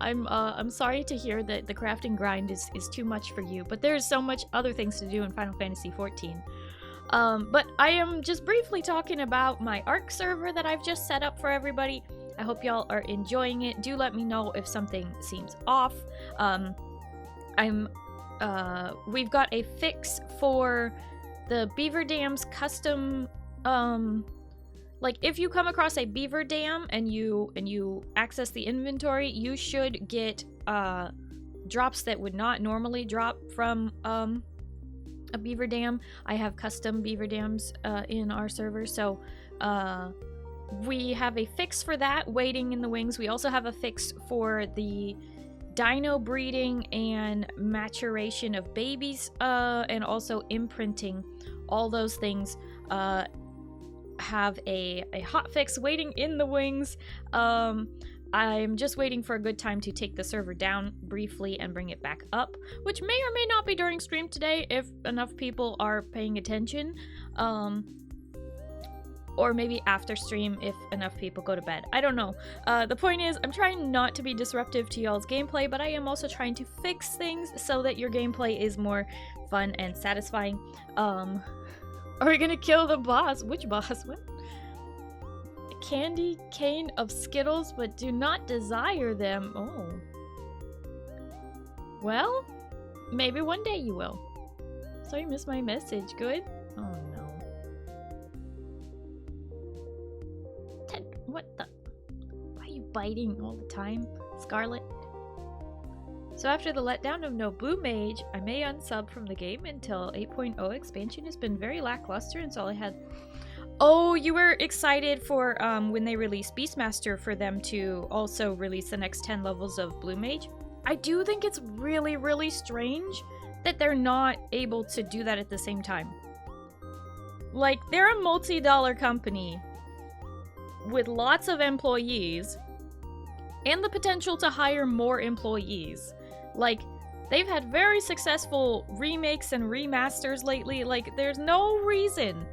I'm sorry to hear that the crafting grind is too much for you, but there's so much other things to do in Final Fantasy XIV. But I am just briefly talking about my ARC server that I've just set up for everybody. I hope y'all are enjoying it. Do let me know if something seems off. We've got a fix for the Beaver Dam's custom, like if you come across a beaver dam and you access the inventory, you should get drops that would not normally drop from a beaver dam. I have custom beaver dams in our server, so we have a fix for that waiting in the wings. We also have a fix for the dino breeding and maturation of babies, and also imprinting. All those things have a hot fix waiting in the wings. I'm just waiting for a good time to take the server down briefly and bring it back up, which may or may not be during stream today if enough people are paying attention, or maybe after stream if enough people go to bed. I don't know. The point is, I'm trying not to be disruptive to y'all's gameplay, but I am also trying to fix things so that your gameplay is more fun and satisfying. Are we gonna kill the boss? Which boss? What? Candy cane of Skittles, but do not desire them. Oh. Well, maybe one day you will. So you missed my message. Good? Oh no. Ted, what the? Why are you biting all the time, Scarlet? So after the letdown of No Blue Mage, I may unsub from the game until 8.0 expansion has been very lackluster and so I had... Oh, you were excited for when they released Beastmaster for them to also release the next 10 levels of Blue Mage. I do think it's really, really strange that they're not able to do that at the same time. Like, they're a multi-dollar company with lots of employees and the potential to hire more employees. Like, they've had very successful remakes and remasters lately. Like, there's no reason.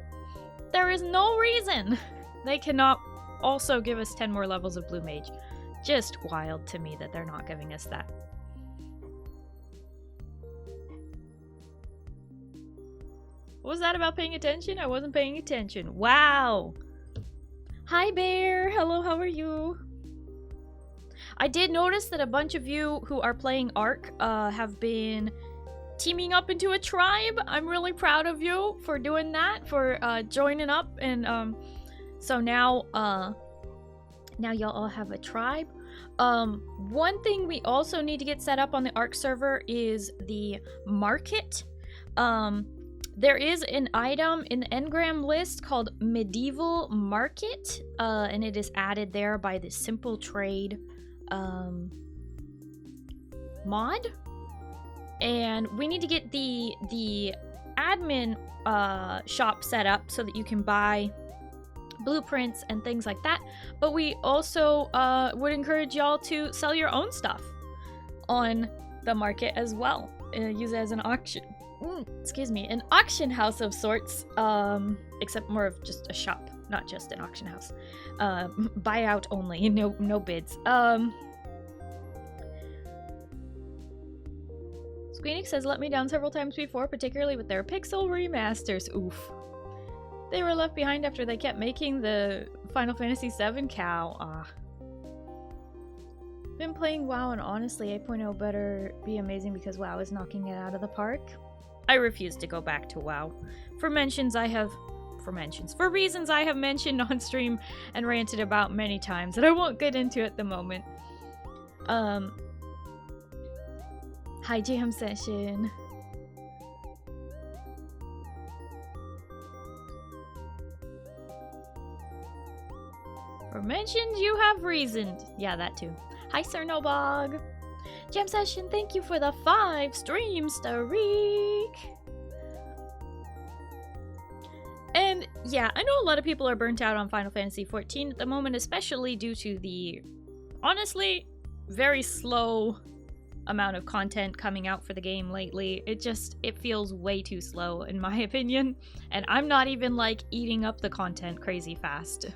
There is no reason they cannot also give us 10 more levels of Blue Mage. Just wild to me that they're not giving us that. What was that about paying attention? I wasn't paying attention. Wow! Hi, Bear! Hello, how are you? I did notice that a bunch of you who are playing ARC have been teaming up into a tribe. I'm really proud of you for doing that, for joining up, and so now y'all all have a tribe. One thing we also need to get set up on the ARC server is the market. There is an item in the engram list called Medieval Market, and it is added there by the Simple Trade mod, and we need to get the admin shop set up so that you can buy blueprints and things like that. But we also would encourage y'all to sell your own stuff on the market as well. Use it as an auction. Excuse me, an auction house of sorts, except more of just a shop, not just an auction house. Buyout only, no bids. Squeenix says, let me down several times before, particularly with their pixel remasters. Oof. They were left behind after they kept making the Final Fantasy VII cow. Ah. Been playing WoW, and honestly 8.0 better be amazing because WoW is knocking it out of the park. I refuse to go back to WoW. For reasons I have mentioned on stream and ranted about many times that I won't get into at the moment. Hi, jam session. For mentions you have reasoned. Yeah, that too. Hi, Sir Nobog. Jam session, thank you for the 5 streams, Starry. And yeah, I know a lot of people are burnt out on Final Fantasy XIV at the moment, especially due to the, honestly, very slow amount of content coming out for the game lately. It feels way too slow in my opinion, and I'm not even like eating up the content crazy fast.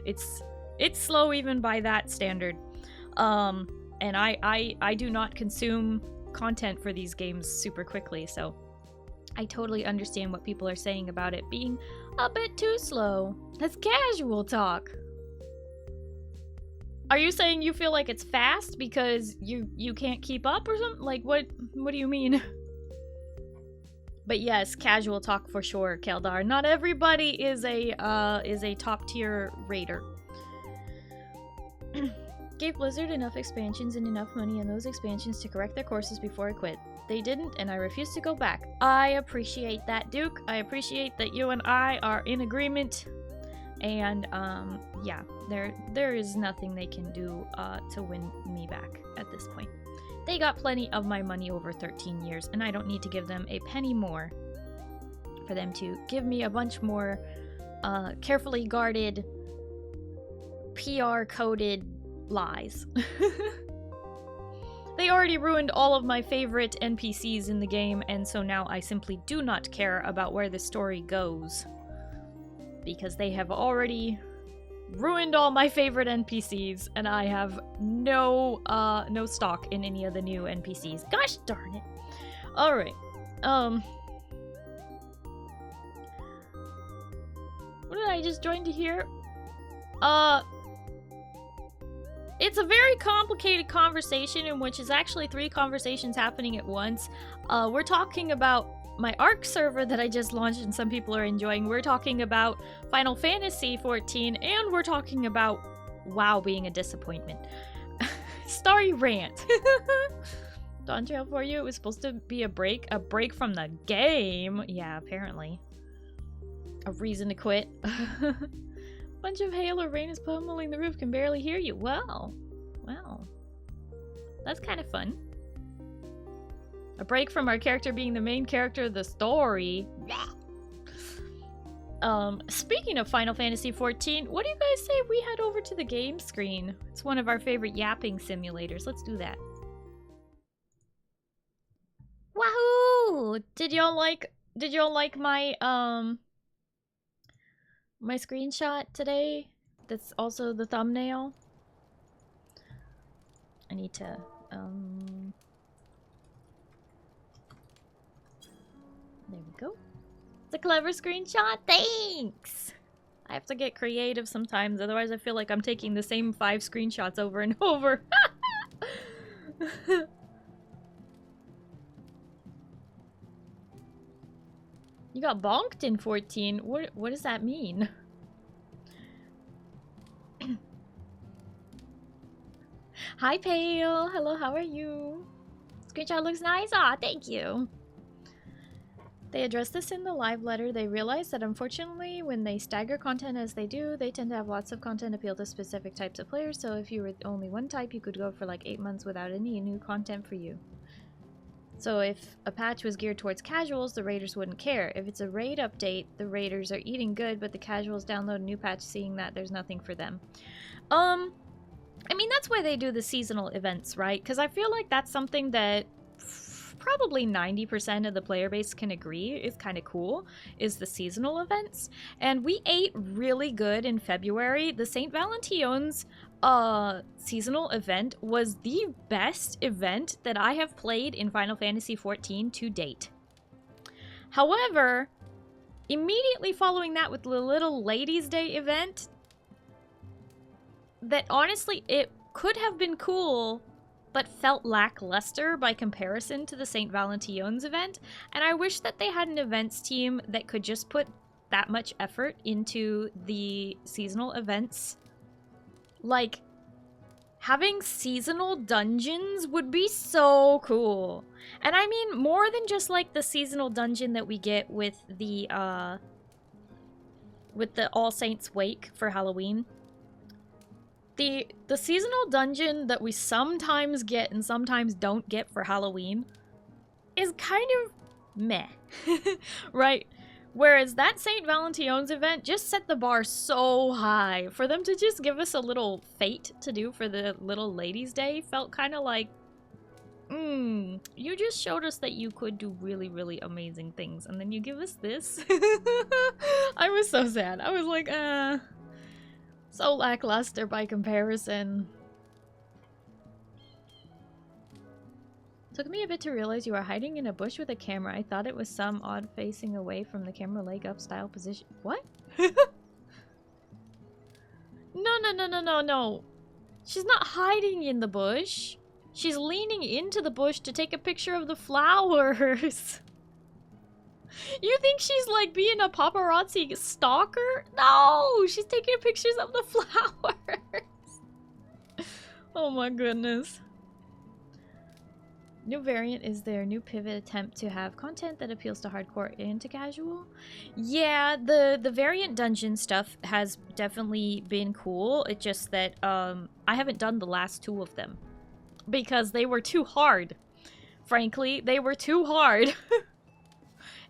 It's slow even by that standard. and I do not consume content for these games super quickly, so I totally understand what people are saying about it being a bit too slow. That's casual talk. Are you saying you feel like it's fast because you can't keep up or something? Like, what do you mean? But yes, casual talk for sure, Keldar. Not everybody is a top tier raider. Gave Blizzard enough expansions and enough money in those expansions to correct their courses before I quit. They didn't, and I refuse to go back. I appreciate that, Duke. I appreciate that you and I are in agreement. And, yeah, there is nothing they can do to win me back at this point. They got plenty of my money over 13 years, and I don't need to give them a penny more for them to give me a bunch more carefully guarded, PR-coded lies. They already ruined all of my favorite NPCs in the game, and so now I simply do not care about where the story goes. Because they have already ruined all my favorite NPCs, and I have no stock in any of the new NPCs. Gosh darn it. Alright. What did I just join to hear? It's a very complicated conversation in which is actually 3 conversations happening at once. We're talking about my ARC server that I just launched and some people are enjoying. We're talking about Final Fantasy XIV, and we're talking about WoW being a disappointment. Starry rant. Dawn Trail for you. It was supposed to be a break from the game. Yeah, apparently. A reason to quit. Bunch of hail or rain is pummeling the roof, can barely hear you. Well, that's kind of fun. A break from our character being the main character of the story. Speaking of Final Fantasy XIV, what do you guys say we head over to the game screen? It's one of our favorite yapping simulators. Let's do that. Wahoo! Did y'all like my my screenshot today? That's also the thumbnail. I need to there we go. It's a clever screenshot. Thanks! I have to get creative sometimes, otherwise I feel like I'm taking the same 5 screenshots over and over. You got bonked in 14. What does that mean? Hi, Pale. Hello, how are you? Screenshot looks nice. Aw, thank you. They addressed this in the live letter. They realized that unfortunately, when they stagger content as they do, they tend to have lots of content appeal to specific types of players. So if you were only one type, you could go for like 8 months without any new content for you. So if a patch was geared towards casuals, the raiders wouldn't care. If it's a raid update, the raiders are eating good, but the casuals download a new patch seeing that there's nothing for them. I mean, that's why they do the seasonal events, right? Because I feel like that's something that probably 90% of the player base can agree is kind of cool, is the seasonal events. And we ate really good in February. The St. Valentine's seasonal event was the best event that I have played in Final Fantasy XIV to date. However, immediately following that with the Little Ladies' Day event, that honestly, it could have been cool, but felt lackluster by comparison to the St. Valentine's event, and I wish that they had an events team that could just put that much effort into the seasonal events. Like, having seasonal dungeons would be so cool. And I mean, more than just like the seasonal dungeon that we get with the All Saints Wake for Halloween. The seasonal dungeon that we sometimes get and sometimes don't get for Halloween is kind of meh, right? Whereas that St. Valentine's event just set the bar so high. For them to just give us a little fate to do for the Little Ladies' Day felt kind of like, you just showed us that you could do really, really amazing things, and then you give us this? I was so sad. I was like, so lackluster by comparison. Took me a bit to realize you were hiding in a bush with a camera. I thought it was some odd facing away from the camera leg up style position. What? No. She's not hiding in the bush. She's leaning into the bush to take a picture of the flowers. You think she's like being a paparazzi stalker? No, she's taking pictures of the flowers. Oh my goodness. New variant is their new pivot attempt to have content that appeals to hardcore and to casual. Yeah, the variant dungeon stuff has definitely been cool. It's just that I haven't done the last 2 of them because they were too hard. Frankly, they were too hard.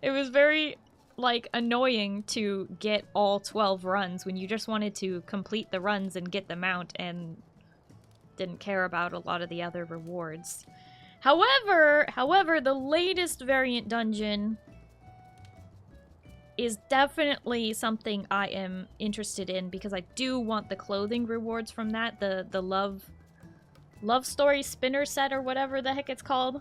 It was very like annoying to get all 12 runs when you just wanted to complete the runs and get the mount and didn't care about a lot of the other rewards. However, the latest variant dungeon is definitely something I am interested in because I do want the clothing rewards from that, the love story spinner set or whatever the heck it's called.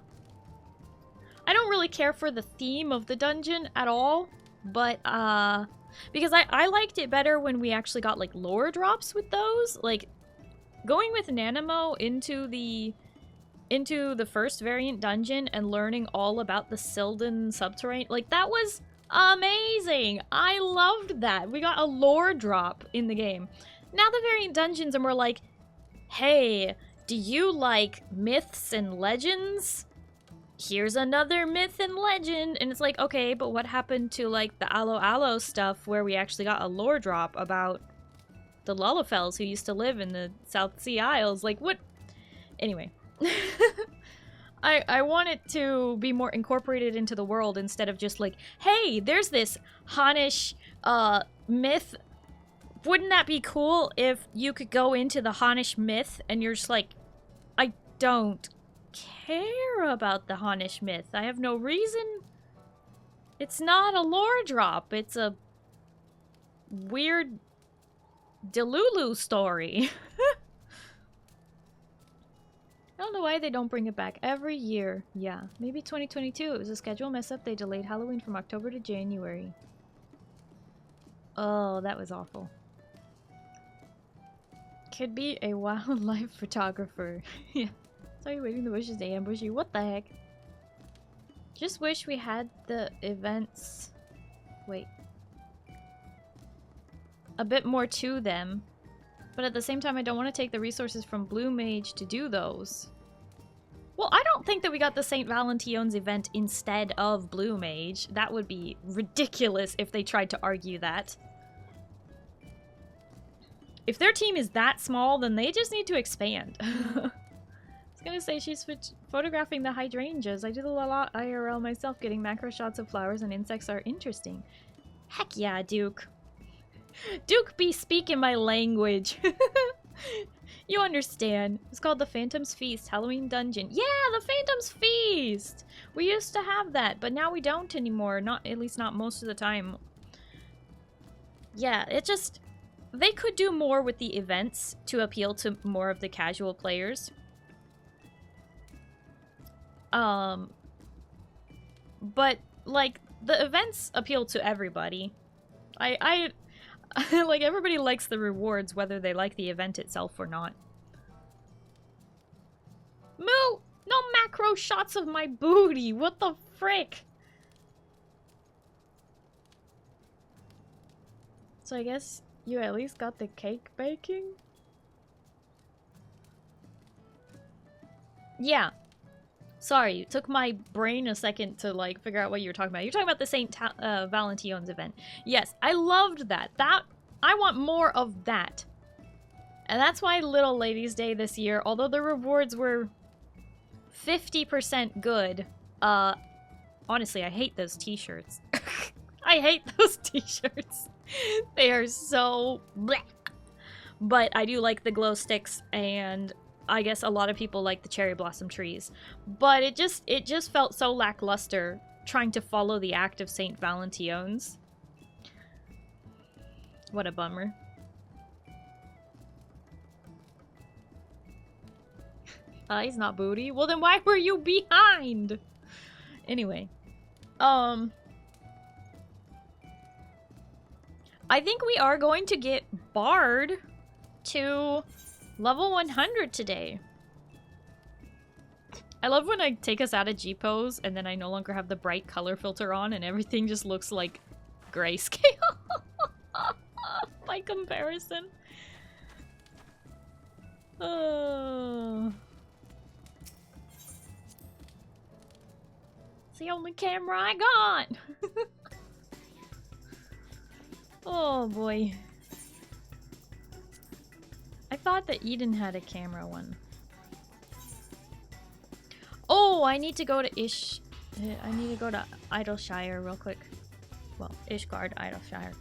I don't really care for the theme of the dungeon at all, but because I liked it better when we actually got like lore drops with those. Like going with Numiieo into the first variant dungeon and learning all about the Sylvan subterranean, like that was amazing. I loved that. We got a lore drop in the game. Now the variant dungeons are more like, hey, do you like myths and legends? Here's another myth and legend. And it's like, okay, but what happened to like the Aloalo stuff where we actually got a lore drop about the Lullafels who used to live in the South Sea Isles? Like what? Anyway. I want it to be more incorporated into the world instead of just like, hey, there's this Hanish myth. Wouldn't that be cool if you could go into the Hanish myth and you're just like, I don't care about the Hanish myth. I have no reason. It's not a lore drop. It's a weird Delulu story. I don't know why they don't bring it back every year. Yeah, maybe 2022. It was a schedule mess up. They delayed Halloween from October to January. Oh, that was awful. Could be a wildlife photographer. Yeah. Saw you waiting in the bushes to ambush you. What the heck? Just wish we had the events... Wait. A bit more to them. But at the same time, I don't want to take the resources from Blue Mage to do those. Well, I don't think that we got the St. Valention's event instead of Blue Mage. That would be ridiculous if they tried to argue that. If their team is that small, then they just need to expand. I was gonna say she's photographing the hydrangeas. I do a lot IRL myself. Getting macro shots of flowers and insects are interesting. Heck yeah, Duke. Duke be speaking my language. You understand. It's called the Phantom's Feast Halloween Dungeon. Yeah, the Phantom's Feast! We used to have that, but now we don't anymore. Not, at least not most of the time. Yeah, it just... They could do more with the events to appeal to more of the casual players. But, like, the events appeal to everybody. Like, everybody likes the rewards, whether they like the event itself or not. Moo! No macro shots of my booty! What the frick? So I guess you at least got the cake baking? Yeah. Sorry, it took my brain a second to, like, figure out what you were talking about. You're talking about the St. Valention's event. Yes, I loved that. I want more of that. And that's why Little Ladies' Day this year, although the rewards were 50% good, honestly, I hate those t-shirts. I hate those t-shirts. They are so bleh. But I do like the glow sticks, and I guess a lot of people like the cherry blossom trees. But it just felt so lackluster trying to follow the act of St. Valention's. What a bummer. He's not booty. Well, then why were you behind? Anyway. I think we are going to get Bard to level 100 today. I love when I take us out of G-pose and then I no longer have the bright color filter on and everything just looks like grayscale by comparison. Oh. It's the only camera I got. Oh boy. I thought that Eden had a camera one. Oh, I need to go to I need to go to Idleshire real quick. Well, Ishgard, Idleshire.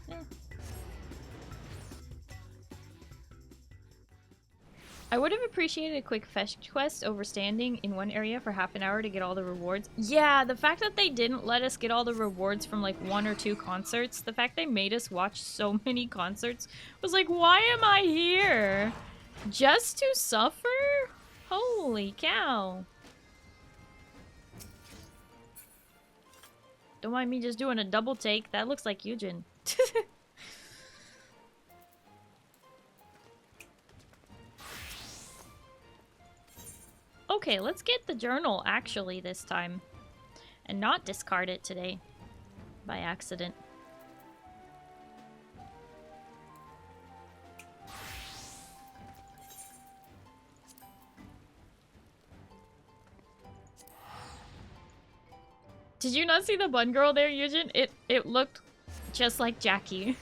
I would have appreciated a quick fetch quest over standing in one area for half an hour to get all the rewards. Yeah, the fact that they didn't let us get all the rewards from like 1 or 2 concerts, the fact they made us watch so many concerts was like, why am I here? Just to suffer? Holy cow. Don't mind me just doing a double take. That looks like Eugen. Okay, let's get the journal actually this time. And not discard it today. By accident. Did you not see the bun girl there, Eugen? It looked just like Jackie.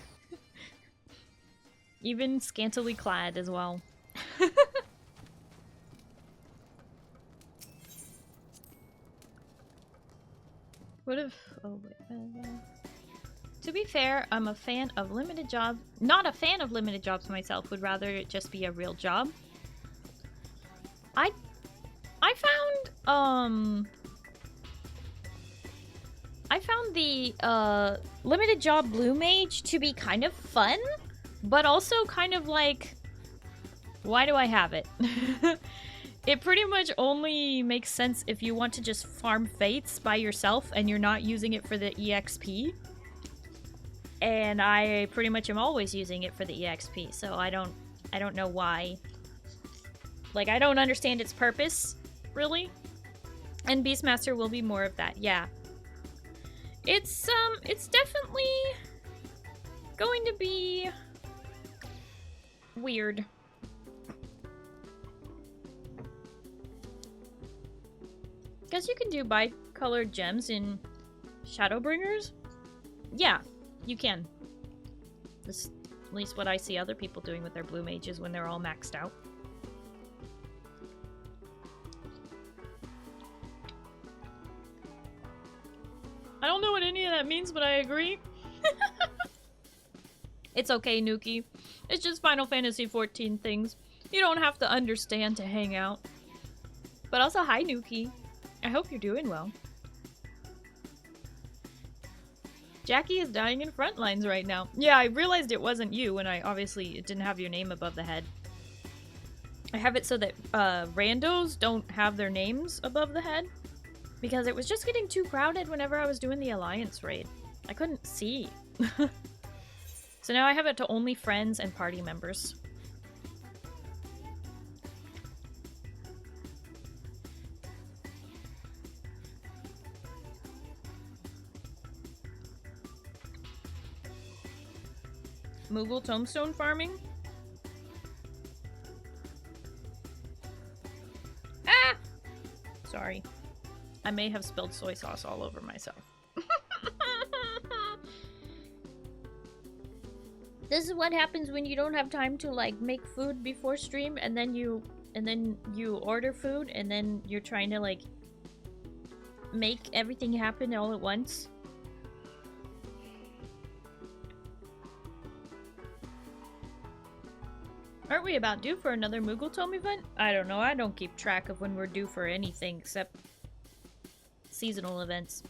Even scantily clad as well. What if... Oh, wait. To be fair, I'm a fan of limited jobs. Not a fan of limited jobs myself. Would rather it just be a real job. I found the limited job blue mage to be kind of fun, but also kind of like, why do I have it? It pretty much only makes sense if you want to just farm fates by yourself and you're not using it for the EXP. And I pretty much am always using it for the EXP, so I don't know why. Like, I don't understand its purpose, really. And Beastmaster will be more of that, yeah. It's definitely going to be weird. Guess you can do bicolored gems in Shadowbringers? Yeah, you can. That's at least what I see other people doing with their blue mages when they're all maxed out. I don't know what any of that means, but I agree. It's okay, Nuki. It's just Final Fantasy XIV things. You don't have to understand to hang out. But also, hi, Nuki. I hope you're doing well. Jackie is dying in front lines right now. Yeah, I realized it wasn't you when it didn't have your name above the head. I have it so that randos don't have their names above the head. Because it was just getting too crowded whenever I was doing the Alliance raid. I couldn't see. So now I have it to only friends and party members. Moogle tombstone farming? Ah! Sorry. I may have spilled soy sauce all over myself. This is what happens when you don't have time to like make food before stream and then you order food and then you're trying to like make everything happen all at once. Aren't we about due for another Moogle Tome event? I don't know. I don't keep track of when we're due for anything except seasonal events.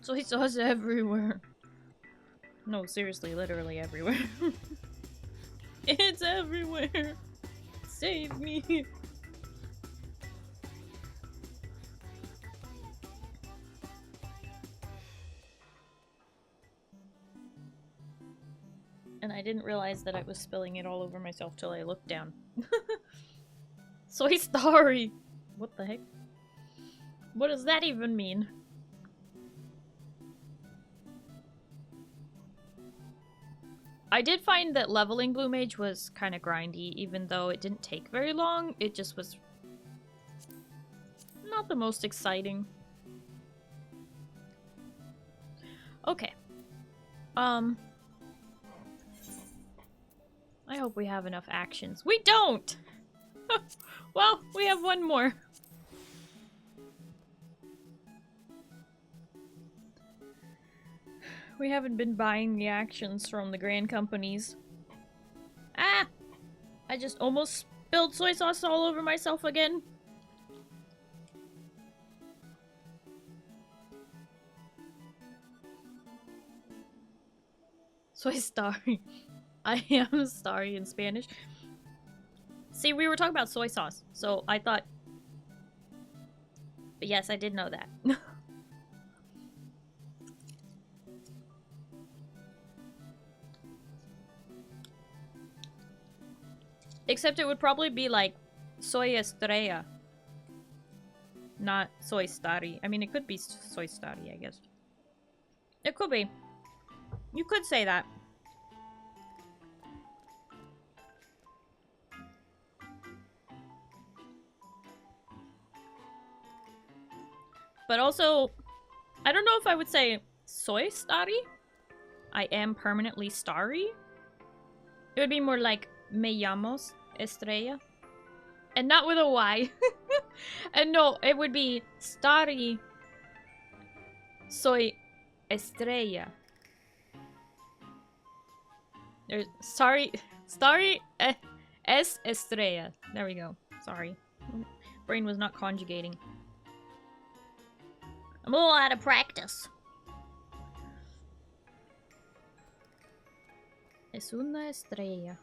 Soy sauce everywhere. No, seriously, literally everywhere. It's everywhere. Save me. And I didn't realize that I was spilling it all over myself till I looked down. Soy Starry! What the heck? What does that even mean? I did find that leveling Blue Mage was kind of grindy, even though it didn't take very long. It just was not the most exciting. Okay. I hope we have enough actions. We don't! Well, we have one more. We haven't been buying the actions from the grand companies. Ah! I just almost spilled soy sauce all over myself again. Soy Starry. I am Starry in Spanish. See, we were talking about soy sauce, so I thought... But yes, I did know that. Except it would probably be like soy estrella. Not soy starry. I mean, it could be soy starry, I guess. It could be. You could say that. But also, I don't know if I would say soy starry. I am permanently starry. It would be more like me llamo Estrella. And not with a Y. And no, it would be Starry Soy Estrella. There's Starry Es Estrella. There we go. Sorry. Brain was not conjugating. I'm a little out of practice. Es una estrella.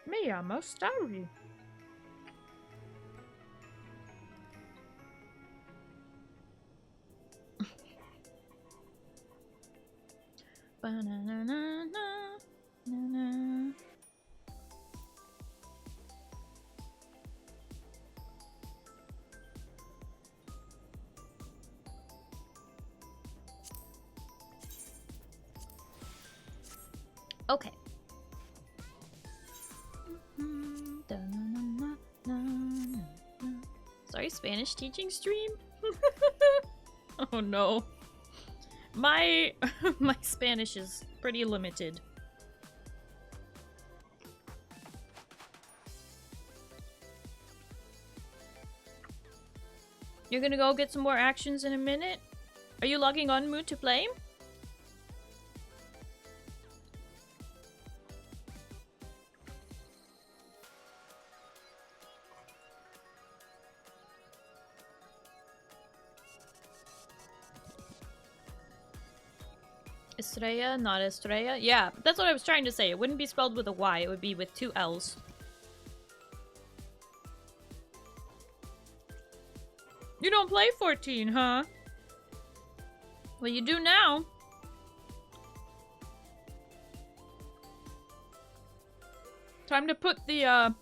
Me llamo Starry. Ba-na-na-na-na-na-na. Okay. Sorry, Spanish teaching stream? Oh no. My Spanish is pretty limited. You're gonna go get some more actions in a minute? Are you logging on, Mood, to play? Estrella, not Estrella. Yeah, that's what I was trying to say. It wouldn't be spelled with a Y, it would be with two L's. You don't play 14, huh? Well, you do now. Time to put the,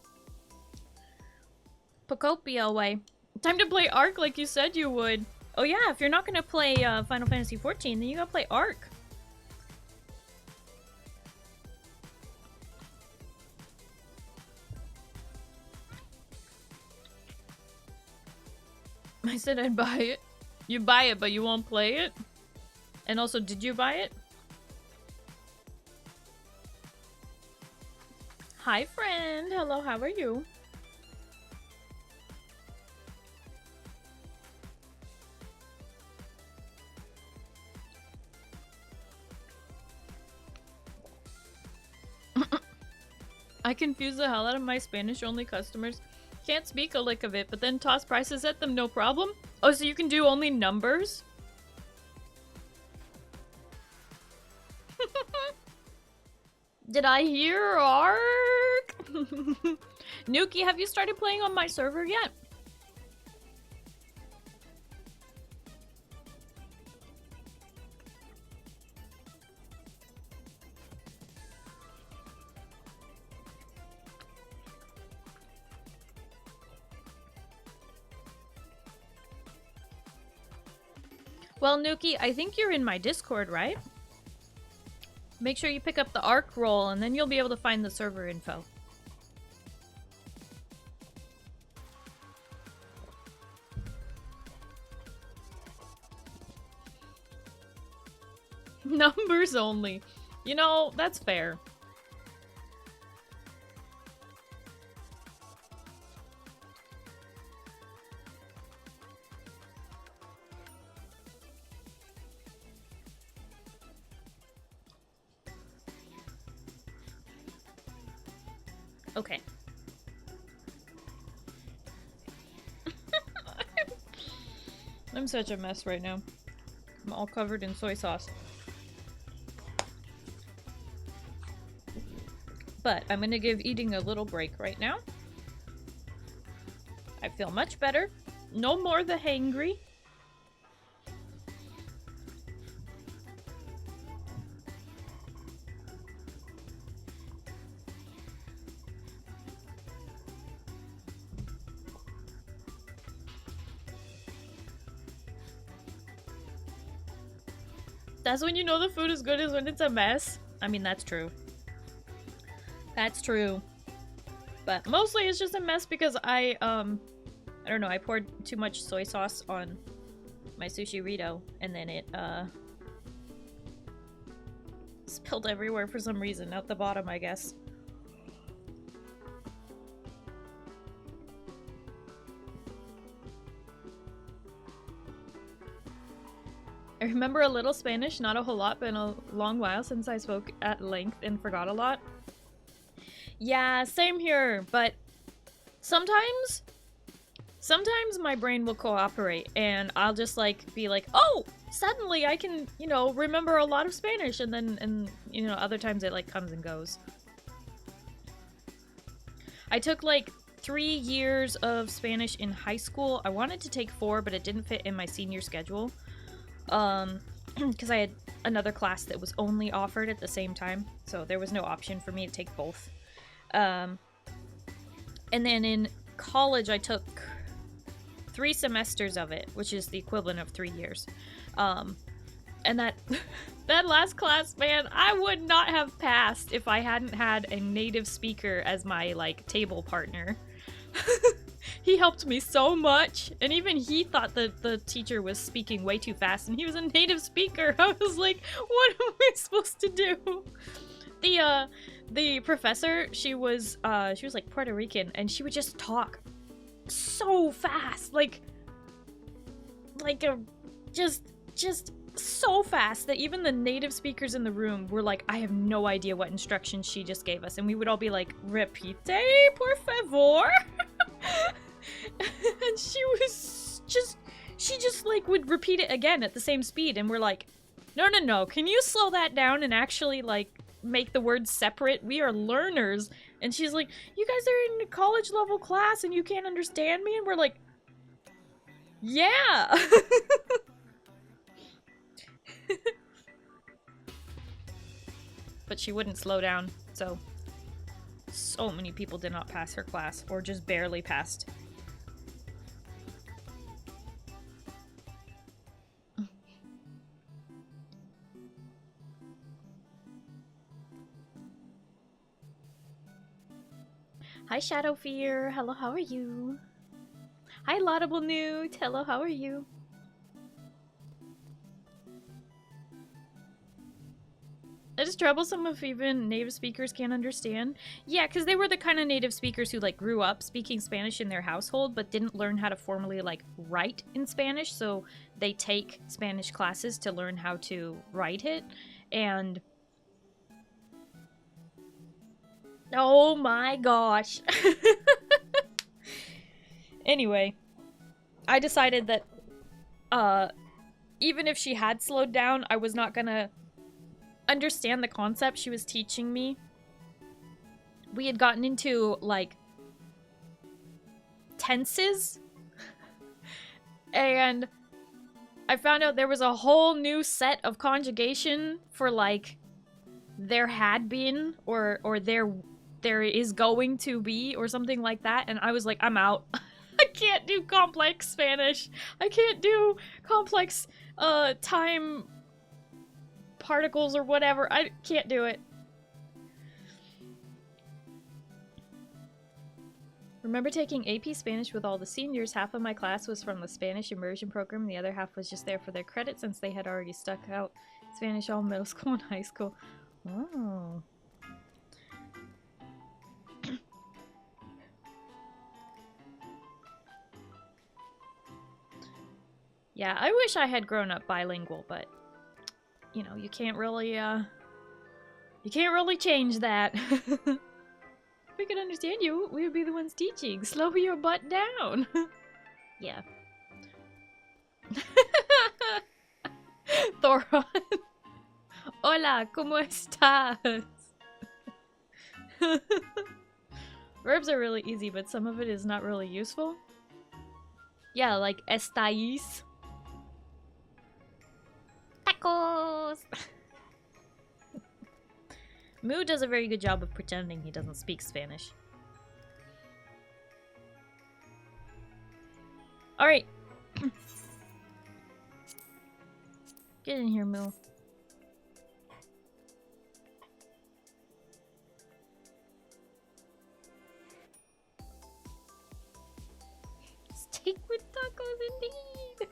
Pocopia away. Time to play Ark like you said you would. Oh yeah, if you're not gonna play, Final Fantasy 14, then you gotta play Ark. I said I'd buy it. You buy it, but you won't play it? And also, did you buy it? Hi, friend. Hello, how are you? I confuse the hell out of my Spanish-only customers. Can't speak a lick of it, but then toss prices at them, no problem? Oh, so you can do only numbers? Did I hear arc? Nuki, have you started playing on my server yet? Well, Nuki, I think you're in my Discord, right? Make sure you pick up the ARC role, and then you'll be able to find the server info. Numbers only. You know, that's fair. Okay. I'm such a mess right now. I'm all covered in soy sauce. But I'm gonna give eating a little break right now. I feel much better. No more the hangry. That's when you know the food is good, is when it's a mess. I mean, that's true. That's true. But mostly it's just a mess because I don't know, I poured too much soy sauce on my sushi Rito, and then it, spilled everywhere for some reason, out the bottom, I guess. I remember a little Spanish, not a whole lot, been a long while since I spoke at length and forgot a lot. Yeah, same here, but sometimes my brain will cooperate and I'll just like be like, oh, suddenly I can, you know, remember a lot of Spanish, and then, you know, other times it like comes and goes. I took like 3 years of Spanish in high school. I wanted to take 4, but it didn't fit in my senior schedule. Because I had another class that was only offered at the same time, so there was no option for me to take both. And then in college I took 3 semesters of it, which is the equivalent of 3 years. And that that last class, man, I would not have passed if I hadn't had a native speaker as my, like, table partner. He helped me so much, and even he thought that the teacher was speaking way too fast, and he was a native speaker. I was like, what am I supposed to do? The professor, she was like Puerto Rican, and she would just talk so fast, just so fast that even the native speakers in the room were like, I have no idea what instructions she just gave us, and we would all be like, repite, por favor. And she just like would repeat it again at the same speed, and we're like, no, can you slow that down and actually like make the words separate? We are learners. And she's like, you guys are in a college level class and you can't understand me? And we're like, yeah. But she wouldn't slow down, so many people did not pass her class, or just barely passed. Hi, Shadowfear. Hello, how are you? Hi, Laudable Newt. Hello, how are you? It's troublesome if even native speakers can't understand. Yeah, because they were the kind of native speakers who like grew up speaking Spanish in their household but didn't learn how to formally like write in Spanish, so they take Spanish classes to learn how to write it. And oh my gosh. Anyway, I decided that even if she had slowed down, I was not gonna understand the concept she was teaching me. We had gotten into, like, tenses, and I found out there was a whole new set of conjugation for, like, there had been, or there is going to be, or something like that, and I was like, I'm out. I can't do complex Spanish. I can't do complex, time particles or whatever. I can't do it. Remember taking AP Spanish with all the seniors. Half of my class was from the Spanish immersion program, and the other half was just there for their credit since they had already stuck out Spanish all middle school and high school. Oh. Yeah, I wish I had grown up bilingual, but you know, you can't really change that. If we could understand you, we would be the ones teaching. Slow your butt down. Yeah. Thoron. Hola, ¿cómo estás? Verbs are really easy, but some of it is not really useful. Yeah, like estáis. Tacos! Moo does a very good job of pretending he doesn't speak Spanish. Alright. Get in here, Moo. Steak with tacos, indeed!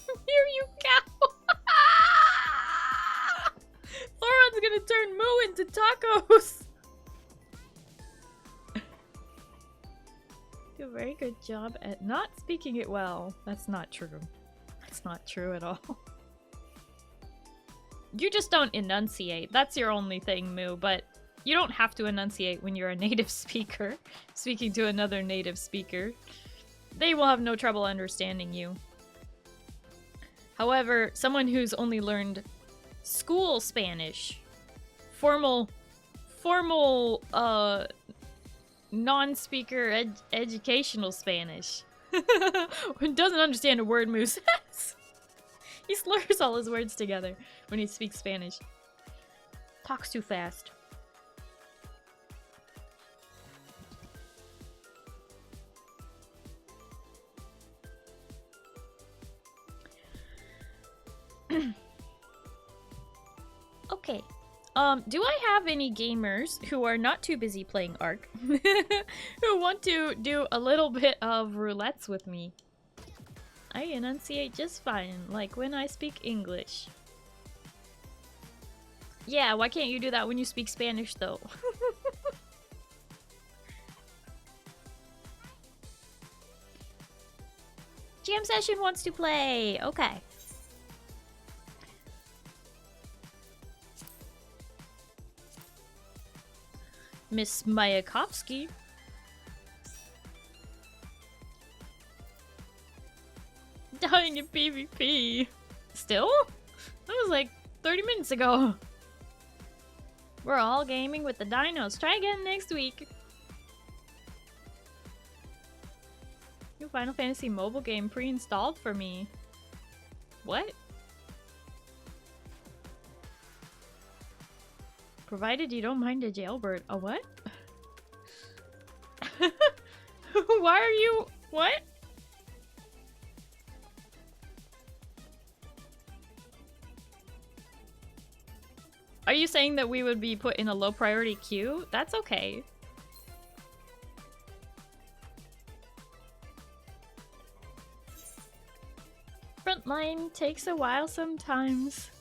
Come here, you cow! Thoron's gonna turn Moo into tacos! Do a very good job at not speaking it well. That's not true. That's not true at all. You just don't enunciate. That's your only thing, Moo, but you don't have to enunciate when you're a native speaker speaking to another native speaker. They will have no trouble understanding you. However, someone who's only learned school Spanish, formal, non-speaker educational Spanish, doesn't understand a word Moo says. He slurs all his words together when he speaks Spanish. Talks too fast. Okay. Do I have any gamers who are not too busy playing Ark who want to do a little bit of roulettes with me? I enunciate just fine, like when I speak English. Yeah, why can't you do that when you speak Spanish, though? Jam Session wants to play! Okay. Miss Mayakovsky. Dying in PvP. Still? That was like 30 minutes ago. We're all gaming with the dinos. Try again next week. New Final Fantasy mobile game pre-installed for me. What? Provided you don't mind a jailbird. A what? Why are you... What? Are you saying that we would be put in a low priority queue? That's okay. Frontline takes a while sometimes.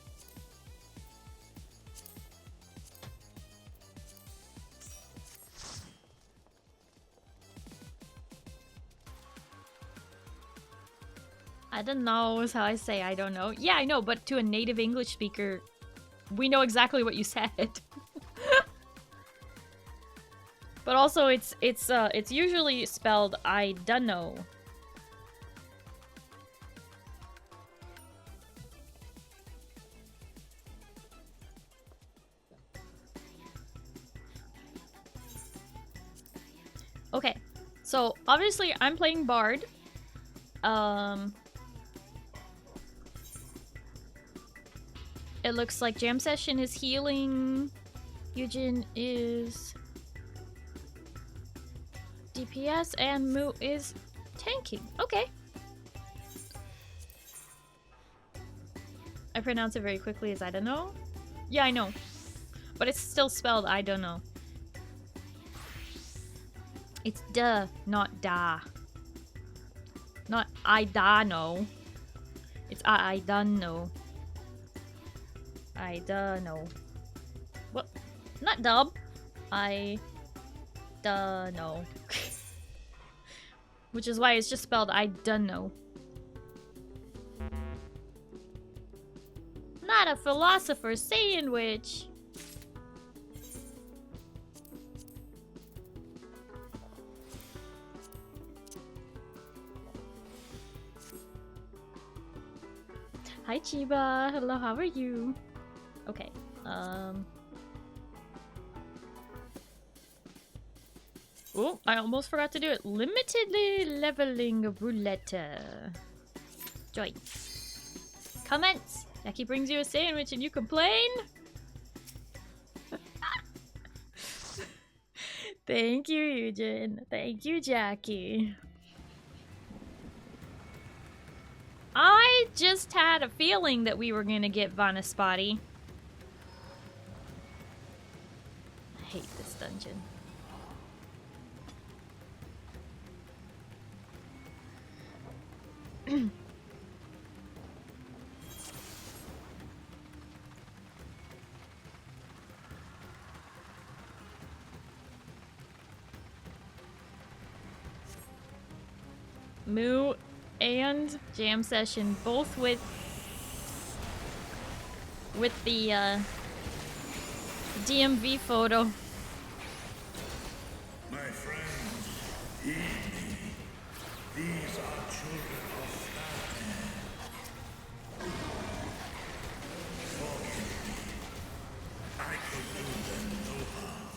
I don't know is how I say I don't know. Yeah, I know, but to a native English speaker, we know exactly what you said. But also it's usually spelled I dunno. Okay, so obviously I'm playing Bard. It looks like Jam Session is healing. Yujin is DPS and Moo is tanking. Okay. I pronounce it very quickly as I don't know. Yeah, I know. But it's still spelled I don't know. It's duh, not da. Not I da know. It's I done know. I don't know. What? Not dub. I don't know. Which is why it's just spelled I don't know. Not a philosopher saying which. Hi Chiba, hello, how are you? Okay, oh, I almost forgot to do it. Limitedly leveling roulette. Joy. Comments. Jackie brings you a sandwich and you complain? Thank you, Eugen. Thank you, Jackie. I just had a feeling that we were gonna get Vanaspati. I hate this dungeon. Moo and Jam Session both with the DMV photo. My friends, heed me. These are children of Starry. Forgive me. I could do them no harm.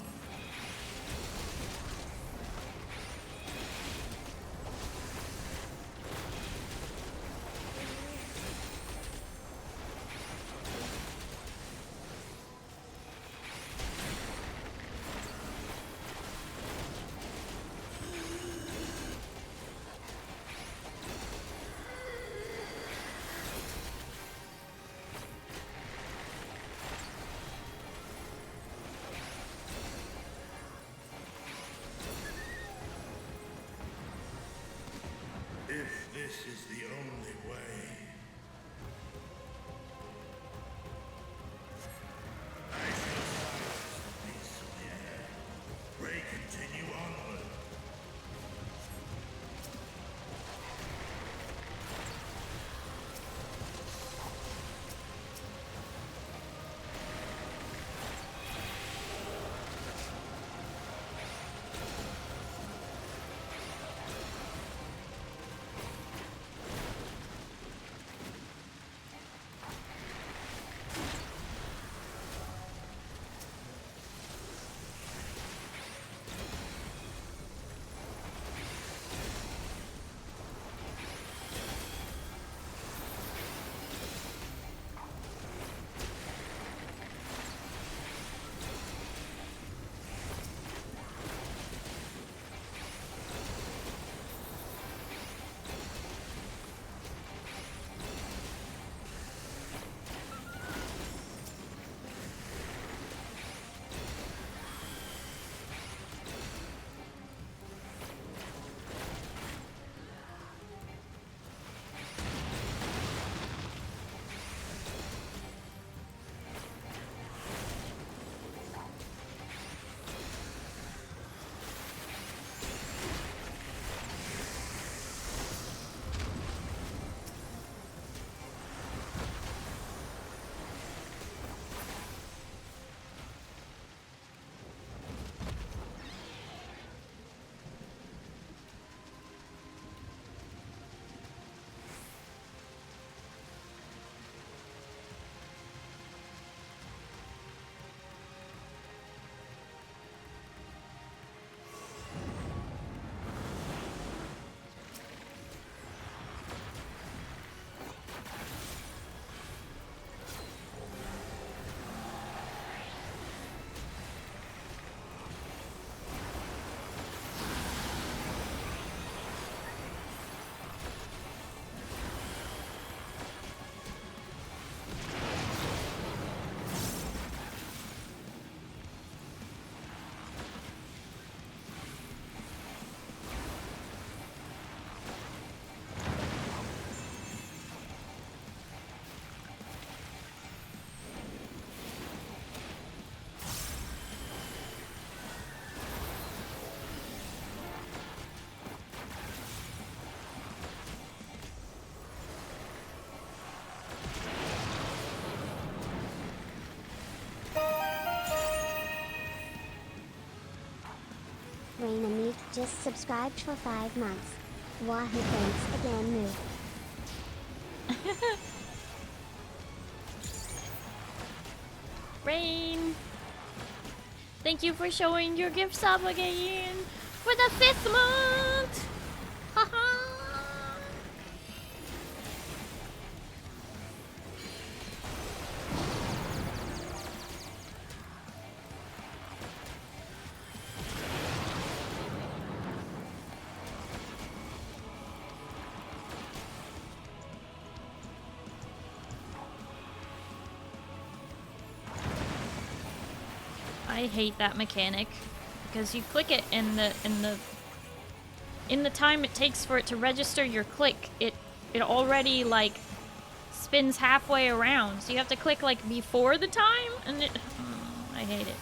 If this is the only way, I shall silence the beasts of the air. Pray continue onward. Rain Meek just subscribed for 5 months. Wahoo, thanks again, Moo. Rain, thank you for showing your gift sub again for the 5th month. Haha. I hate that mechanic because you click it and in the time it takes for it to register your click, it already like spins halfway around. So you have to click like before the time and I hate it.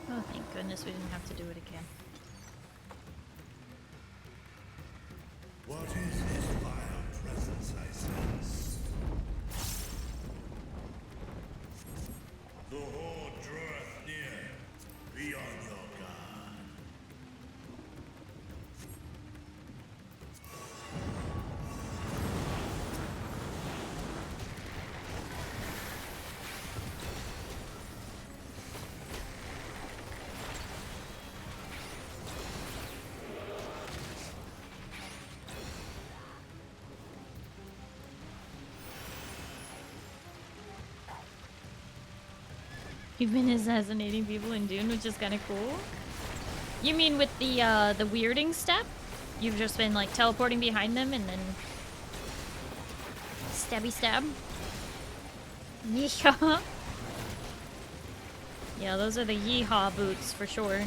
Oh, thank goodness we didn't have to do it again. What is this vile presence I sense? The horde draweth near. Be on your guard. You've been assassinating people in Dune, which is kind of cool. You mean with the weirding step? You've just been like teleporting behind them and then stabby stab? Yeehaw. Yeah, those are the yeehaw boots for sure.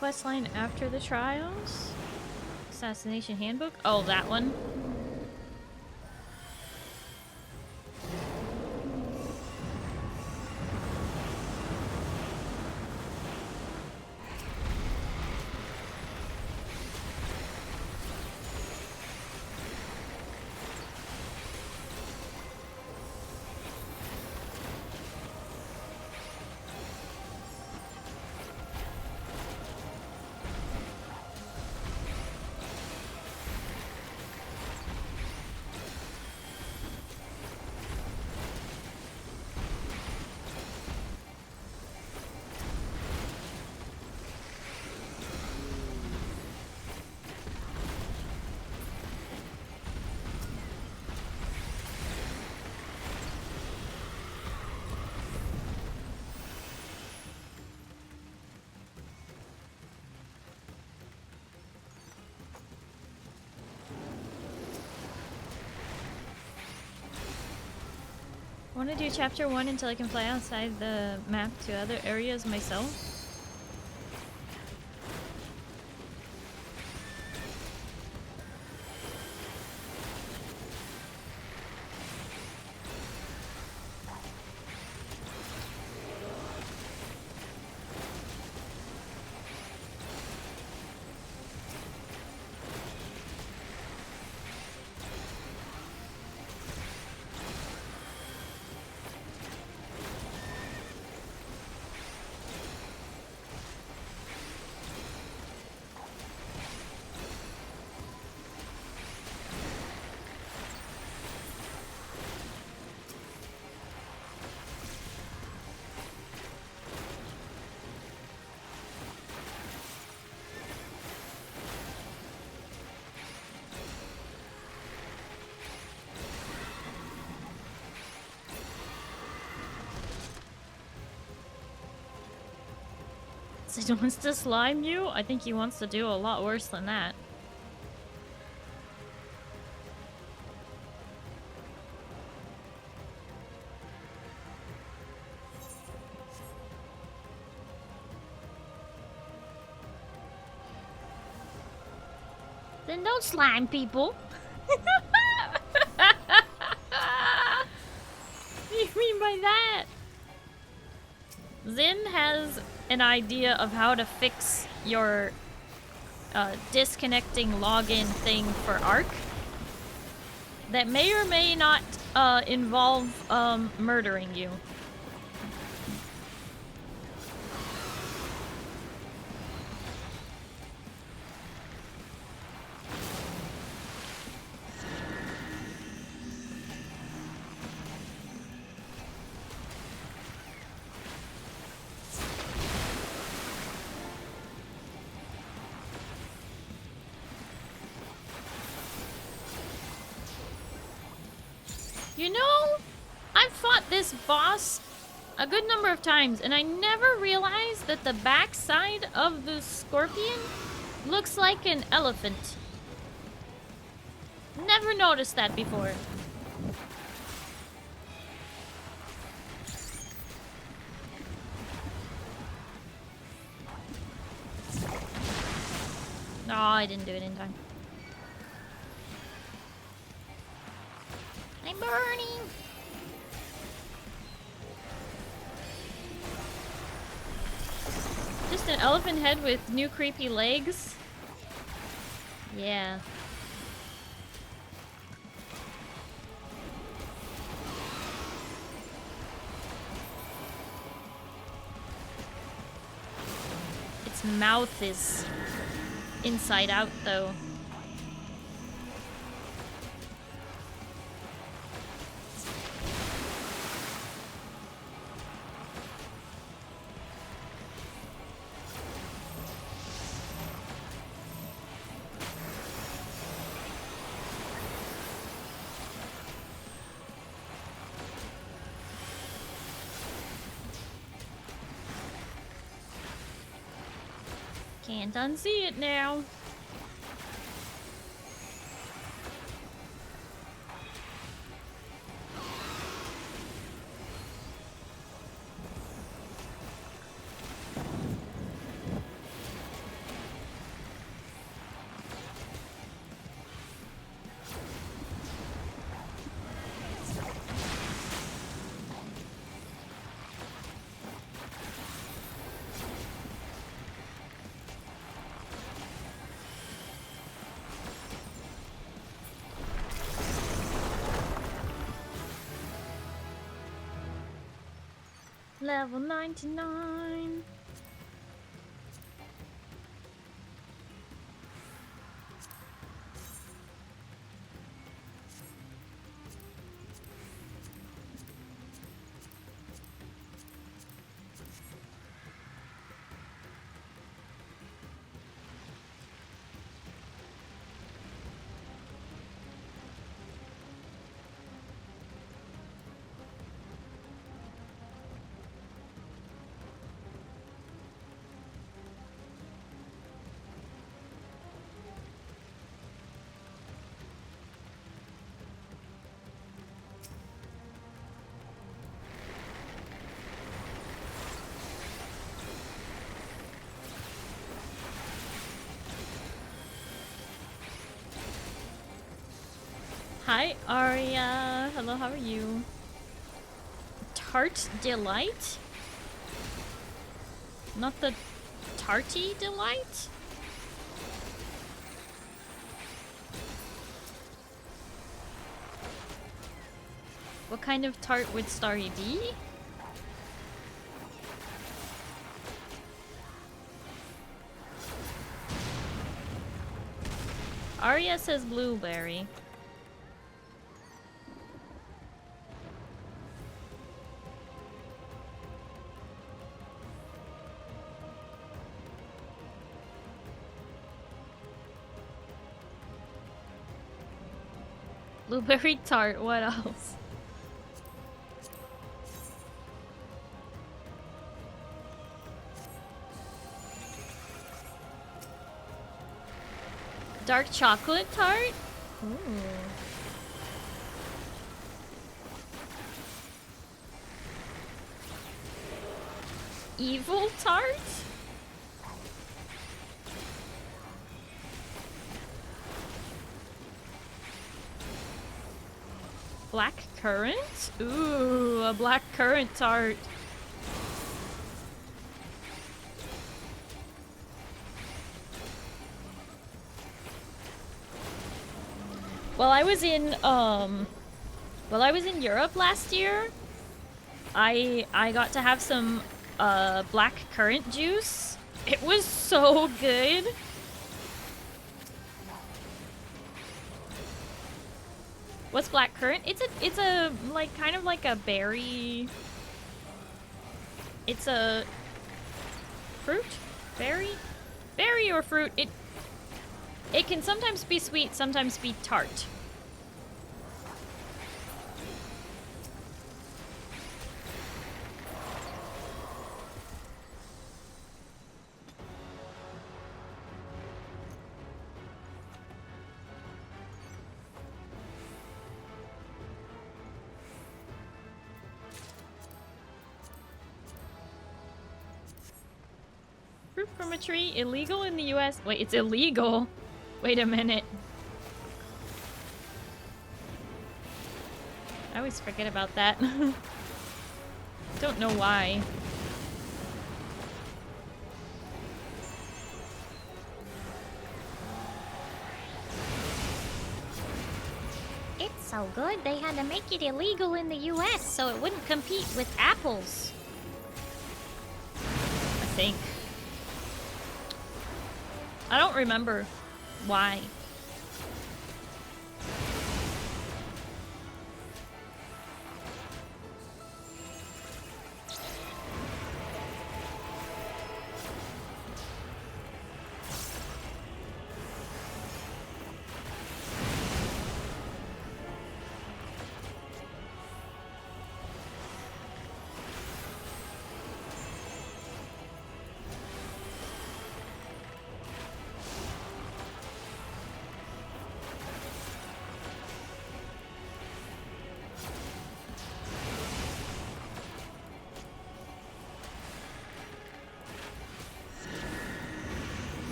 Questline after the trials? Assassination handbook? Oh, that one. I want to do chapter 1 until I can fly outside the map to other areas myself. He wants to slime you? I think he wants to do a lot worse than that. Then don't slime people. What do you mean by that? Zin has an idea of how to fix your disconnecting login thing for Arc that may or may not involve murdering you. You know, I've fought this boss a good number of times, and I never realized that the backside of the scorpion looks like an elephant. Never noticed that before. Oh, I didn't do it in time. I'm burning! Just an elephant head with new creepy legs? Yeah. Its mouth is inside out, though. Can't unsee it now. Level 99. Hi, Aria. Hello, how are you? Tart Delight? Not the Tarty Delight? What kind of tart would Starry be? Aria says blueberry. Blueberry tart, what else? Dark chocolate tart? Ooh. Evil tart? Black currant? Ooh, a black currant tart. While I was in Europe last year, I got to have some black currant juice. It was so good. What's black currant? It's a like kind of like a berry. It's a fruit? Berry or fruit. It can sometimes be sweet, sometimes be tart. Fruit from a tree, illegal in the US. Wait, it's illegal? Wait a minute. I always forget about that. Don't know why. It's so good they had to make it illegal in the US so it wouldn't compete with apples. I think. I don't remember why.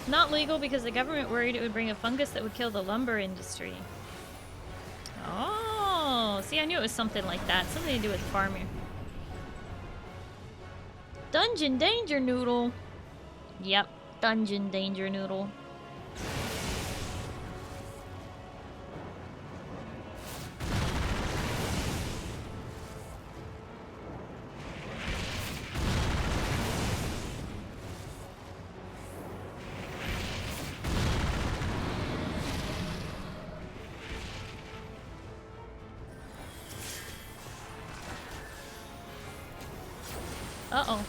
Not legal because the government worried it would bring a fungus that would kill the lumber industry. Oh, see, I knew it was something like that. Something to do with farming. Dungeon Danger Noodle. Yep, Dungeon Danger Noodle. Uh-oh.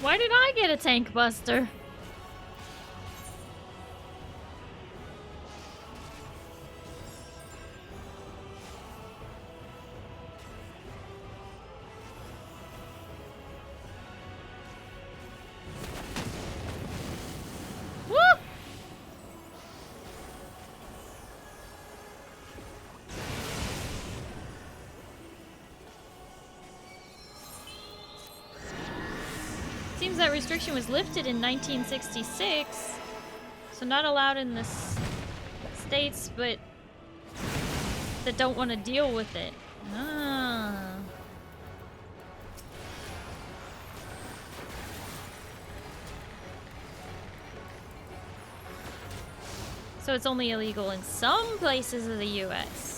Why did I get a tank buster? Woo! Seems that restriction was lifted in 1966, so not allowed in the states, but that don't want to deal with it. Ah. So it's only illegal in some places of the US.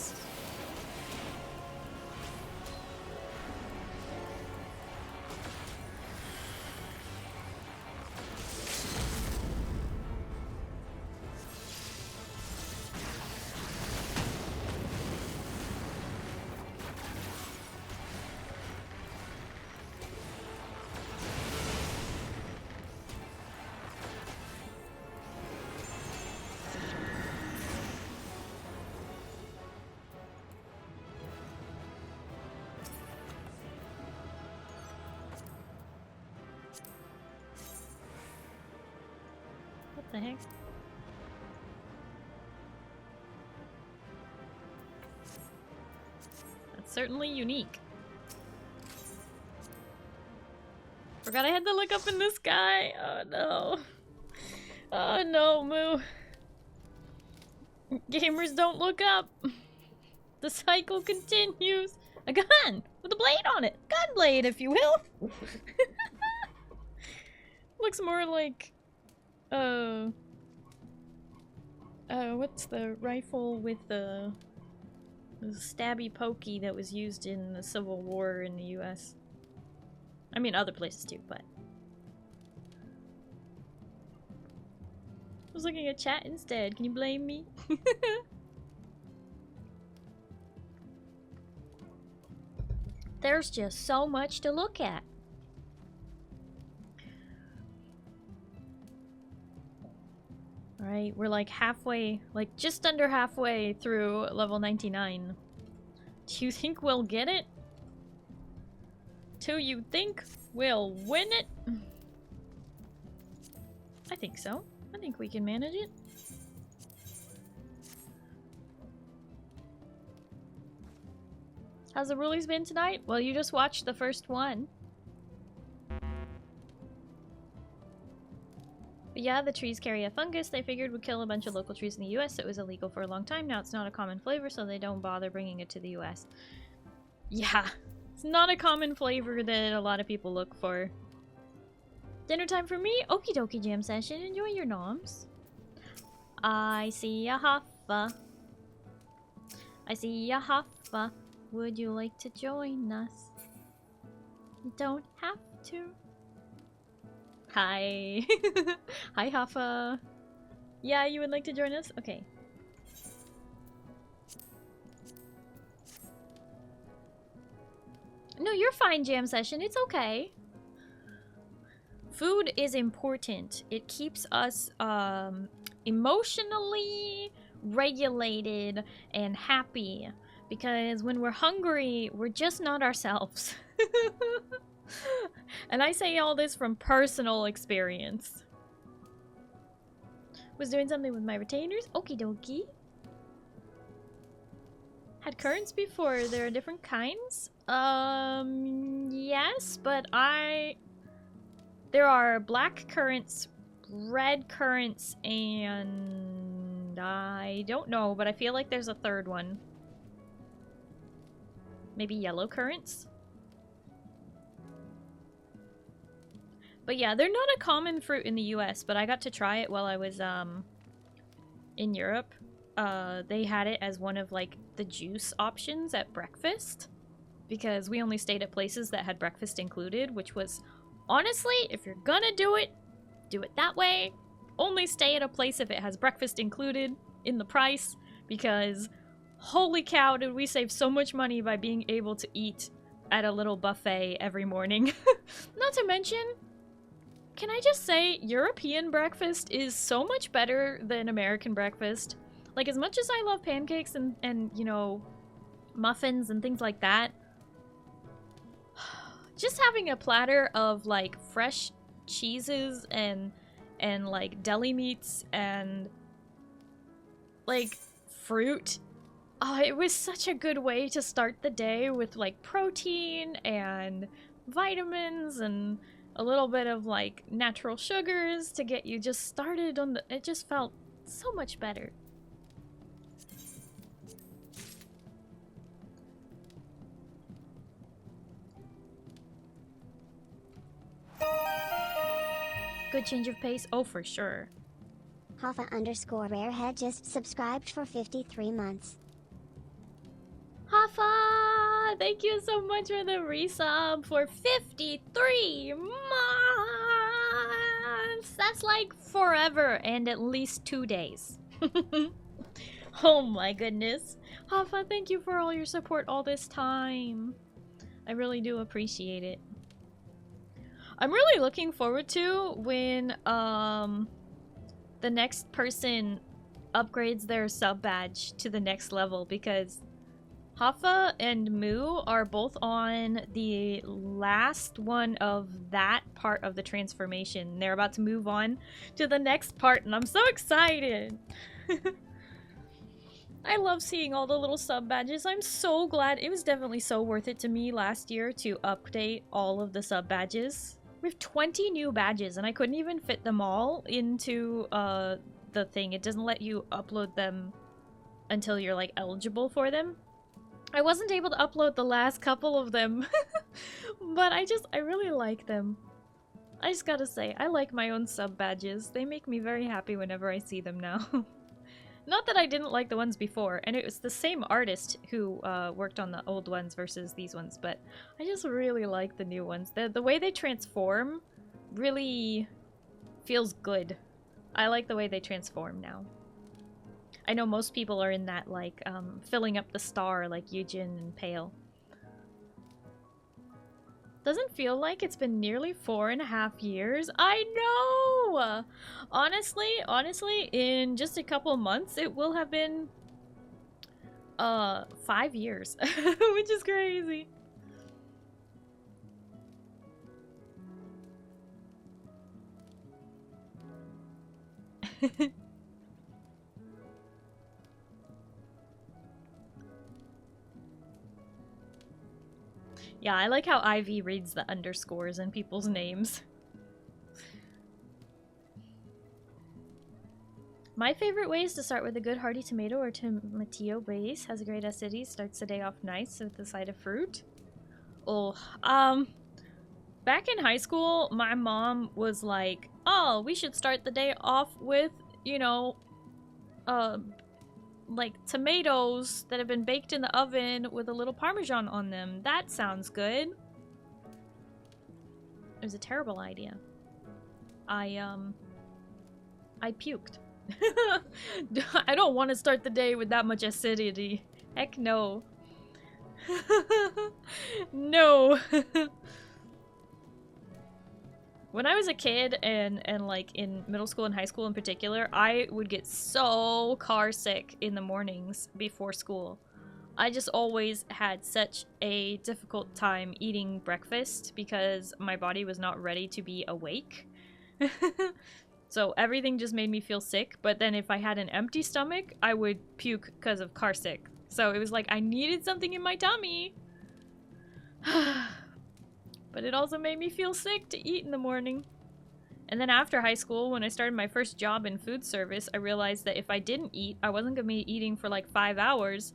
What the heck? That's certainly unique. Forgot I had to look up in the sky. Oh no. Oh no, Moo. Gamers don't look up. The cycle continues. A gun with a blade on it. Gun blade, if you will. Looks more like what's the rifle with the stabby pokey that was used in the Civil War in the US? I mean, other places too, but I was looking at chat instead. Can you blame me? There's just so much to look at. Alright, we're like halfway, like just under halfway through level 99. Do you think we'll get it? Do you think we'll win it? I think so. I think we can manage it. How's the Rulies been tonight? Well, you just watched the first one. But yeah, the trees carry a fungus they figured would kill a bunch of local trees in the US. It was illegal for a long time. Now it's not a common flavor, so they don't bother bringing it to the US. Yeah, it's not a common flavor that a lot of people look for. Dinner time for me? Okie dokie jam session. Enjoy your noms. I see a huffa. I see a huffa. Would you like to join us? You don't have to. Hi. Hi, Huffa. Yeah, you would like to join us? Okay. No, you're fine, jam session. It's okay. Food is important. It keeps us emotionally regulated and happy. Because when we're hungry, we're just not ourselves. And I say all this from personal experience. Was doing something with my retainers? Okie dokie. Had currants before. There are different kinds? Yes, but there are black currants, red currants, and I don't know, but I feel like there's a third one. Maybe yellow currants? But yeah, they're not a common fruit in the US, but I got to try it while I was in Europe. They had it as one of like the juice options at breakfast. Because we only stayed at places that had breakfast included, which was, honestly, if you're gonna do it that way. Only stay at a place if it has breakfast included in the price, because holy cow, did we save so much money by being able to eat at a little buffet every morning. Not to mention, can I just say, European breakfast is so much better than American breakfast. Like, as much as I love pancakes and you know, muffins and things like that, just having a platter of, like, fresh cheeses and like, deli meats and, like, fruit. Oh, it was such a good way to start the day with, like, protein and vitamins and a little bit of, like, natural sugars to get you just started on the... It just felt so much better. good change of pace. Oh, for sure. Hoffa_Rarehead just subscribed for 53 months. Hafa! Thank you so much for the resub for 53 months! That's like forever and at least 2 days. Oh my goodness. Hafa, thank you for all your support all this time. I really do appreciate it. I'm really looking forward to when the next person upgrades their sub badge to the next level, because Hafa and Moo are both on the last one of that part of the transformation. They're about to move on to the next part, and I'm so excited! I love seeing all the little sub badges. I'm so glad. It was definitely so worth it to me last year to update all of the sub badges. We have 20 new badges, and I couldn't even fit them all into the thing. It doesn't let you upload them until you're like eligible for them. I wasn't able to upload the last couple of them, but I really like them. I just gotta say, I like my own sub badges. They make me very happy whenever I see them now. Not that I didn't like the ones before, and it was the same artist who worked on the old ones versus these ones, but I just really like the new ones. The way they transform really feels good. I like the way they transform now. I know most people are in that, like, filling up the star like Yujin and Pale. Doesn't feel like it's been nearly 4.5 years. I know! Honestly, in just a couple months, it will have been 5 years, which is crazy. Yeah, I like how Ivy reads the underscores in people's names. My favorite way is to start with a good hearty tomato or tomatillo base. Has a great acidity, starts the day off nice with the side of fruit. Oh, back in high school, my mom was like, oh, we should start the day off with, you know, like tomatoes that have been baked in the oven with a little Parmesan on them. That sounds good. It was a terrible idea. I puked. I don't want to start the day with that much acidity. Heck no. No. When I was a kid and like in middle school and high school in particular, I would get so car sick in the mornings before school. I just always had such a difficult time eating breakfast because my body was not ready to be awake. So everything just made me feel sick, but then if I had an empty stomach, I would puke because of car sick. So it was like I needed something in my tummy. But it also made me feel sick to eat in the morning. And then after high school, when I started my first job in food service, I realized that if I didn't eat, I wasn't going to be eating for like 5 hours.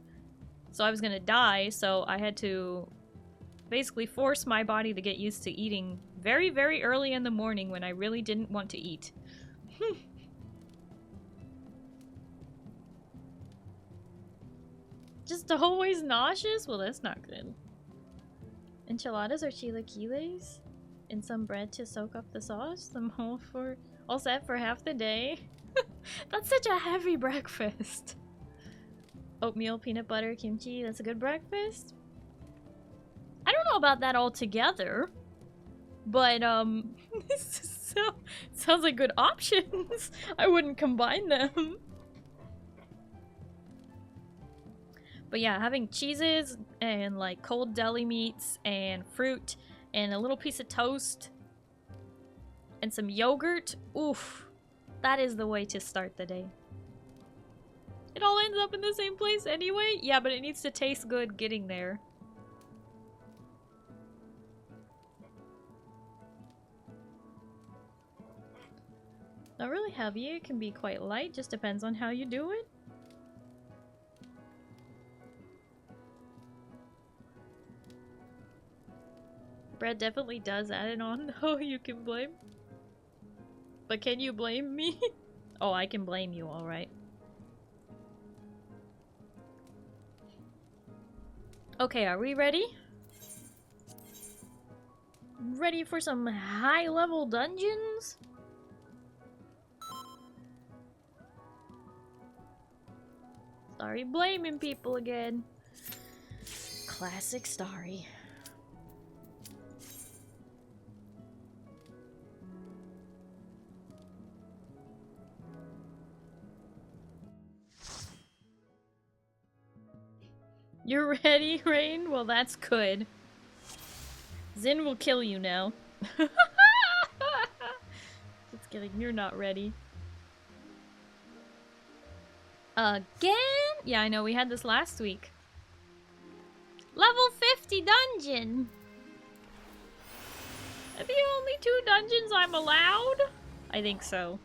So I was going to die, so I had to basically force my body to get used to eating very, very early in the morning when I really didn't want to eat. Just always nauseous? Well, that's not good. Enchiladas or chilaquiles? And some bread to soak up the sauce? I'm all set for half the day. That's such a heavy breakfast. Oatmeal, peanut butter, kimchi. That's a good breakfast. I don't know about that all together, but sounds like good options. I wouldn't combine them. But yeah, having cheeses and like cold deli meats and fruit and a little piece of toast and some yogurt, oof, that is the way to start the day. It all ends up in the same place anyway? Yeah, but it needs to taste good getting there. Not really heavy, it can be quite light, just depends on how you do it. Bread definitely does add it on, though, you can blame. but can you blame me? Oh, I can blame you, alright. Okay, are we ready? Ready for some high-level dungeons? Sorry, blaming people again. Classic Starry. You're ready, Rain? Well, that's good. Zin will kill you now. Just kidding, you're not ready. Again? Yeah, I know, we had this last week. Level 50 dungeon! Are the only 2 dungeons I'm allowed? I think so.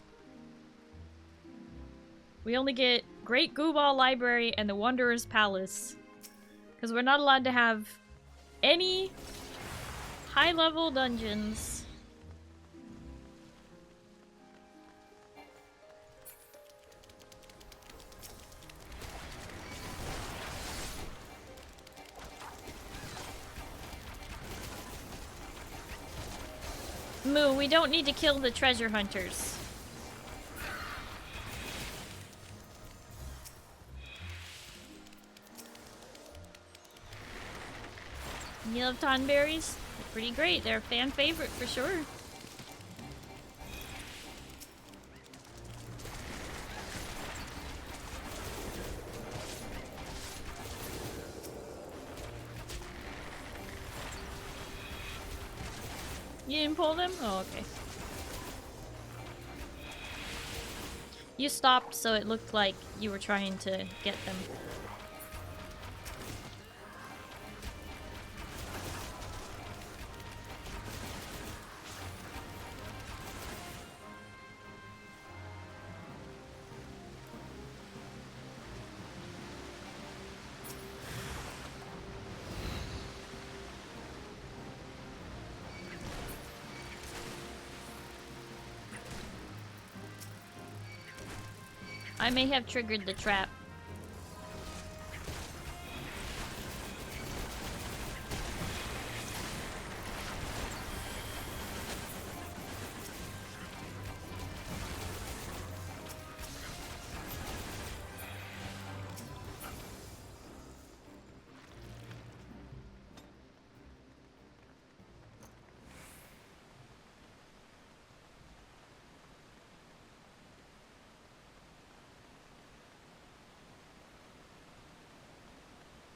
We only get Great Gooball Library and the Wondrous Palace. Because we're not allowed to have any high-level dungeons. Moo, we don't need to kill the treasure hunters. You love tonberries? They're pretty great. They're a fan favorite for sure. You didn't pull them? Oh, okay. You stopped, so it looked like you were trying to get them. I may have triggered the trap.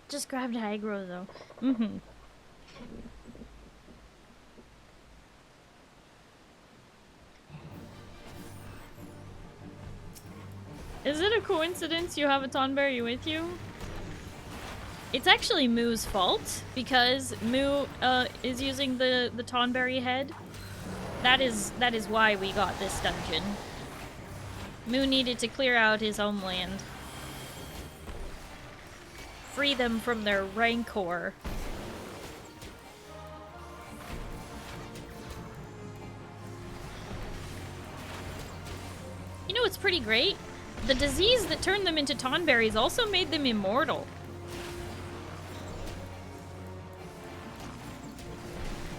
Just grabbed aggro though. Mm-hmm. Is it a coincidence you have a Tonberry with you? It's actually Moo's fault because Moo is using the Tonberry head. That is why we got this dungeon. Moo needed to clear out his homeland. Free them from their rancor. You know what's pretty great? The disease that turned them into Tonberries also made them immortal.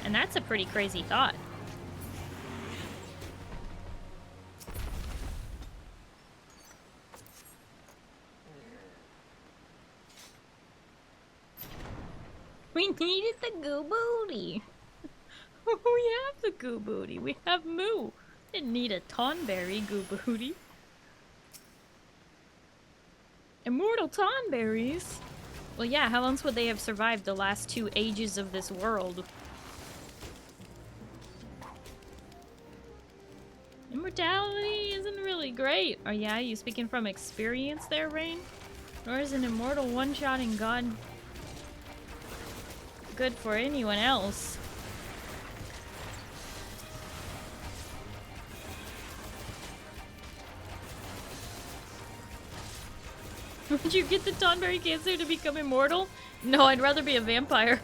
And that's a pretty crazy thought. We needed the goo booty. We have the goo booty. We have Moo. Didn't need a Tonberry goo booty. Immortal Tonberries? Well, yeah, how else would they have survived the last 2 ages of this world? Immortality isn't really great. Oh yeah, you speaking from experience there, Rain? Nor is an immortal one-shotting god good for anyone else. Would you get the Tonberry cancer to become immortal? No, I'd rather be a vampire.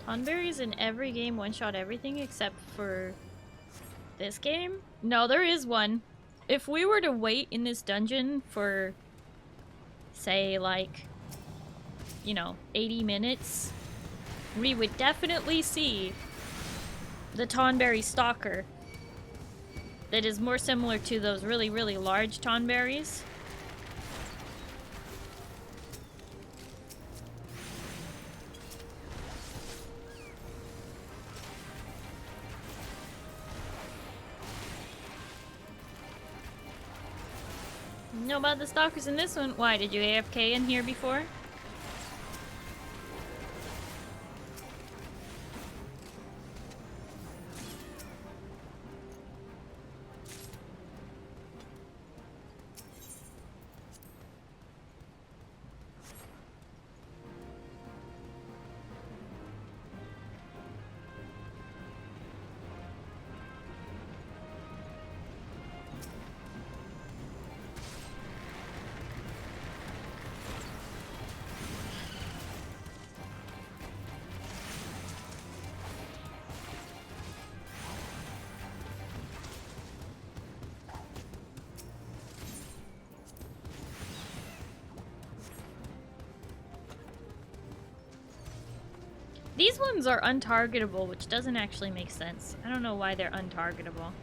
Tonberries in every game one-shot everything except for this game? No, there is one. If we were to wait in this dungeon for, say, like, you know, 80 minutes, we would definitely see the Tonberry Stalker that is more similar to those really, really large Tonberries. Know about the stalkers in this one? Why, did you AFK in here before? These ones are untargetable, which doesn't actually make sense. I don't know why they're untargetable.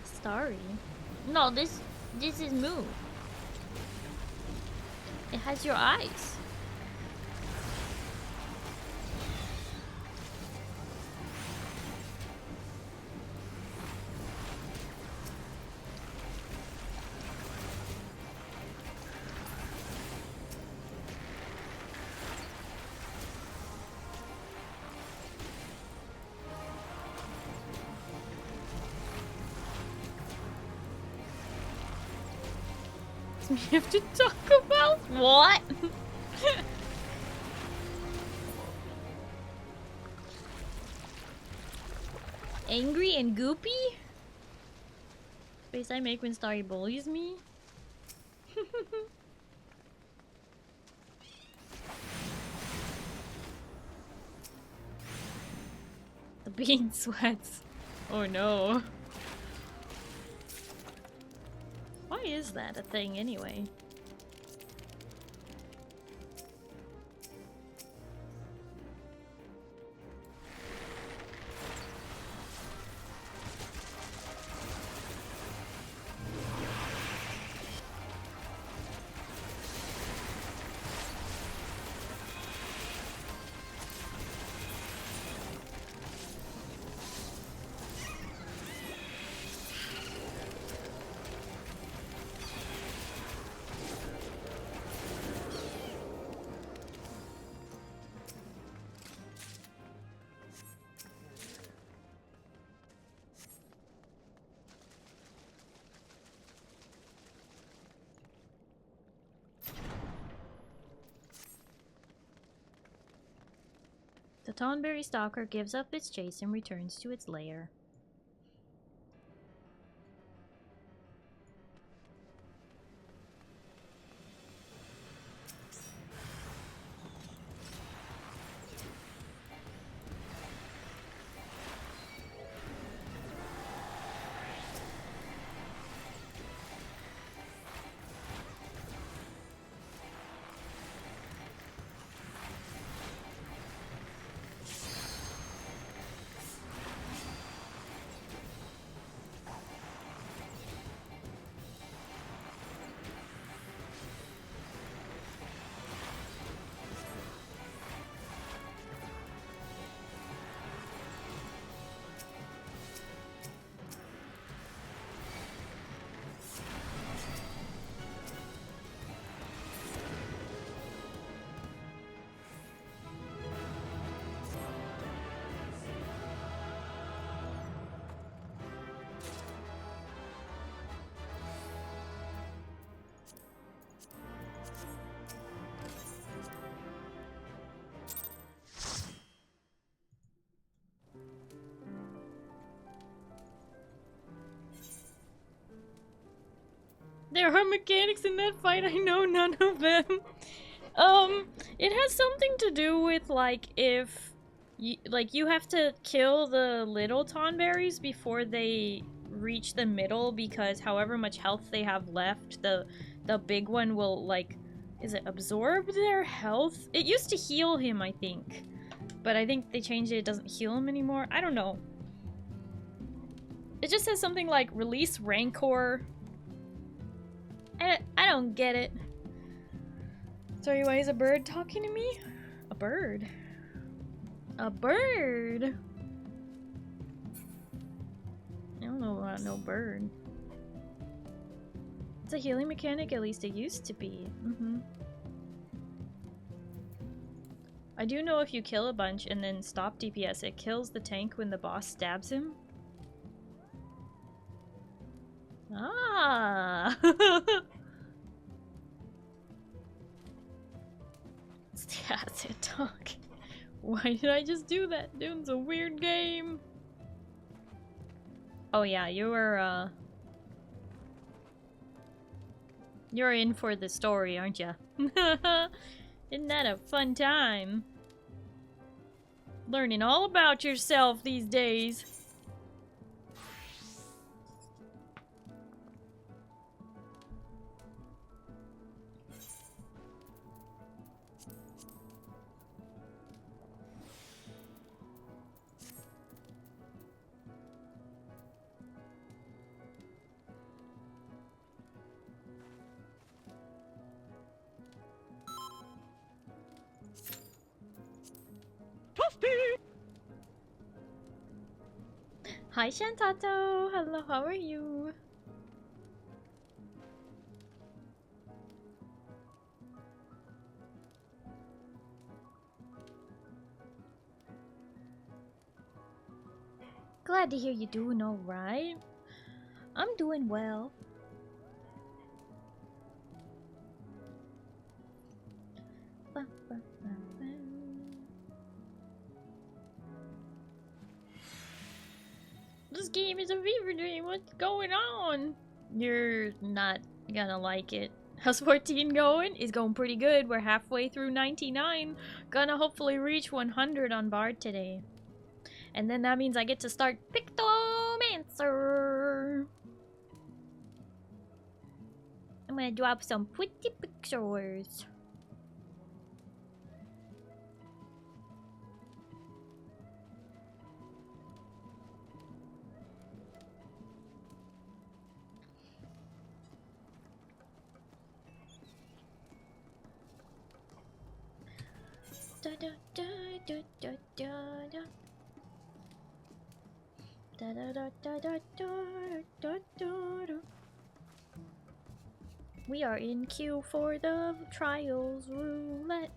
Starry? No, this is Moo. It has your eyes. We have to talk about what? Angry and goopy? Face I make when Starry bullies me? The bean sweats. Oh no. Why is that a thing anyway? The Tonberry Stalker gives up its chase and returns to its lair. there are mechanics in that fight. I know none of them. It has something to do with, like, if... you have to kill the little tonberries before they reach the middle, because however much health they have left, the big one will, like... Is it absorb their health? It used to heal him, I think. But I think they changed it. It doesn't heal him anymore. I don't know. It just says something like, release Rancor. I don't get it. Sorry, why is a bird talking to me? A bird? A bird? I don't know about no bird. It's a healing mechanic, at least it used to be. I do know if you kill a bunch and then stop DPS, it kills the tank when the boss stabs him. Ah! It's the acid talk. Why did I just do that? Dune's a weird game. Oh yeah, you're in for the story, aren't ya? Isn't that a fun time? Learning all about yourself these days. Hi Shantato! Hello, how are you? Glad to hear you doing alright. I'm doing well. This game is a fever dream. What's going on? You're not gonna like it. How's 14 going? It's going pretty good. We're halfway through 99. Gonna hopefully reach 100 on Bard today. And then that means I get to start Pictomancer. I'm gonna drop some pretty pictures. Da da da da da da da. Da da da da da da da da. We are in queue for the trials roulette.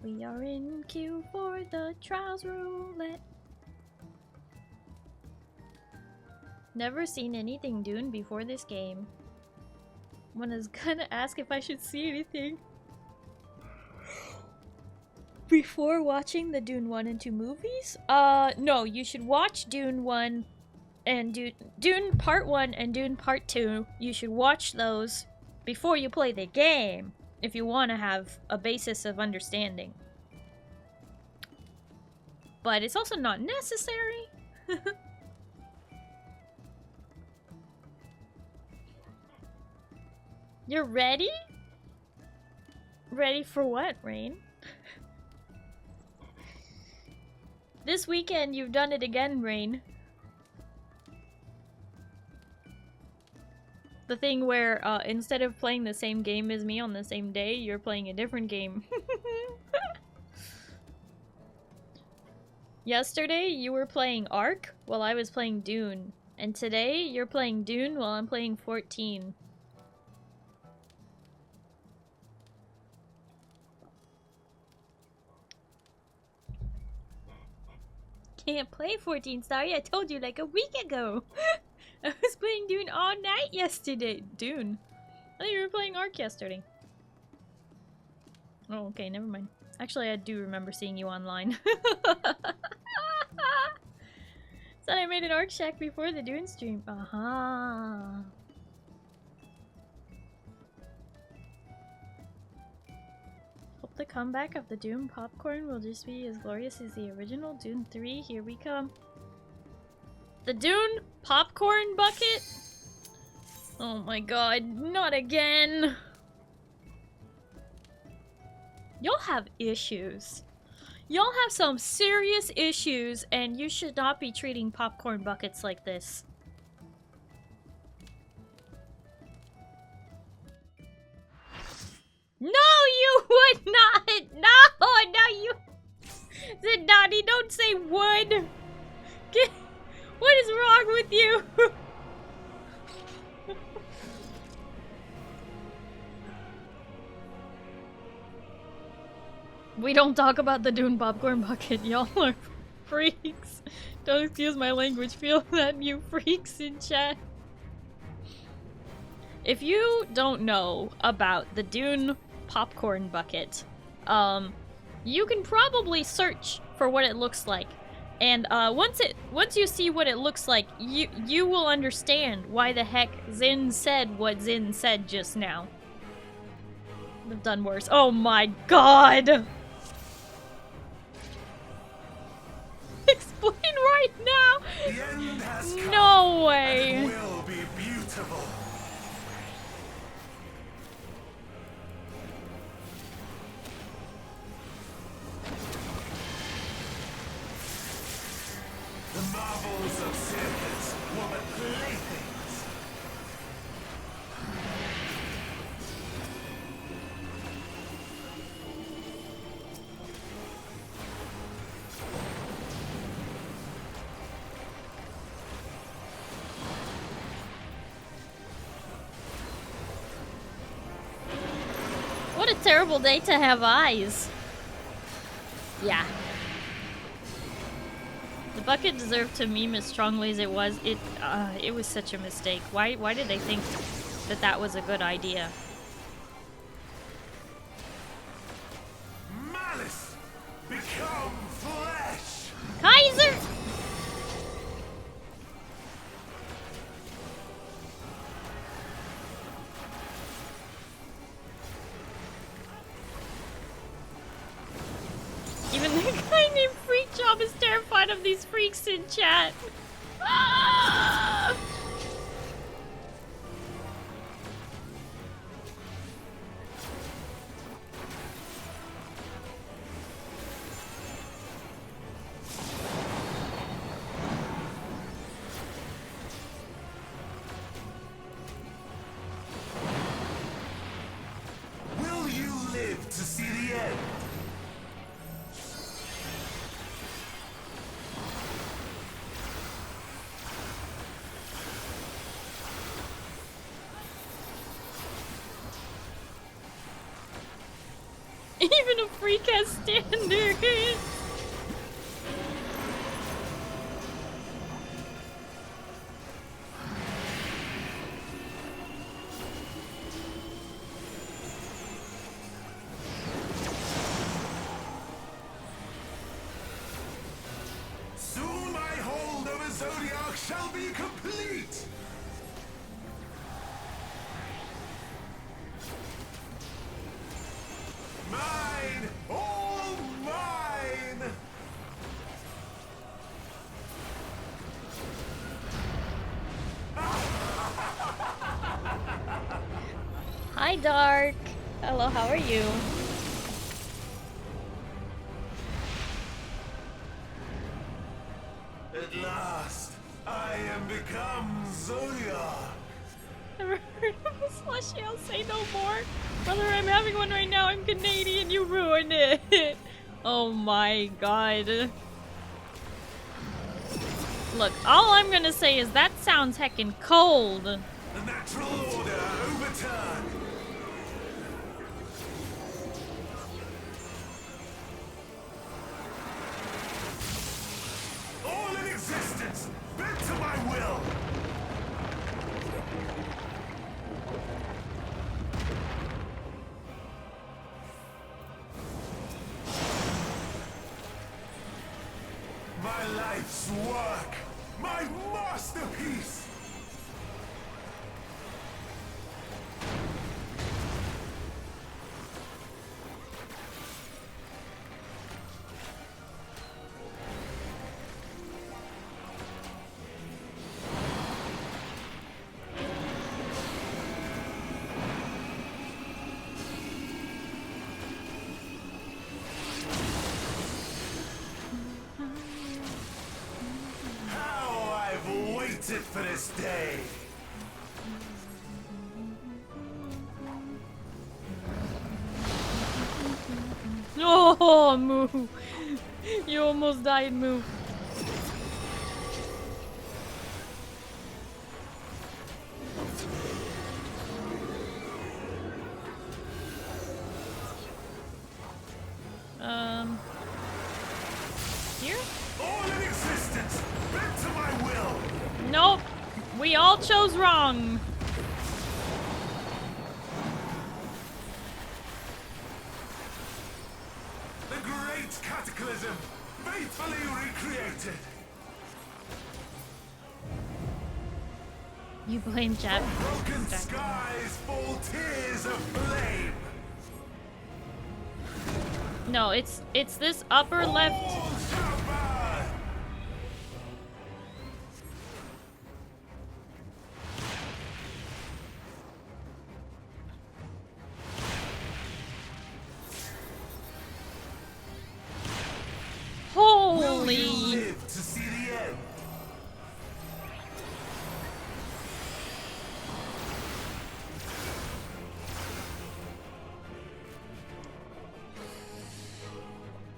We are in queue for the trials roulette. Never seen anything Dune before this game. One is gonna ask if I should see anything before watching the Dune 1 and 2 movies? No, you should watch Dune 1 and Dune Part 1 and Dune Part 2. You should watch those before you play the game, if you want to have a basis of understanding. But it's also not necessary. You're ready? Ready for what, Rain? This weekend, you've done it again, Rain. The thing where, instead of playing the same game as me on the same day, you're playing a different game. Yesterday, you were playing Ark while I was playing Dune. And today, you're playing Dune while I'm playing 14. Can't play 14, Starry. I told you like a week ago. I was playing Dune all night yesterday. Dune? I thought you were playing Ark yesterday. Oh, okay, never mind. Actually, I do remember seeing you online. Said I made an Ark Shack before the Dune stream. Aha. hope the comeback of the Doom popcorn will just be as glorious as the original Dune 3. Here we come. The Dune popcorn bucket? Oh my god, not again. Y'all have issues. Y'all have some serious issues, and you should not be treating popcorn buckets like this. No, you would not! No, you... Zenani, don't say would! What is wrong with you? We don't talk about the Dune popcorn bucket. Y'all are freaks. Don't excuse my language. Feel that, you freaks in chat. If you don't know about the Dune popcorn bucket, you can probably search for what it looks like. And once you see what it looks like, you will understand why the heck Zin said what Zin said just now. I've done worse. Oh my god! Explain right now! The end has come, No way! and it will be beautiful. The marvels of circus were but playthings. What a terrible day to have eyes. Yeah. The bucket deserved to meme as strongly as it was. It was such a mistake. Why did they think that that was a good idea? Malice become flesh. Kaiser! Even the guy named Freak Job is terrified of these freaks in chat. Ah! Will you live to see the end? Even a freak has standards. Soon my hold over Zodiac shall be complete. Mine, all mine. Hi, Dark. Hello, how are you? At last, I am become Zodiac. Never heard of a slushy, I'll say no more. Brother, I'm having one right now. I'm Canadian, you ruined it. Oh my god. Look, all I'm gonna say is that sounds heckin' cold. The natural order overturned. All in existence, bent to my will. My life's work, my masterpiece. it for this day. Oh, Moo! You almost died, Moo. Here? All in existence, bent to my will. Nope. We all chose wrong. The great cataclysm, faithfully recreated. You blame Jeff. Broken skies fall tears of flame. No, it's this upper left. All shall burn. Will you Holy! live to see the end?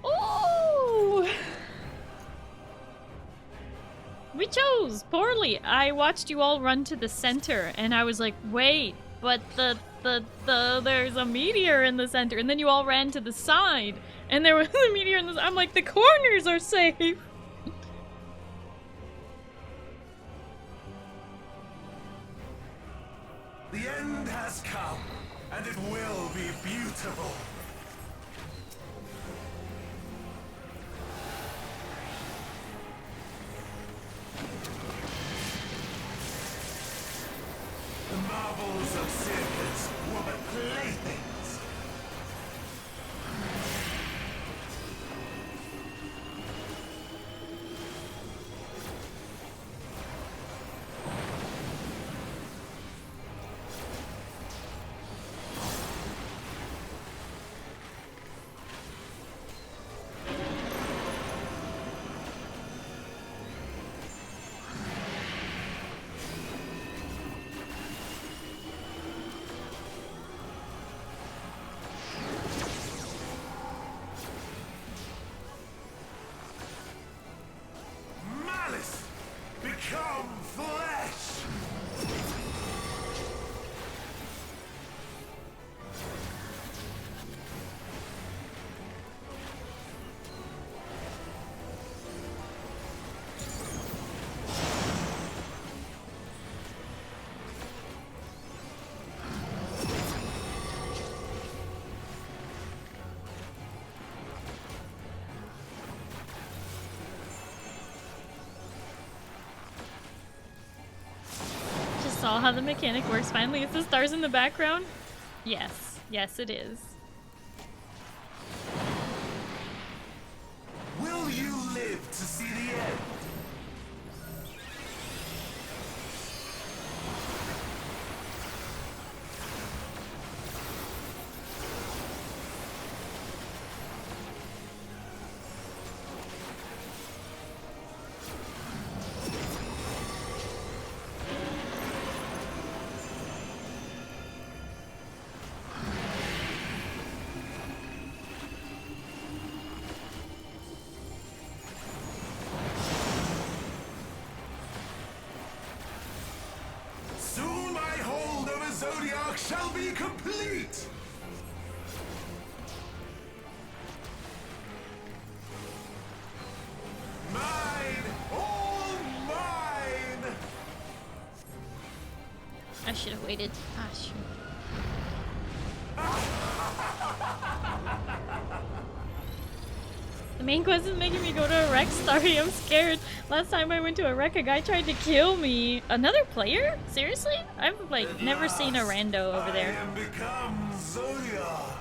Oh! We chose poorly. I watched you all run to the center, and I was like, wait, but there's a meteor in the center, and then you all ran to the side, and there was a meteor in the. I'm like, the corners are safe. The end has come, and it will be beautiful. The marvels of circus were but playthings. Malice, become flesh! Just saw how the mechanic works. Finally, it's the stars in the background. Yes, yes, it is. Will you live to see the end? Soon my hold over Zodiac shall be complete! Mine! All mine! I should have waited. Ah, shoot. The main quest is making me go to a wreck, Starry. I'm scared. Last time I went to a wreck, a guy tried to kill me. Another player? Seriously? I've like never seen a rando over I there. am become Zodiac.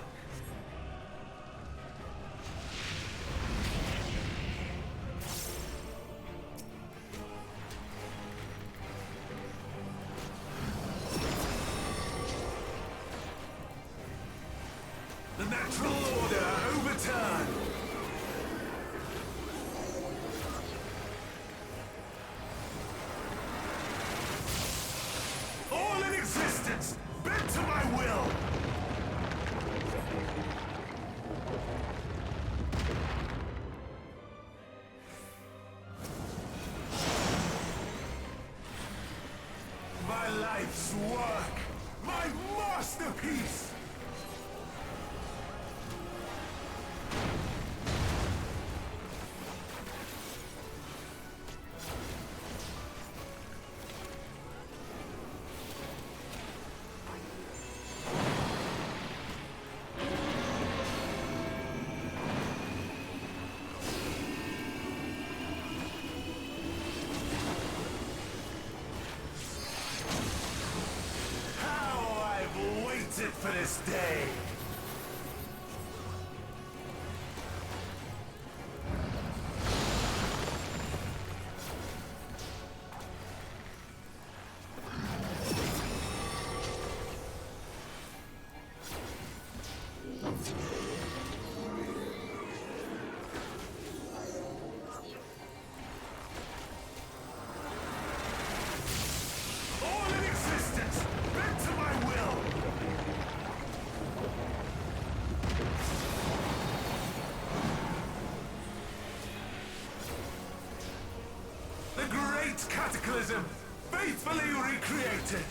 The natural order overturned. Life's work! My masterpiece! For this day. All in existence, bent to my will. The great cataclysm, faithfully recreated.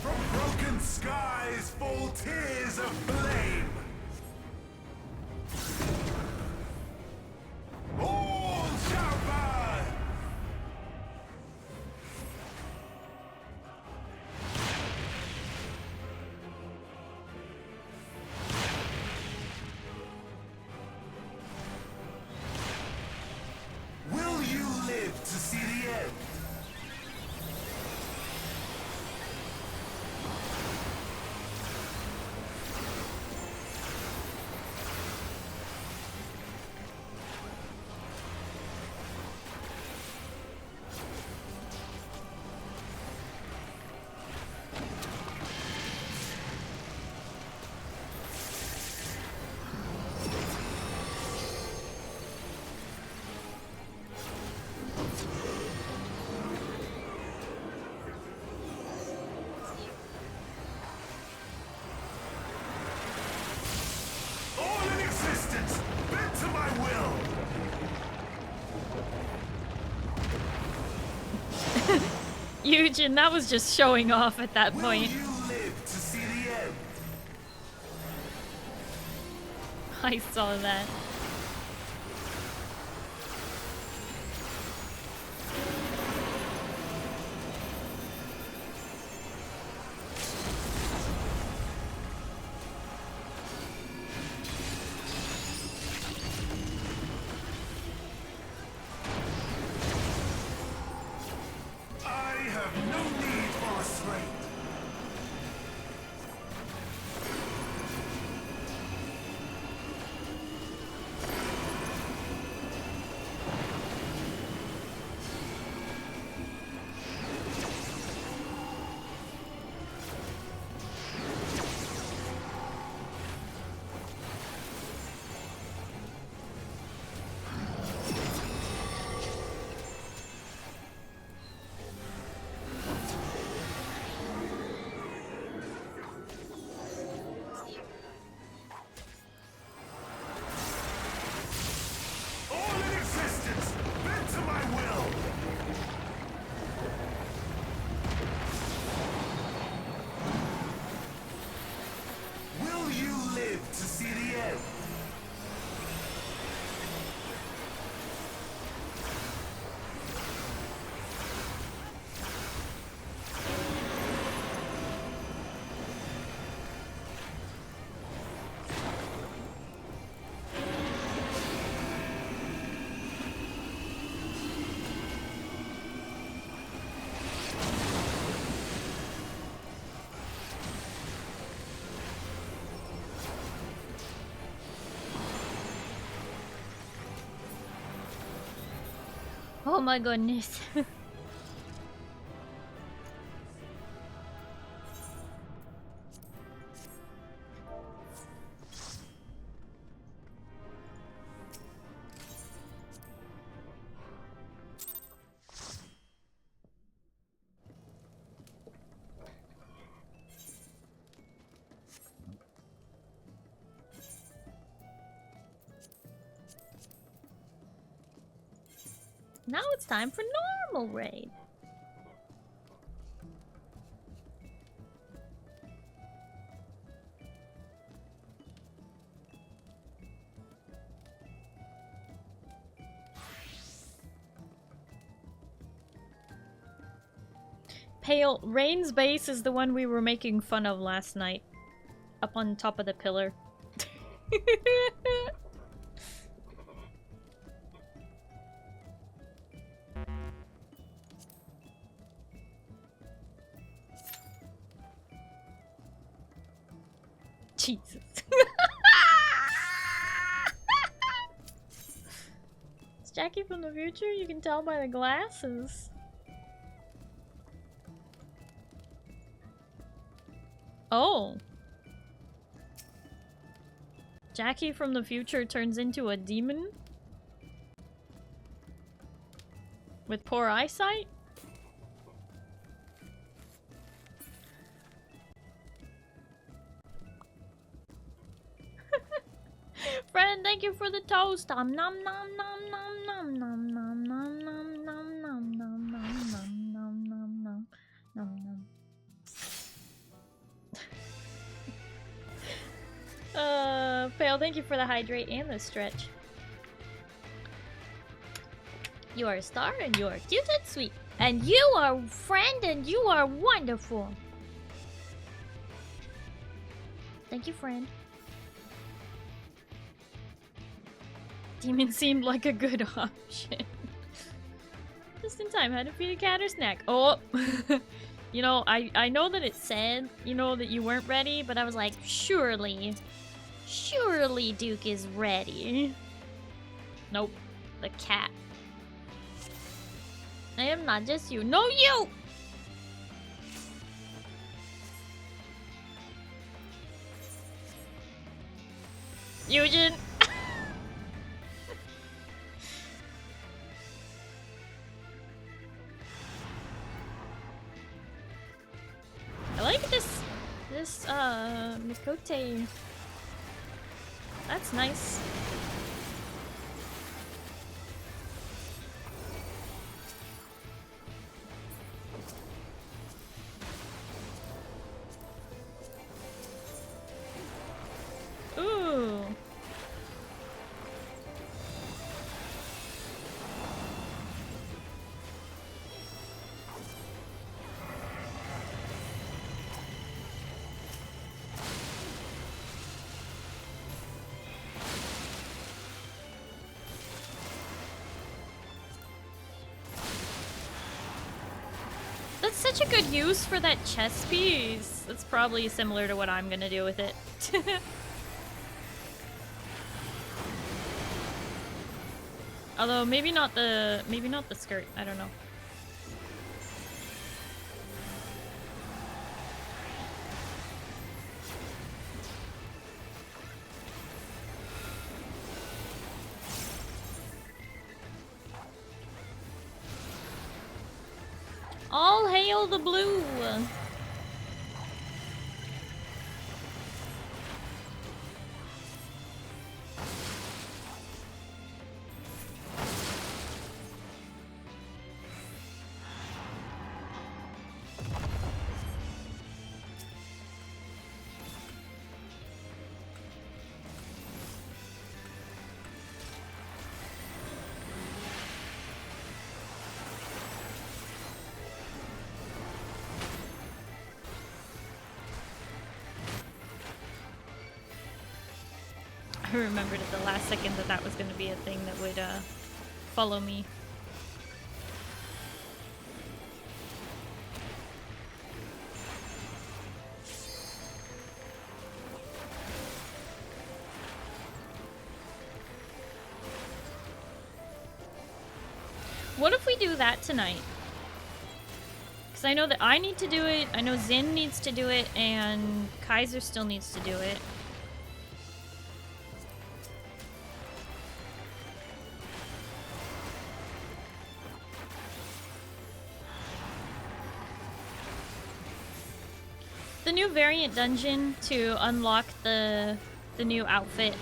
From broken skies fall tears of flame. All shall burn. Will you live to see the end? All in existence, bent to my will. Eugen, that was just showing off at that Will point. you live to see the end? I saw that. I have no need for restraint. All in existence, bent to my will. Will you live to see the end? Oh my goodness. Now it's time for normal raid. Pale Rain's base is the one we were making fun of last night. Up on top of the pillar. Jesus. It's Jackie from the future? You can tell by the glasses. Oh. Jackie from the future turns into a demon? With poor eyesight? Friend, thank you for the toast. Nom nom nom nom nom nom nom nom nom nom nom nom nom nom nom nom nom nom. Pale, thank you for the hydrate and the stretch. You are a star and you are cute and sweet. And you are a friend and you are wonderful. Thank you, friend. Demon seemed like a good option. Just in time, had to feed a cat or snack. Oh! You know, I know that it said, you know, that you weren't ready, but I was like, surely Duke is ready. Nope. The cat. I am not just you. No, you! Eugen! I like this Mikote. That's nice. Ooh. That's such a good use for that chess piece. It's probably similar to what I'm gonna do with it. Although maybe not the skirt. I don't know. All hail the blue! I remembered at the last second that that was going to be a thing that would follow me. What if we do that tonight? Because I know that I need to do it, I know Zin needs to do it, and Kaiser still needs to do it. The new variant dungeon to unlock the new outfit.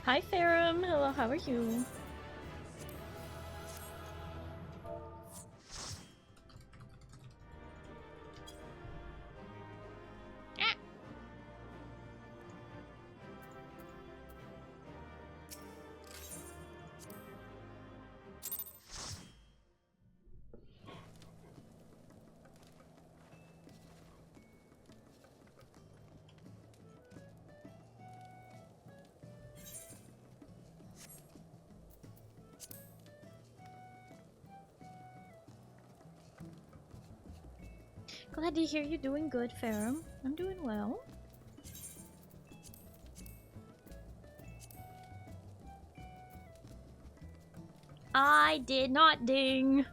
Hi, Ferrum. Hello, how are you? Glad to hear you're doing good, Ferrum. I'm doing well. I did not ding.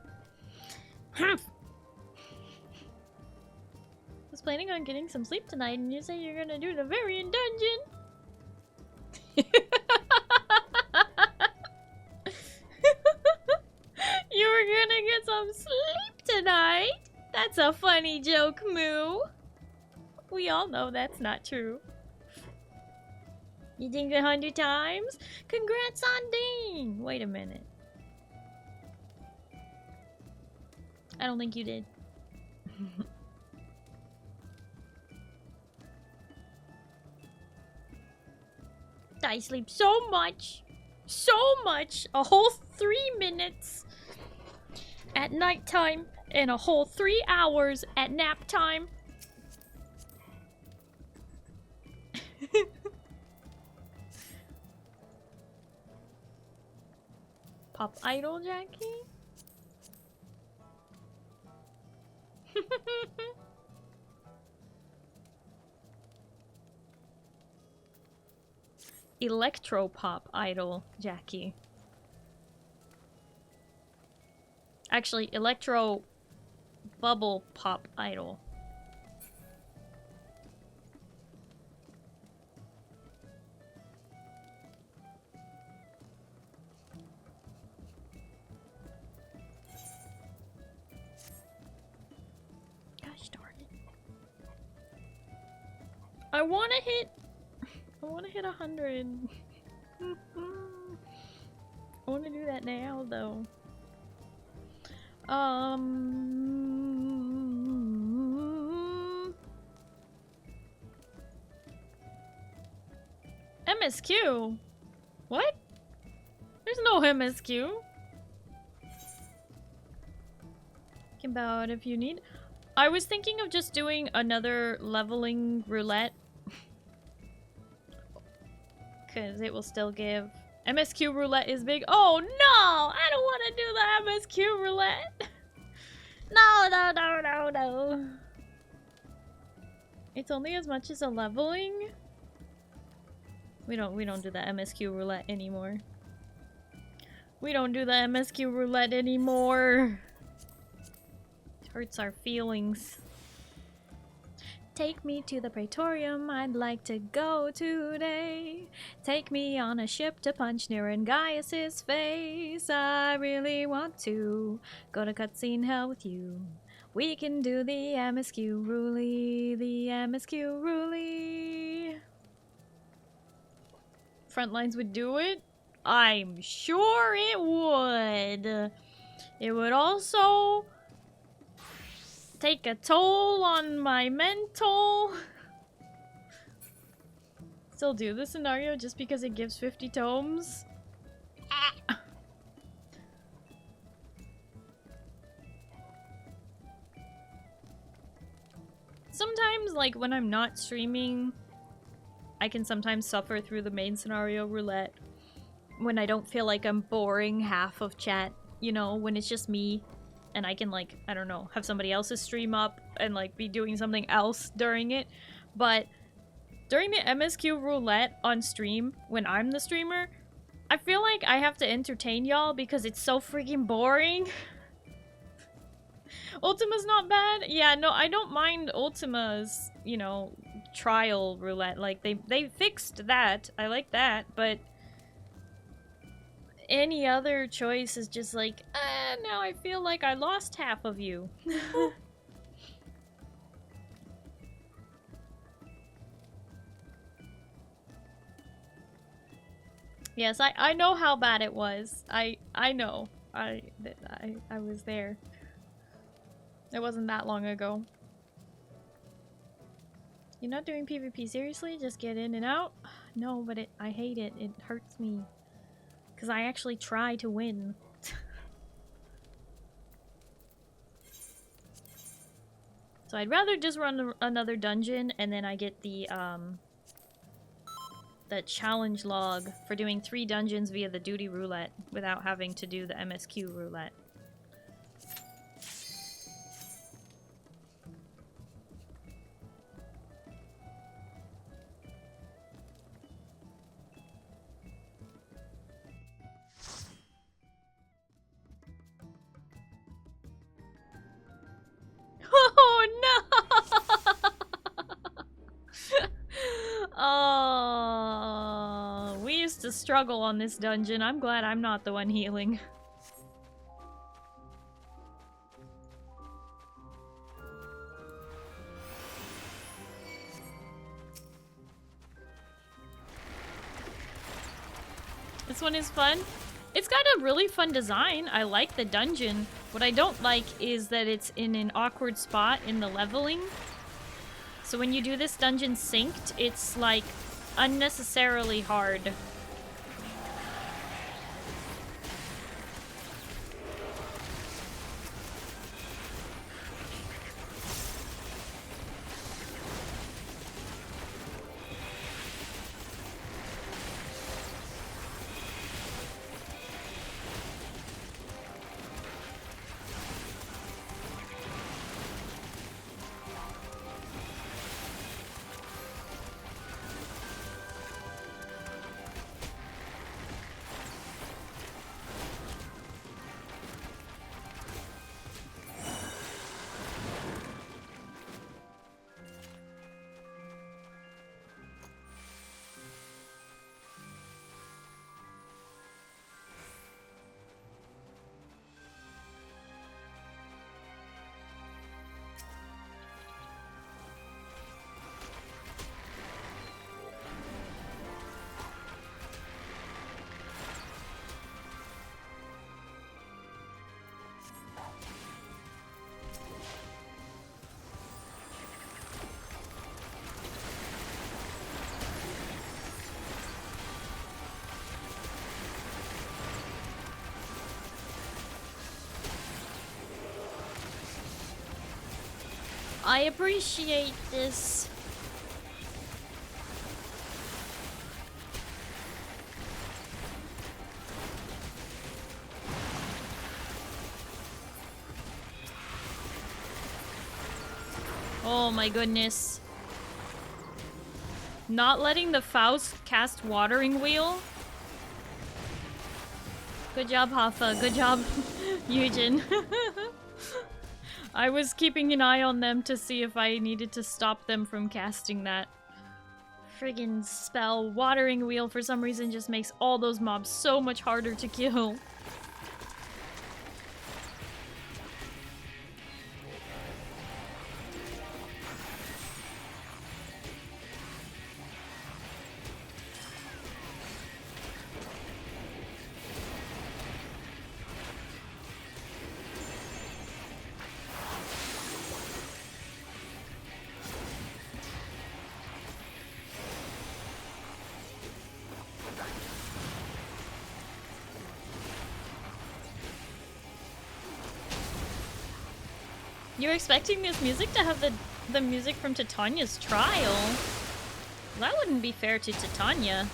Was planning on getting some sleep tonight, and you say you're gonna do the Varian dungeon. You were gonna get some sleep tonight. That's a funny joke, Moo. We all know that's not true. You dinged 100 times? Congrats on ding! Wait a minute. I don't think you did. I sleep so much. So much. A whole 3 minutes at nighttime and a whole 3 hours at nap time. Pop idol, Jackie? Electro pop idol, Jackie. Actually, electro bubble pop idol. Gosh darn it. I wanna hit 100. I wanna do that now though. MSQ? What? There's no MSQ. Think about if you need. I was thinking of just doing another leveling roulette. Because it will still give. MSQ roulette is big. Oh no! I don't want to do the MSQ roulette. No, no, no, no, no. It's only as much as a leveling. We don't do the MSQ roulette anymore. We don't do the MSQ roulette anymore. It hurts our feelings. Take me to the Praetorium, I'd like to go today. Take me on a ship to punch Nero Gaius's face. I really want to go to cutscene hell with you. We can do the MSQ Rooley, the MSQ Rooley. Frontlines would do it? I'm sure it would. It would also take a toll on my mental. Still do the scenario just because it gives 50 tomes. Sometimes, like when I'm not streaming, I can sometimes suffer through the main scenario roulette when I don't feel like I'm boring half of chat, you know, when it's just me. And I can, like, I don't know, have somebody else's stream up and, like, be doing something else during it. But during the MSQ roulette on stream, when I'm the streamer, I feel like I have to entertain y'all because it's so freaking boring. Ultima's not bad. Yeah, no, I don't mind Ultima's, you know, trial roulette. Like, they fixed that. I like that, but any other choice is just like, now I feel like I lost half of you. Yes, I know how bad it was. I know. I was there. It wasn't that long ago. You're not doing PvP seriously? Just get in and out? No, but I hate it. It hurts me. Because I actually try to win. So I'd rather just run another dungeon and then I get the challenge log for doing 3 dungeons via the duty roulette without having to do the MSQ roulette. Oh no! Oh, we used to struggle on this dungeon. I'm glad I'm not the one healing. This one is fun. It's got a really fun design. I like the dungeon. What I don't like is that it's in an awkward spot in the leveling. So when you do this dungeon synced, it's like unnecessarily hard. I appreciate this. Oh my goodness. Not letting the Faust cast Watering Wheel. Good job, Hafa. Good job, Eugen. I was keeping an eye on them to see if I needed to stop them from casting that friggin' spell. Watering Wheel for some reason just makes all those mobs so much harder to kill. You're expecting this music to have the music from Titania's trial? That wouldn't be fair to Titania.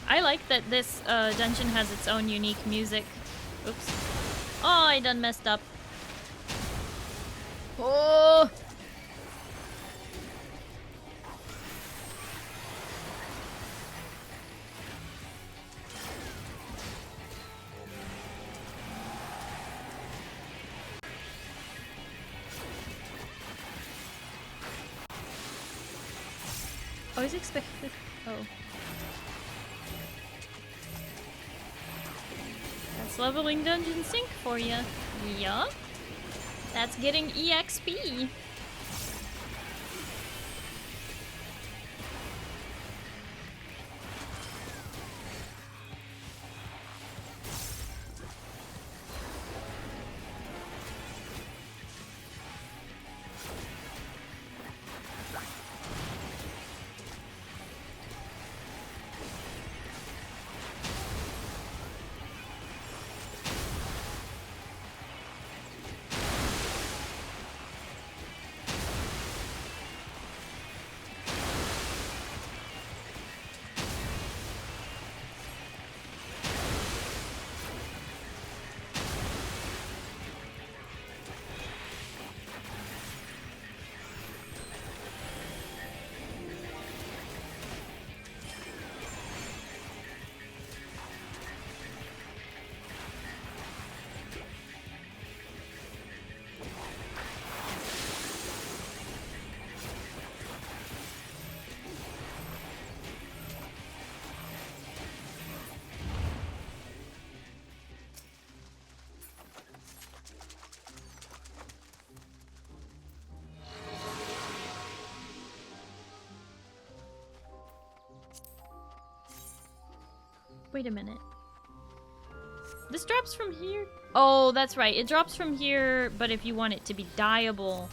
I like that this dungeon has its own unique music. Oops. Oh, I done messed up. Oh! I was expecting. Oh. That's leveling dungeon sync for you. Yup. That's getting EXP. Wait a minute. This drops from here? Oh, that's right. It drops from here, but if you want it to be dyeable,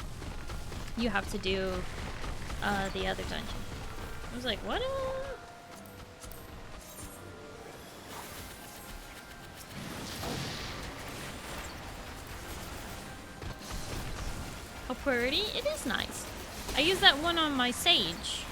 you have to do the other dungeon. I was like, what? Oh, pretty. It is nice. I use that one on my sage.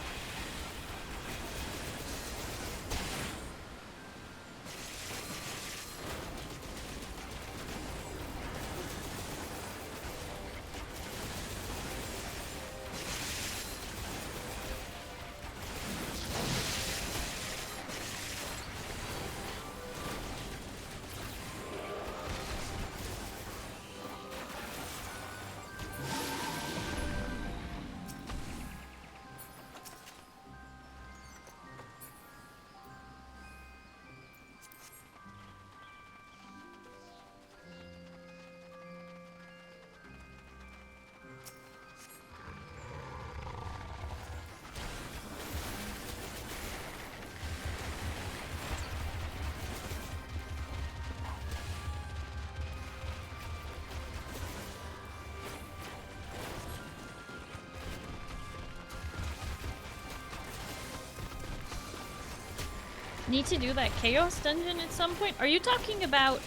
Need to do that chaos dungeon at some point? Are you talking about,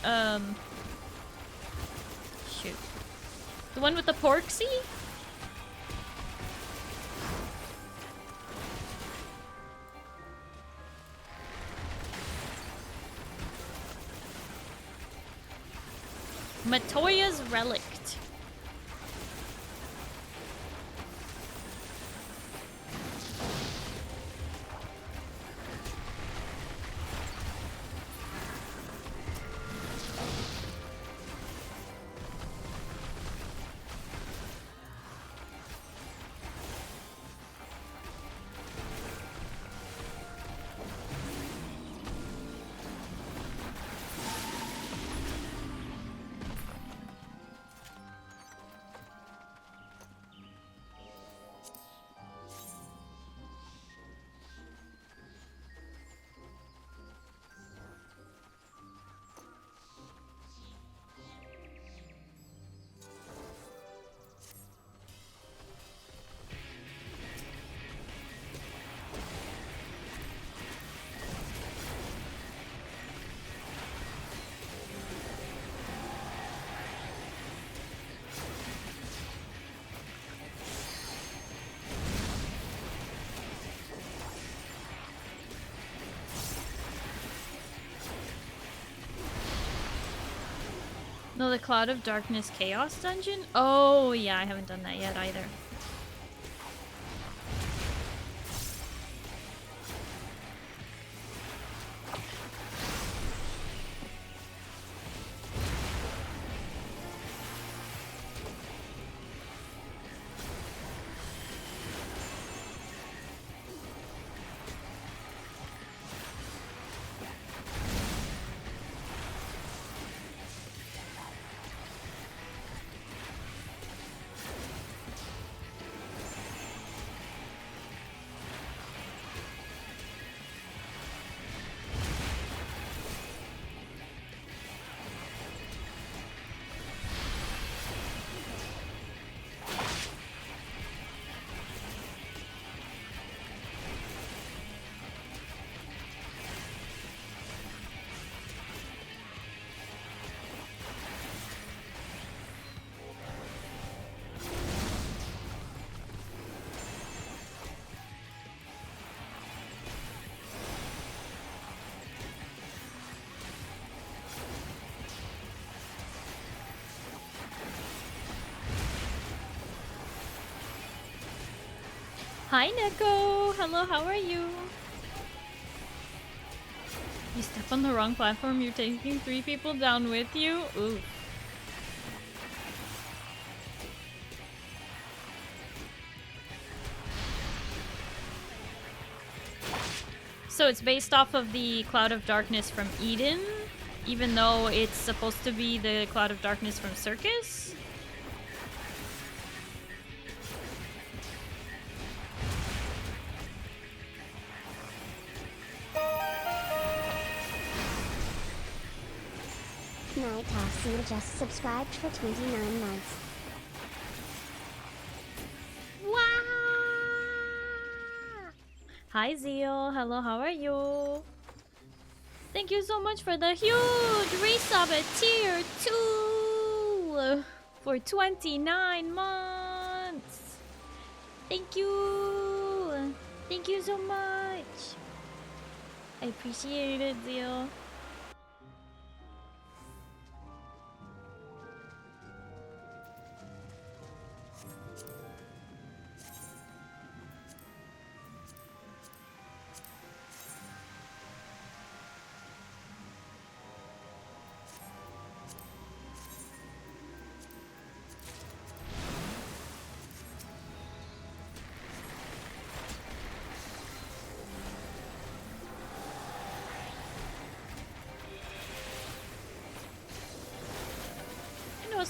shoot. The one with the porksy? Matoya's Relict. No, the Cloud of Darkness Chaos Dungeon? Oh, yeah, I haven't done that yet either. Hi, Neko! Hello, how are you? You step on the wrong platform, you're taking 3 people down with you? Ooh. So it's based off of the Cloud of Darkness from Eden, even though it's supposed to be the Cloud of Darkness from Circus? XIV just subscribed for 29 months. Wow! Hi Zeal, hello, how are you? Thank you so much for the huge resub at tier 2 for 29 months. Thank you. Thank you so much. I appreciate it, Zeal.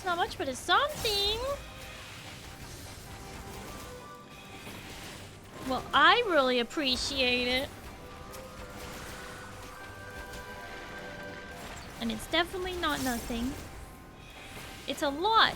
It's not much, but it's something. Well, I really appreciate it. And it's definitely not nothing. It's a lot.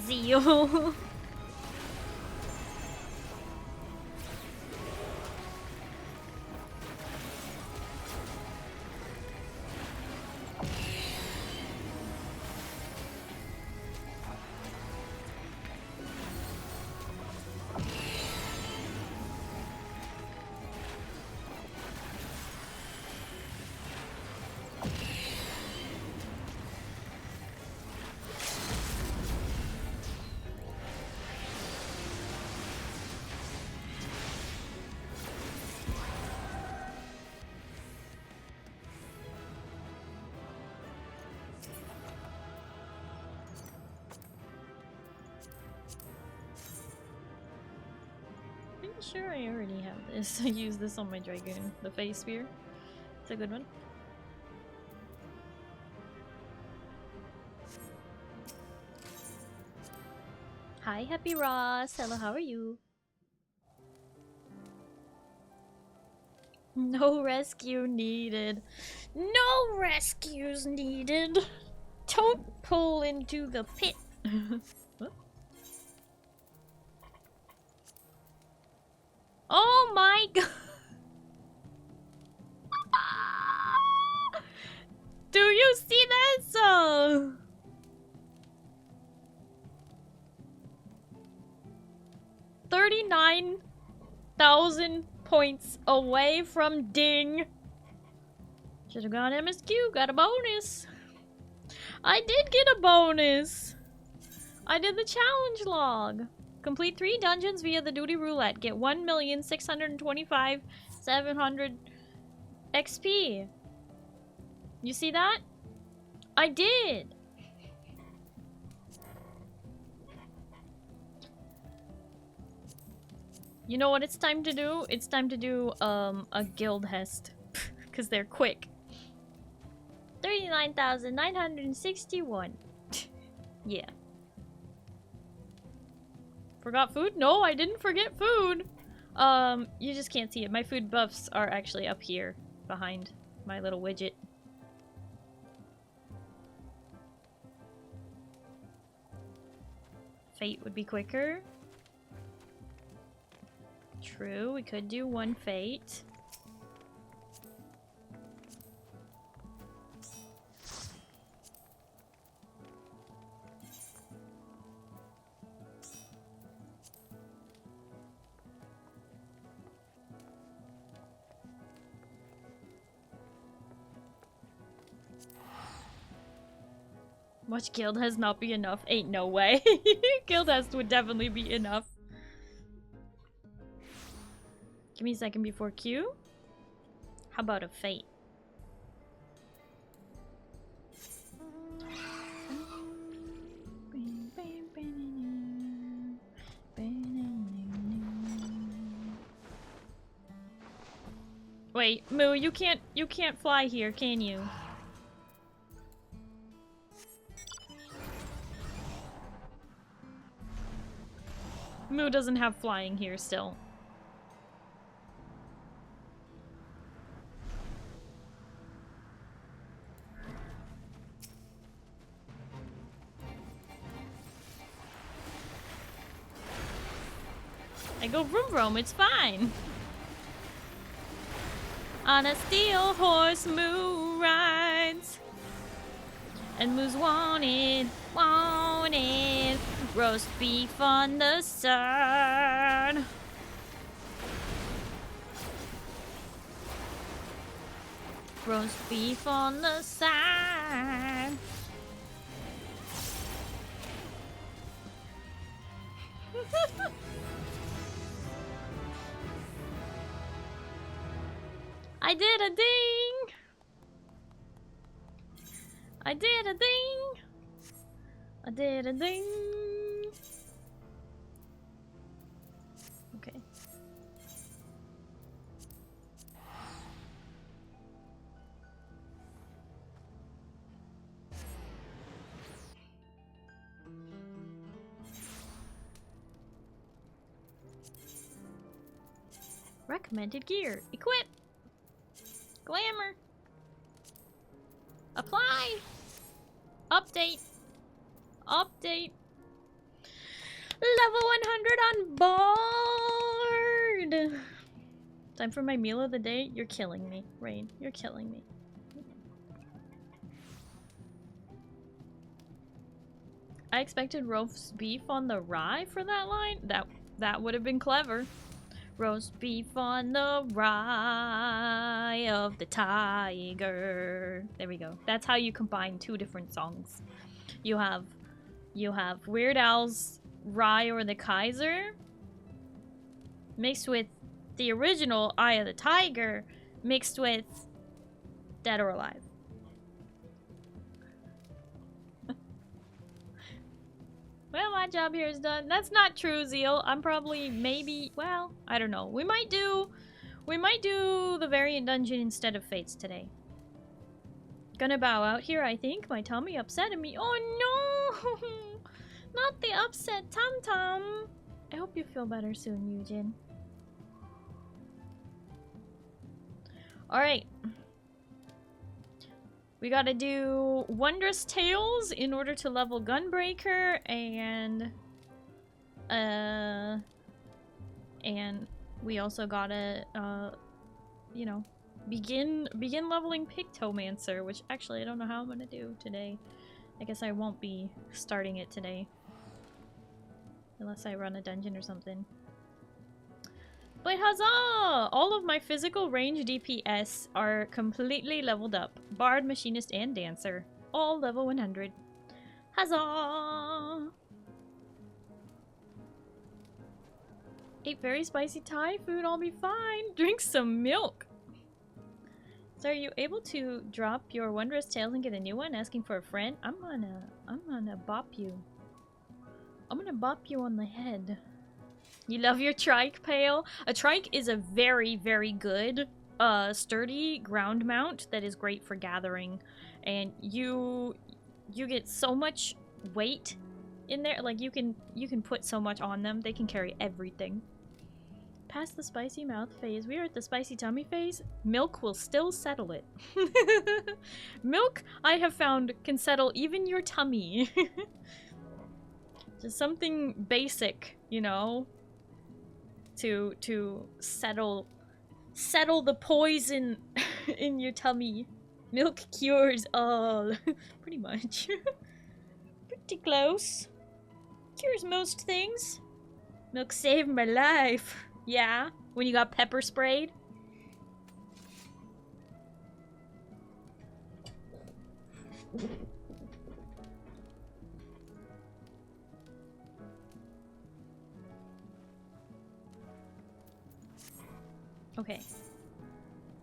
Zeal. Sure, I already have this. I use this on my dragoon, the phase spear. It's a good one. Hi, Happy Ross. Hello, how are you? No rescue needed. No rescues needed. Don't pull into the pit. What? Oh my god! Do you see this? 39,000 points away from ding. Should have gone MSQ, got a bonus. I did get a bonus. I did the challenge log. Complete 3 dungeons via the duty roulette. Get 1,625,700 XP. You see that? I did. You know what it's time to do? It's time to do a guild hest. Because they're quick. 39,961. Yeah. Forgot food? No, I didn't forget food. You just can't see it. My food buffs are actually up here behind my little widget. Fate would be quicker. True, we could do one fate. Much guild has not be enough. Ain't no way. Guild has would definitely be enough. Give me a second before Q. How about a fate? Wait, Moo, you can't fly here, can you? Moo doesn't have flying here still. I go vroom vroom, it's fine. On a steel horse, Moo rides. And Moo's wanted, wanted. Roast beef on the side. Roast beef on the side. I did a ding! I did a ding! I did a ding! Okay. Recommended gear. Equip! Glamour! Apply! Update! Update! Level 100 on board! Time for my meal of the day? You're killing me, Rain. You're killing me. I expected roast beef on the rye for that line. That would have been clever. Roast beef on the rye of the tiger. There we go. That's how you combine two different songs. You have Weird Al's Rye or the Kaiser mixed with the original Eye of the Tiger mixed with Dead or Alive. Well, my job here is done. That's not true, Zeal. I'm probably maybe, well, I don't know. We might do the variant dungeon instead of Fates today. Gonna bow out here, I think. My tummy upsetting me. Oh no! Not the upset tum-tum. I hope you feel better soon, Eugen. Alright. We gotta do Wondrous Tales in order to level Gunbreaker, and we also gotta, you know, begin leveling Pictomancer, which actually I don't know how I'm gonna do today. I guess I won't be starting it today. Unless I run a dungeon or something. But huzzah! All of my physical range DPS are completely leveled up. Bard, Machinist, and Dancer. All level 100. Huzzah! Ate very spicy Thai food, I'll be fine. Drink some milk. So are you able to drop your Wondrous Tales and get a new one? Asking for a friend? I'm gonna bop you. I'm gonna bop you on the head. You love your trike, Pale? A trike is a very, very good, sturdy ground mount that is great for gathering. And you get so much weight in there. Like, you can put so much on them. They can carry everything. Past the spicy mouth phase. We are at the spicy tummy phase. Milk will still settle it. Milk, I have found, can settle even your tummy. Just something basic, you know? To settle the poison in your tummy. Milk cures all. Pretty much. Pretty close. Cures most things. Milk saved my life. Yeah, when you got pepper sprayed. Okay.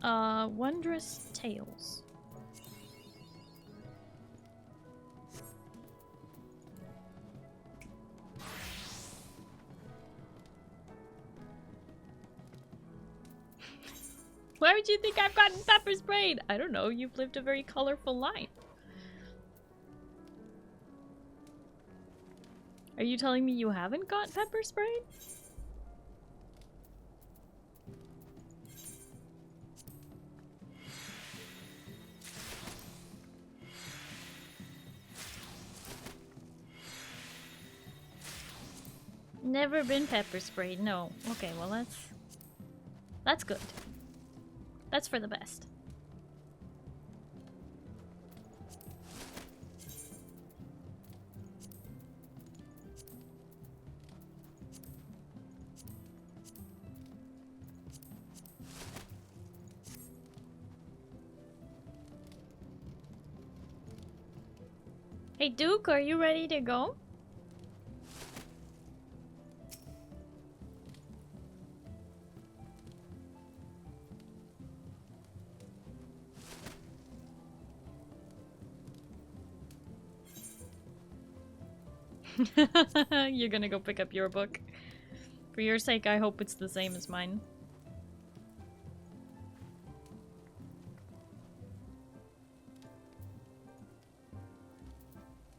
Wondrous Tales. Why would you think I've gotten pepper sprayed? I don't know, you've lived a very colorful life. Are you telling me you haven't got pepper sprayed? Never been pepper sprayed, no. Okay, well that's good. That's for the best. Hey Duke, are you ready to go? You're gonna go pick up your book. For your sake, I hope it's the same as mine.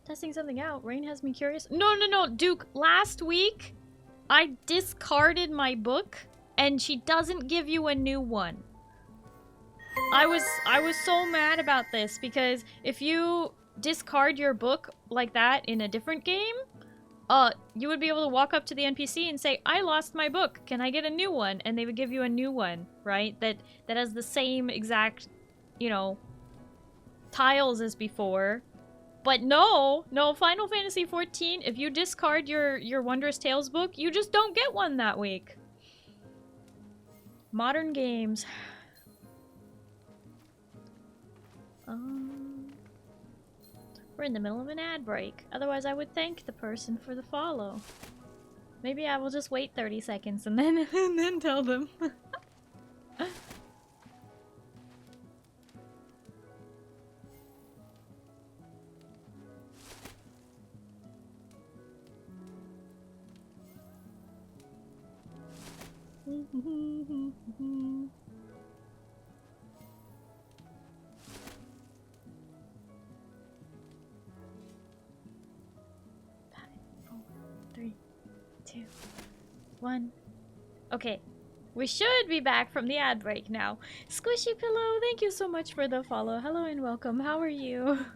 Testing something out. Rain has me curious. No, Duke. Last week, I discarded my book, and she doesn't give you a new one. I was so mad about this, because if you discard your book like that in a different game, you would be able to walk up to the NPC and say, I lost my book, can I get a new one? And they would give you a new one, right? That has the same exact, you know, tiles as before. But no, Final Fantasy XIV, if you discard your Wondrous Tales book, you just don't get one that week. Modern games. We're in the middle of an ad break. Otherwise, I would thank the person for the follow. Maybe I will just wait 30 seconds and then tell them. Three, two, one. Okay, we should be back from the ad break now. Squishy Pillow, thank you so much for the follow. Hello and welcome. How are you?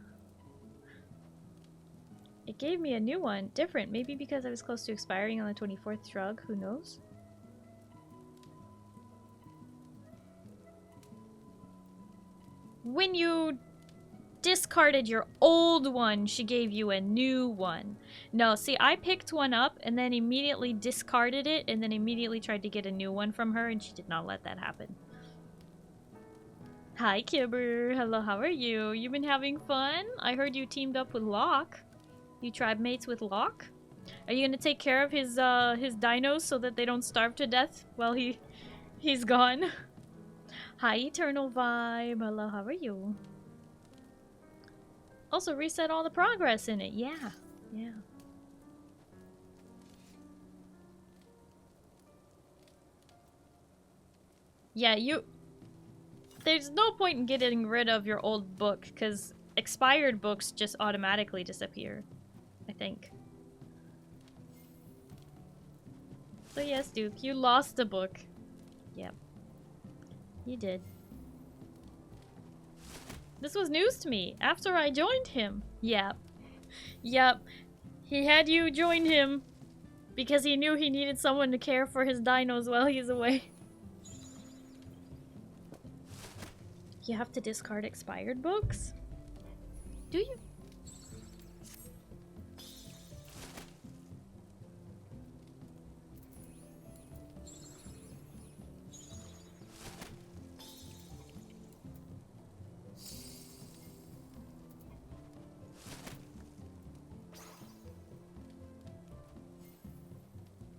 It gave me a new one. Different. Maybe because I was close to expiring on the 24th. Shrug. Who knows? When you discarded your old one, she gave you a new one. No, see, I picked one up and then immediately discarded it and then immediately tried to get a new one from her and she did not let that happen. Hi, Kibber. Hello, how are you? You been having fun? I heard you teamed up with Locke. You tribe mates with Locke? Are you gonna take care of his dinos so that they don't starve to death while he's gone? Hi, Eternal Vibe. Hello, how are you? Also reset all the progress in it. Yeah. Yeah, there's no point in getting rid of your old book, because expired books just automatically disappear, I think. So yes, Duke, you lost a book. Yep. You did. This was news to me after I joined him. Yep. He had you join him because he knew he needed someone to care for his dinos while he's away. You have to discard expired books? Do you?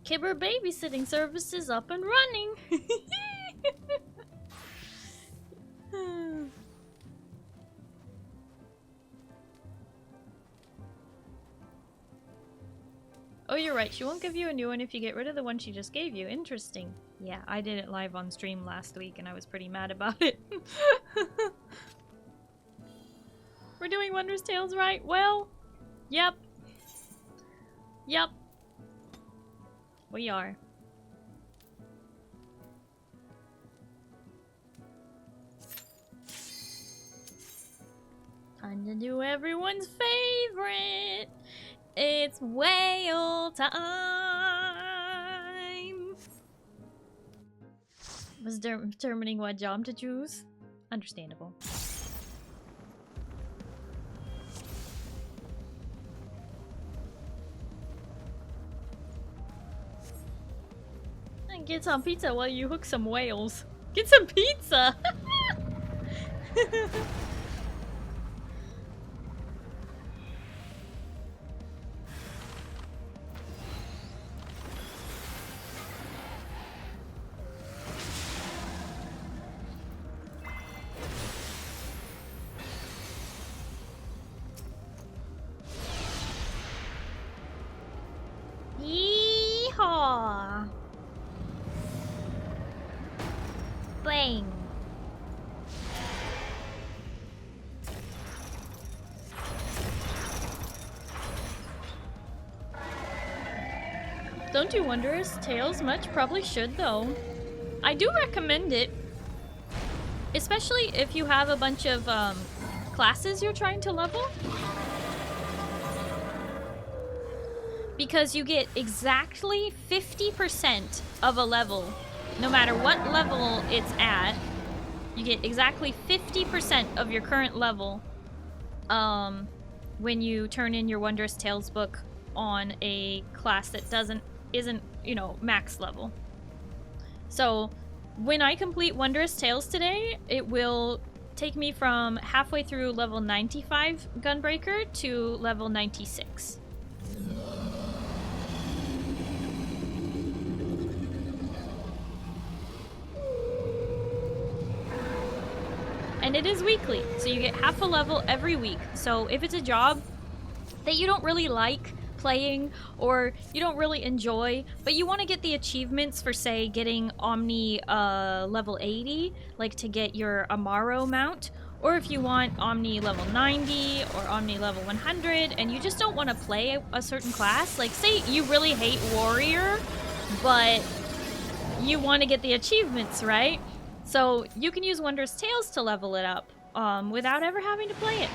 Kibber babysitting service is up and running. Oh, you're right. She won't give you a new one if you get rid of the one she just gave you. Interesting. Yeah, I did it live on stream last week and I was pretty mad about it. We're doing Wondrous Tales right? Well, yep. We are. Time to do everyone's favorite. It's whale time. Was determining what job to choose. Understandable. And get some pizza while you hook some whales. Get some pizza! Yeehaw! Bang! Don't do Wondrous Tales much? Probably should though. I do recommend it. Especially if you have a bunch of classes you're trying to level. because you get exactly 50% of a level. No matter what level it's at, you get exactly 50% of your current level when you turn in your Wondrous Tales book on a class that isn't, you know, max level. So when I complete Wondrous Tales today, it will take me from halfway through level 95 Gunbreaker to level 96. And it is weekly, so you get half a level every week. So if it's a job that you don't really like playing or you don't really enjoy, but you want to get the achievements for, say, getting Omni level 80, like to get your Amaro mount, or if you want Omni level 90 or Omni level 100 and you just don't want to play a certain class, like say you really hate Warrior, but you want to get the achievements, right? So you can use Wondrous Tales to level it up without ever having to play it.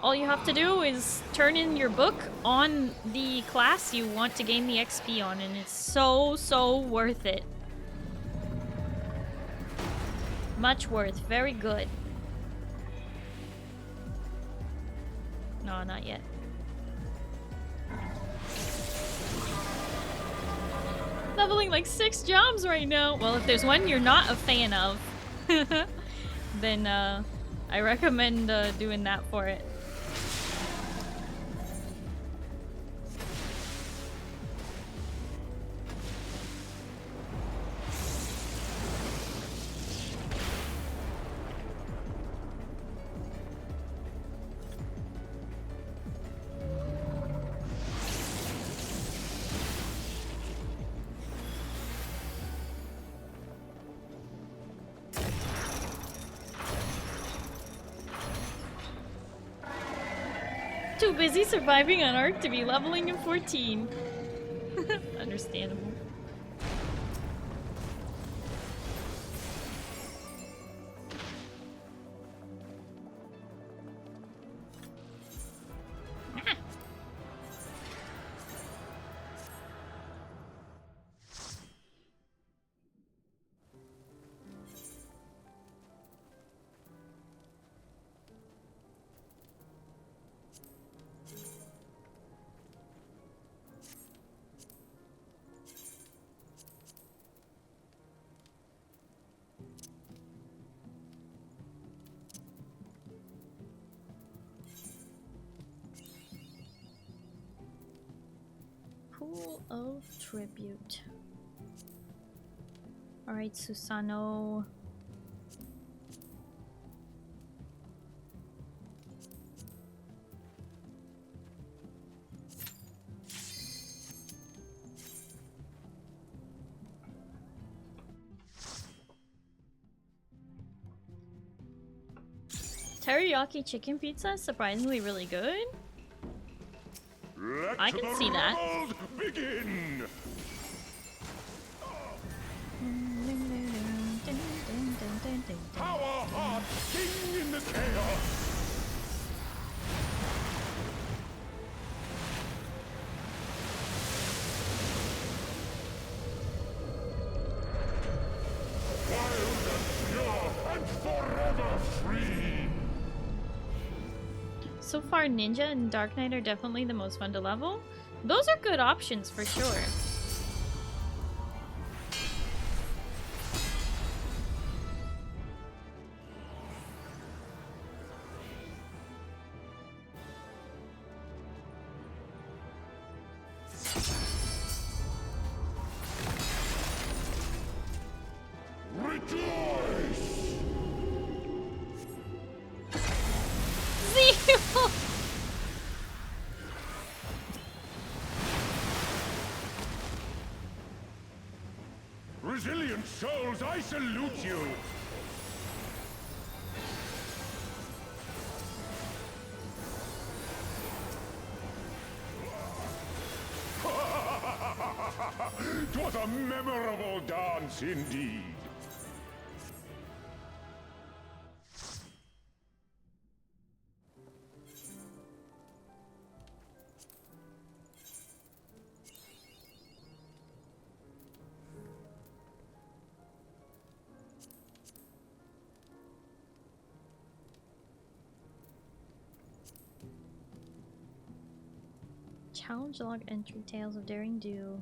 All you have to do is turn in your book on the class you want to gain the XP on, and it's so worth it. Much worth. Very good. No, not yet. Leveling like 6 jobs right now. Well, if there's one you're not a fan of, then I recommend doing that for it. Too busy surviving on Ark to be leveling in 14. Understandable. Pool of Tribute. Alright, Susano. Teriyaki chicken pizza is surprisingly really good. I can see that. Begin. Power heart, king in the chaos. Wild and pure and forever free. So far, Ninja and Dark Knight are definitely the most fun to level. Those are good options for sure. Resilient souls, I salute you! Twas a memorable dance indeed. Challenge log entry, Tales of Daring Do.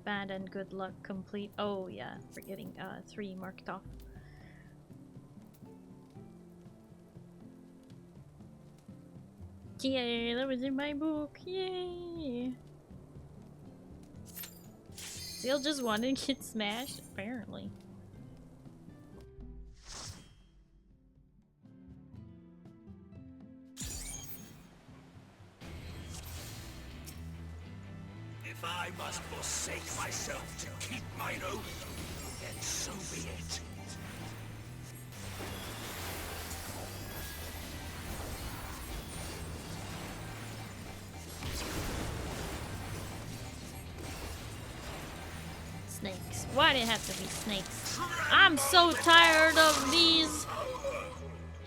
Bad and good luck complete. Oh yeah, forgetting 3 marked off. Yay, that was in my book. Yay! Seal just wanted to get smashed, apparently. If I must forsake myself to keep mine oath, then so be it. Snakes. Why'd it have to be snakes? I'm so tired of these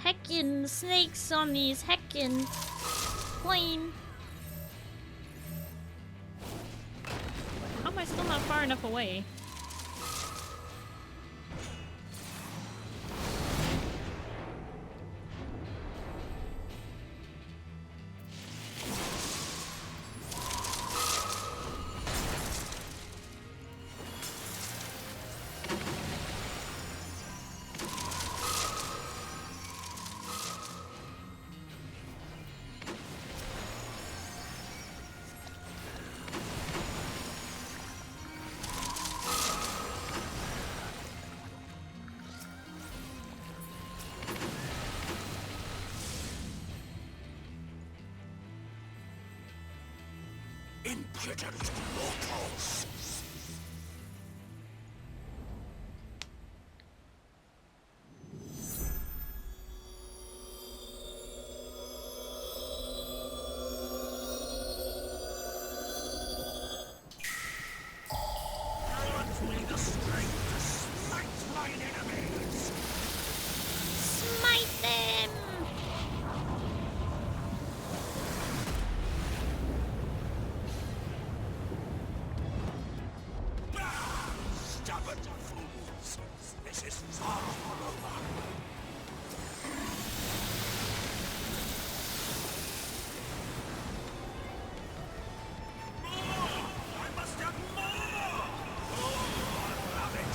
heckin' snakes on these heckin' plane. How am I still not far enough away? Impudent mortals! Grant me the strength to smite mine enemies! Smite them! Stubborn fools! This is far from over. More! I must have more! Oh, I'll have it.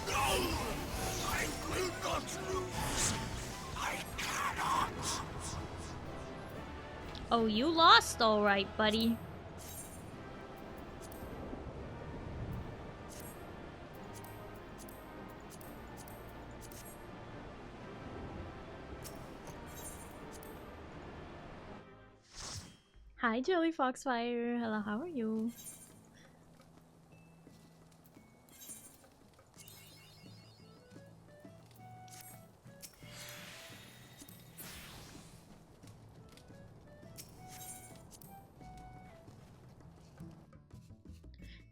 No! I will not lose! I cannot! Oh, you lost alright, buddy. Hi, Jelly Foxfire. Hello, how are you?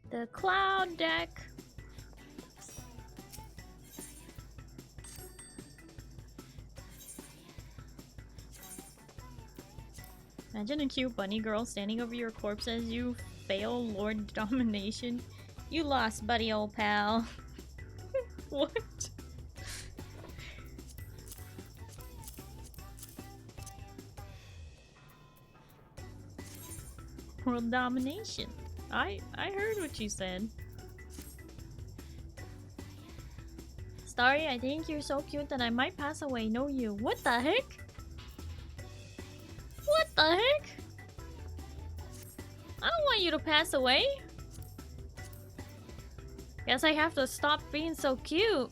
The cloud deck. Imagine a cute bunny girl standing over your corpse as you fail Lord Domination. You lost, buddy, old pal. What? World domination. I heard what you said. Starry, I think you're so cute that I might pass away. No, you. What the heck? What the heck? I don't want you to pass away. Guess I have to stop being so cute.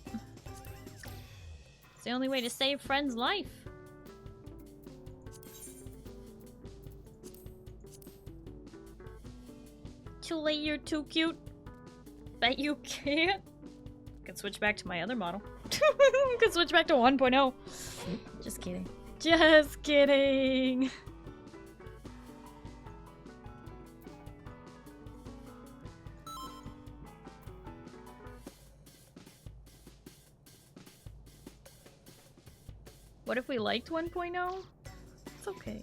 It's the only way to save friend's life. Too late, you're too cute. Bet you can't. Can switch back to my other model. Can switch back to 1.0. Just kidding. Just kidding. What if we liked 1.0? It's okay.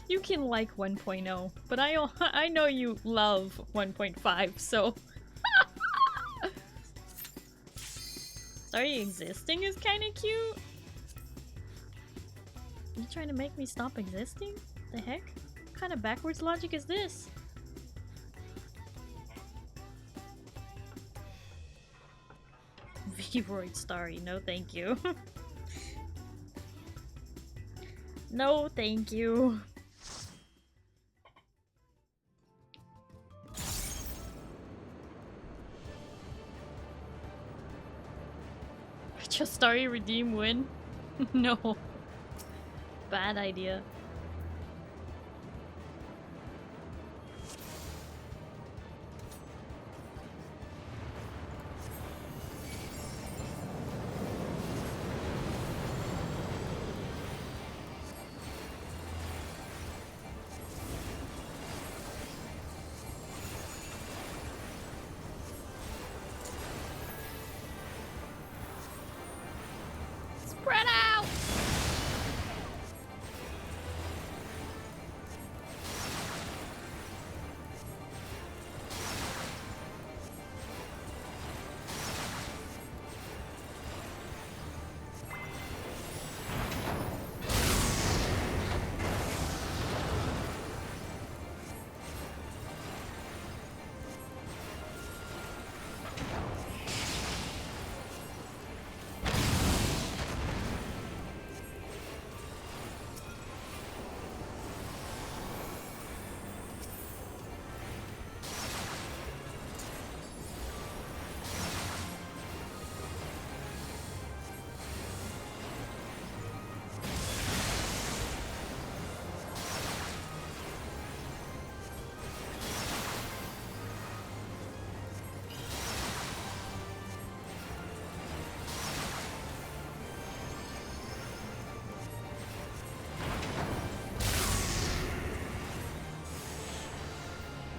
You can like 1.0, but I know you love 1.5, so Starry existing is kind of cute. You trying to make me stop existing? The heck? What kind of backwards logic is this? V-Roid Starry, no thank you. No thank you. Just Starry redeem win? No. Bad idea. Spread out!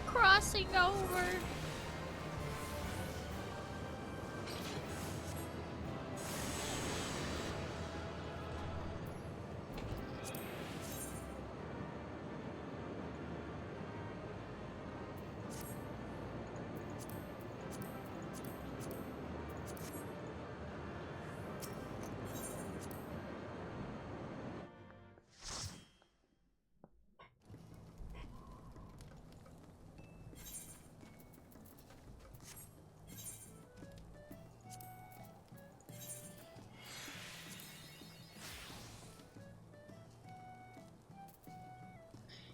Crossing over.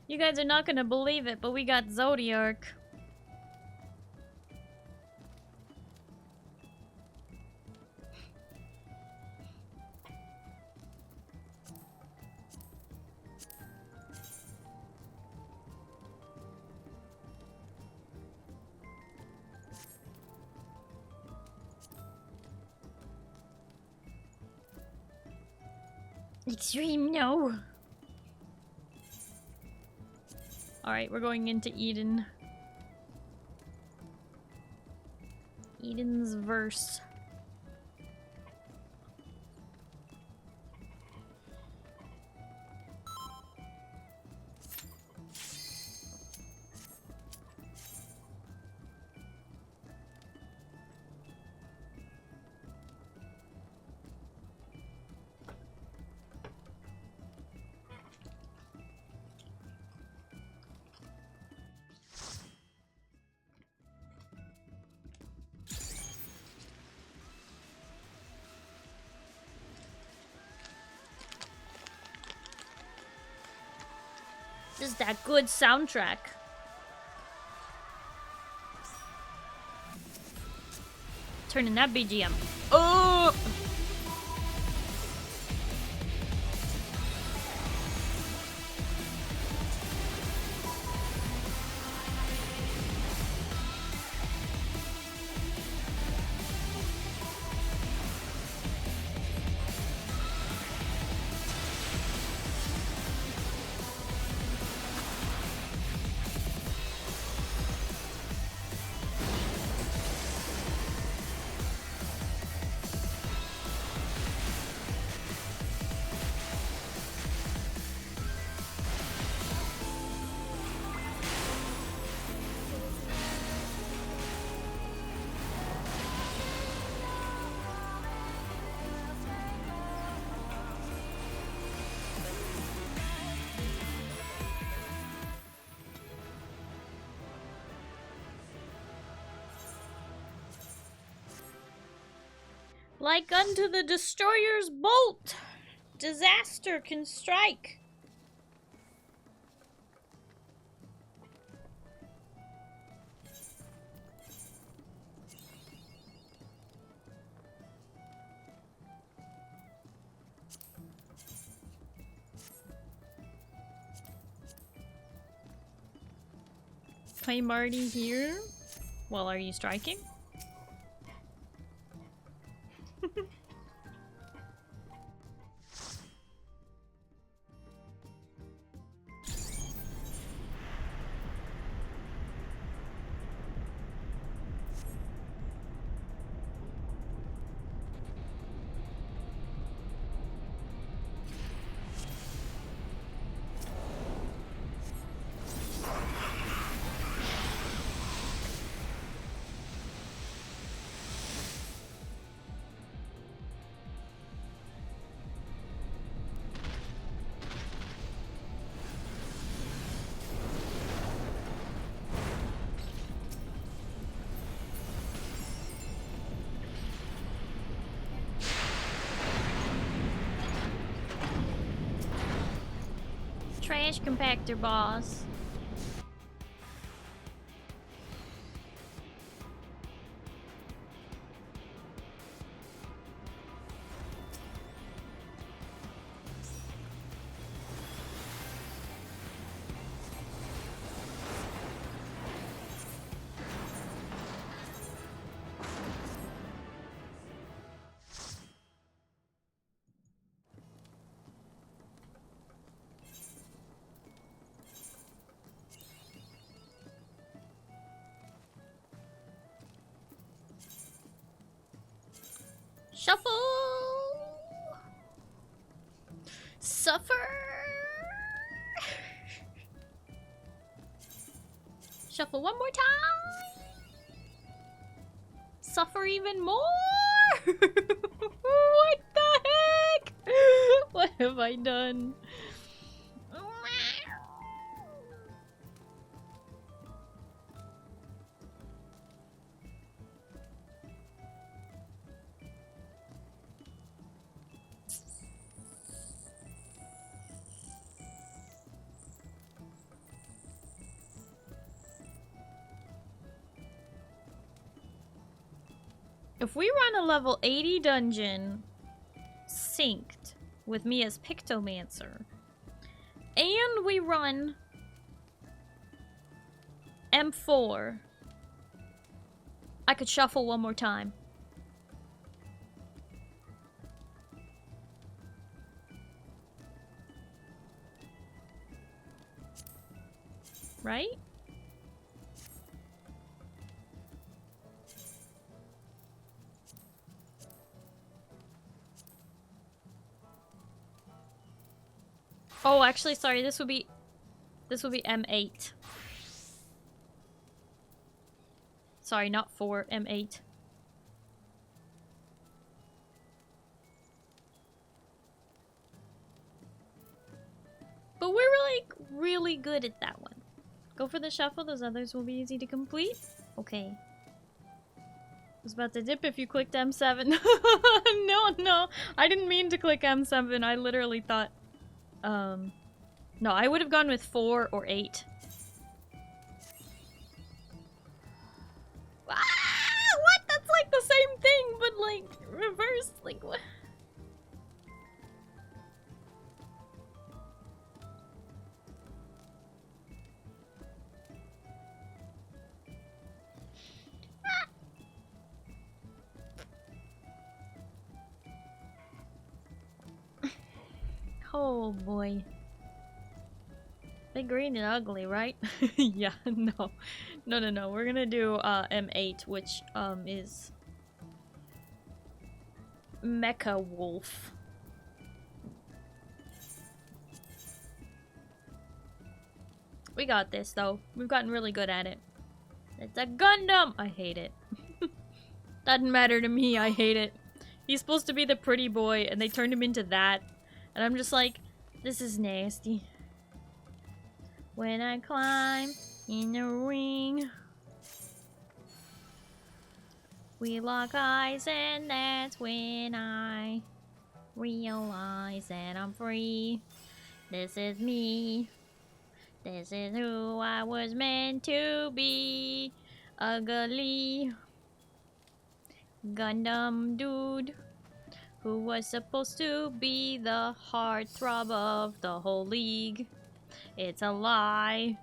You guys are not gonna believe it, but we got Zodiark. Extreme, no. Alright, we're going into Eden. Eden's verse. This is that good soundtrack. Turning that BGM. Oh! Like unto the destroyer's bolt, disaster can strike. I'm already here. Well, are you striking? Trash compactor boss. Shuffle! Suffer! Shuffle one more time! Suffer even more! What the heck? What have I done? If we run a level 80 dungeon synced with me as Pictomancer, and we run M4, I could shuffle one more time. Right? Oh, actually, sorry, this would be M8. Sorry, not 4, M8. But we're like really good at that one. Go for the shuffle, those others will be easy to complete. Okay. I was about to dip if you clicked M7. No, I didn't mean to click M7. I literally thought no, I would have gone with 4 or 8. Ah, what? That's like the same thing, but like reverse. Like what? Oh boy. Big, green, and ugly, right? Yeah, no. No. We're gonna do M8, which is Mecha Wolf. We got this though. We've gotten really good at it. It's a Gundam! I hate it. Doesn't matter to me, I hate it. He's supposed to be the pretty boy, and they turned him into that. And I'm just like, this is nasty. When I climb in a ring. We lock eyes and that's when I realize that I'm free. This is me. This is who I was meant to be. Ugly Gundam dude who was supposed to be the heartthrob of the whole league. It's a lie.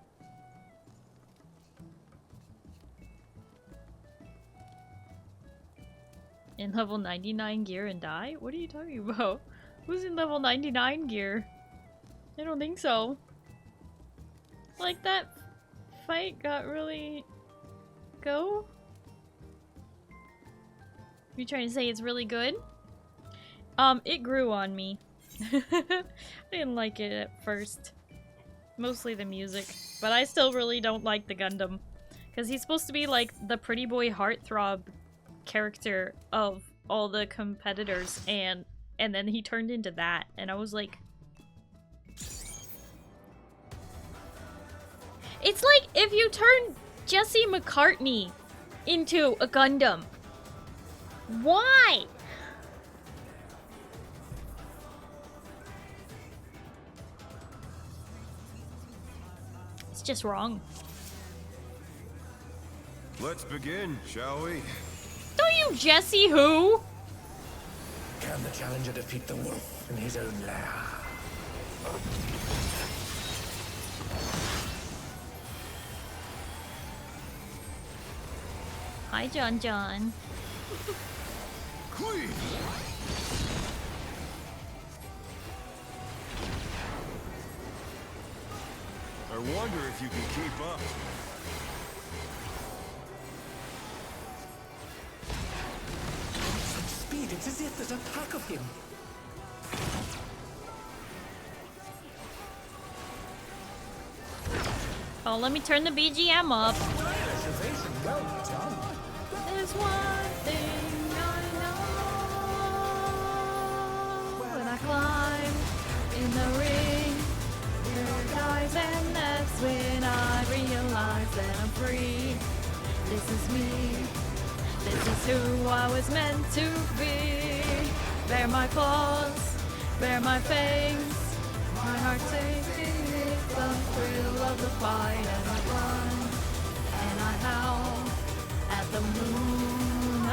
In level 99 gear and die? What are you talking about? Who's in level 99 gear? I don't think so. Like, that fight got really... go? You trying to say it's really good? It grew on me. I didn't like it at first. Mostly the music. But I still really don't like the Gundam. Because he's supposed to be like the pretty boy heartthrob character of all the competitors, and then he turned into that, and I was like, it's like if you turn Jesse McCartney into a Gundam. Why? It's just wrong. Let's begin, shall we? Don't you Jesse who? Can the challenger defeat the wolf in his own lair? Hi, John. Queen! I wonder if you can keep up. Such speed, it's as if there's a pack of him. Oh, let me turn the BGM up. Reservation, well done. There's one thing I know. When I climb in the ring, here guys, and that's when I realize that I'm free. This is me. This is who I was meant to be. Bear my claws, bear my fangs. My heart taking with the thrill of the fight, and I run and I howl at the moon. I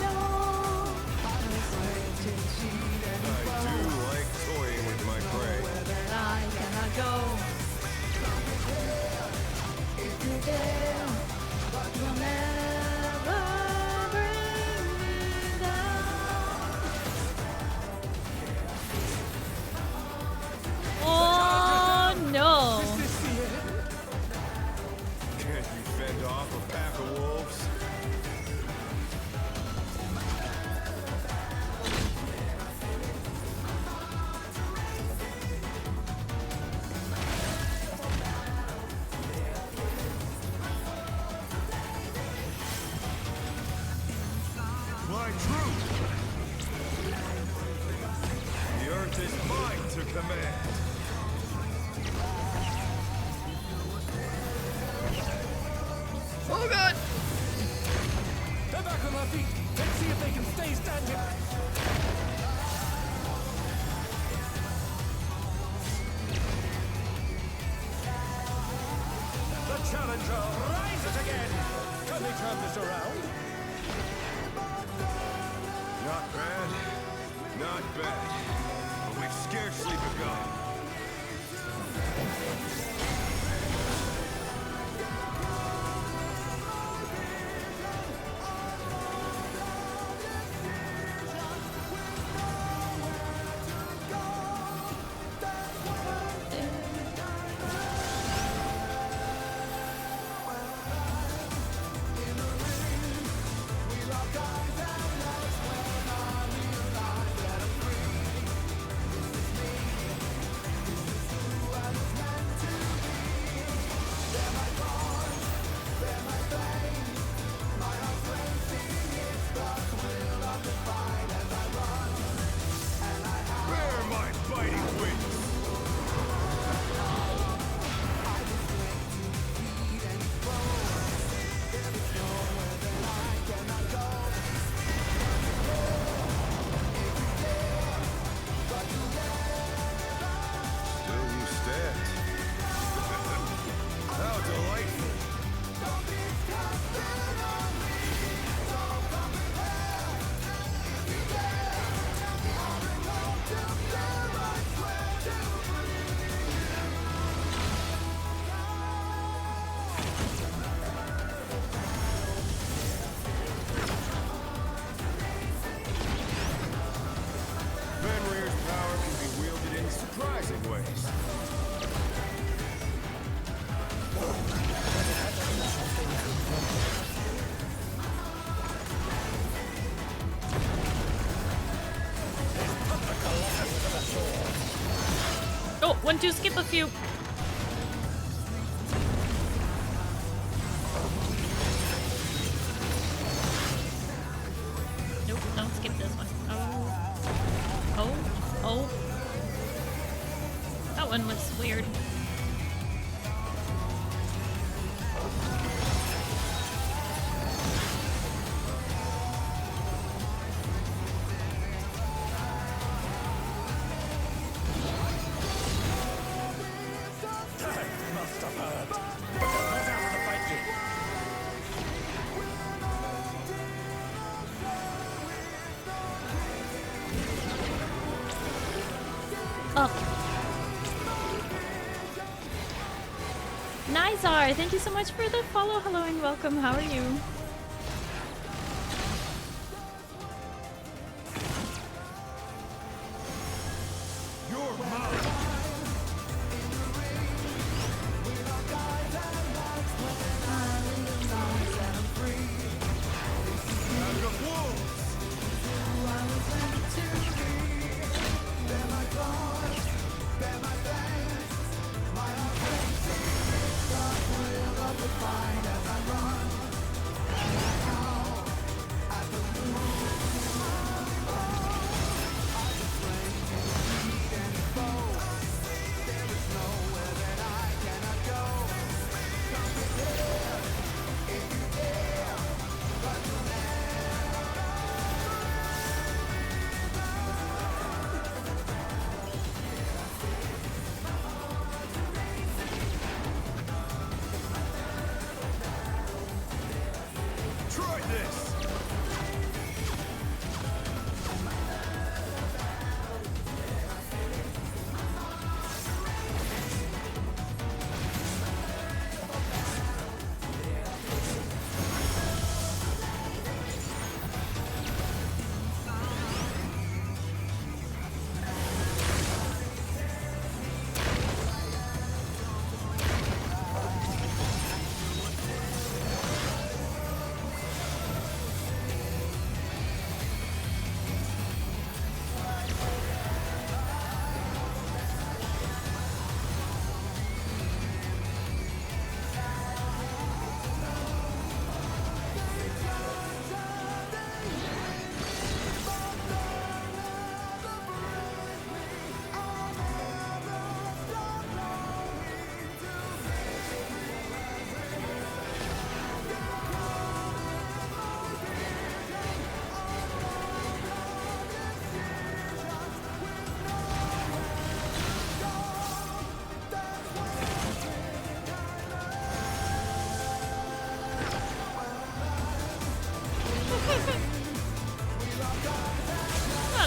know I'm afraid to cheat and I do like toying with my prey. that I cannot go. If you dare, but you'll never bring me down. Oh no! Can't you fend off a pack of wolves? My troop! The earth is mine to command. Oh god! They're back on their feet. Let's see if they can stay standing. The challenger rises again. Can they turn this around? Not bad. Not bad. But we've scarcely begun. Fenrir's power can be wielded in surprising ways. Oh, 1, 2, skip a few. Nope, don't skip this one. Oh. That one was weird. Nizar, thank you so much for the follow. Hello and welcome. How are you?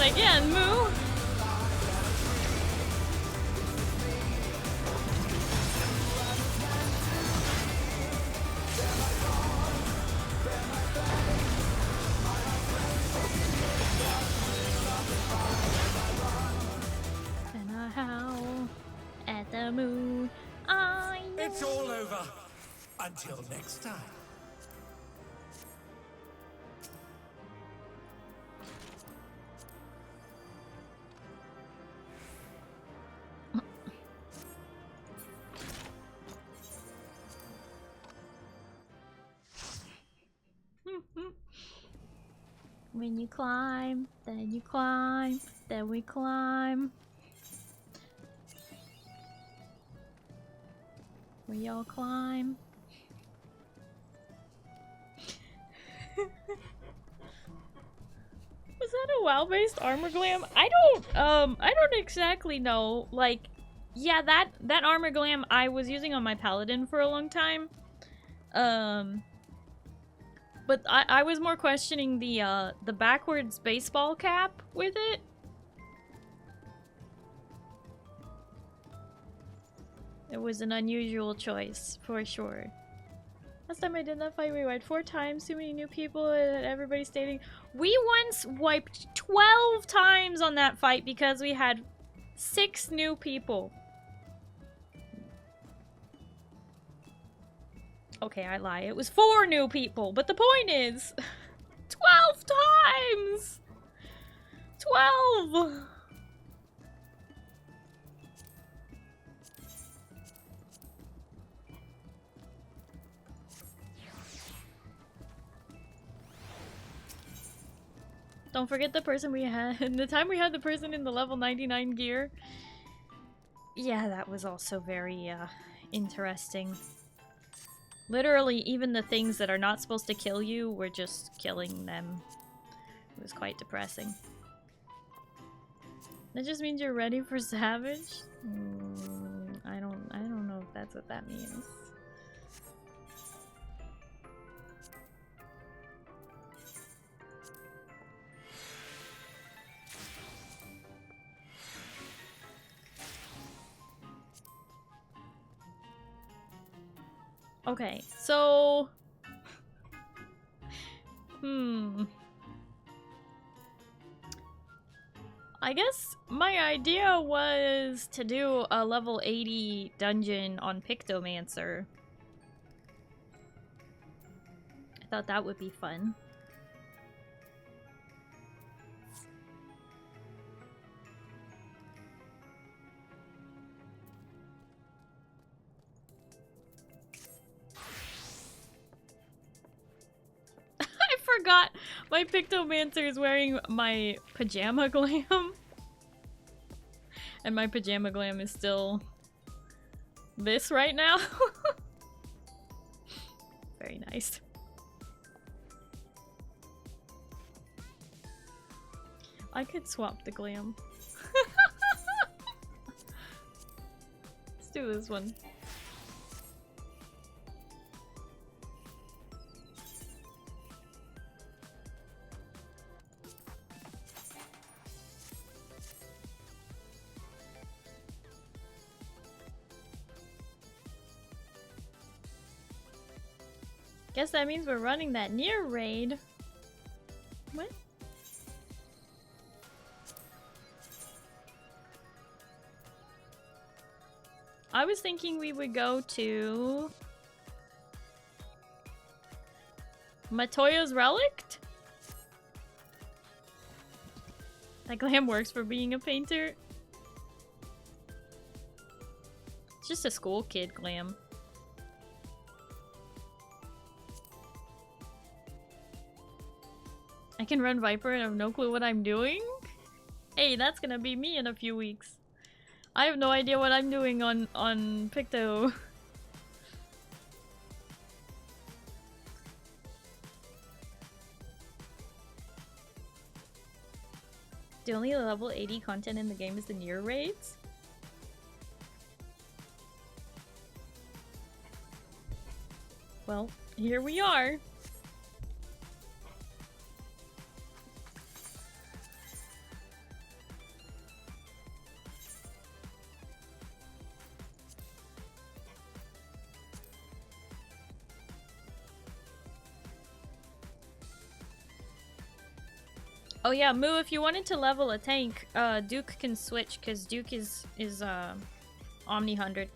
Not again, Moo! And I howl at the moon. It's all over. Until next time. When you climb, then you climb, then we climb. We all climb. Was that a WoW-based armor glam? I don't exactly know. Like, yeah, that armor glam I was using on my paladin for a long time. But I was more questioning the backwards baseball cap with it. It was an unusual choice, for sure. Last time I did that fight, we wiped 4 times, too many new people, and everybody stating. We once wiped 12 times on that fight because we had 6 new people. Okay, I lie. It was 4 new people, but the point is 12 times! 12! Don't forget the person we had. The time we had the person in the level 99 gear. Yeah, that was also very interesting. Literally, even the things that are not supposed to kill you were just killing them. It was quite depressing. That just means you're ready for Savage? I don't know if that's what that means. Okay, so... I guess my idea was to do a level 80 dungeon on Pictomancer. I thought that would be fun. Forgot my Pictomancer is wearing my pajama glam. And my pajama glam is still this right now. Very nice. I could swap the glam. Let's do this one. Guess that means we're running that near raid. What? I was thinking we would go to Matoya's Relict? That glam works for being a painter. It's just a school kid glam. I can run Viper and I have no clue what I'm doing? Hey, that's gonna be me in a few weeks. I have no idea what I'm doing on Picto. The only level 80 content in the game is the near raids? Well, here we are. Oh yeah, Moo, if you wanted to level a tank, Duke can switch, because Duke is Omni 100.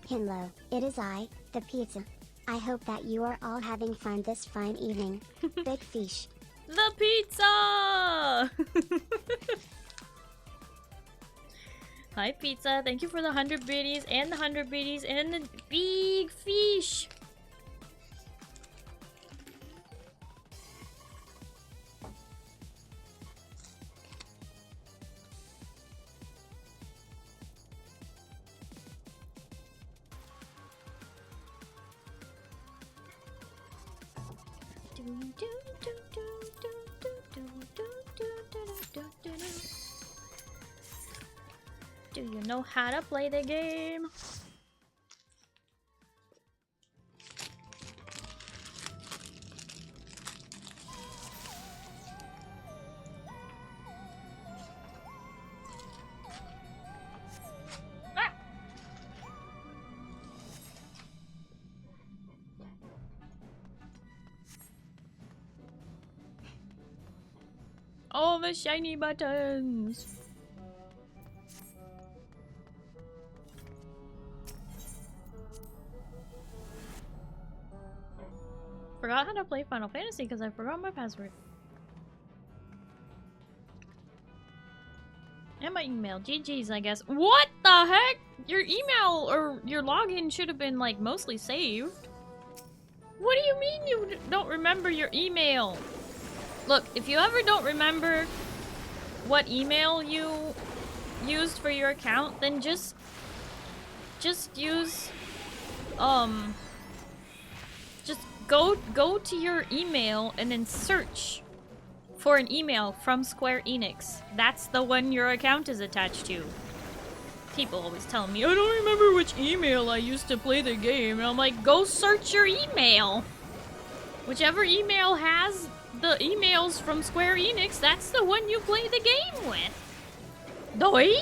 Hello, it is I, the pizza. I hope that you are all having fun this fine evening. Big fish. The pizza! Hi pizza, thank you for the 100 biddies and the 100 biddies and the big fish. Do you know how to play the game? All the shiny buttons. Forgot how to play Final Fantasy because I forgot my password. And my email. GG's, I guess. What the heck? Your email or your login should have been, like, mostly saved. What do you mean you don't remember your email? Look, if you ever don't remember what email you used for your account, then just use, just go to your email and then search for an email from Square Enix. That's the one your account is attached to. People always tell me, I don't remember which email I used to play the game. And I'm like, go search your email. Whichever email has the emails from Square Enix, that's the one you play the game with. Doi?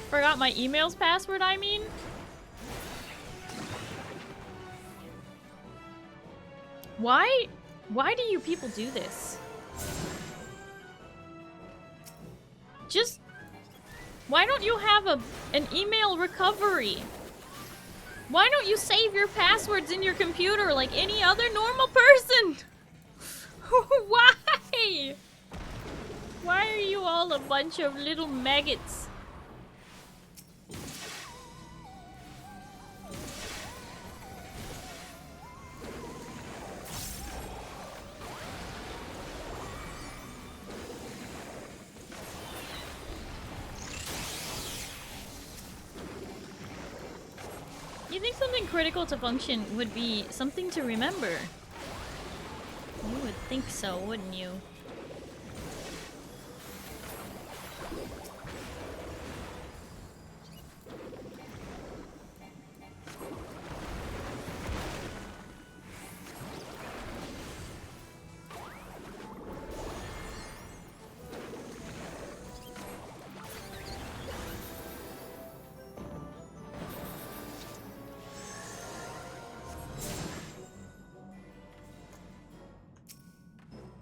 Forgot my email's password, I mean? Why do you people do this? Just... Why don't you have an email recovery? Why don't you save your passwords in your computer like any other normal person? Why? Why are you all a bunch of little maggots? You think something critical to function would be something to remember? You would think so, wouldn't you?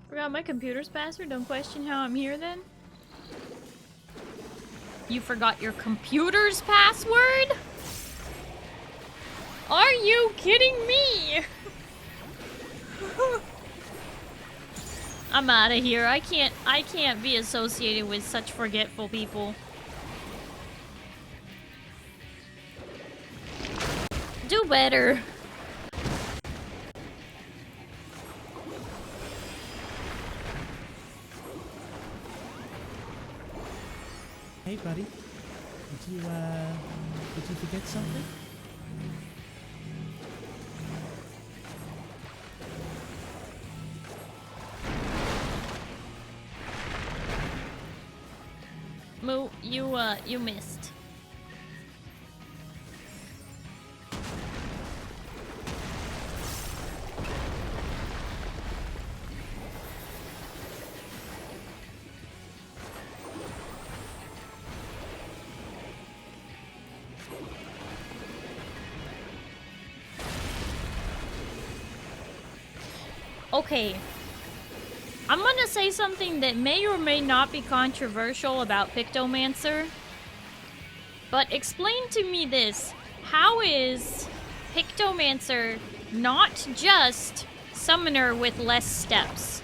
Forgot my computer's password? Don't question how I'm here then? You forgot your computer's password? Are you kidding me? I'm out of here. I can't be associated with such forgetful people. Do better. Hey, buddy. Did you forget something? Moo, you missed. Okay, I'm gonna say something that may or may not be controversial about Pictomancer, but explain to me this. How is Pictomancer not just Summoner with less steps?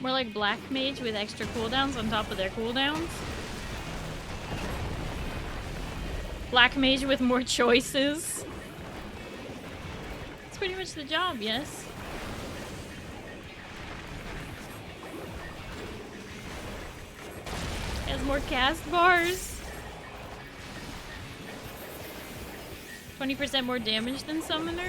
More like Black Mage with extra cooldowns on top of their cooldowns. Black Mage with more choices. That's pretty much the job, yes. Has more cast bars. 20% more damage than Summoner.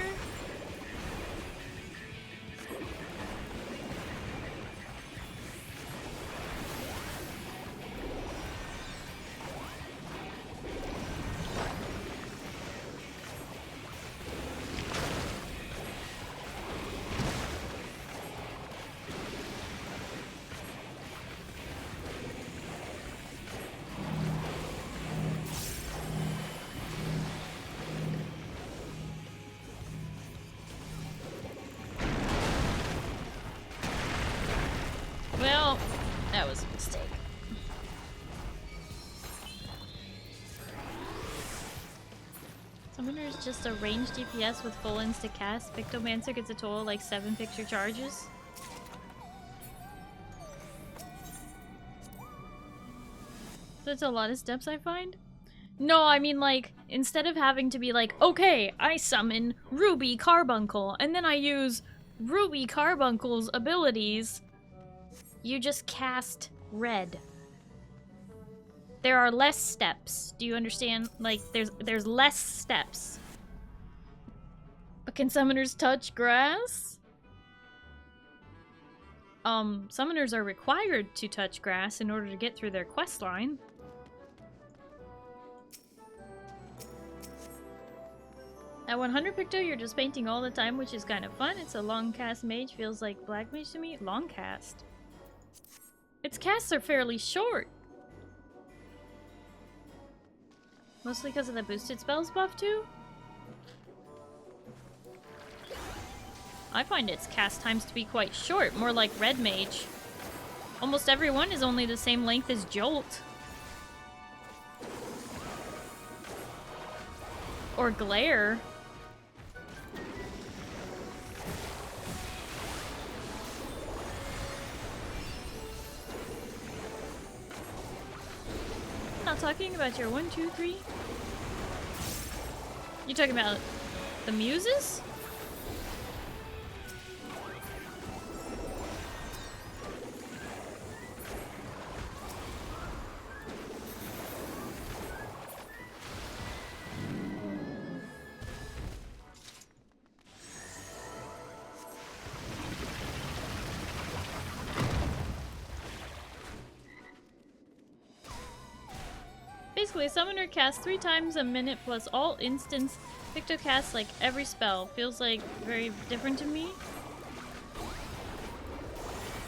just a ranged DPS with full insta cast. Pictomancer gets a total of like 7 picture charges. That's a lot of steps I find. No, I mean like, instead of having to be like, okay, I summon Ruby Carbuncle, and then I use Ruby Carbuncle's abilities, you just cast red. There are less steps. Do you understand? Like, there's less steps. But can summoners touch grass? Summoners are required to touch grass in order to get through their quest line. At 100 picto, you're just painting all the time, which is kind of fun. It's a long cast mage, feels like black mage to me. Long cast. Its casts are fairly short. Mostly because of the boosted spells buff too? I find its cast times to be quite short, more like red mage. Almost every one is only the same length as Jolt. Or Glare. Not talking about your 1, 2, 3. You talking about the muses? Basically, a summoner casts 3 times a minute plus all instants. Picto casts like every spell. Feels like very different to me.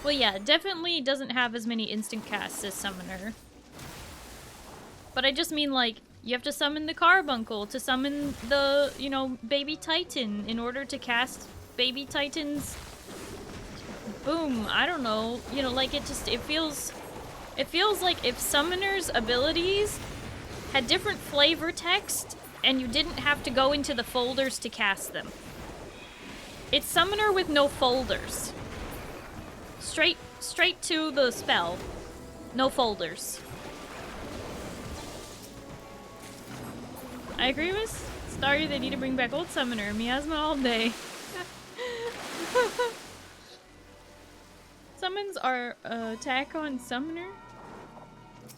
Well, yeah, definitely doesn't have as many instant casts as summoner. But I just mean like, you have to summon the Carbuncle to summon the, you know, Baby Titan in order to cast Baby Titan's boom. I don't know. You know, like it feels like if summoners' abilities had different flavor text and you didn't have to go into the folders to cast them. It's summoner with no folders. Straight to the spell. No folders. I agree with Starry, they need to bring back old summoner. Miasma all day. Summons are attack on summoner.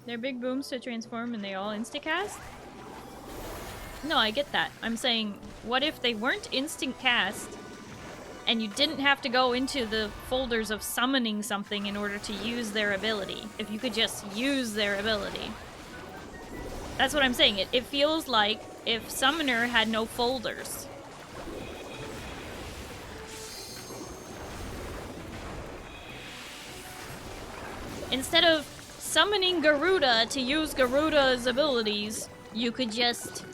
They're big booms to transform and they all insta-cast? No, I get that. I'm saying, what if they weren't instant cast and you didn't have to go into the folders of summoning something in order to use their ability? If you could just use their ability. That's what I'm saying. It feels like if summoner had no folders. Instead of summoning Garuda to use Garuda's abilities, you could just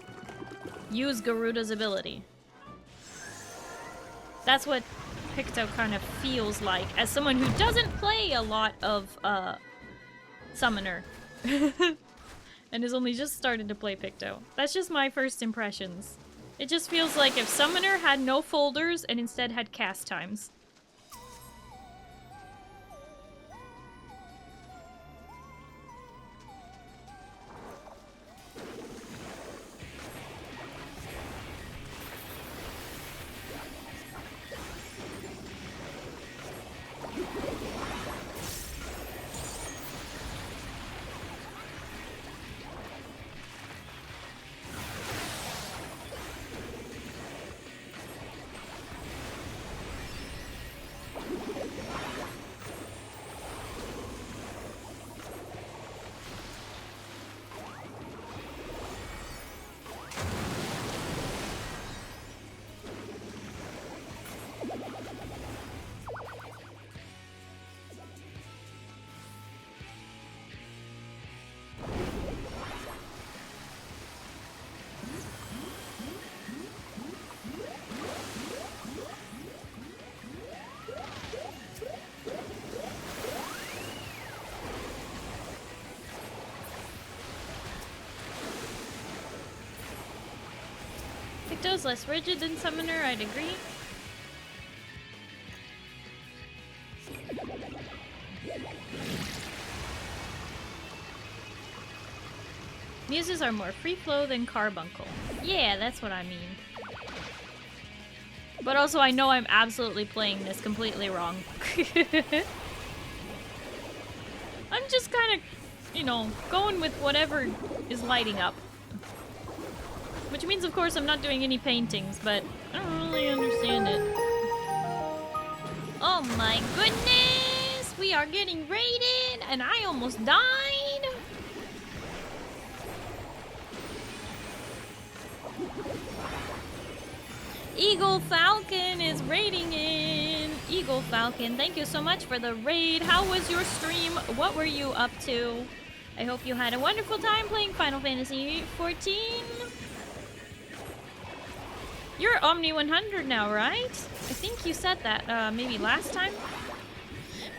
use Garuda's ability. That's what Picto kind of feels like, as someone who doesn't play a lot of, Summoner. And has only just started to play Picto. That's just my first impressions. It just feels like if Summoner had no folders and instead had cast times. Picto's less rigid than Summoner, I'd agree. Muses are more free flow than Carbuncle. Yeah, that's what I mean. But also I know I'm absolutely playing this completely wrong. I'm just kind of, you know, going with whatever is lighting up. Which means, of course, I'm not doing any paintings, but I don't really understand it. Oh my goodness! We are getting raided, and I almost died! Eagle Falcon is raiding in. Eagle Falcon, thank you so much for the raid. How was your stream? What were you up to? I hope you had a wonderful time playing Final Fantasy XIV. You're Omni 100 now, right? I think you said that maybe last time.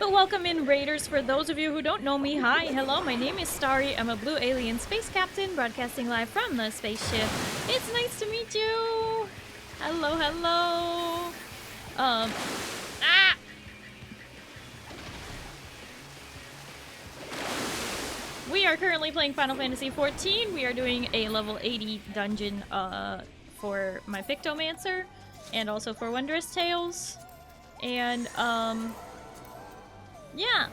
But welcome in, Raiders. For those of you who don't know me, hi, hello, my name is Starry. I'm a blue alien space captain broadcasting live from the spaceship. It's nice to meet you. Hello, hello. We are currently playing Final Fantasy XIV. We are doing a level 80 dungeon for my Pictomancer and also for Wondrous Tales. And yeah.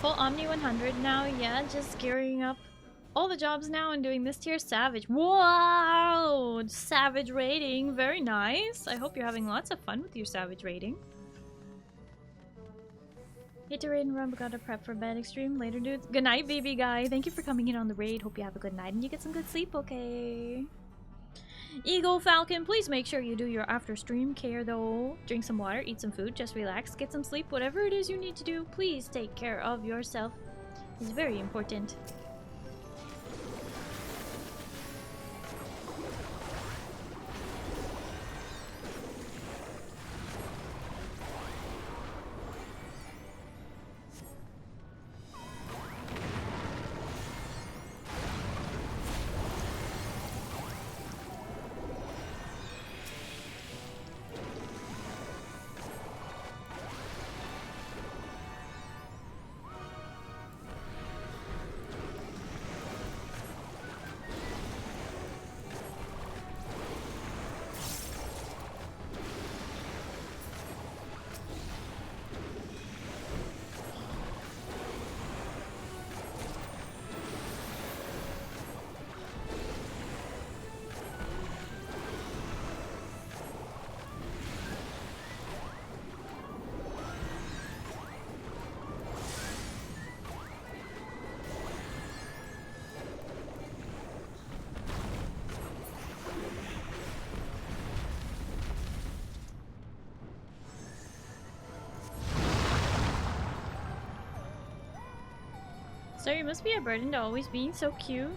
Full Omni 100 now, yeah, just gearing up all the jobs now and doing this tier. Savage. Wow! Savage rating. Very nice. I hope you're having lots of fun with your Savage rating. Hate to raid and run, but gotta prep for bed extreme later, dudes. Good night, baby guy. Thank you for coming in on the raid. Hope you have a good night and you get some good sleep, okay? Eagle Falcon, please make sure you do your after stream care though. Drink some water, eat some food, just relax, get some sleep, whatever it is you need to do. Please take care of yourself. It's very important. So you must be a burden to always being so cute.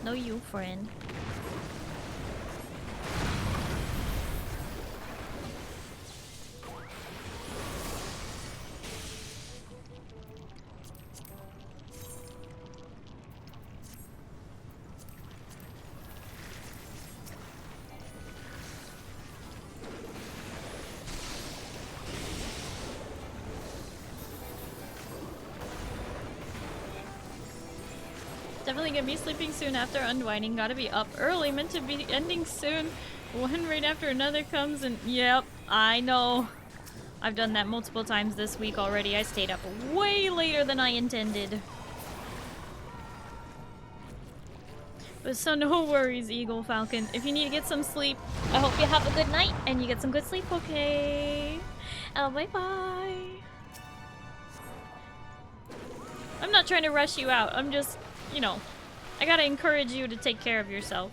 No, you, friend. Definitely gonna be sleeping soon after unwinding. Gotta be up early, meant to be ending soon. One raid after another comes and yep, I know. I've done that multiple times this week already. I stayed up way later than I intended. But so no worries, Eagle Falcon. If you need to get some sleep, I hope you have a good night and you get some good sleep, okay? Bye-bye. I'm not trying to rush you out. I'm just, you know, I gotta encourage you to take care of yourself.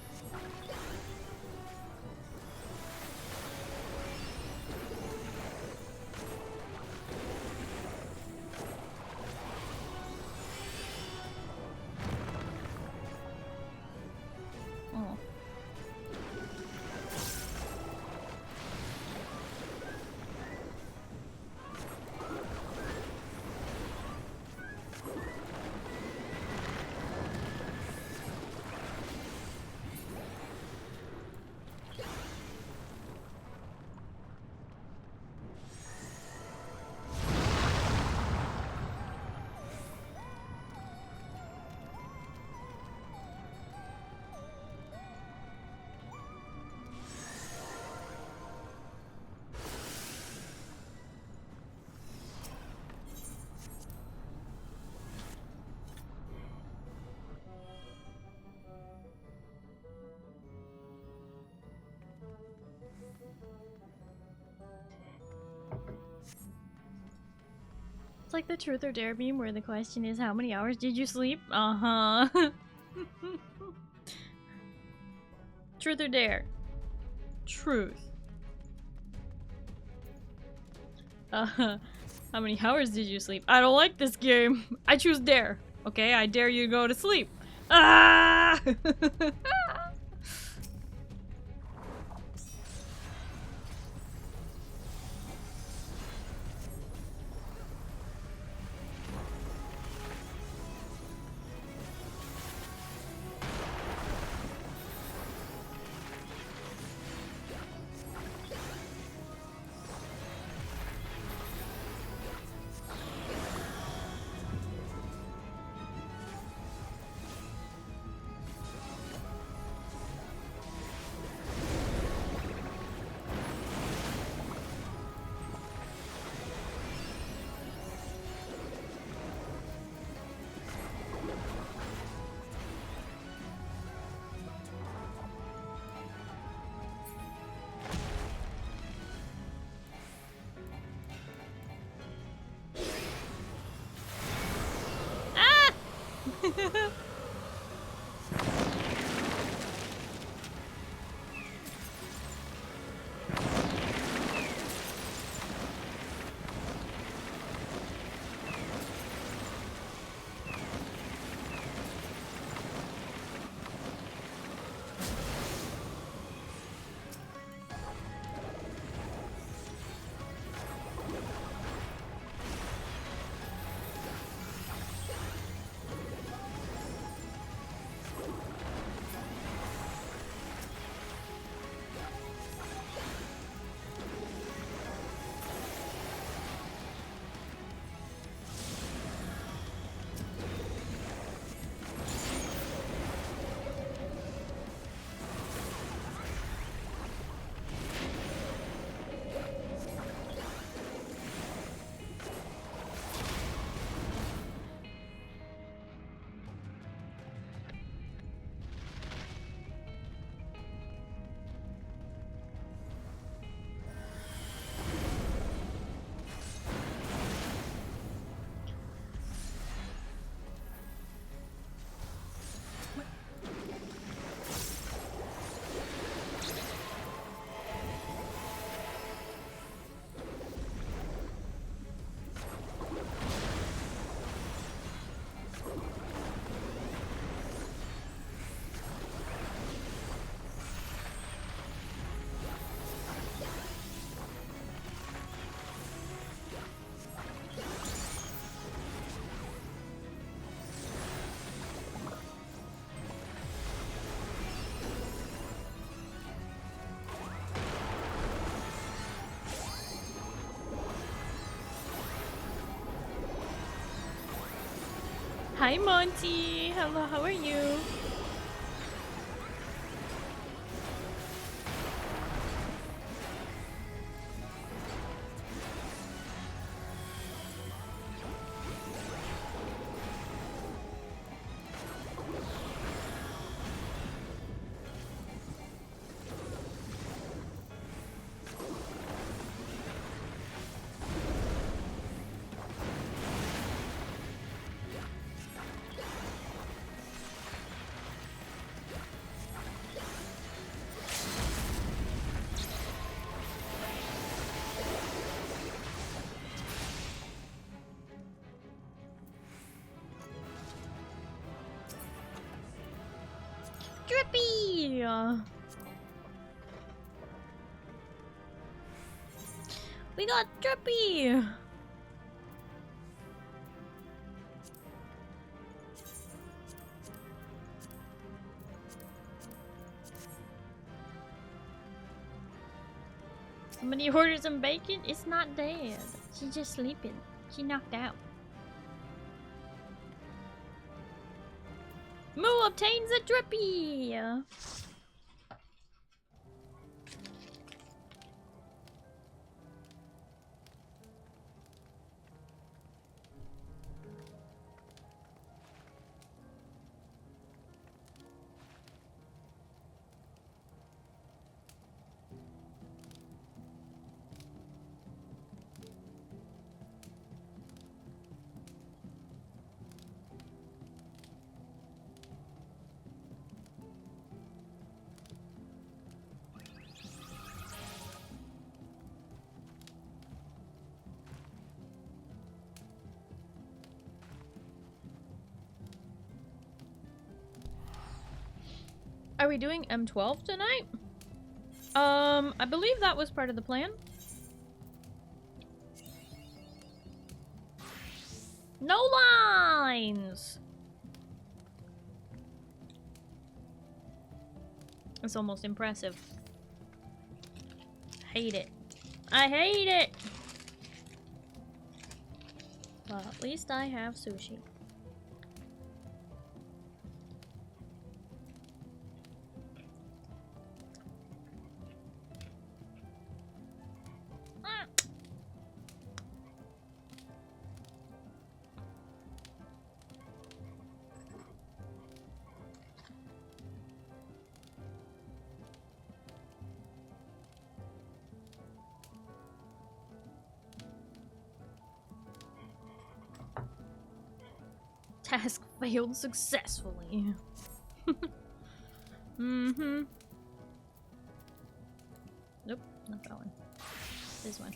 It's like the truth or dare meme where the question is, how many hours did you sleep? Uh-huh. Truth or dare? Truth. How many hours did you sleep? I don't like this game. I choose dare. Okay, I dare you to go to sleep. Ah! Hi, Monty. Hello, how are you? Drippy! We got Drippy! Somebody ordered some bacon? It's not dead. She's just sleeping. She knocked out. Moo obtains a Drippy! Are we doing M12 tonight? I believe that was part of the plan. No lines! It's almost impressive. Hate it. I hate it! Well, at least I have sushi. Task failed successfully. Mm-hmm. Nope, not that one. This one.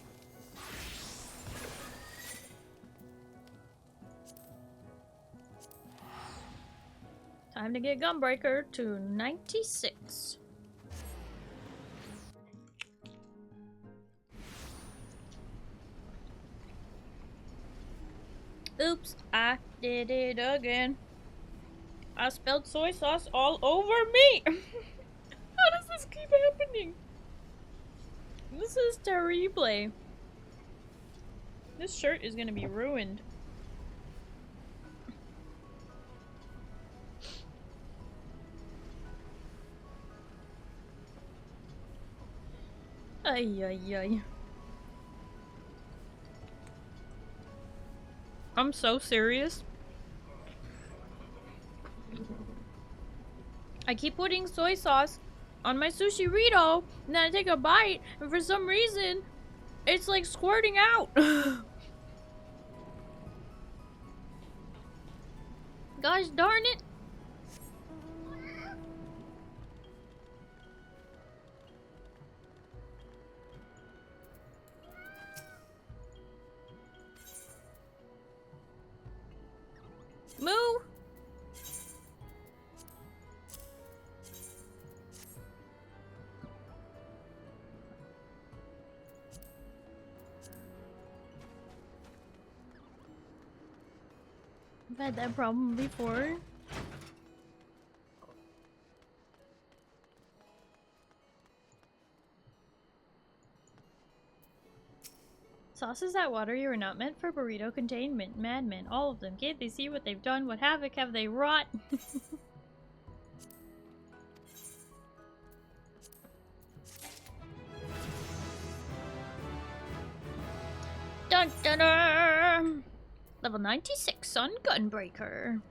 Time to get Gunbreaker to 96. Oops, I did it again. I spilled soy sauce all over me! How does this keep happening? This is terrible. This shirt is gonna be ruined. Ay ay ay. I'm so serious. I keep putting soy sauce on my sushi rito, and then I take a bite, and for some reason, it's like squirting out. Gosh darn it. Moo! I've had that problem before. Sauces that watery are not meant for burrito containment. Madmen, all of them. Can't they see what they've done? What havoc have they wrought? Dun dun dun! Level 96 on Gunbreaker.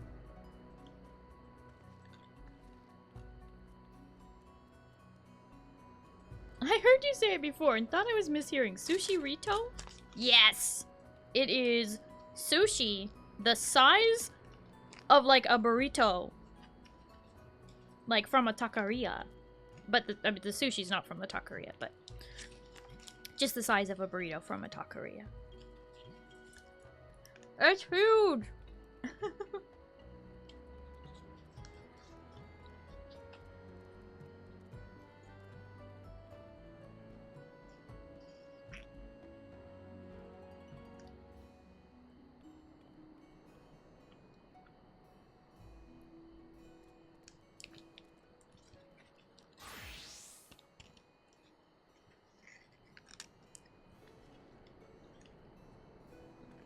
I heard you say it before and thought I was mishearing. Sushi Rito? Yes! It is sushi the size of like a burrito. Like from a taqueria. But I mean, the sushi's not from the taqueria, but just the size of a burrito from a taqueria. It's huge!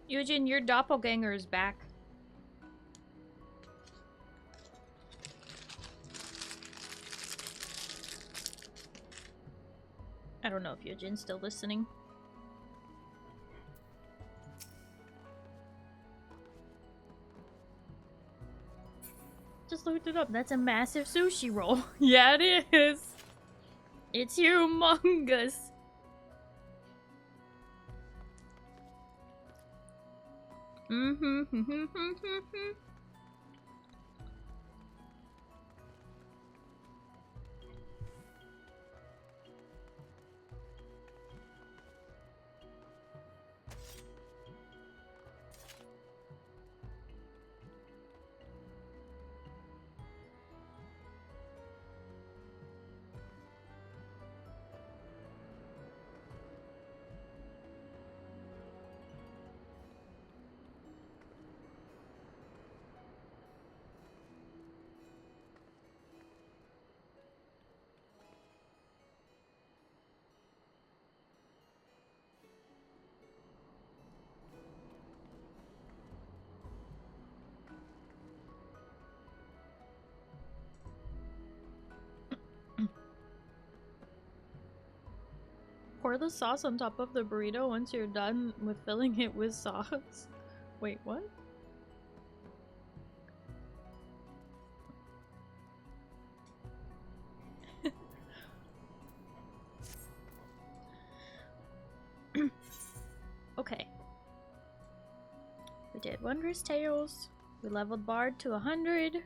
Eugen, your doppelganger is back. I don't know if Eugen's still listening. Just looked it up. That's a massive sushi roll. Yeah, it is. It's humongous. Pour the sauce on top of the burrito once you're done with filling it with sauce. Wait, what? Okay. We did Wondrous Tales. We leveled Bard to 100.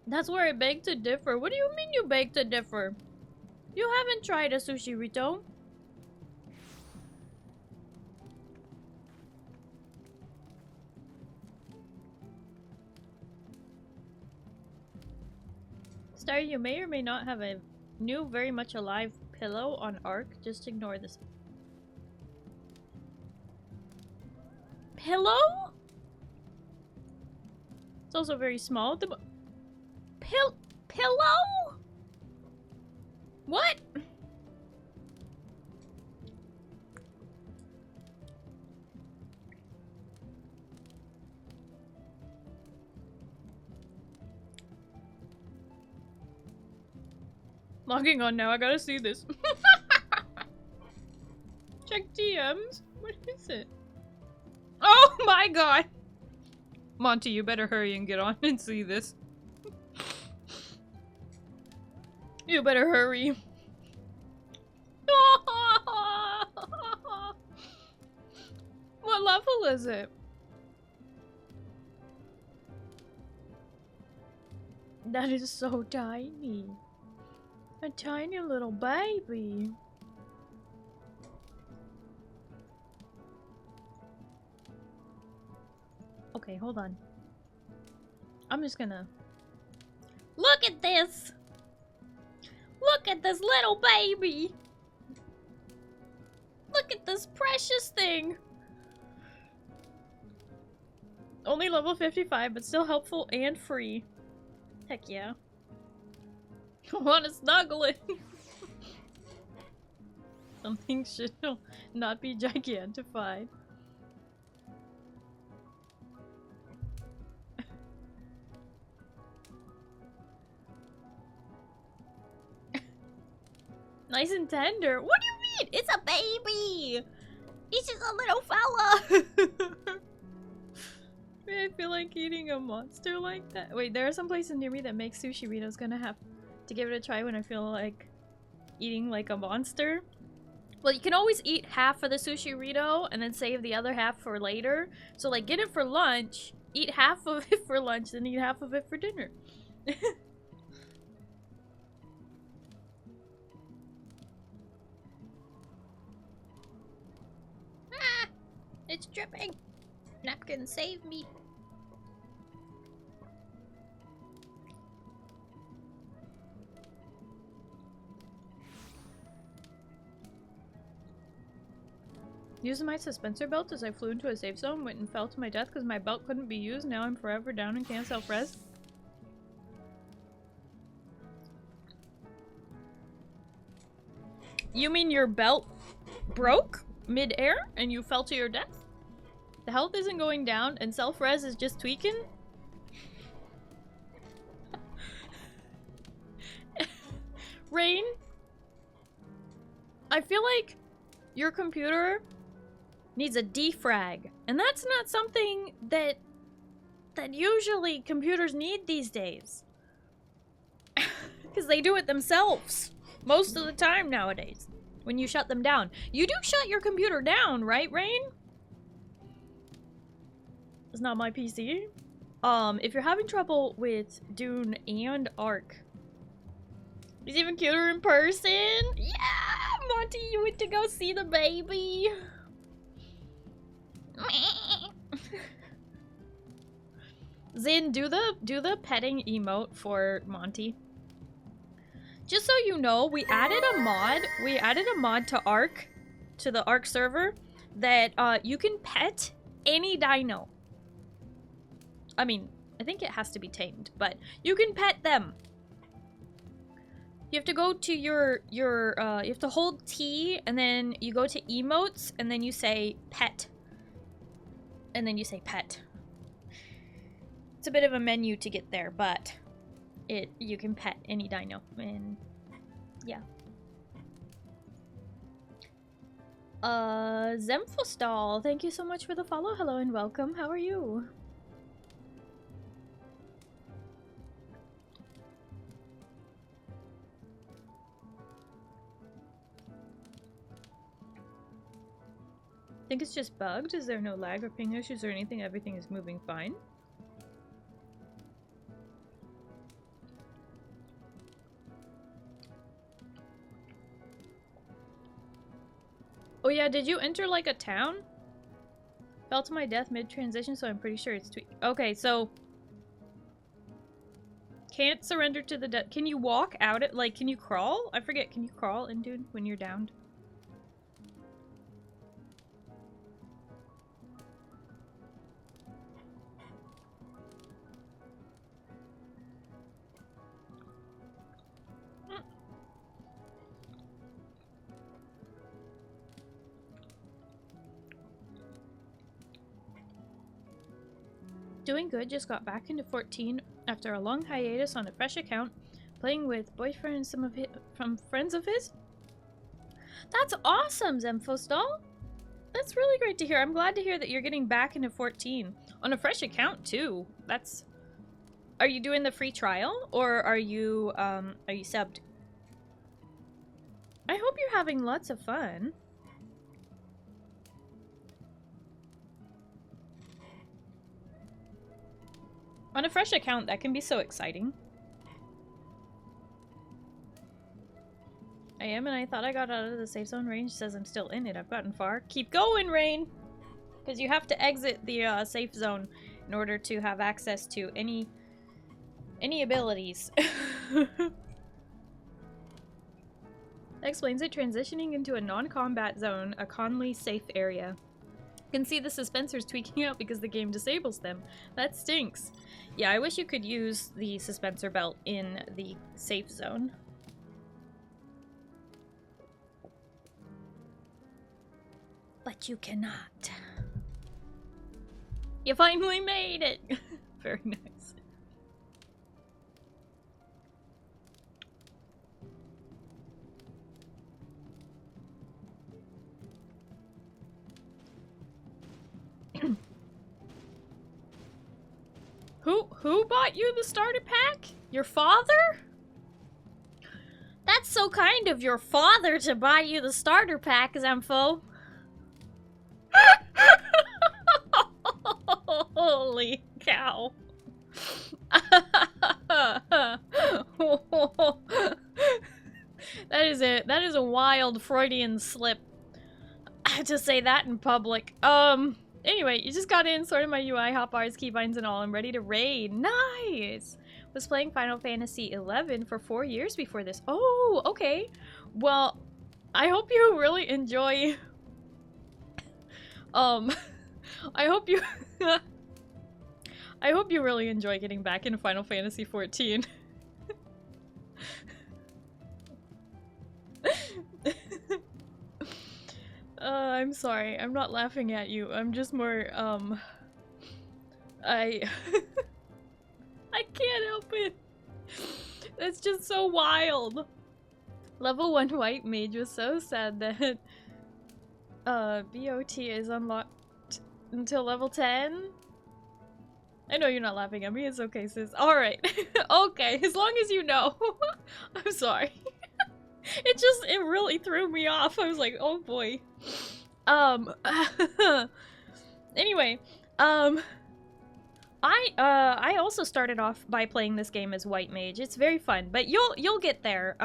That's where I beg to differ. What do you mean you beg to differ? You haven't tried a sushi rito. Starry, you may or may not have a new, very much alive pillow on Ark. Just ignore this. Pillow? It's also very small. Pillow? What? Logging on now, I gotta see this. Check DMs. What is it? Oh my god! Monty, you better hurry and get on and see this. You better hurry. What level is it? That is so tiny. A tiny little baby. Okay, hold on. I'm just gonna... Look at this! Look at this little baby! Look at this precious thing! Only level 55, but still helpful and free. Heck yeah. I wanna snuggle it! Something should not be gigantified. Nice and tender. What do you mean? It's a baby! He's just a little fella! I feel like eating a monster like that. Wait, there are some places near me that make sushi burritos. Gonna have to give it a try when I feel like eating like a monster. Well, you can always eat half of the sushi burrito and then save the other half for later. So like get it for lunch, eat half of it for lunch, then eat half of it for dinner. Ah! It's dripping! Napkin, save me! Using my suspensor belt as I flew into a safe zone, went and fell to my death because my belt couldn't be used. Now I'm forever down and can't self-res. You mean your belt broke mid-air and you fell to your death? The health isn't going down and self-res is just tweaking? Rain? I feel like your computer needs a defrag, and that's not something that usually computers need these days. Because they do it themselves most of the time nowadays when you shut them down. You do shut your computer down, right, Rain? It's not my PC. If you're having trouble with Dune and Ark, he's even cuter in person. Yeah, Monty, you went to go see the baby. Zin, do the petting emote for Monty. Just so you know, we added a mod. We added a mod to Ark, to the Ark server, that you can pet any dino. I mean, I think it has to be tamed, but you can pet them. You have to go to your you have to hold T, and then you go to emotes, and then you say pet. And then you say pet. It's a bit of a menu to get there, but you can pet any dino, and yeah. Zemfostal, thank you so much for the follow. Hello and welcome. How are you? I think it's just bugged. Is there no lag or ping issues or anything? Everything is moving fine. Oh yeah, did you enter like a town? Fell to my death mid-transition, so I'm pretty sure it's tweaked. Okay, so... Can't surrender to the death. Can you walk out it? Like, can you crawl? I forget, can you crawl in Dune when you're downed? Doing good, just got back into 14 after a long hiatus on a fresh account, playing with boyfriend and some of his, from friends of his. That's awesome, Zemfostal! That's really great to hear. I'm glad to hear that you're getting back into 14. On a fresh account, too. That's... Are you doing the free trial, or are you subbed? I hope you're having lots of fun. On a fresh account, that can be so exciting. I am, and I thought I got out of the safe zone. Range says I'm still in it. I've gotten far. Keep going, Rain! Because you have to exit the safe zone in order to have access to any abilities. That explains it. Transitioning into a non-combat zone, a Conley safe area. You can see the suspensors tweaking out because the game disables them. That stinks. Yeah, I wish you could use the suspensor belt in the safe zone. But you cannot. You finally made it! Very nice. Who bought you the starter pack? Your father? That's so kind of your father to buy you the starter pack, Zemfo. Holy cow. That is a wild Freudian slip. I had to say that in public. Anyway, you just got in, sorted my UI, hotbars, keybinds, and all. I'm ready to raid. Nice! Was playing Final Fantasy XI for 4 years before this. Oh, okay. Well, I hope you really enjoy... I hope you... I hope you really enjoy getting back into Final Fantasy XIV. I'm sorry. I'm not laughing at you. I'm just more, I can't help it. That's just so wild. Level 1 white mage was so sad that, BOT is unlocked until level 10. I know you're not laughing at me. It's okay, sis. Alright. Okay, as long as you know. I'm sorry. It really threw me off. I was like, oh boy. Anyway, I also started off by playing this game as White Mage. It's very fun, but you'll get there.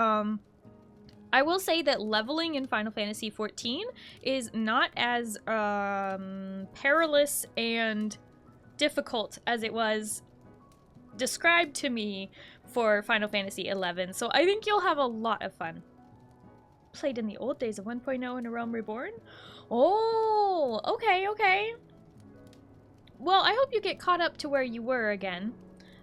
I will say that leveling in Final Fantasy XIV is not as perilous and difficult as it was described to me for Final Fantasy XI, so I think you'll have a lot of fun. Played in the old days of 1.0 in A Realm Reborn? Oh, okay, okay. Well, I hope you get caught up to where you were again.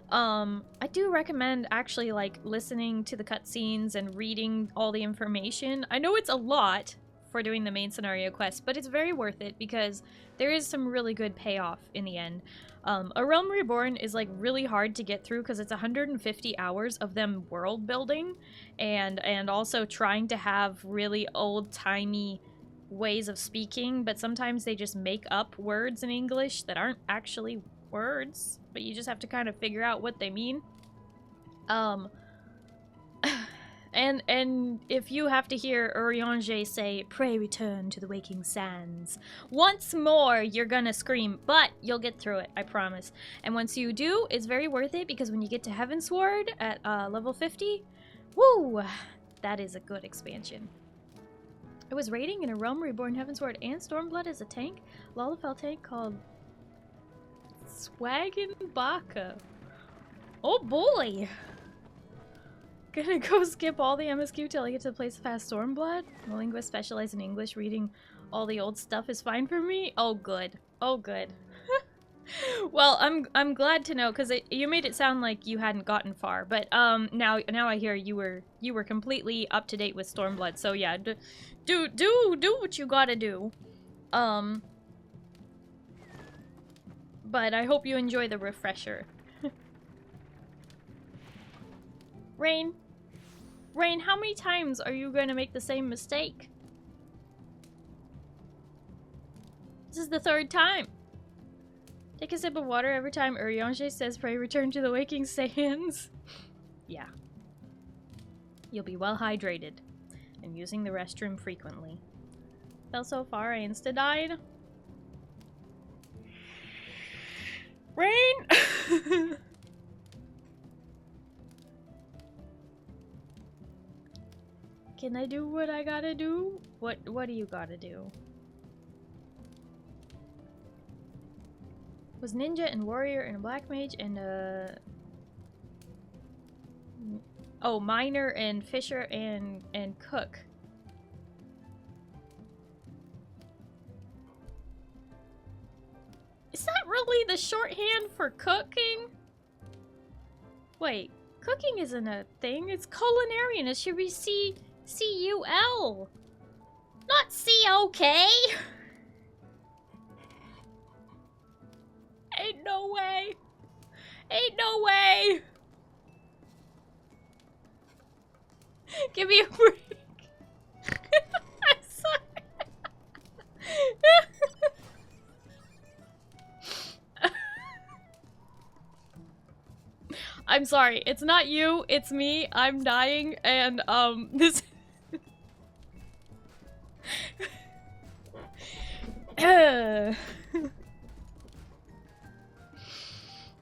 I do recommend actually, like, listening to the cutscenes and reading all the information. I know it's a lot for doing the main scenario quest, but it's very worth it because there is some really good payoff in the end. A Realm Reborn is, like, really hard to get through because it's 150 hours of them world building and also trying to have really old-timey ways of speaking, but sometimes they just make up words in English that aren't actually words, but you just have to kind of figure out what they mean. And if you have to hear Urianger say, "Pray return to the waking sands," once more, you're gonna scream, but you'll get through it, I promise. And once you do, it's very worth it, because when you get to Heavensward at level 50, woo, that is a good expansion. I was raiding in A Realm Reborn, Heavensward, and Stormblood as a tank. Lalafell tank called Swagenbaka. Oh boy! Gonna go skip all the MSQ till I get to the place past Stormblood. The linguist specialized in English. Reading all the old stuff is fine for me. Oh good. Oh good. Well, I'm glad to know, because you made it sound like you hadn't gotten far, but now I hear you were completely up to date with Stormblood. So yeah, do what you gotta do. But I hope you enjoy the refresher. Rain, how many times are you going to make the same mistake? This is the third time. Take a sip of water every time Urianger says, "Pray return to the waking sands." Yeah. You'll be well hydrated and using the restroom frequently. Fell so far I insta-died. Rain! Can I do what I gotta do? What do you gotta do? Was ninja and warrior and a black mage and oh, miner and fisher and cook. Is that really the shorthand for cooking? Wait, cooking isn't a thing. It's culinarian. It should be C-U-L. Not C-O-K. Ain't no way. Ain't no way. Give me a break. I'm sorry. I'm sorry. It's not you. It's me. I'm dying, and this.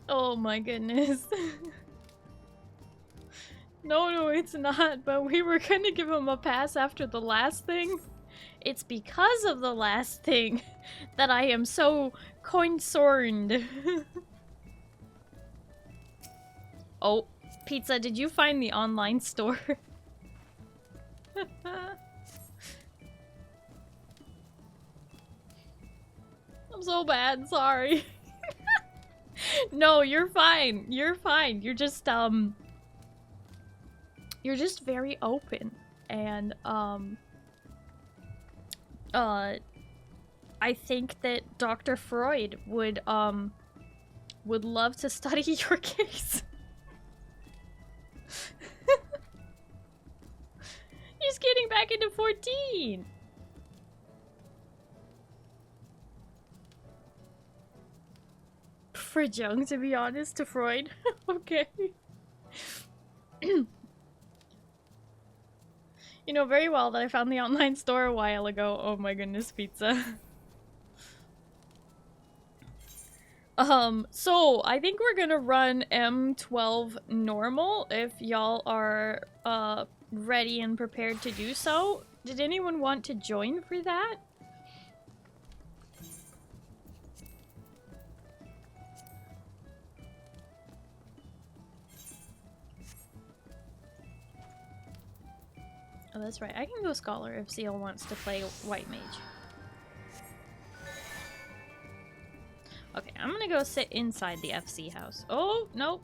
Oh my goodness. No, it's not, but we were gonna give him a pass after the last thing. It's because of the last thing that I am so concerned. Oh, Pizza, did you find the online store? I'm so bad, sorry. No, you're fine. You're fine. You're just very open. And, I think that Dr. Freud would love to study your case. He's getting back into 14. For Jung, to be honest, to Freud. Okay. You know very well that I found the online store a while ago. Oh my goodness, Pizza. So I think we're gonna run M12 normal if y'all are ready and prepared to do so. Did anyone want to join for that? Oh, that's right. I can go Scholar if Zeal wants to play White Mage. Okay, I'm gonna go sit inside the FC house. Oh, no.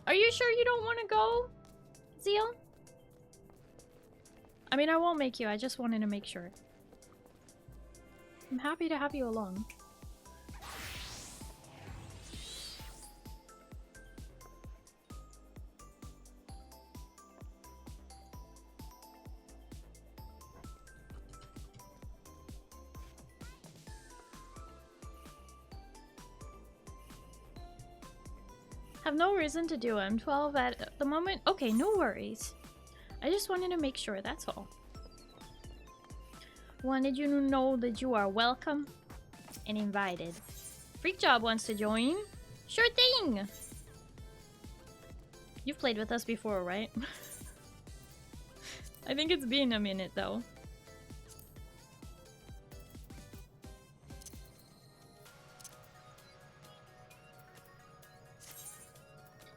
Are you sure you don't want to go, Zeal? I mean, I won't make you. I just wanted to make sure. I'm happy to have you along. Have no reason to do M12 at the moment. Okay, no worries. I just wanted to make sure, that's all. Wanted you to know that you are welcome and invited. Freak Job wants to join. Sure thing! You've played with us before, right? I think it's been a minute though.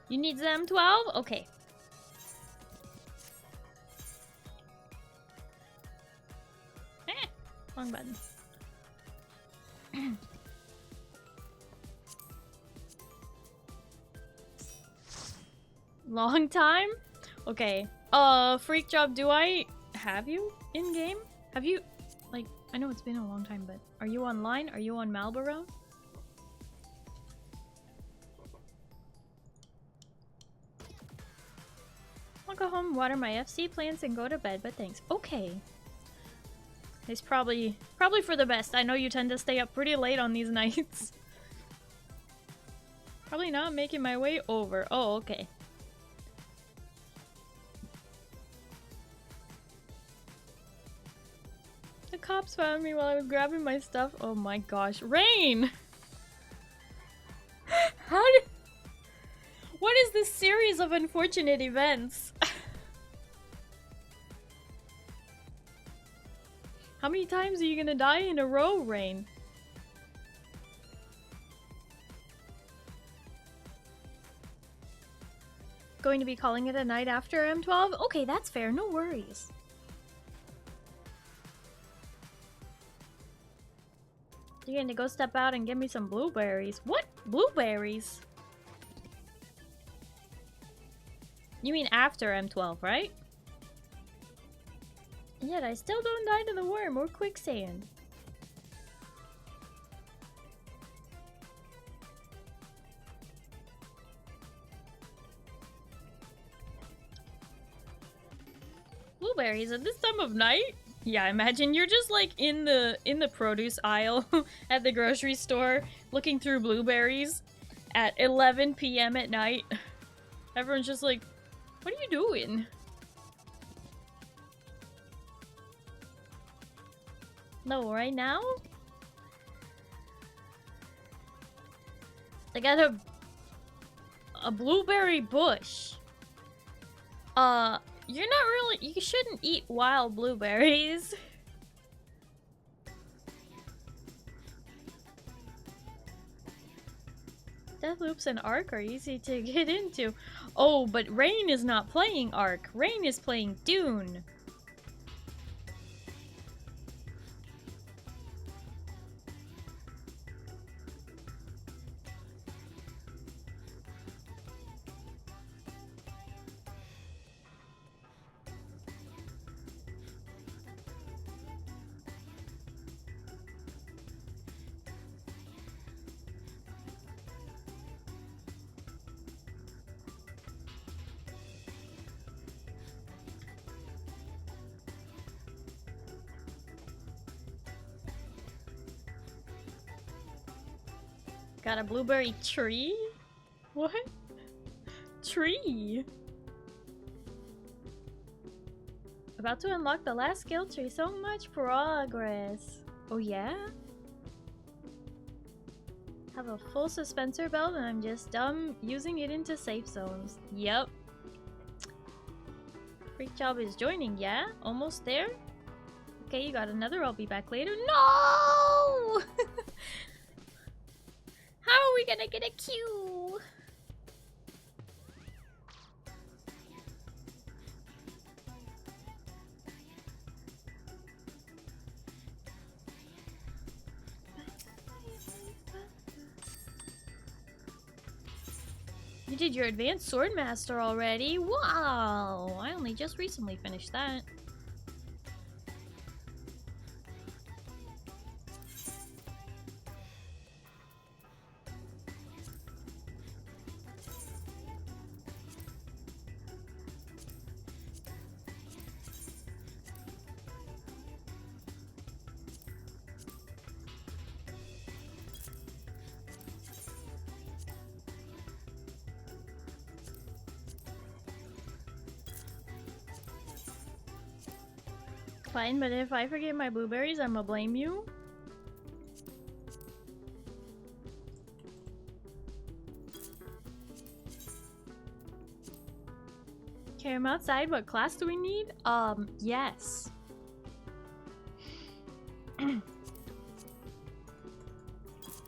You need the M12? Okay. Wrong button. Long time? Okay. Freak Job, do I have you in game? Have you, like, I know it's been a long time, but are you online? Are you on Marlboro? I'll go home, water my FC plants, and go to bed, but thanks. Okay. It's probably for the best. I know you tend to stay up pretty late on these nights. Probably not making my way over. Oh, okay. The cops found me while I was grabbing my stuff. Oh my gosh. Rain! How did... What is this series of unfortunate events? How many times are you gonna die in a row, Rain? Going to be calling it a night after M12? Okay, that's fair, no worries. You're gonna go step out and get me some blueberries. What? Blueberries? You mean after M12, right? Yet I still don't die to the worm or quicksand. Blueberries at this time of night? Yeah, imagine you're just like in the produce aisle at the grocery store looking through blueberries at 11 p.m. at night. Everyone's just like, what are you doing? No, right now? I got a blueberry bush. You're not really, you shouldn't eat wild blueberries. Death loops and Ark are easy to get into. Oh, but Rain is not playing Ark. Rain is playing Dune. Got a blueberry tree? What? Tree? About to unlock the last skill tree. So much progress. Oh yeah? Have a full suspensor belt and I'm just using it into safe zones. Yep. Freak Job is joining, yeah? Almost there? Okay, you got another. I'll be back later. No! How are we gonna get a queue? did your advanced sword master already? Wow! I only just recently finished that. Fine, but if I forget my blueberries, I'ma blame you. Okay, I'm outside. What class do we need? Yes. I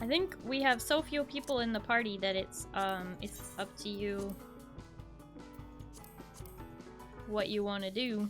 think we have so few people in the party that it's up to you what you want to do.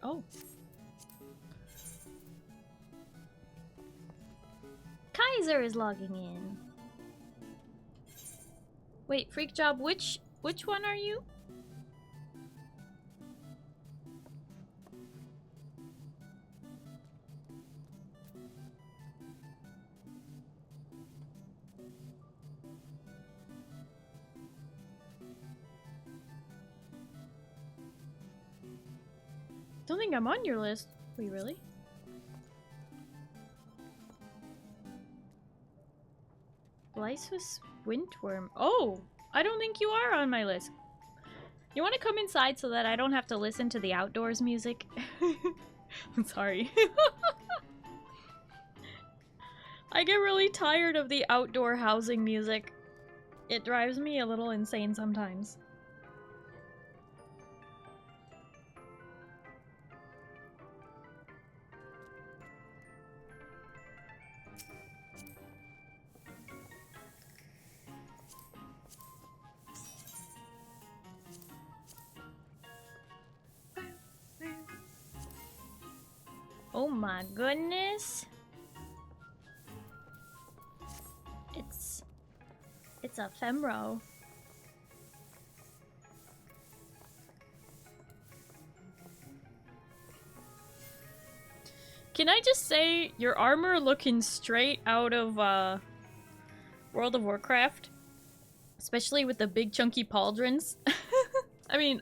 Oh. Kaiser is logging in. Wait, Freak Job, which one are you? Don't think I'm on your list. Wait, really? Lysus Windworm. Oh! I don't think you are on my list. You want to come inside so that I don't have to listen to the outdoors music? I'm sorry. I get really tired of the outdoor housing music. It drives me a little insane sometimes. Oh my goodness. It's a femro. Can I just say your armor looking straight out of World of Warcraft? Especially with the big chunky pauldrons. I mean,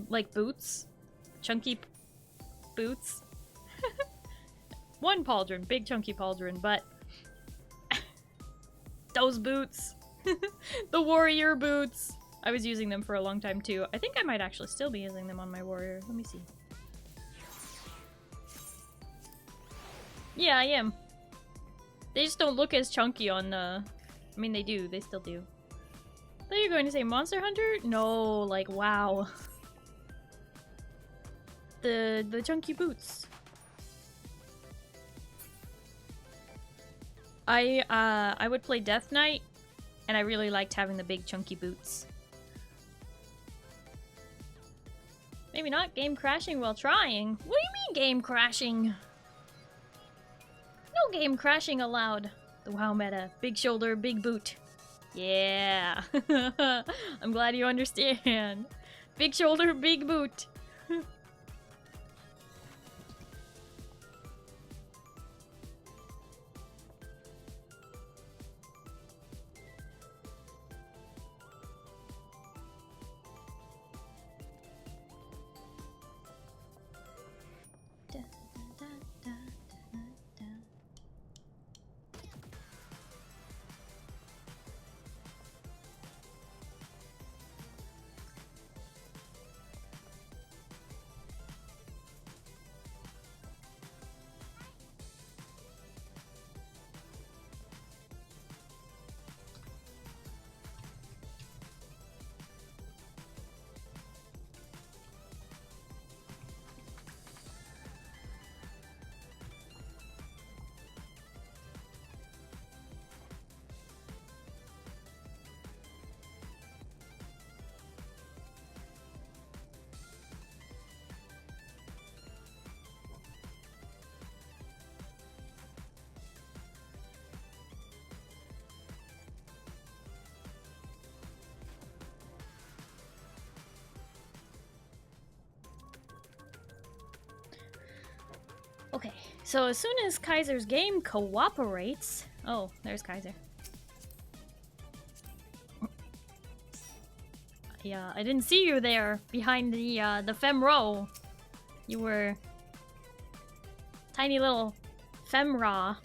like boots. Chunky boots. One pauldron, big chunky pauldron, but those boots. The warrior boots. I was using them for a long time too. I think I might actually still be using them on my warrior. Let me see. Yeah, I am. They just don't look as chunky on I mean, they do. They still do. I thought you were going to say Monster Hunter? No, like, wow. The chunky boots. I would play Death Knight, and I really liked having the big chunky boots. Maybe not game crashing while trying. What do you mean game crashing? No game crashing allowed. The WoW meta. Big shoulder, big boot. Yeah. I'm glad you understand. Big shoulder, big boot. Okay, so as soon as Kaiser's game cooperates... Oh, there's Kaiser. Yeah, I didn't see you there behind the femro. You were... tiny little femra.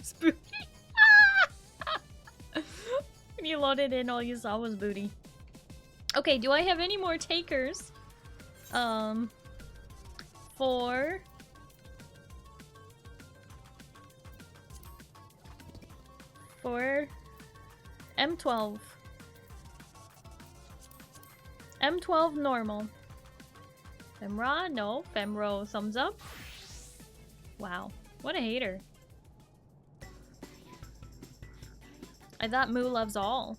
Spooky. When you loaded in, all you saw was booty. Okay, do I have any more takers? For... M12. M12 normal. Femra? No. Femro thumbs up. Wow. What a hater. I thought Moo loves all.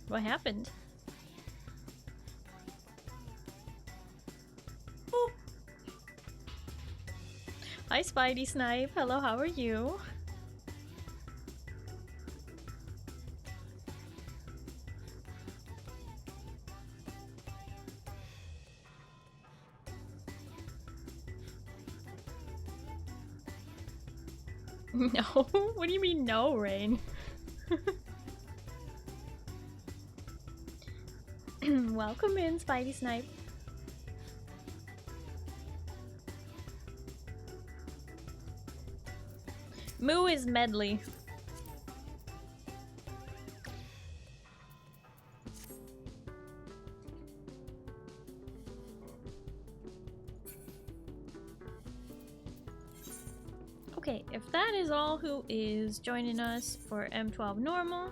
What happened? Oh. Hi Spidey Snipe. Hello, how are you? No? What do you mean no, Rain? Welcome in, Spidey Snipe. Moo is medley. Okay, if that is all who is joining us for M12 normal.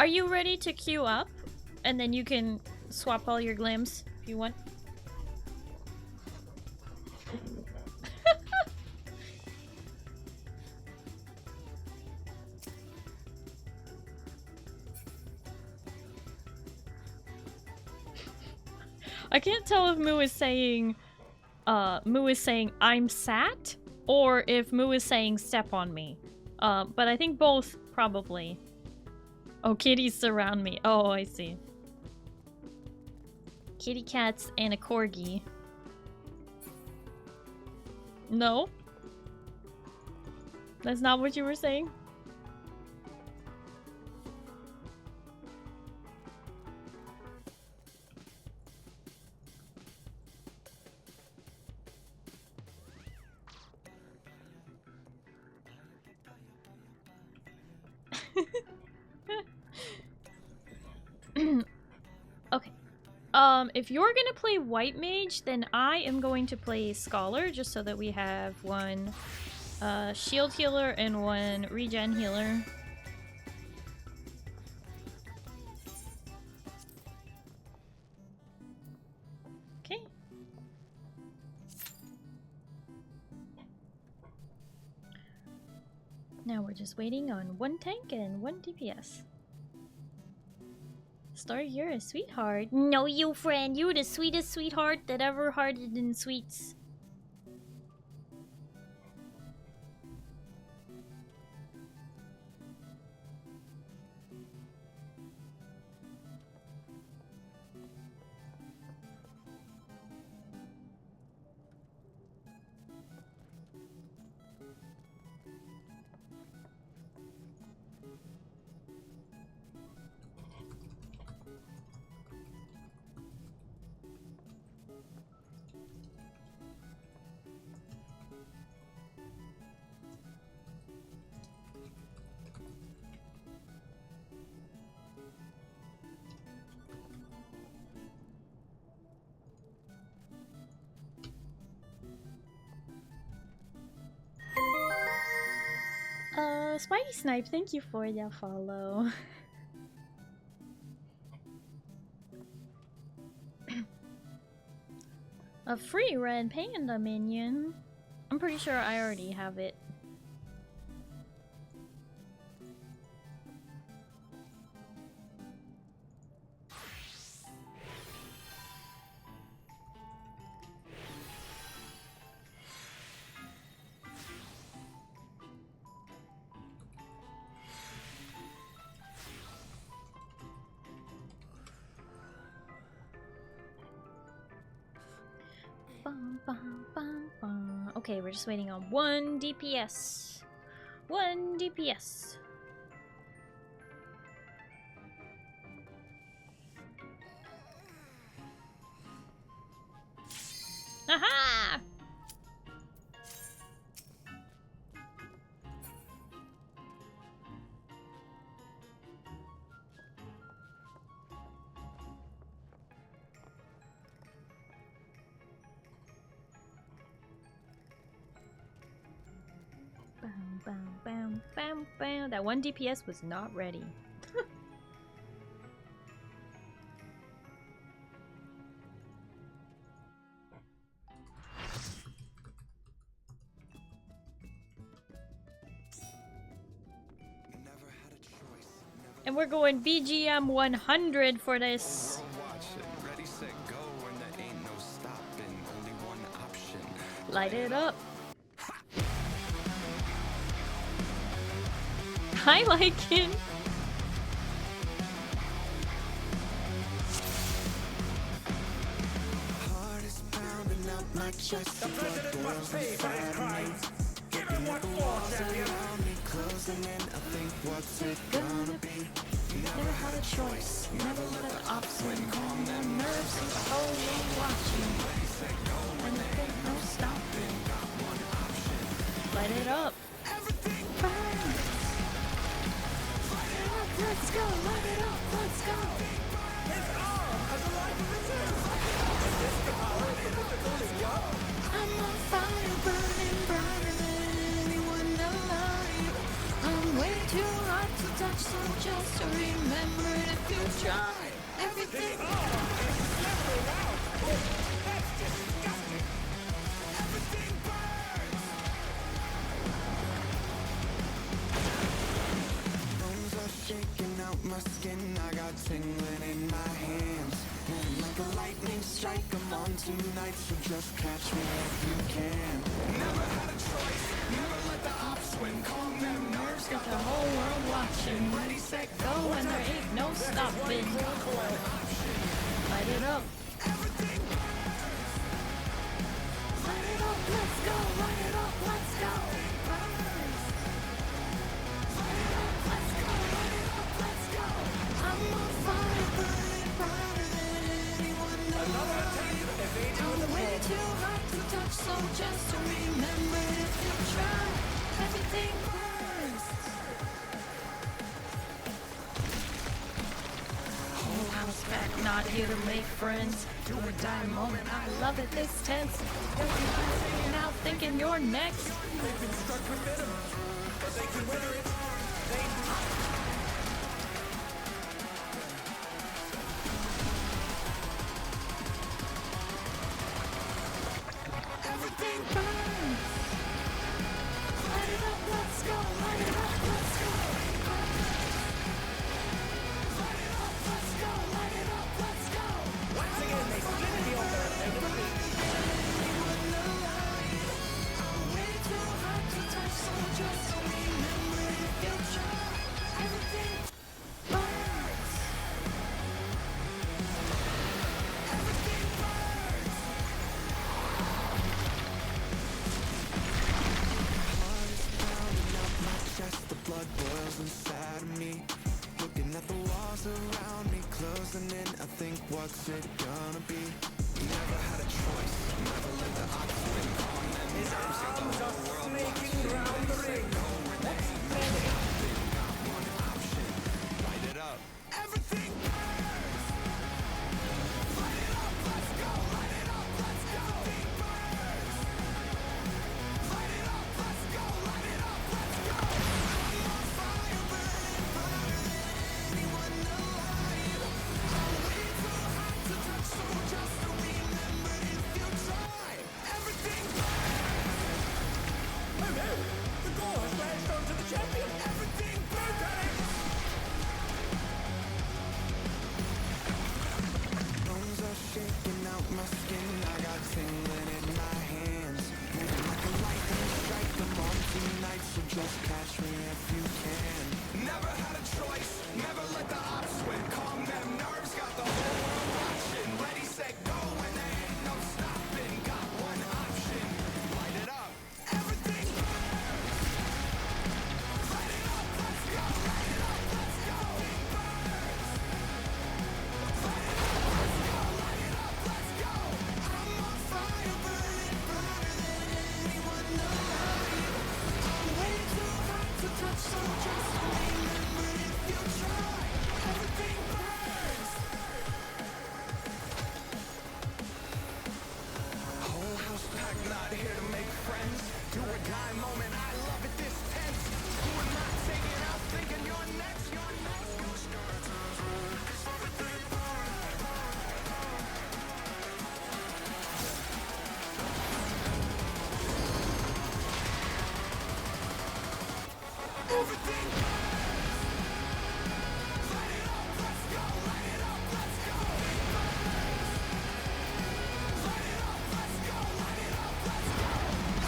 Are you ready to queue up? And then you can swap all your glims if you want. I can't tell if Moo is saying I'm sat, or if Moo is saying step on me. But I think both, probably. Oh, kitties surround me. Oh, I see. Kitty cats and a corgi. No? That's not what you were saying? Okay. If you're gonna play White Mage, then I am going to play Scholar, just so that we have one shield healer and one regen healer. Okay. Now we're just waiting on one tank and one DPS. Starry, you're a sweetheart. No, you friend, you're the sweetest sweetheart that ever hearted in sweets. Spidey Snipe, thank you for the follow. A free red panda minion. I'm pretty sure I already have it. Okay, we're just waiting on one DPS. One DPS. Aha! Bam, bam, bam, bam. That one DPS was not ready. And we're going BGM 100 for this. Light it up. I like it. The president must pay for his crimes. Give him what for, champion. Gonna be. Never had a choice. Never let the ops win. Calm their nerves. He's always watching. And there ain't no stopping. Light it up. Everything burns. Light it up. Let's go. Light it up. Let's go. His arm has a life of its own. And this power is only young. I'm on fire, burning brighter than anyone alive. I'm way too hot to touch, so just remember it if you try. Everything. His arm is slithering out. Oh, that's disgusting. Everything burns. Bones are shaking out my skin. I got tingling in my hands. And like a lightning strike, I'm on tonight, so just catch me if you can. Never had a choice. Never let the ops win. Calm their nerves, Got the whole world watching. Ready, set, go, and there ain't no stopping. Light it up. everything. Light it up, let's go. Light it up, let's go. Light it up, let's go. Light it up, let's go. I'm on fire, burning brighter than anyone knows. I'm way too hot to touch, so just remember if you try, everything burns. you to make friends. Do or die moment, I love it this tense. Don't you keep singing out thinking you're next. They've been struck with venom, but they can weather it. Everything burns. Light it up, let's go. Light it up, let's go. Light it up, let's go. Light it up, let's go. Once again, they split the order and defeat. I'm way too hot to touch, so just remember if you try. Everything burns. Everything burns. Heart is pounding up my chest, the blood boils inside of me. Looking at the walls around me, closing in. I think, what's it gonna be? Never had a choice, never let the odds win. On them nerves, got the whole world watching. Round the ring. Got one option, light it up. Everything burns. Light it up, let's go. Light it up, let's go. Everything burns. Light it up, let's go. Light it up, let's go. I'm on fire, burning brighter than anyone alive. I'm way too hot to touch, so just remember if you try. Everything burns. Oh no! The gore has lashed onto the champion. Everything burns. Bones are shaking out my skin. I got tingling in my hands. Moving like a lightning strike. I'm on tonight, so just catch me if you can. Never had a choice. Never let the ops win. Calm them nerves. Got the whole world watching. Ready, set, go. And there ain't no stopping. Got one option. Light it up. Everything burns. Light it up. Let's go. Light it up. Let's go. Everything burns. Light it up. Let's go. Light it up. Let's go. I'm on fire, burning brighter than anyone alive. I'm way too hot to touch, so just remember if you try. Everything burns. Whole house packed, not here to make friends. Do or die moment, I love it this tense. Who am I taking out, thinking you're next, you're next. Everything burns. Light it up, let's go. Light it up, let's go. Everything burns. Light it up, let's go. Light it up, let's go.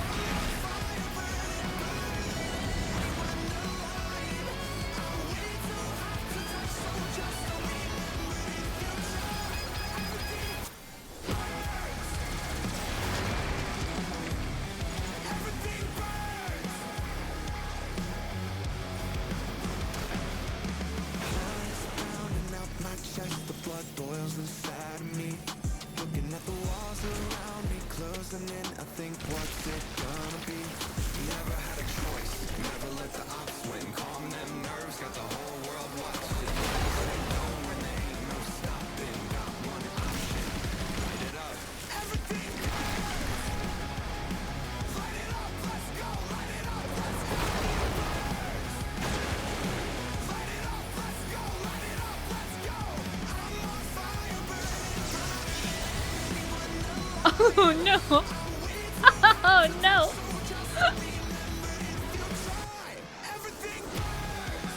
I'm on fire, burning brighter than anyone alive. I'm way too hot to touch, so just remember if you try. Everything burns. Everything burns. Heart is pounding out my chest, the blood boils inside of me. Looking at the walls around me, closing in. I think, what's it gonna be? Never had a choice, never let the ops win. Calm them nerves, got the whole world watching. Say no when there ain't no stopping. Got one option, light it up. Everything burns. Light it up, let's go. Light it up, let's go. Light it up, let's go. Light it up, let's go. I'm on fire, burning brighter than anyone alive. Oh no! Oh no! Just remember if you try. Everything burns.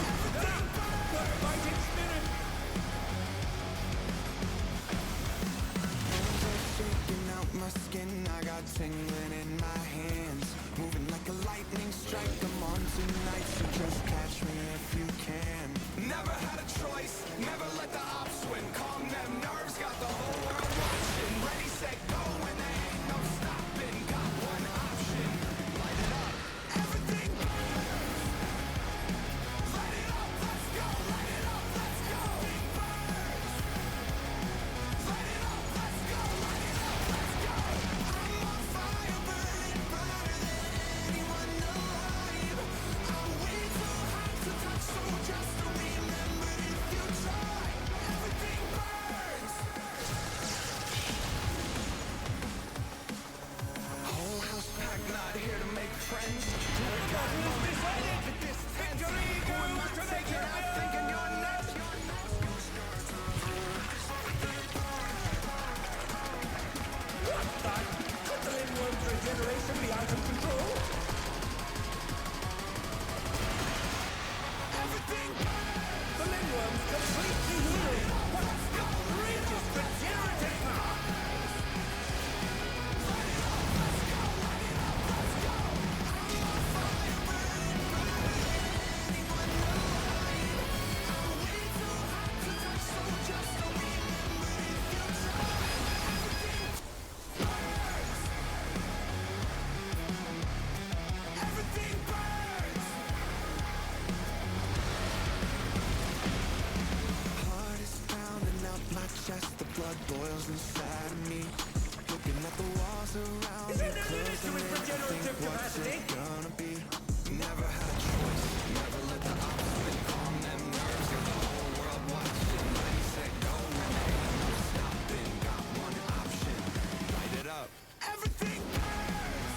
Everything burns. The fighting spirit. Bones are shaking out my skin. I got tingling in my hands. Moving like a lightning strike. I'm on tonight, so just catch me if you can. Never had a choice. Never let the ops win. Calm them nerves. Got the whole world watching. Ready, set, go. And there ain't no stopping. Got one option. Light it up. Everything burns. Light it up. Let's go. Light it up. Let's go. Everything burns. Light it up. Let's go. Light it up. Let's go. I'm on fire, burning blood boils inside of me. Looking at the walls around me, closing in, I think what's it gonna be? Never had a choice, never let the opposite calm them nerves of the whole world watching. Ready, set, go, and ain't no stopping. Got one option, light it up. Everything burns.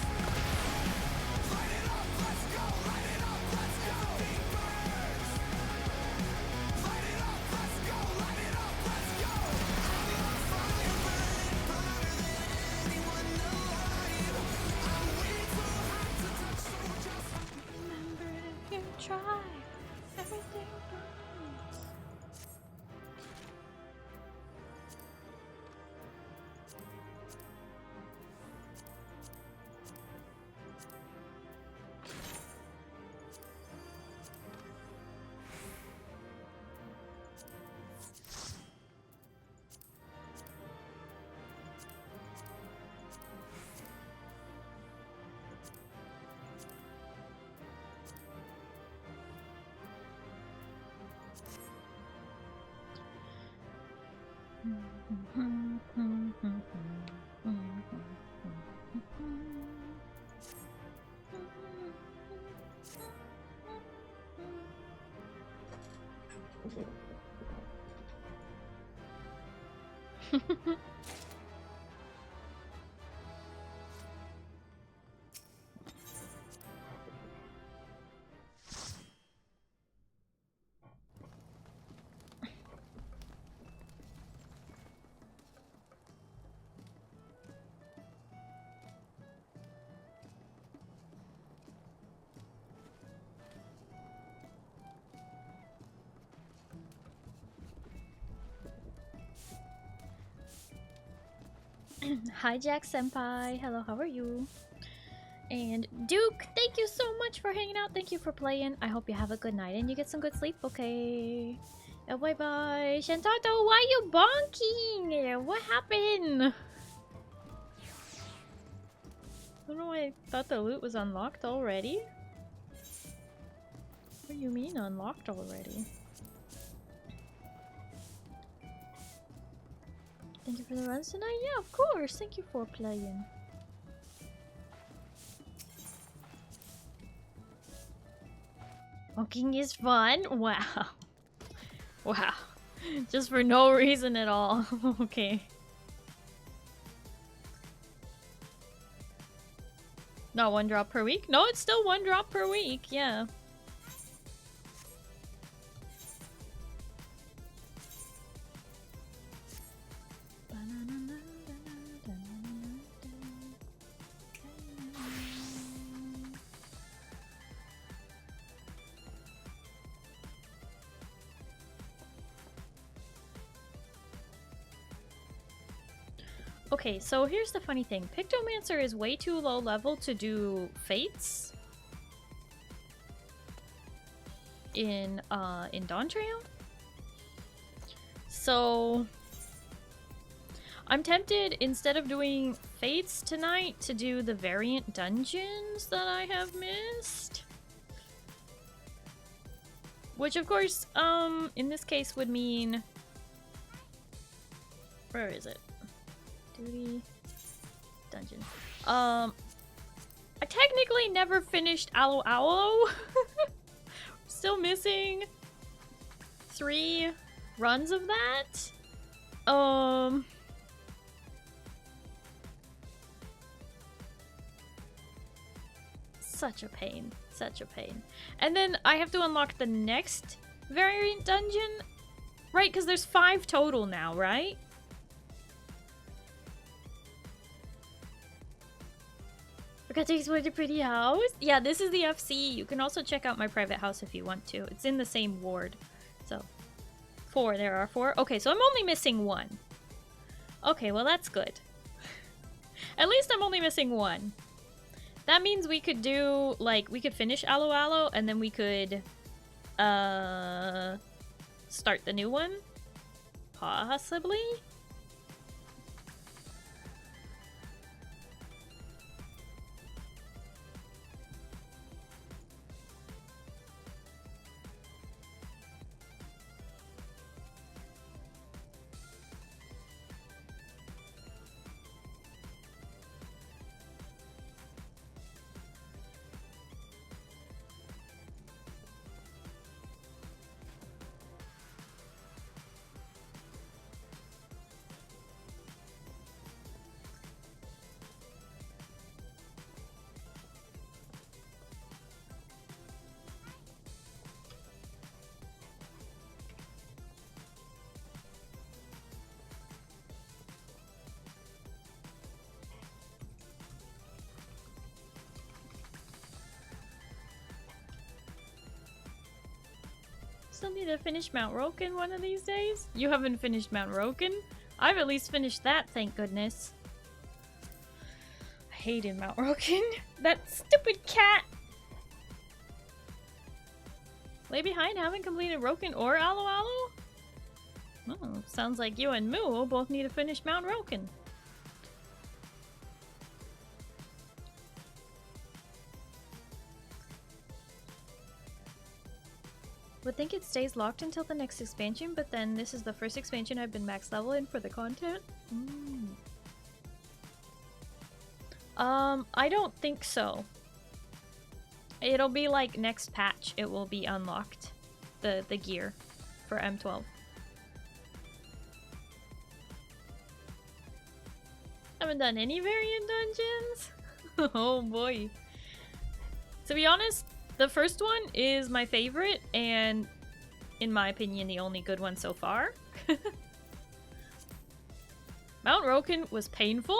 Light it up, let's go. Light it up, let's go. Everything burns. Light it up, let's go. Light it up, let's go. I'm on fire, burning brighter than anyone alive. I'm way too hot to touch, so just Remember if you try, everything burns. Hi Jack Senpai, hello, how are you? And Duke, thank you so much for hanging out, thank you for playing. I hope you have a good night and you get some good sleep, okay? Bye bye. Shantato, why you bonking? What happened? I don't know why I thought the loot was unlocked already. What do you mean unlocked already? Thank you for the runs tonight? Yeah, of course. Thank you for playing. Walking is fun? Wow. Wow. Just for no reason at all. Okay. Not 1 drop per week? No, it's still 1 drop per week. Yeah. Okay, so here's the funny thing. Pictomancer is way too low level to do fates in Dawn Trail. So I'm tempted, instead of doing fates tonight, to do the variant dungeons that I have missed. Which of course, in this case would mean... Where is it? Duty dungeon. I technically never finished Aloalo. Still missing 3 runs of that. Such a pain. Such a pain. And then I have to unlock the next variant dungeon. Right, because there's 5 total now, right? Forgot to explore the pretty house. Yeah, this is the FC. You can also check out my private house if you want to. It's in the same ward. So, 4. There are 4. Okay, so I'm only missing 1. Okay, well that's good. At least I'm only missing 1. That means we could do, like, we could finish Aloalo and then we could, start the new one? Possibly? still need to finish Mount Roken one of these days. You haven't finished Mount Roken? I've at least finished that, thank goodness. I hated Mount Roken. That stupid cat! Lay Behind haven't completed Roken or Aloalo? Oh, sounds like you and Moo both need to finish Mount Roken. Would think it stays locked until the next expansion, but then this is the first expansion I've been max level in for the content. I don't think so. It'll be like next patch it will be unlocked. The gear for M12. Haven't done any variant dungeons? Oh boy. To be honest, the first one is my favorite, and in my opinion, the only good one so far. Mount Roken was painful,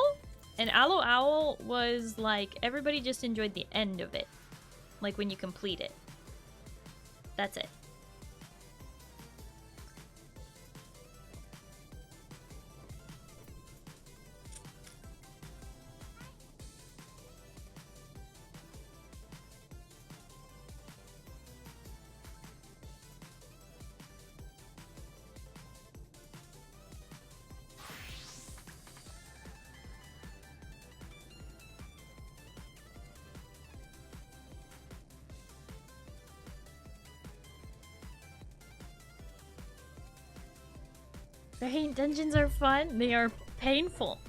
and Aloalo was like, everybody just enjoyed the end of it. Like when you complete it. That's it. Variant dungeons are fun. They are painful.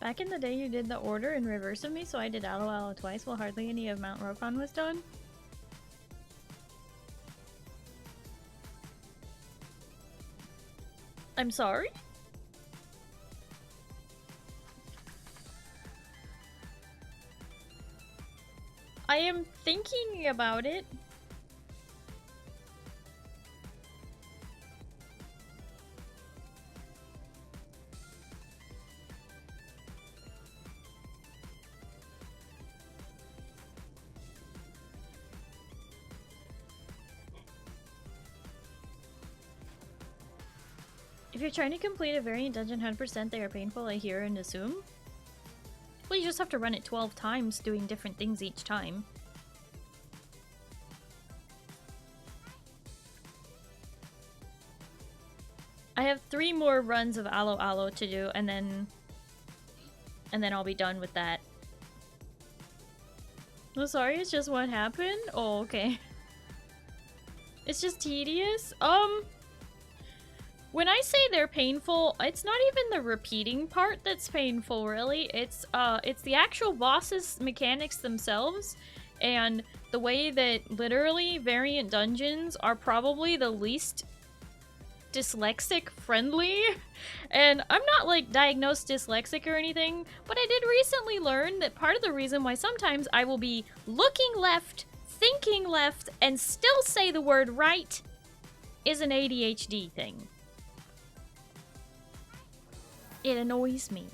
Back in the day you did the order in reverse of me, so I did Aloalo twice while hardly any of Mount Roken was done. I'm sorry? I am thinking about it. If you're trying to complete a variant dungeon 100%, they are painful, I hear and assume. Well, you just have to run it 12 times, doing different things each time. I have 3 more runs of Aloalo to do, and then I'll be done with that. Oh, sorry, it's just what happened? Oh, okay. It's just tedious? When I say they're painful, it's not even the repeating part that's painful, really. It's the actual boss's mechanics themselves, and the way that literally variant dungeons are probably the least dyslexic friendly. And I'm not like diagnosed dyslexic or anything, but I did recently learn that part of the reason why sometimes I will be looking left, thinking left, and still say the word right is an ADHD thing. It annoys me.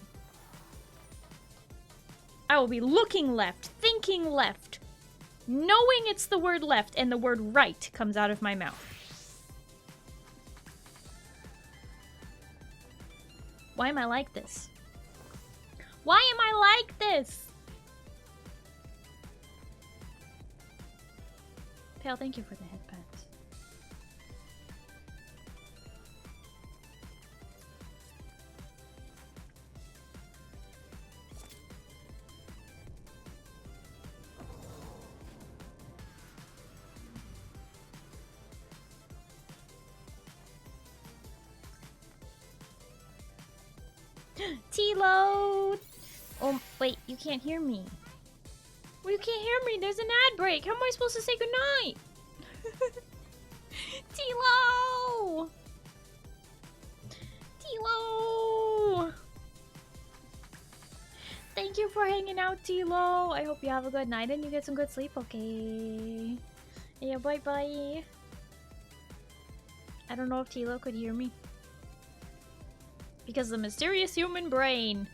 I will be looking left, thinking left, knowing it's the word left, and the word right comes out of my mouth. Why am I like this? Why am I like this? Pale, thank you for the headpats. T-load! Oh, wait, you can't hear me. Well, you can't hear me. There's an ad break. How am I supposed to say goodnight? T-lo! T-lo! Thank you for for hanging out, Tilo. I hope you have a good night and you get some good sleep, okay? Yeah, bye-bye. I don't know if Tilo could hear me. Because the mysterious human brain.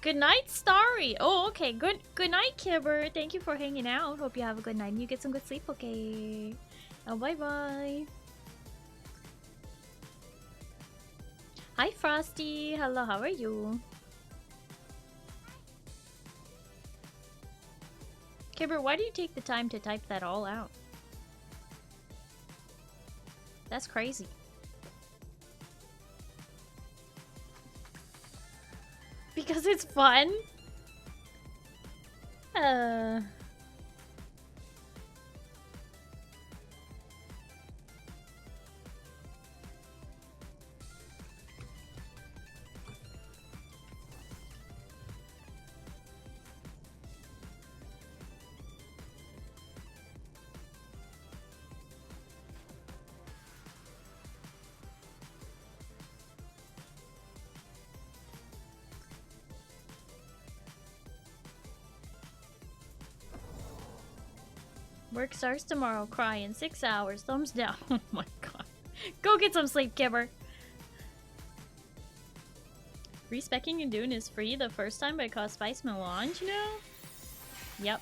Good night, Starry. Oh, okay. Good night, Kibber. Thank you for hanging out. Hope you have a good night and you get some good sleep, okay? Oh, bye-bye. Hi, Frosty. Hello, how are you? Kibber, why do you take the time to type that all out? That's crazy. Because it's fun? Work starts tomorrow. Cry in 6 hours. Thumbs down. Oh my god. Go get some sleep, Kibber. Respecking and Dune is free the first time, but it costs Spice Melange, you know? Yep.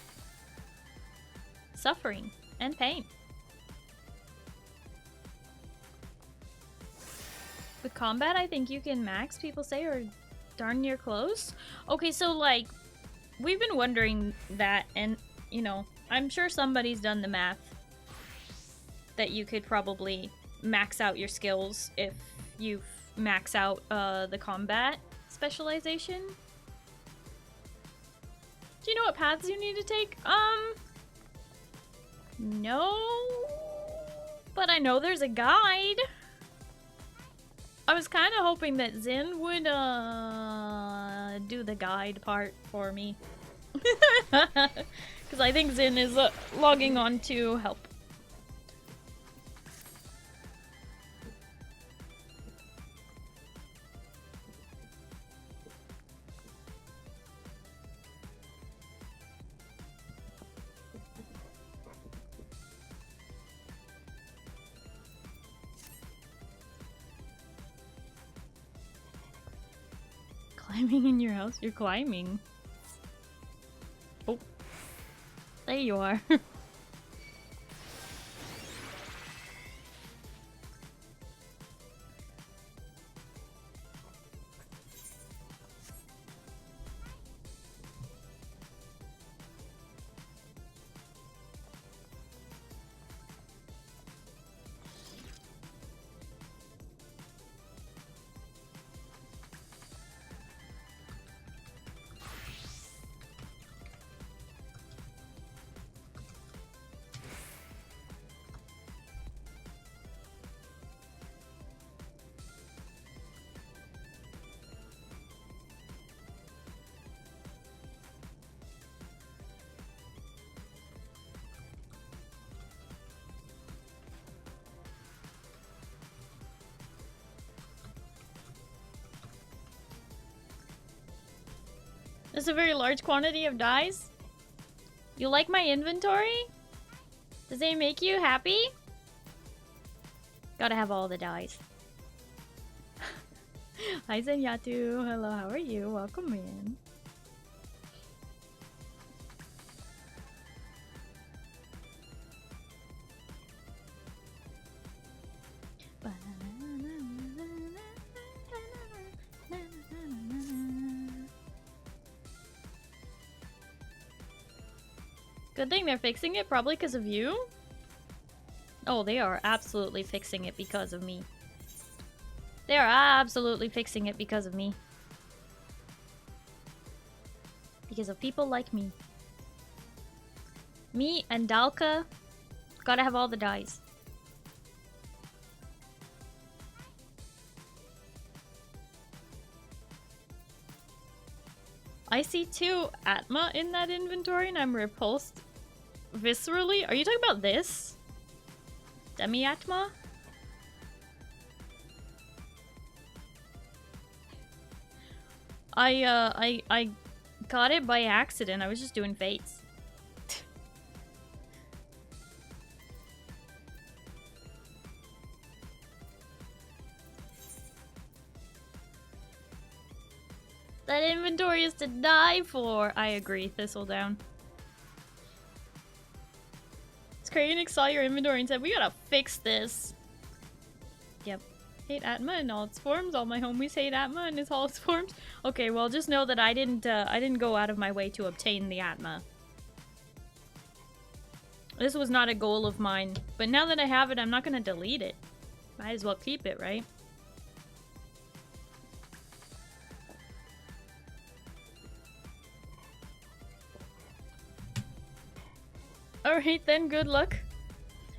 Suffering and pain. With combat, I think you can max, people say, or darn near close. Okay, so like, we've been wondering that, and you know, I'm sure somebody's done the math that you could probably max out your skills if you max out the combat specialization. Do you know what paths you need to take? No, but I know there's a guide. I was kind of hoping that Zin would do the guide part for me. Because I think Zin is logging on to help. Climbing in your house? You're climbing. Oh. There you are. That's a very large quantity of dyes. You like my inventory? Does it make you happy? Gotta have all the dyes. Hi Zenyatu, hello, how are you? Welcome in. Good thing they're fixing it, probably because of you? Oh, they are absolutely fixing it because of me. They are absolutely fixing it because of me. Because of people like me. Me and Dalka gotta have all the dyes. I see 2 Atma in that inventory and I'm repulsed viscerally. Are you talking about this? Demi-Atma? I got it by accident. I was just doing fates. That inventory is to die for. I agree, Thistledown. Enix saw your inventory and said, "We gotta fix this." Yep. Hate Atma in all its forms. All my homies hate Atma in all its forms. Okay, well, just know that I didn't go out of my way to obtain the Atma. This was not a goal of mine, but now that I have it, I'm not gonna delete it. Might as well keep it, right? Alright then, good luck.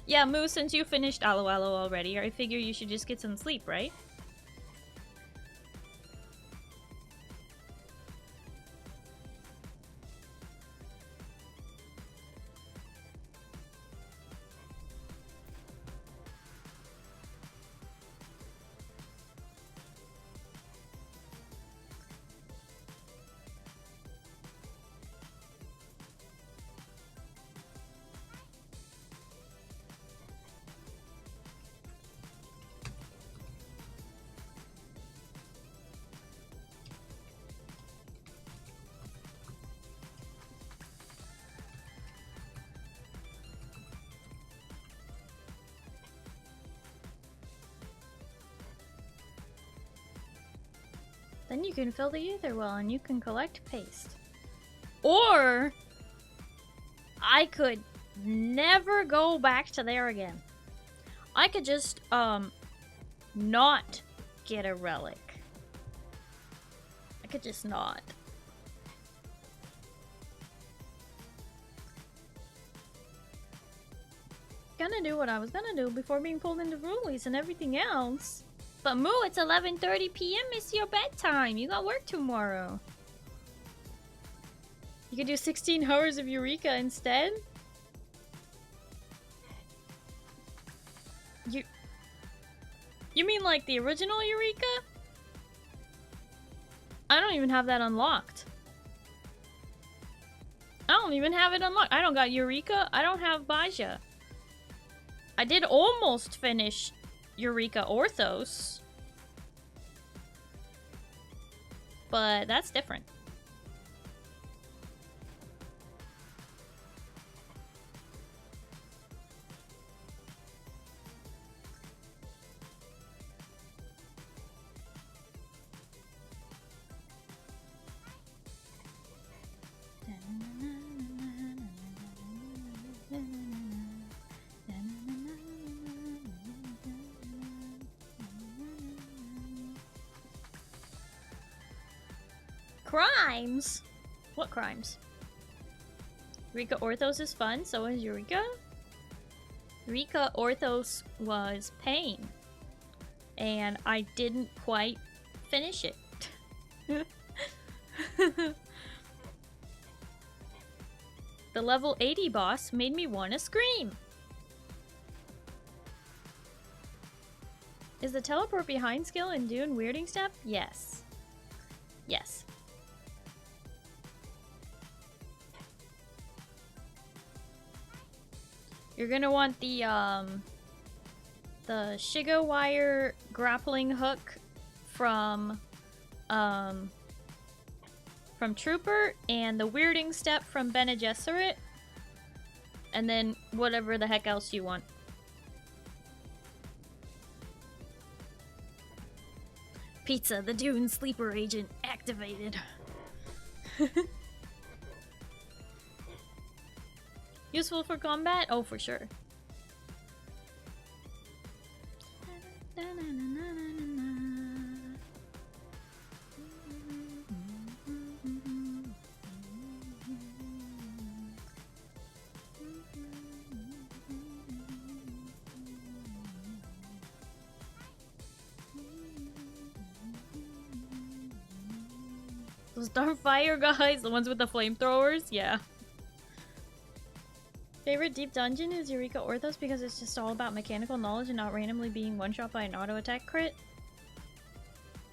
Yeah, Moo, since you finished Aloalo already, I figure you should just get some sleep, right? Then you can fill the ether well and you can collect paste. Or I could never go back to there again. I could just not get a relic. I could just not. Gonna do what I was gonna do before being pulled into Roulettes and everything else. But Moo, it's 11:30 p.m. It's your bedtime. You got work tomorrow. You could do 16 hours of Eureka instead? You mean like the original Eureka? I don't even have that unlocked. I don't even have it unlocked. I don't got Eureka. I don't have Baja. I did almost finish Eureka Orthos. But that's different. Crimes? What crimes? Eureka Orthos is fun, so is Eureka. Eureka Orthos was pain. And I didn't quite finish it. The level 80 boss made me want to scream. Is the teleport behind skill in Dune weirding step? Yes. Yes. You're gonna want the Shigo wire grappling hook from Trooper and the weirding step from Bene Gesserit, and then whatever the heck else you want. Pizza, the Dune sleeper agent activated. Useful for combat? Oh, for sure. Those Starfire guys, the ones with the flamethrowers? Yeah. Favorite deep dungeon is Eureka Orthos because it's just all about mechanical knowledge and not randomly being one-shot by an auto-attack crit.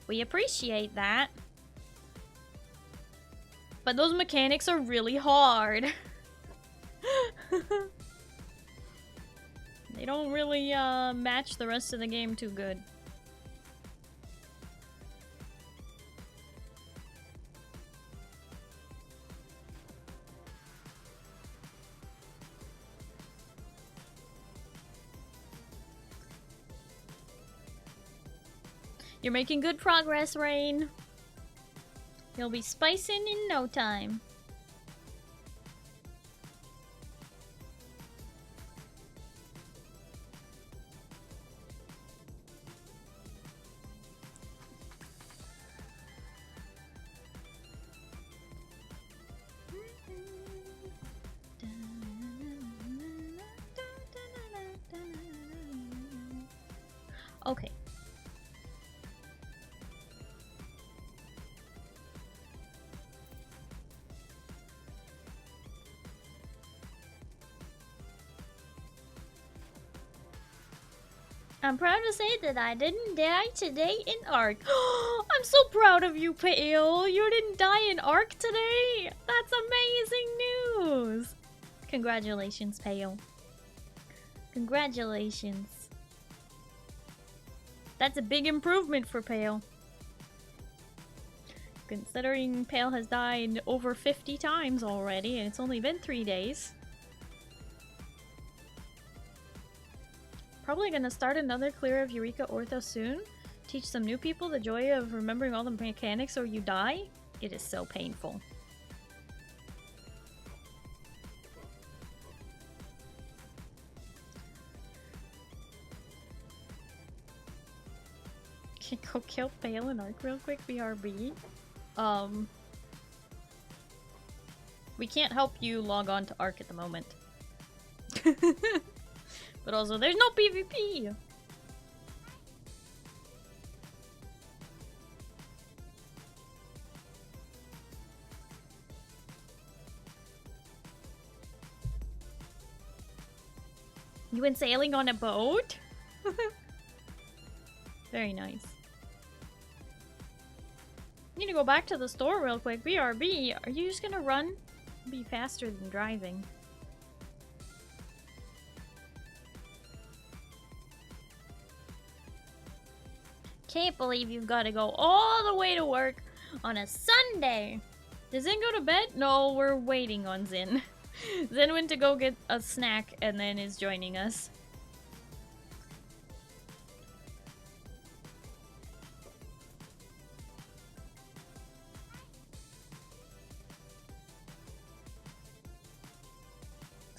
We appreciate that. But those mechanics are really hard. They don't really match the rest of the game too good. You're making good progress, Rain. You'll be spicing in no time. Okay. I'm proud to say that I didn't die today in Ark. I'm so proud of you, Pale. You didn't die in Ark today. That's amazing news. Congratulations, Pale. Congratulations. That's a big improvement for Pale. Considering Pale has died over 50 times already, and it's only been 3 days. Probably gonna start another clear of Eureka Ortho soon. Teach some new people the joy of remembering all the mechanics or you die. It is so painful. Can go kill Pale and Ark real quick, BRB. We can't help you log on to Ark at the moment. But also, there's no PvP! You went sailing on a boat? Very nice. Need to go back to the store real quick. BRB, are you just gonna run? Be faster than driving. Can't believe you've got to go all the way to work on a Sunday. Did Zin go to bed? No, we're waiting on Zin. Zin went to go get a snack and then is joining us.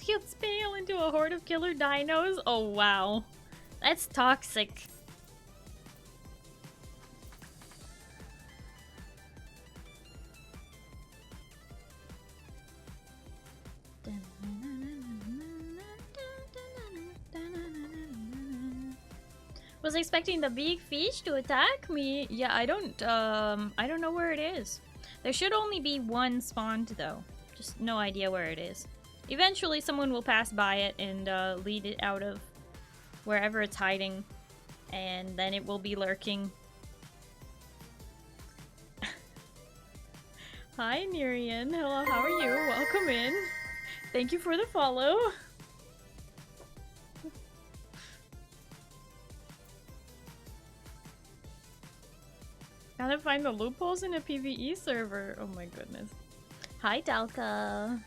He'll spale into a horde of killer dinos? Oh wow. That's toxic. Was expecting the big fish to attack me. Yeah, I don't know where it is. There should only be one spawned though. Just no idea where it is. Eventually someone will pass by it and lead it out of wherever it's hiding. And then it will be lurking. Hi Nerian. Hello, how are you? Welcome in. Thank you for the follow. Gotta find the loopholes in a PvE server. Oh my goodness. Hi Dalka.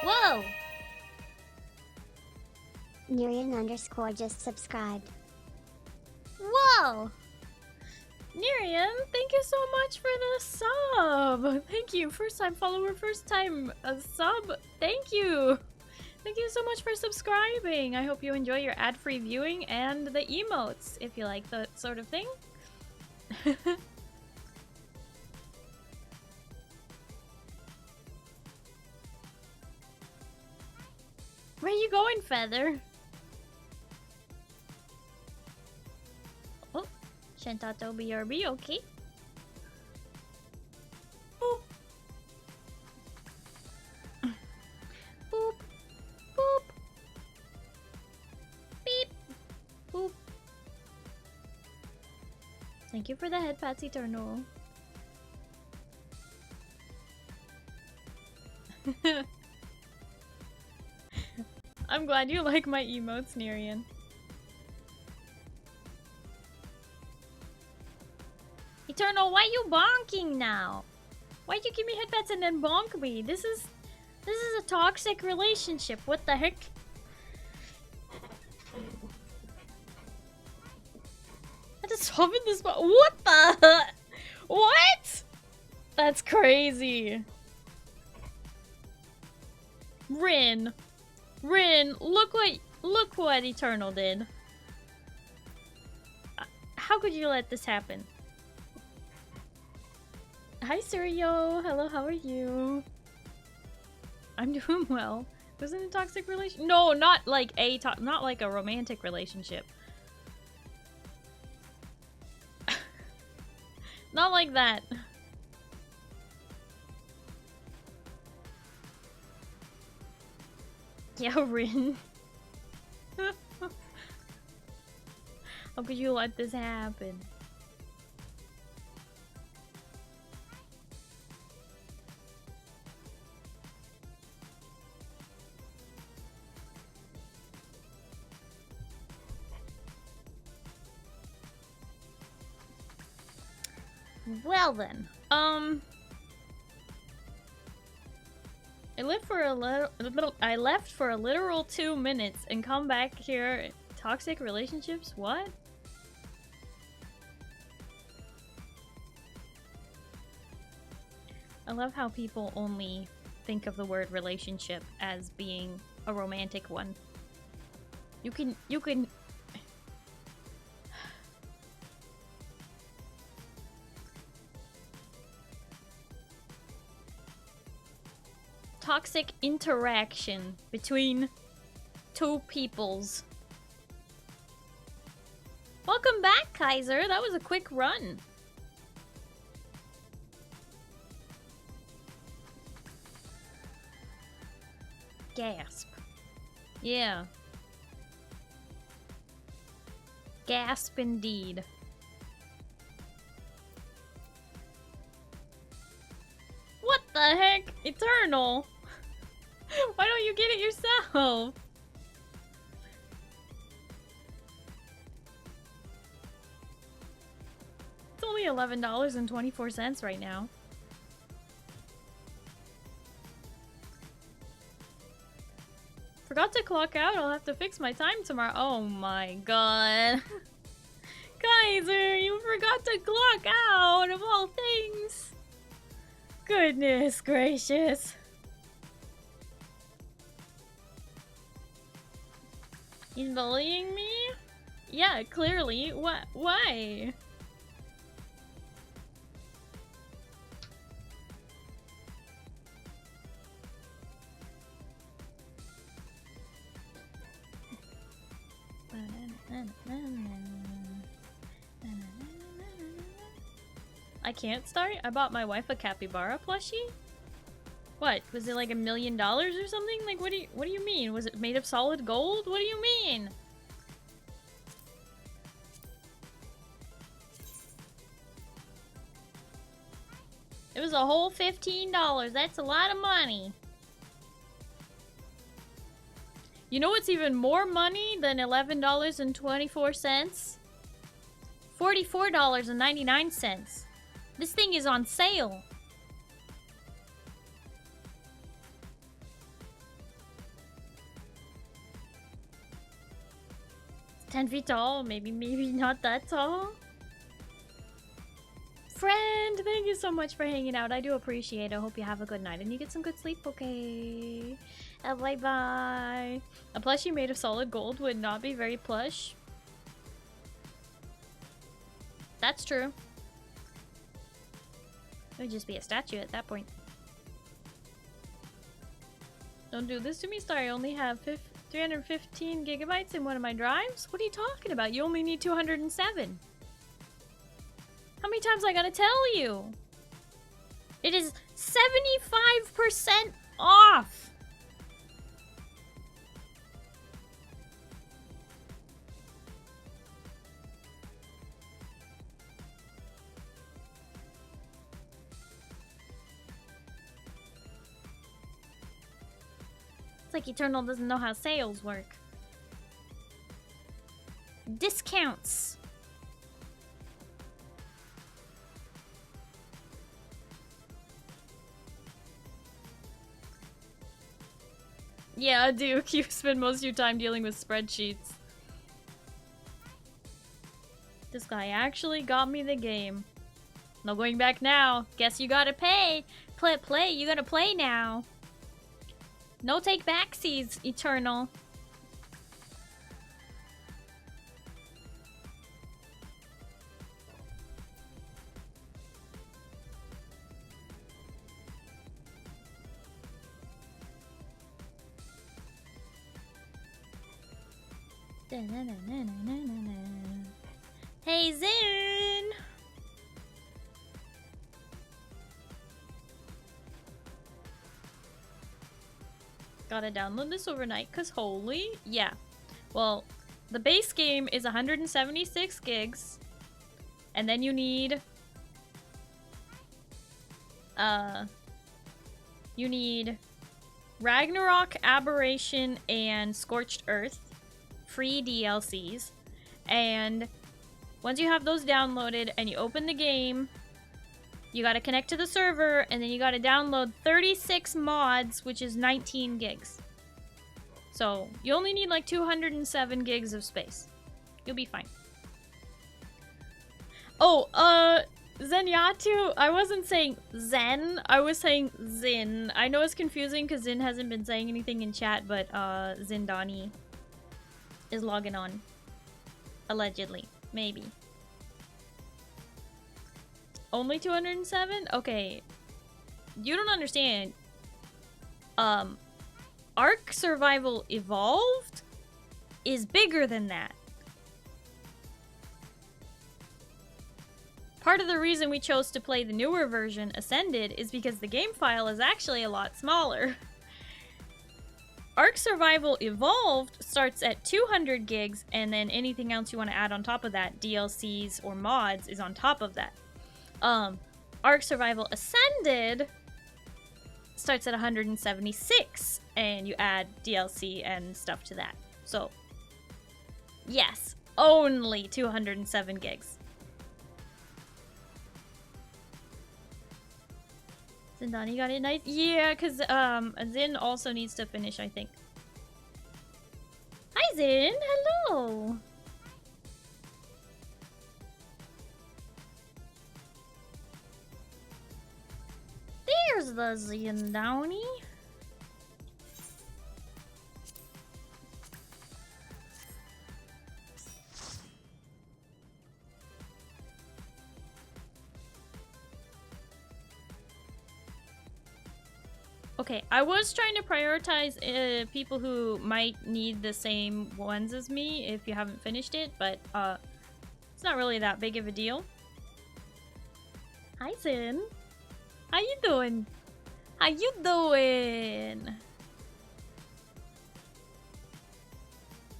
Whoa! Nerian_ just subscribed. Whoa! Nerian, thank you so much for the sub. Thank you. First time follower, first time sub. Thank you. Thank you so much for subscribing. I hope you enjoy your ad-free viewing and the emotes, if you like that sort of thing. Where you going, Feather? Oh, Shantato BRB, okay. Boop. Boop. Boop. Beep. Boop. Thank you for the head pats, Eternal. I'm glad you like my emotes, Nerian. Eternal, why you bonking now? Why'd you give me head pats and then bonk me? This is a toxic relationship. What the heck? I just hovered this. What the? What? That's crazy. Rin, look what Eternal did. How could you let this happen? Hi, Suryo. Hello, how are you? I'm doing well. Was it a toxic relationship? No, not like not like a romantic relationship. Not like that. Yeah, Rin. How could you let this happen? Well then, I left for a literal 2 minutes and come back here. Toxic relationships? What? I love how people only think of the word relationship as being a romantic one. You can toxic interaction between two peoples. Welcome back, Kaiser. That was a quick run. Gasp. Yeah. Gasp indeed. What the heck? Eternal? Why don't you get it yourself? It's only $11.24 right now. Forgot to clock out. I'll have to fix my time tomorrow. Oh my god. Kaiser, you forgot to clock out of all things. Goodness gracious. He's bullying me? Yeah, clearly. What? Why? I can't start? I bought my wife a capybara plushie? What? Was it like $1 million or something? Like, what do you mean? Was it made of solid gold? What do you mean? It was a whole $15. That's a lot of money. You know what's even more money than $11.24? $44.99. This thing is on sale. It's 10 feet tall, maybe not that tall. Friend, thank you so much for hanging out. I do appreciate it. I hope you have a good night and you get some good sleep, okay? Bye-bye. A plushie made of solid gold would not be very plush. That's true. It would just be a statue at that point. Don't do this to me, Starry. I only have 315 gigabytes in one of my drives? What are you talking about? You only need 207. How many times I gotta tell you? It is 75% off! like Eternal doesn't know how sales work. Discounts. Yeah, Duke, you spend most of your time dealing with spreadsheets. This guy actually got me the game. No going back now. Guess you gotta pay. Play, you gotta play now. No take backsies, Eternal. Hey, Zin! Gotta download this overnight, cause holy, yeah. Well, the base game is 176 gigs, and then you need, Ragnarok, Aberration, and Scorched Earth, free DLCs, and once you have those downloaded and you open the game, you gotta connect to the server, and then you gotta download 36 mods, which is 19 gigs. So, you only need like 207 gigs of space. You'll be fine. Oh, Zenyatu, I wasn't saying Zen, I was saying Zin. I know it's confusing because Zin hasn't been saying anything in chat, but Zindani is logging on. Allegedly. Maybe. Only 207? Okay. You don't understand. Ark Survival Evolved is bigger than that. Part of the reason we chose to play the newer version, Ascended, is because the game file is actually a lot smaller. Ark Survival Evolved starts at 200 gigs, and then anything else you want to add on top of that, DLCs or mods, is on top of that. Ark Survival Ascended starts at 176, and you add DLC and stuff to that. So, yes, only 207 gigs. Zindani got it nice? Yeah, because Zin also needs to finish, I think. Hi, Zin! Hello! There's the Zindani. Okay, I was trying to prioritize people who might need the same ones as me if you haven't finished it, but it's not really that big of a deal. Hi, Zin. How you doing? How you doing?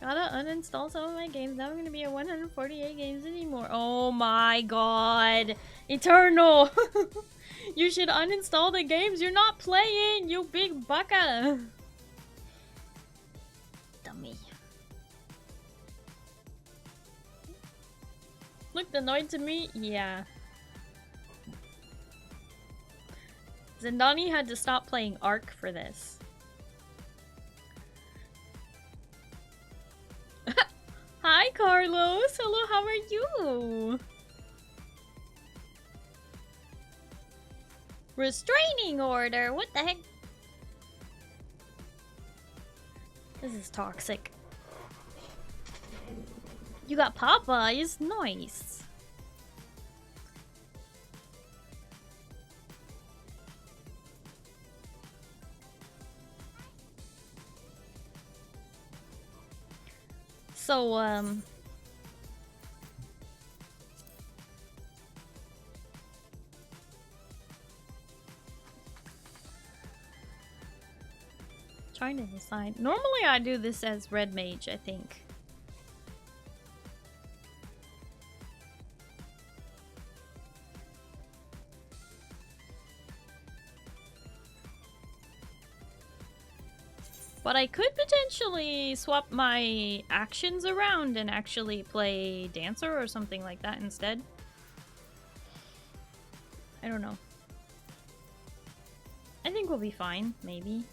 Gotta uninstall some of my games. Now I'm gonna be at 148 games anymore. Oh my god. Eternal! You should uninstall the games you're not playing, you big baka! Dummy. Looked annoyed to me? Yeah. Zindani had to stop playing Ark for this. Hi, Carlos! Hello, how are you? Restraining order? What the heck? This is toxic. You got Popeyes? Nice. So, trying to decide. Normally I do this as Red Mage, I think. But I could potentially swap my actions around and actually play Dancer or something like that instead. I don't know. I think we'll be fine, maybe.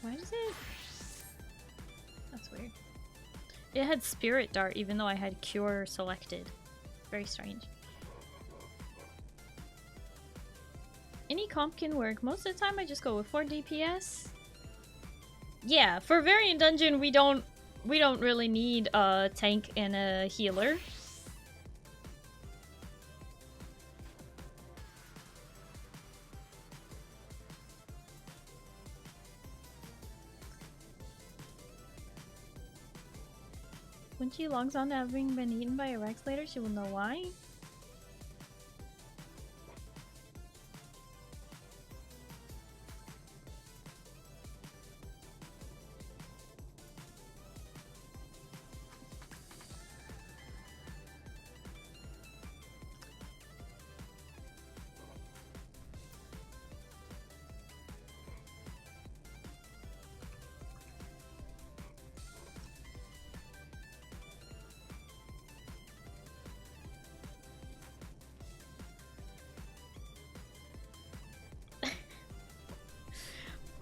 Why does it... That's weird. It had Spirit Dart even though I had Cure selected. Very strange. Any comp can work. Most of the time I just go with 4 DPS. Yeah, for Variant Dungeon we don't really need a tank and a healer. When she logs on to having been eaten by a Rex later, she will know why.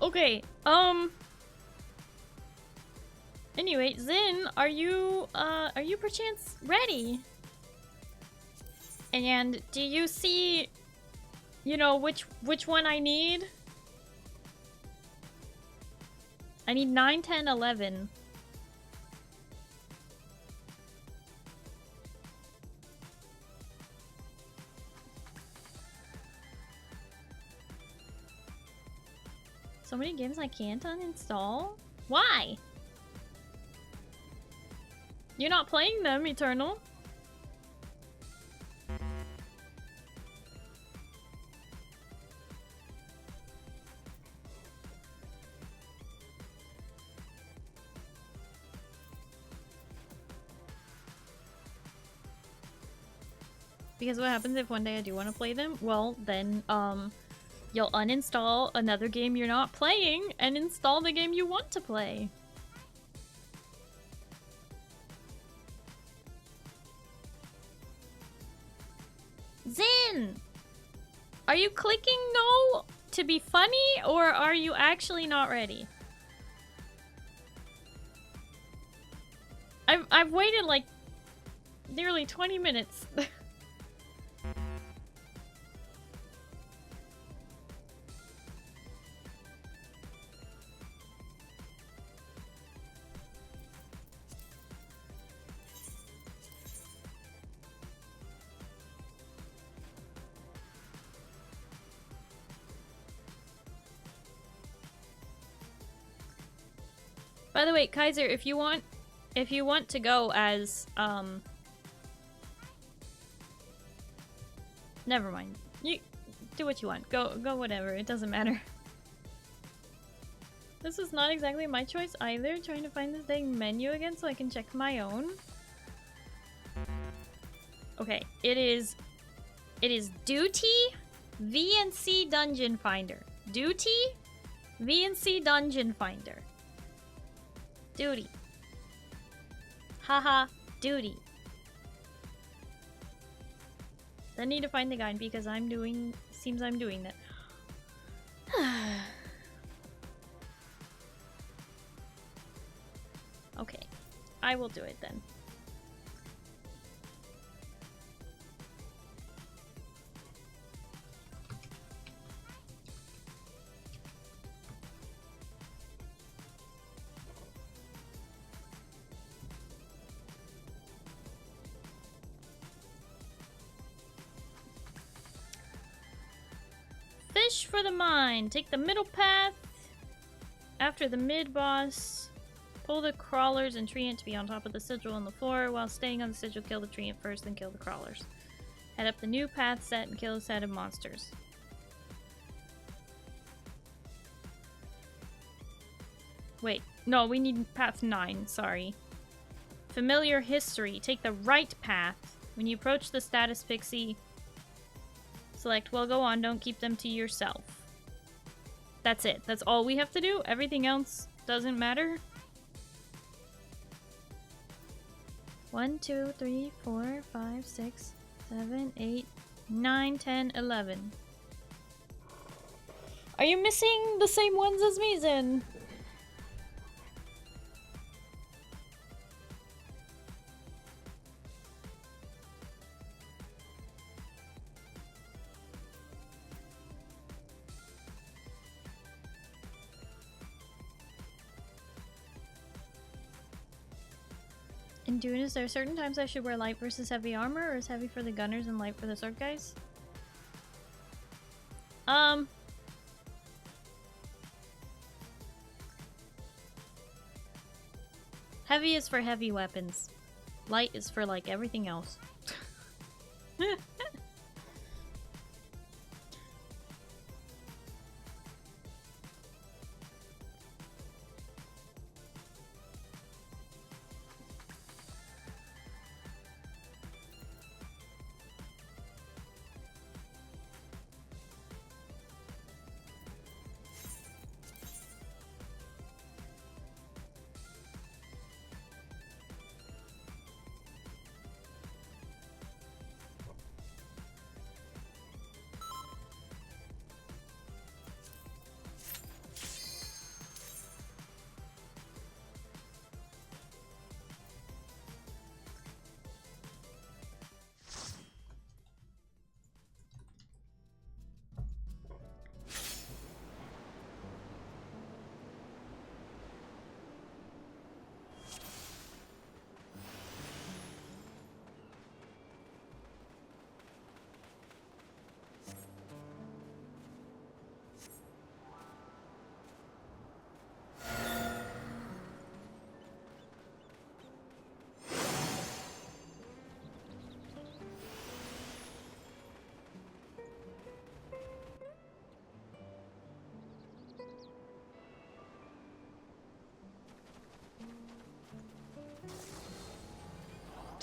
Okay, anyway, Zin, are you perchance ready? And do you see, you know, which one I need? I need 9, 10, 11. So many games I can't uninstall? Why? You're not playing them, Eternal. Because what happens if one day I do want to play them? Well, then, you'll uninstall another game you're not playing and install the game you want to play. Zin! Are you clicking no to be funny or are you actually not ready? I've waited like nearly 20 minutes. By the way, Kaiser, if you want to go as never mind. You do what you want. Go whatever. It doesn't matter. This is not exactly my choice either. Trying to find this dang menu again so I can check my own. Okay, it is Duty VNC Dungeon Finder. Duty VNC Dungeon Finder. Duty. Haha, duty. I need to find the guide because seems I'm doing that. Okay, I will do it then. Fish for the mine. Take the middle path. After the mid-boss, pull the crawlers and treant to be on top of the sigil on the floor. While staying on the sigil, kill the treant first, then kill the crawlers. Head up the new path set and kill a set of monsters. Wait, no, we need path 9, sorry. Familiar history. Take the right path. When you approach the status pixie, select well, go on, don't keep them to yourself. That's it. That's all we have to do? Everything else doesn't matter? 1, 2, 3, 4, 5, 6, 7, 8, 9, 10, 11. Are you missing the same ones as me, Zen? In Dune, is there certain times I should wear light versus heavy armor, or is heavy for the gunners and light for the sword guys? Heavy is for heavy weapons. Light is for, like, everything else.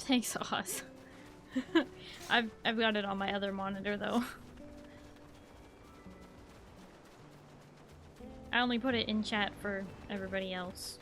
Thanks, Oz. I've got it on my other monitor though. I only put it in chat for everybody else.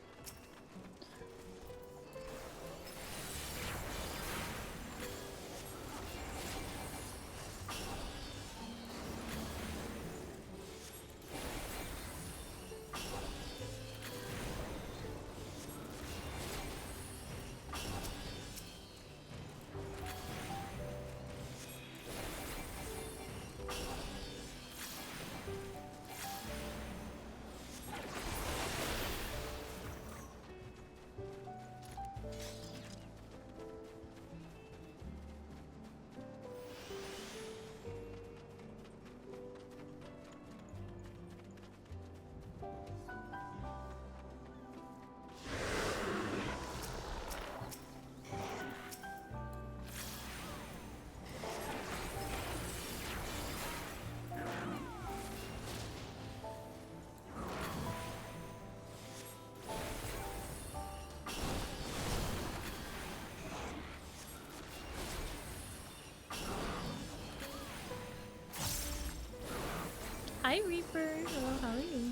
Hi Reaper, hello, how are you?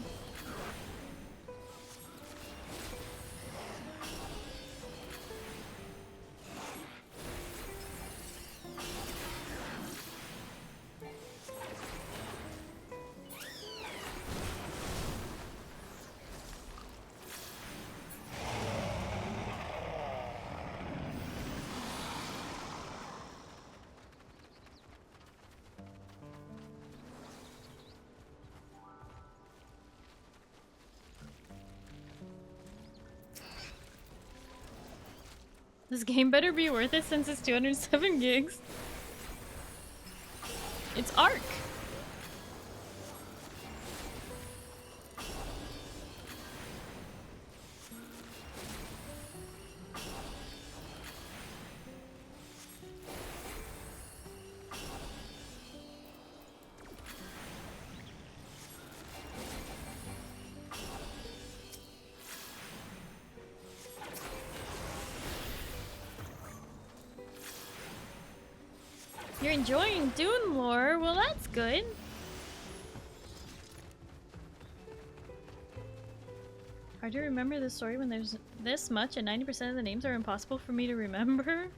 This game better be worth it since it's 207 gigs. It's Ark. You're enjoying Dune lore? Well, that's good. Hard to remember the story when there's this much and 90% of the names are impossible for me to remember.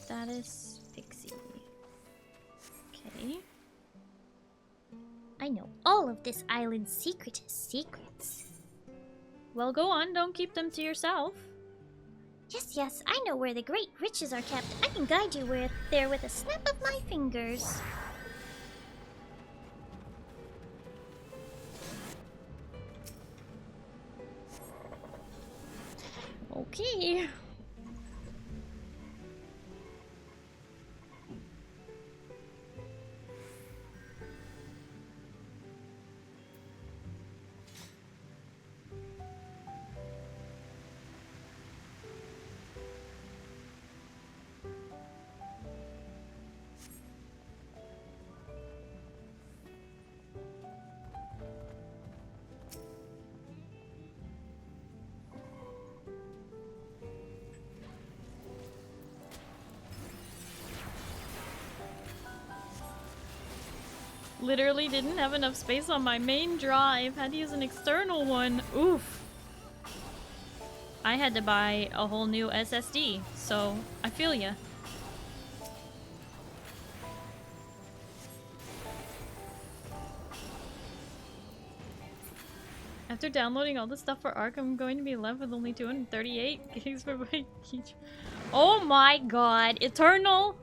Status Pixie. Okay. I know all of this island's secretest secrets. Well, go on. Don't keep them to yourself. Yes, I know where the great riches are kept. I can guide you there with a snap of my fingers. Okay. Literally didn't have enough space on my main drive. Had to use an external one. Oof. I had to buy a whole new SSD, so I feel ya. After downloading all the stuff for Ark, I'm going to be left with only 238 gigs per byte each. Oh my god, Eternal!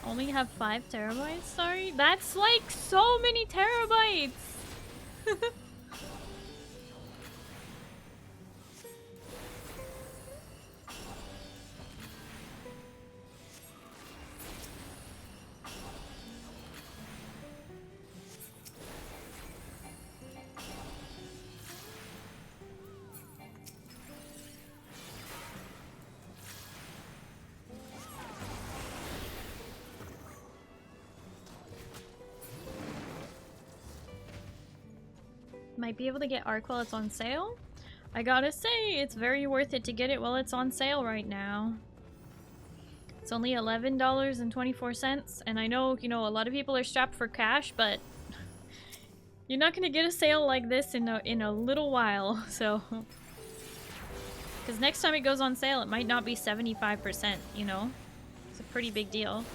Only have 5 terabytes, sorry? That's like so many terabytes! Might be able to get Ark while it's on sale. I gotta say, it's very worth it to get it while it's on sale right now. It's only $11.24, and I know, you know, a lot of people are strapped for cash, but you're not gonna get a sale like this in a little while, so. Because next time it goes on sale, it might not be 75%, you know? It's a pretty big deal.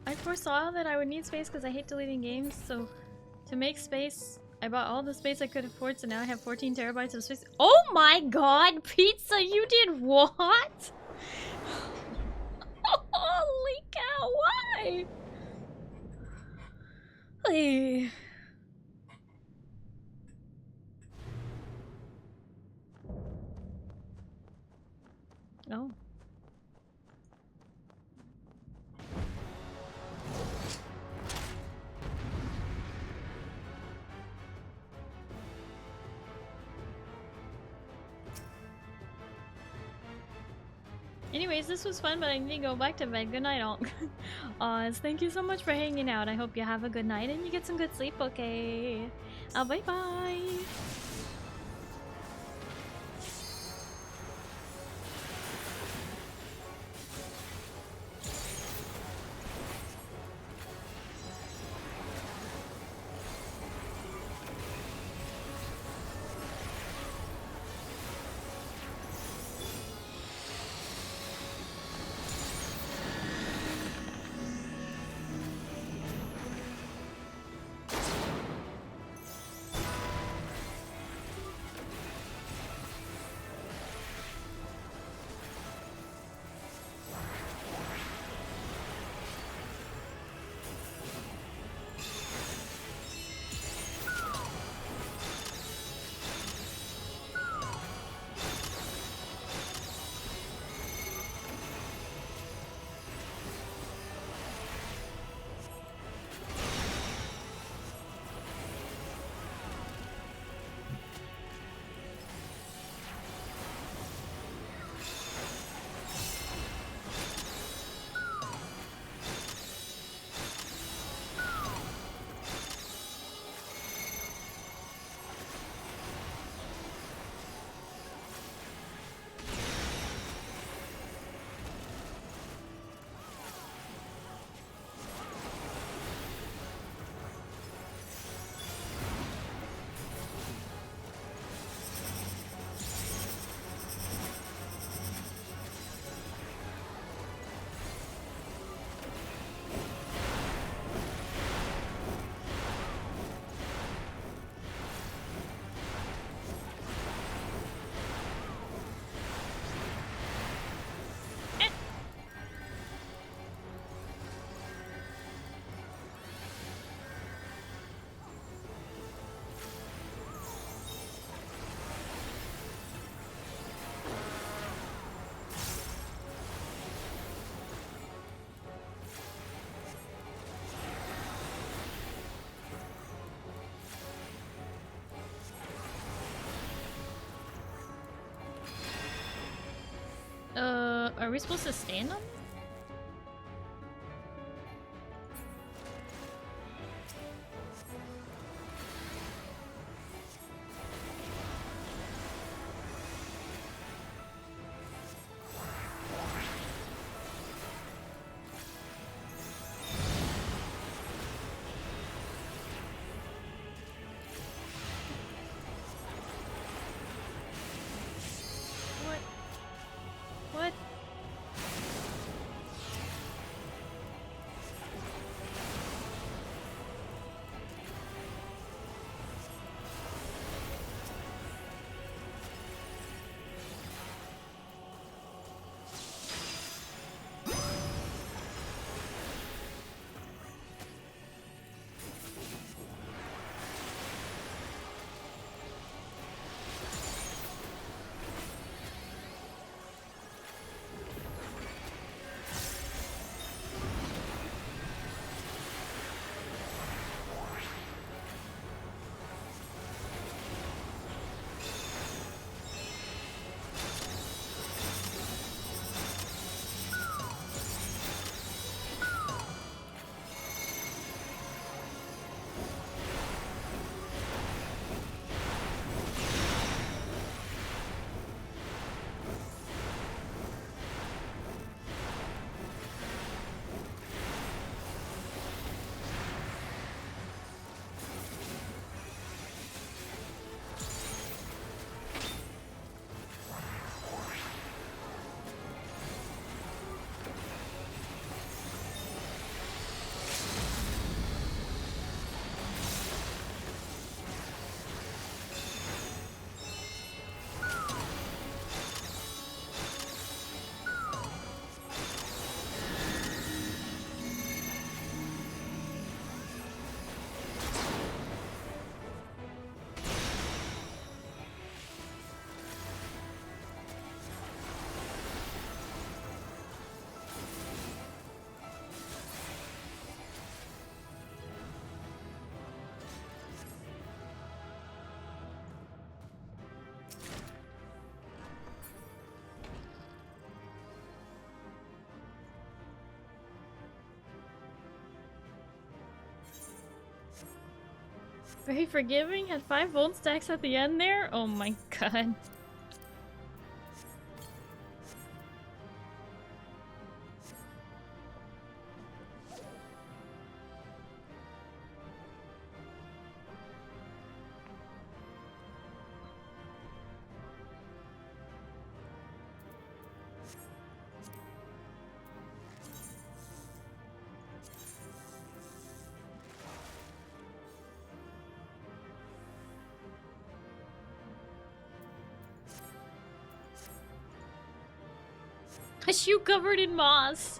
I foresaw that I would need space because I hate deleting games, so to make space, I bought all the space I could afford, so now I have 14 terabytes of space. Oh my god, Pizza, you did what? Holy cow, why? Hey. Oh. Anyways, this was fun, but I need to go back to bed. Good night, all. Oz, thank you so much for hanging out. I hope you have a good night and you get some good sleep, okay? Bye-bye! Are we supposed to stand on them? What? Very forgiving? Had 5 volt stacks at the end there? Oh my god. A shoe covered in moss.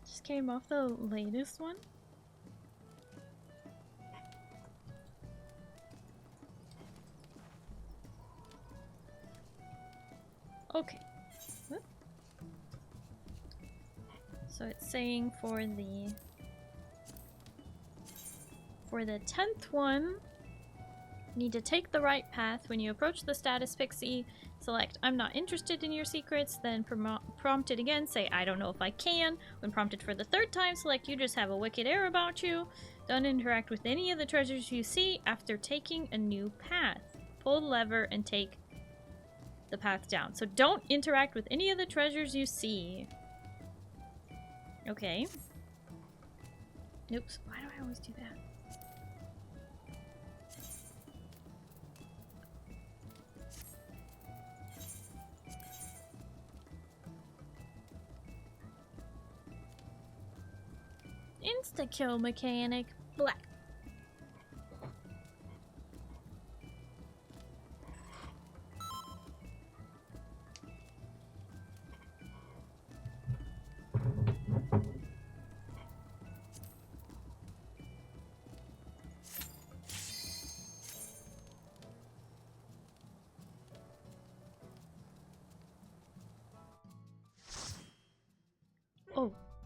Just came off the latest one. Okay. Whoop. So it's saying for the 10th one, you need to take the right path. When you approach the status pixie, select I'm not interested in your secrets, then prompted again, say I don't know if I can. When prompted for the 3rd time, select you just have a wicked air about you. Don't interact with any of the treasures you see after taking a new path. Pull the lever and take the path down. So don't interact with any of the treasures you see. Okay. Oops. Why do I always do that? Insta-kill mechanic. Black.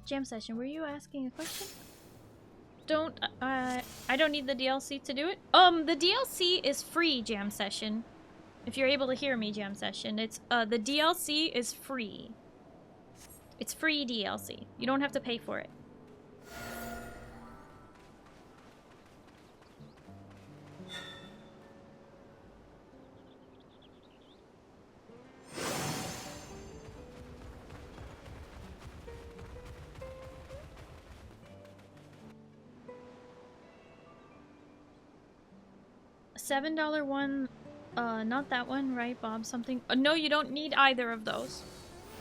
Jam session, were you asking a question? Don't, I don't need the DLC to do it. The DLC is free, Jam session. If you're able to hear me, Jam session, it's, the DLC is free. It's free DLC. You don't have to pay for it. $7 one, not that one, right, Bob? Something. No, you don't need either of those.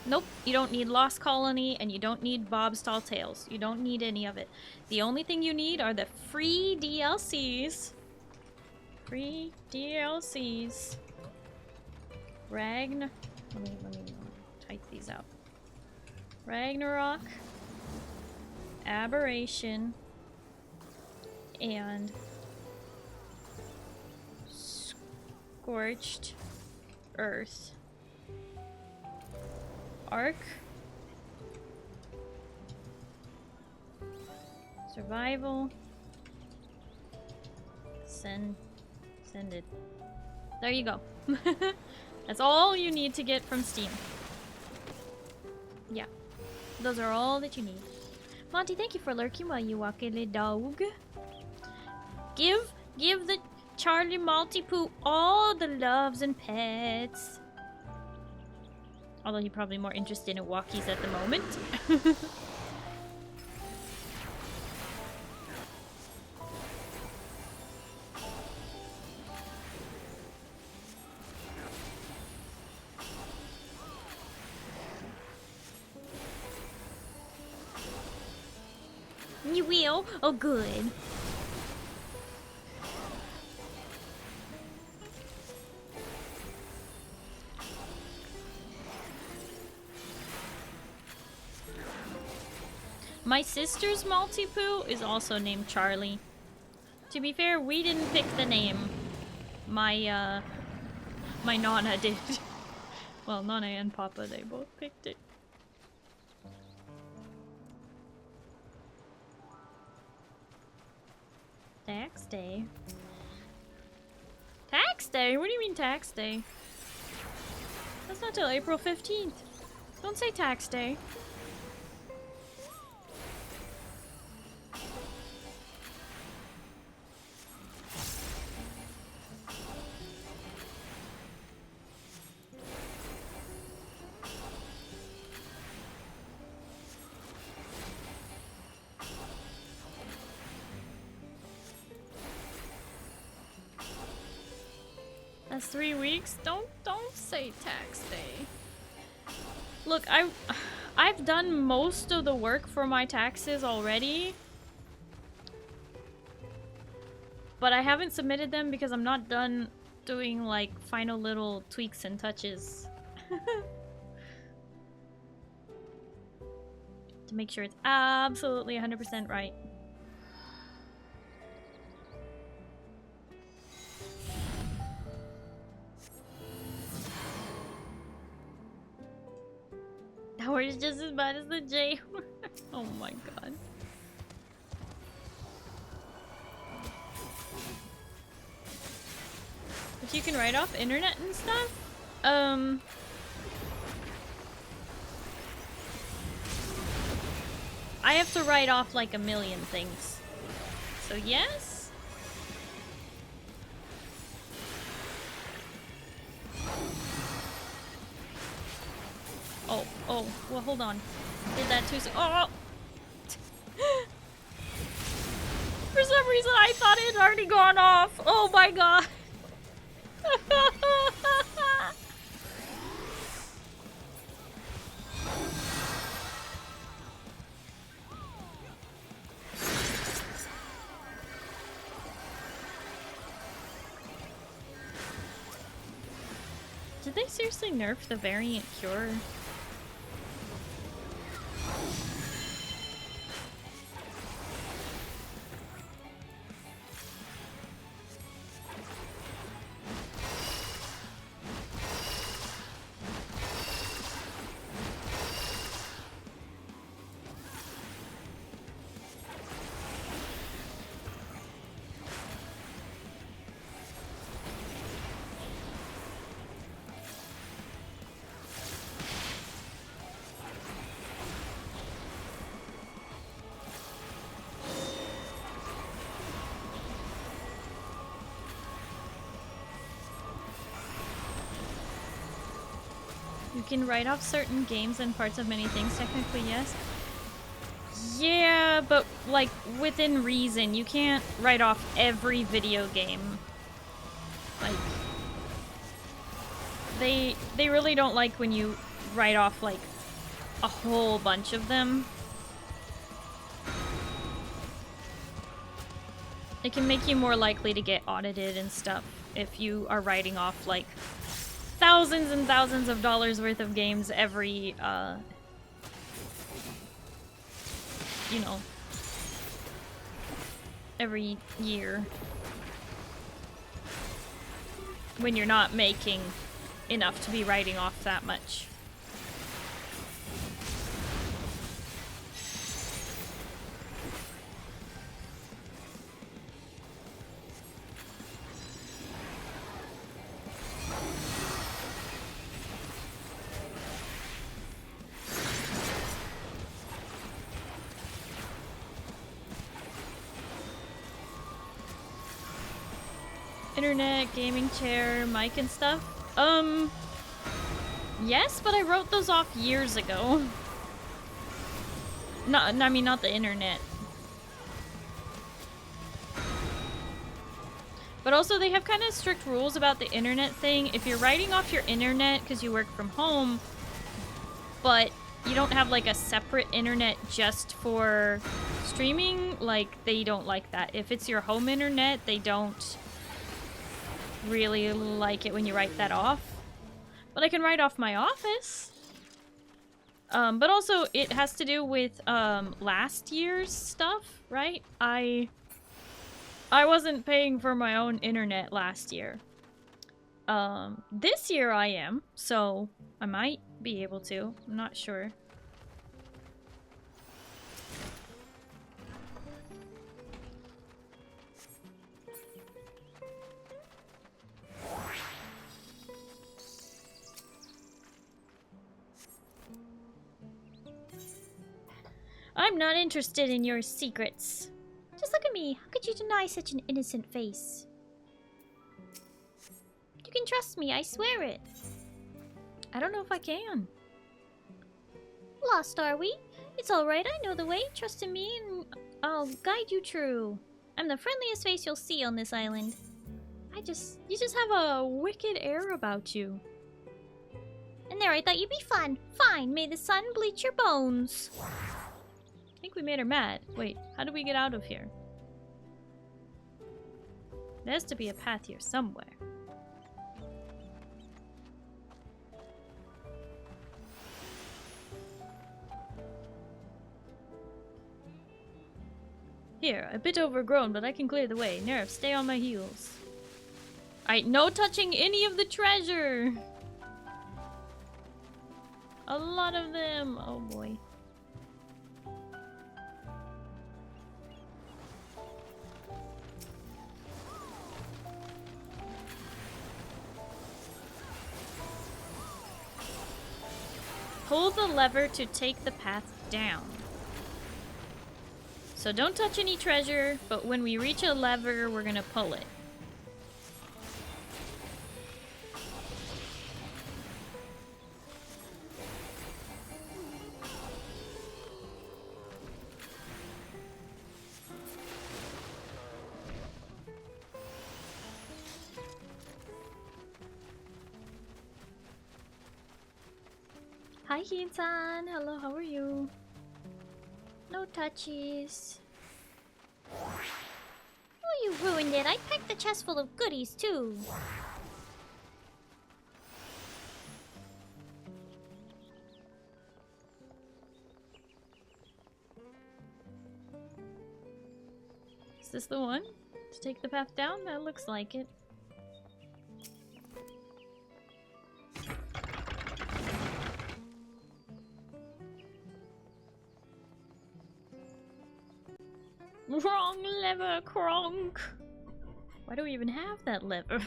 Nope, you don't need Lost Colony, and you don't need Bob's Tall Tales. You don't need any of it. The only thing you need are the free DLCs. Free DLCs. Let me type these out. Ragnarok, Aberration, and Scorched Earth. Ark. Survival. Send it. There you go. That's all you need to get from Steam. Yeah. Those are all that you need. Monty, thank you for lurking while you walk a dog. Give the Charlie Maltipoo all the loves and pets. Although he's probably more interested in walkies at the moment. You will? Oh, good. My sister's Maltipoo is also named Charlie. To be fair, we didn't pick the name. My Nana did. Well, Nana and Papa, they both picked it. Tax day? Tax day? What do you mean tax day? That's not till April 15th. Don't say tax day. That's 3 weeks? Don't say tax day. Look, I've done most of the work for my taxes already. But I haven't submitted them because I'm not done doing like final little tweaks and touches. To make sure it's absolutely 100% right. Howard is just as bad as the J. Oh my god. But you can write off internet and stuff? I have to write off like a million things. So yes? Oh, well hold on. Did that too soon. Oh! For some reason I thought it had already gone off. Oh my god. Did they seriously nerf the variant cure? You can write off certain games and parts of many things, technically, yes. Yeah, but like within reason. You can't write off every video game. Like they really don't like when you write off like a whole bunch of them. It can make you more likely to get audited and stuff if you are writing off like thousands and thousands of dollars worth of games every you know, every year when you're not making enough to be writing off that much. Internet, gaming chair, mic and stuff? Yes, but I wrote those off years ago. I mean, not the internet. But also, they have kind of strict rules about the internet thing. If you're writing off your internet because you work from home, but you don't have like a separate internet just for streaming, like, they don't like that. If it's your home internet, they don't really like it when you write that off. But I can write off my office. But also it has to do with last year's stuff, right? I wasn't paying for my own internet last year. This year I am, so I might be able to. I'm not sure. I'm not interested in your secrets. Just look at me. How could you deny such an innocent face? You can trust me, I swear it. I don't know if I can. Lost, are we? It's alright, I know the way. Trust in me and I'll guide you true. I'm the friendliest face you'll see on this island. You just have a wicked air about you. And there, I thought you'd be fun. Fine, may the sun bleach your bones. I think we made her mad. Wait, how do we get out of here? There has to be a path here somewhere. Here, a bit overgrown, but I can clear the way. Nerf, stay on my heels. Alright, no touching any of the treasure! A lot of them! Oh boy. Pull the lever to take the path down. So don't touch any treasure, but when we reach a lever, we're gonna pull it. Hi, Hin-san. Hello, how are you? No touchies. Oh, you ruined it. I packed the chest full of goodies, too. Is this the one? To take the path down? That looks like it. Wrong lever, Kronk! Why do we even have that lever?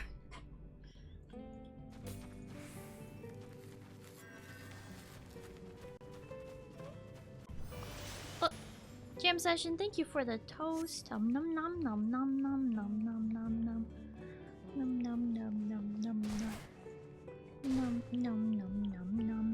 Jam session, thank you for the toast. Nom nom nom nom nom nom nom nom nom nom. Nom nom nom nom nom nom. Nom nom nom nom nom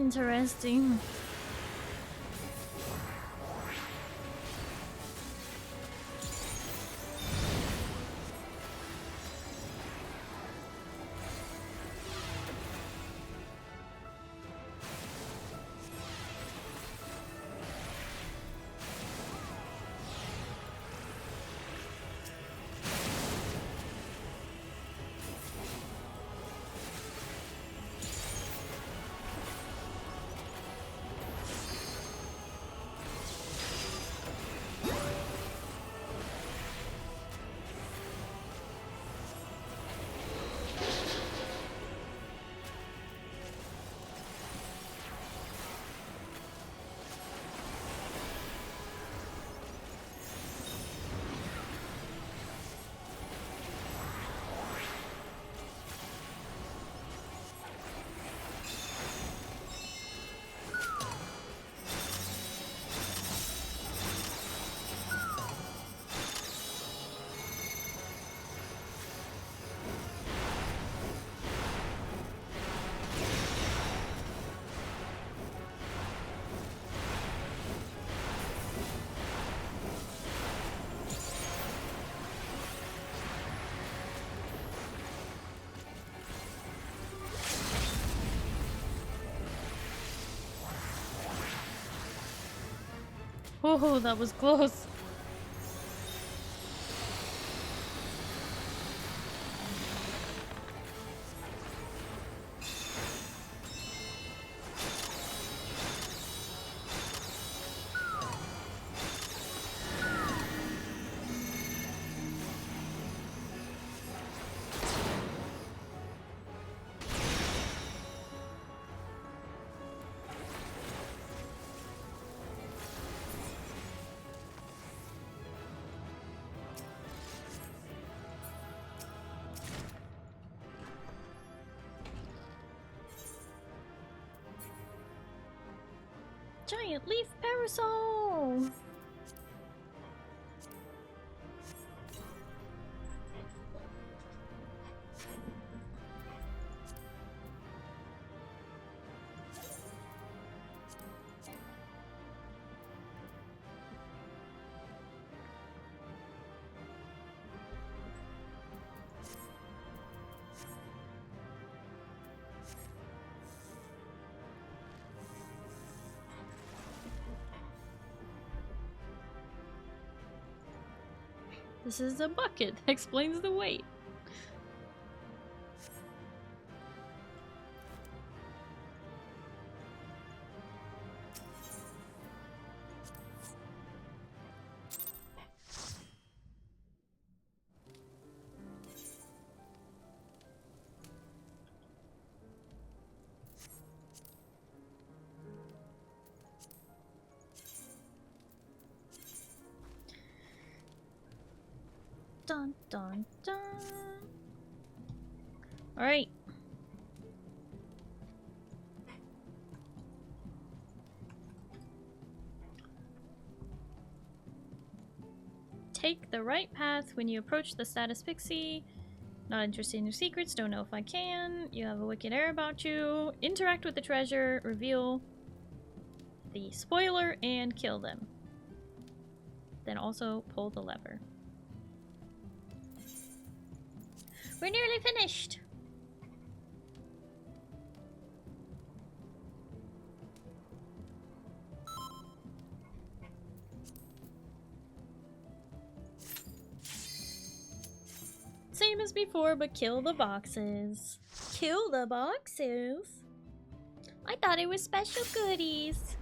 Interesting. Oh, that was close. Giant leaf parasol! This is a bucket that explains the weight. Dun dun dun. All right. Take the right path when you approach the status pixie. Not interested in your secrets, don't know if I can. You have a wicked air about you. Interact with the treasure, reveal the spoiler, and kill them. Then also pull the lever. We're nearly finished! Same as before, but kill the boxes. Kill the boxes? I thought it was special goodies.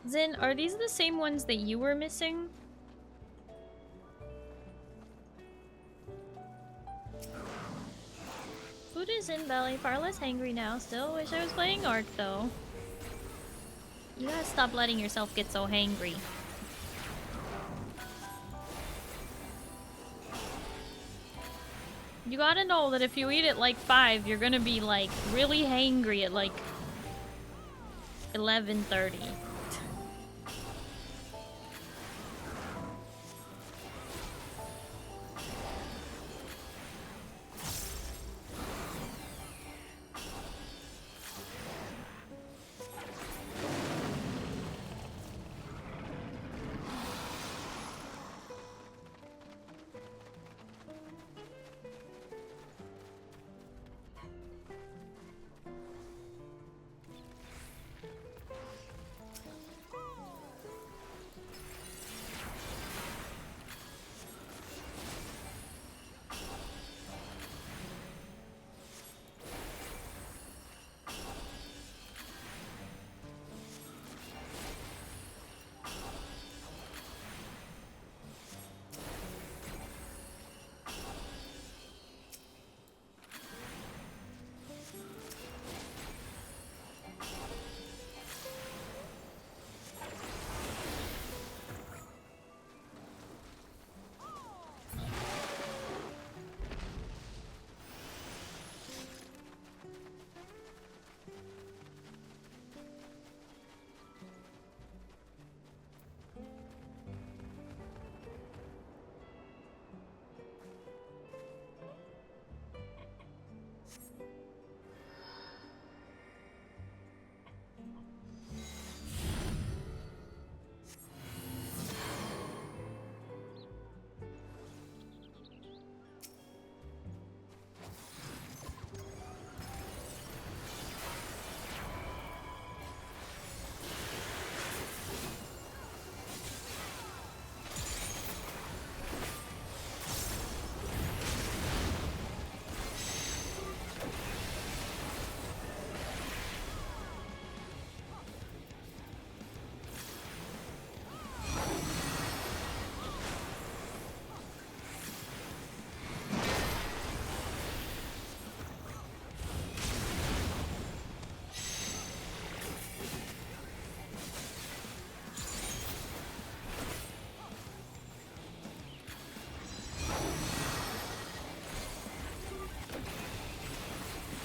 Zin, are these the same ones that you were missing? Food is in belly, far less hangry now. Still wish I was playing Ark though. You gotta stop letting yourself get so hangry. You gotta know that if you eat at like 5, you're gonna be like really hangry at like 11:30.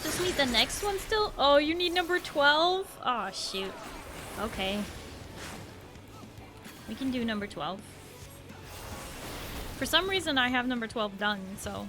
Just need the next one still? Oh, you need number 12? Oh, shoot. Okay. We can do number 12. For some reason, I have number 12 done, so...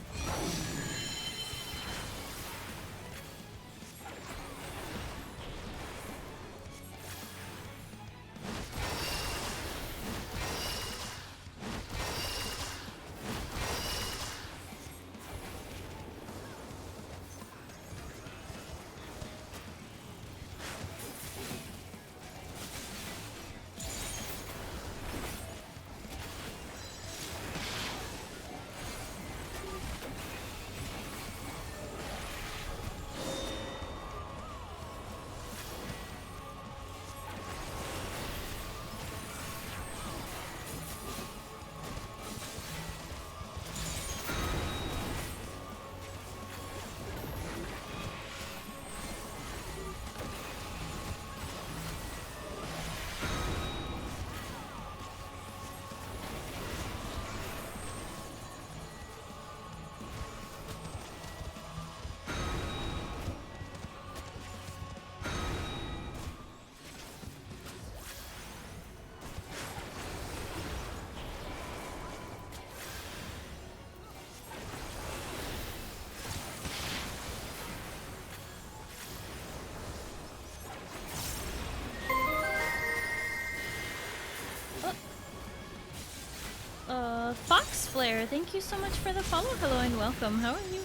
Fox Flare, thank you so much for the follow. Hello and welcome. How are you?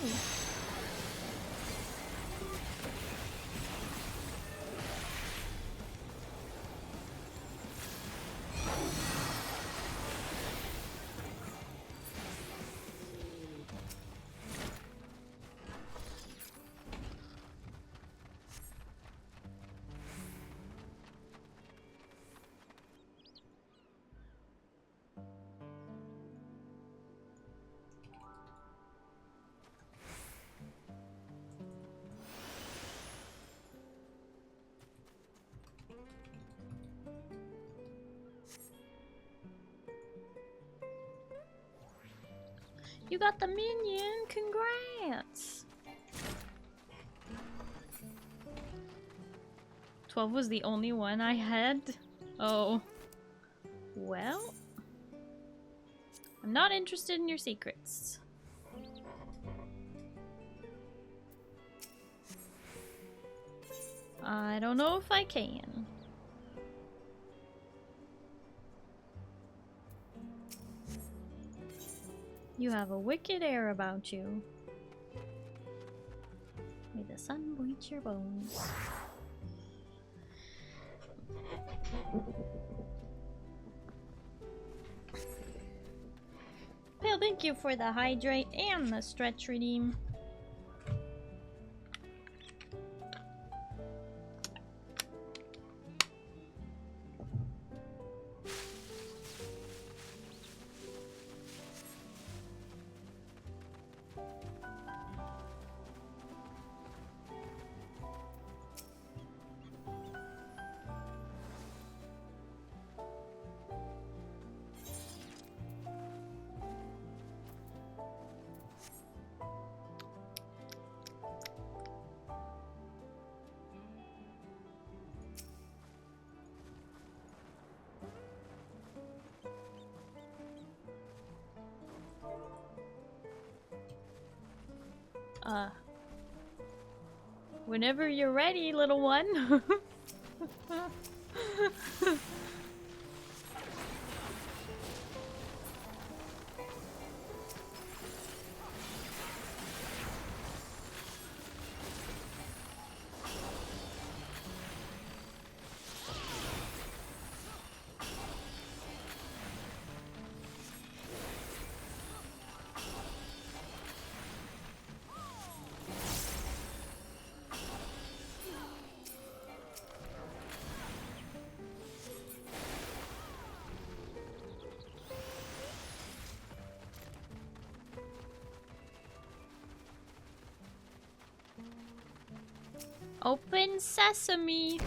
You got the minion! Congrats! 12 was the only one I had? Oh. Well. I'm not interested in your secrets. I don't know if I can. You have a wicked air about you. May the sun bleach your bones. Well, thank you for the hydrate and the stretch redeem. Whenever you're ready, little one. Open sesame.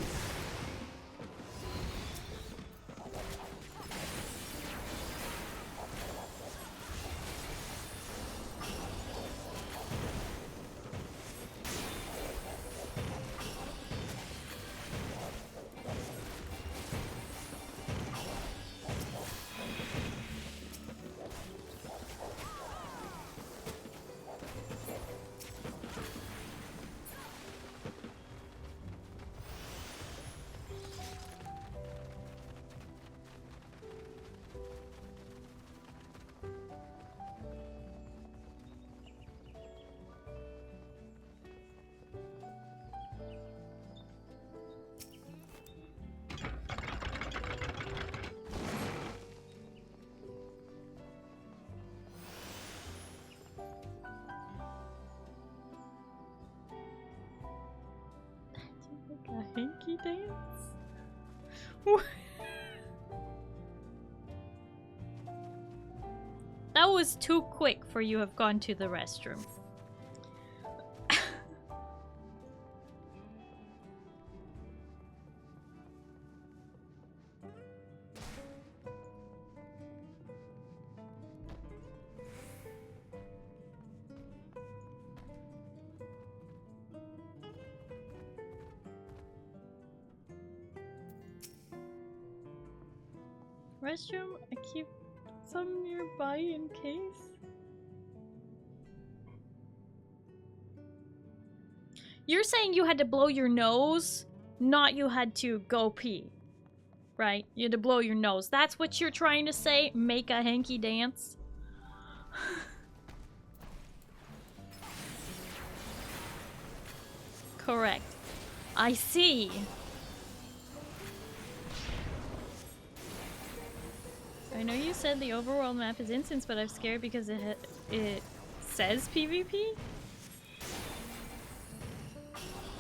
A hanky dance? That was too quick for you have gone to the restroom. Restroom? I keep some nearby in case. You're saying you had to blow your nose, not you had to go pee. Right? You had to blow your nose. That's what you're trying to say? Make a hanky dance? Correct. I see. I know you said the overworld map is instance, but I'm scared because it says PvP?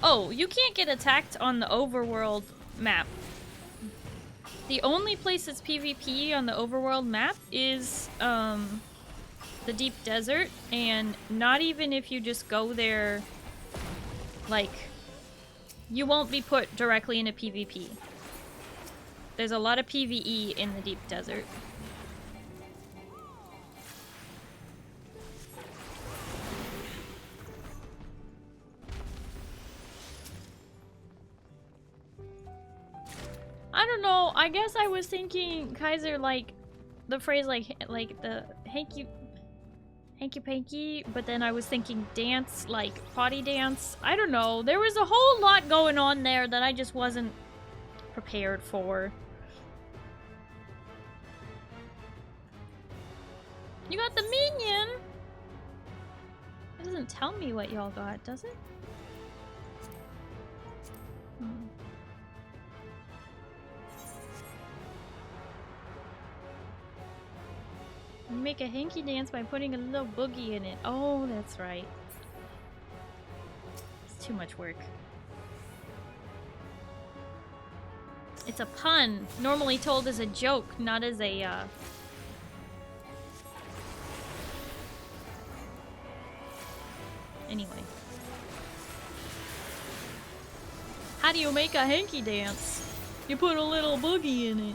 Oh, you can't get attacked on the overworld map. The only place that's PvP on the overworld map is the deep desert, and not even if you just go there, like, you won't be put directly into PvP. There's a lot of PvE in the deep desert. I guess I was thinking Kaiser like the phrase like the hanky panky, but then I was thinking dance, like potty dance. I don't know. There was a whole lot going on there that I just wasn't prepared for. You got the minion? It doesn't tell me what y'all got, does it? You make a hanky dance by putting a little boogie in it. Oh, that's right. It's too much work. It's a pun, normally told as a joke, not as a, Anyway. How do you make a hanky dance? You put a little boogie in it.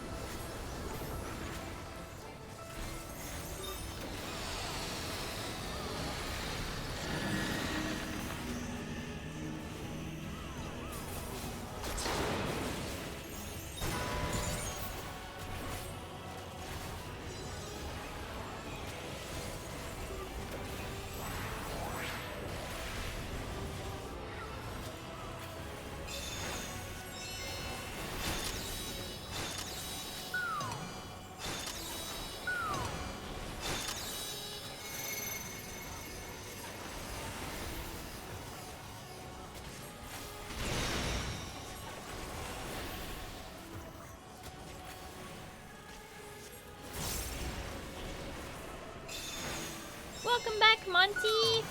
Welcome back, Monty!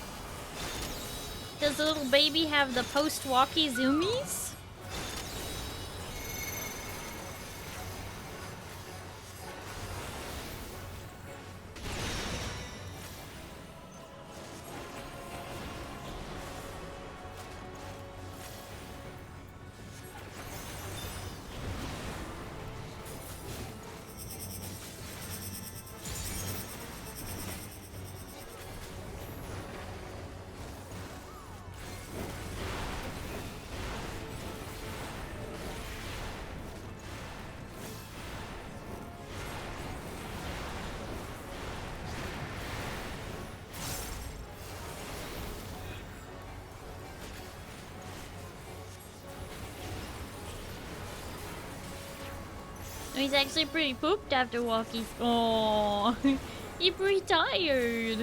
Does the little baby have the post-walkie zoomies? He's actually pretty pooped after walking. Oh, he pretty tired.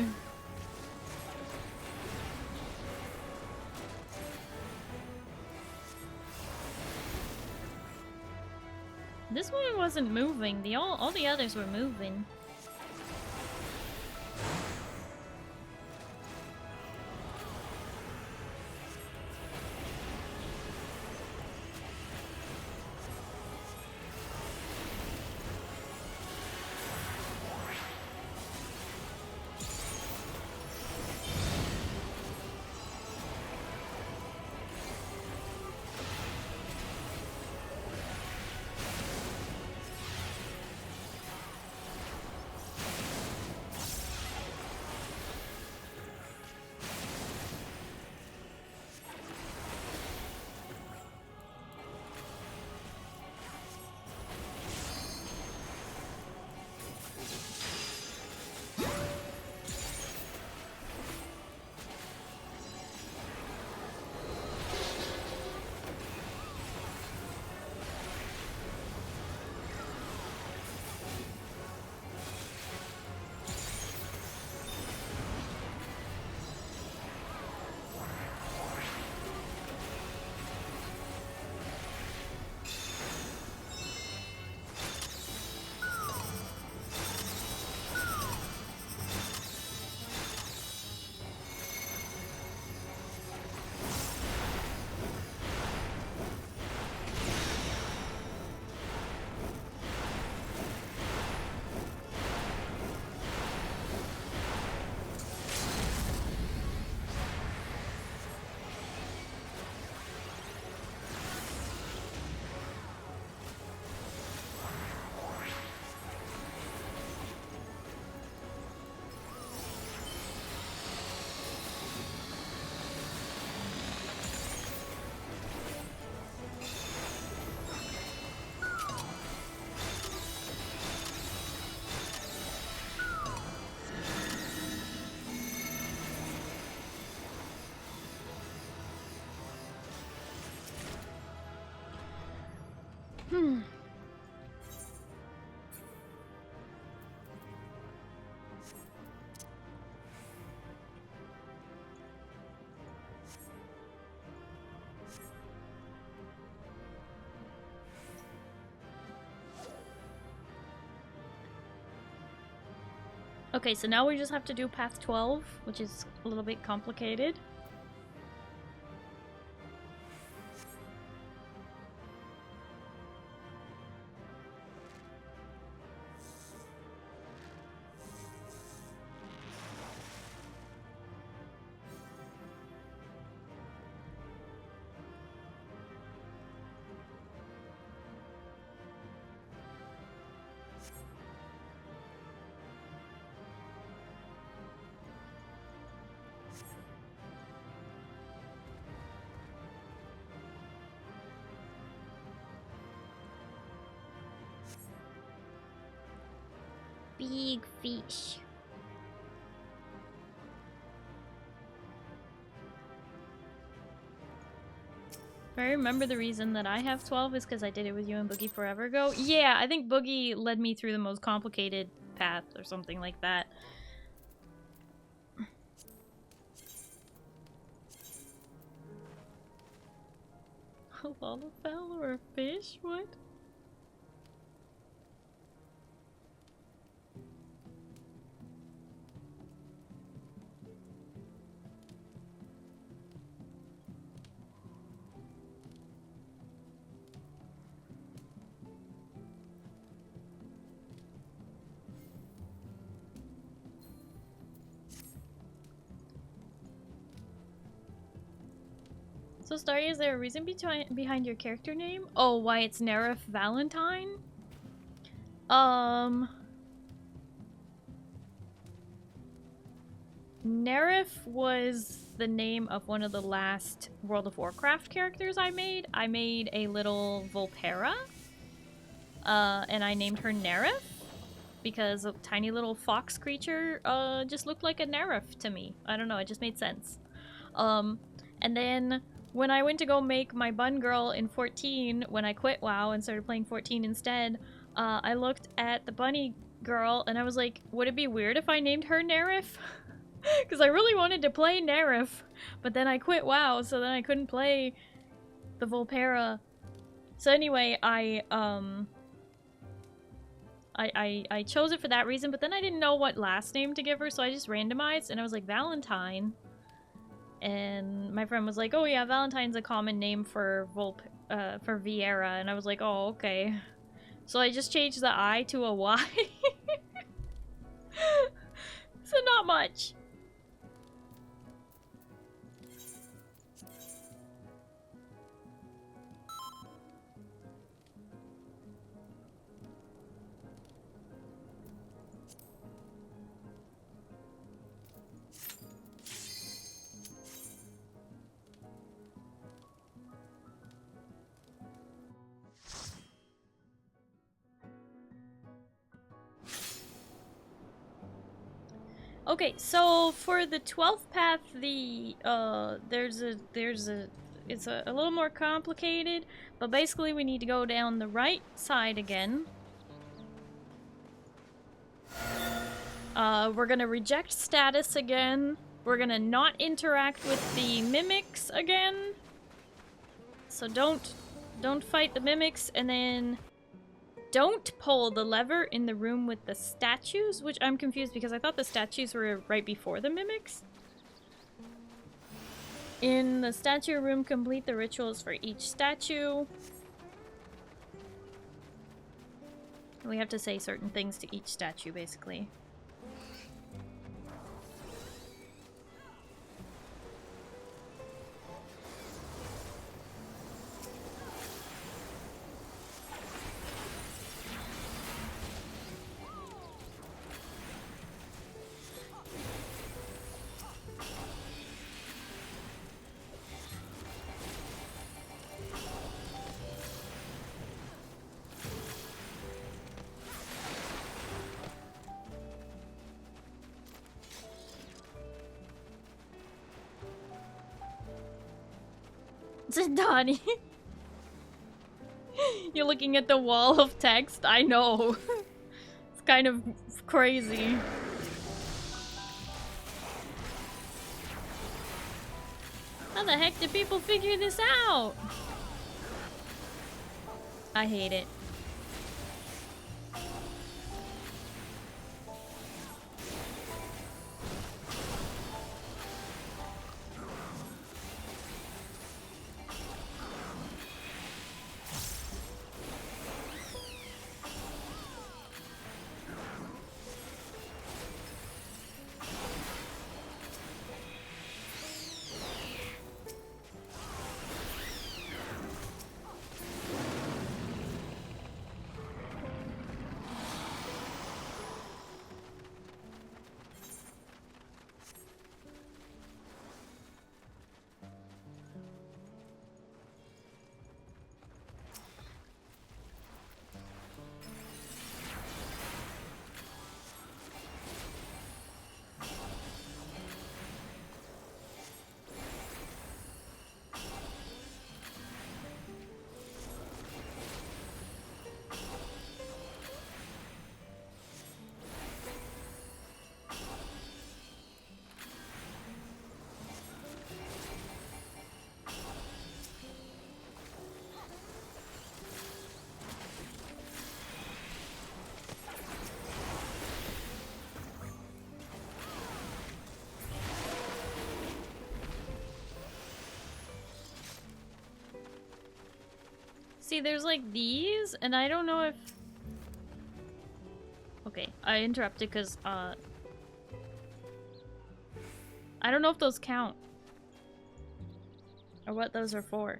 This one wasn't moving. All the others were moving. Okay, so now we just have to do path 12, which is a little bit complicated. Big fish. If I remember, the reason that I have 12 is because I did it with you and Boogie forever ago. Yeah, I think Boogie led me through the most complicated path or something like that. A Lalafell or a fish? What? So, Starry, is there a reason behind your character name? Oh, why it's Nerif Valentine? Nerif was the name of one of the last World of Warcraft characters I made. I made a little Volpera, and I named her Nerif because a tiny little fox creature just looked like a Nerif to me. I don't know, it just made sense. And then when I went to go make my bun girl in 14, when I quit WoW and started playing 14 instead, I looked at the bunny girl and I was like, would it be weird if I named her Nerif? Because I really wanted to play Nerif, but then I quit WoW, so then I couldn't play the Volpera. So anyway, I chose it for that reason, but then I didn't know what last name to give her, so I just randomized, and I was like, Valentine. And my friend was like, oh yeah, Valentine's a common name for Viera, and I was like, oh, okay. So I just changed the I to a Y. So not much. Okay, so for the 12th path, it's a little more complicated, but basically we need to go down the right side again. We're gonna reject status again. We're gonna not interact with the mimics again. So don't fight the mimics, and then don't pull the lever in the room with the statues, which I'm confused because I thought the statues were right before the mimics. In the statue room, complete the rituals for each statue. We have to say certain things to each statue, basically. Donnie. You're looking at the wall of text? I know. It's kind of crazy. How the heck did people figure this out? I hate it. See, there's like these, and I don't know if... Okay, I interrupted because, I don't know if those count. Or what those are for.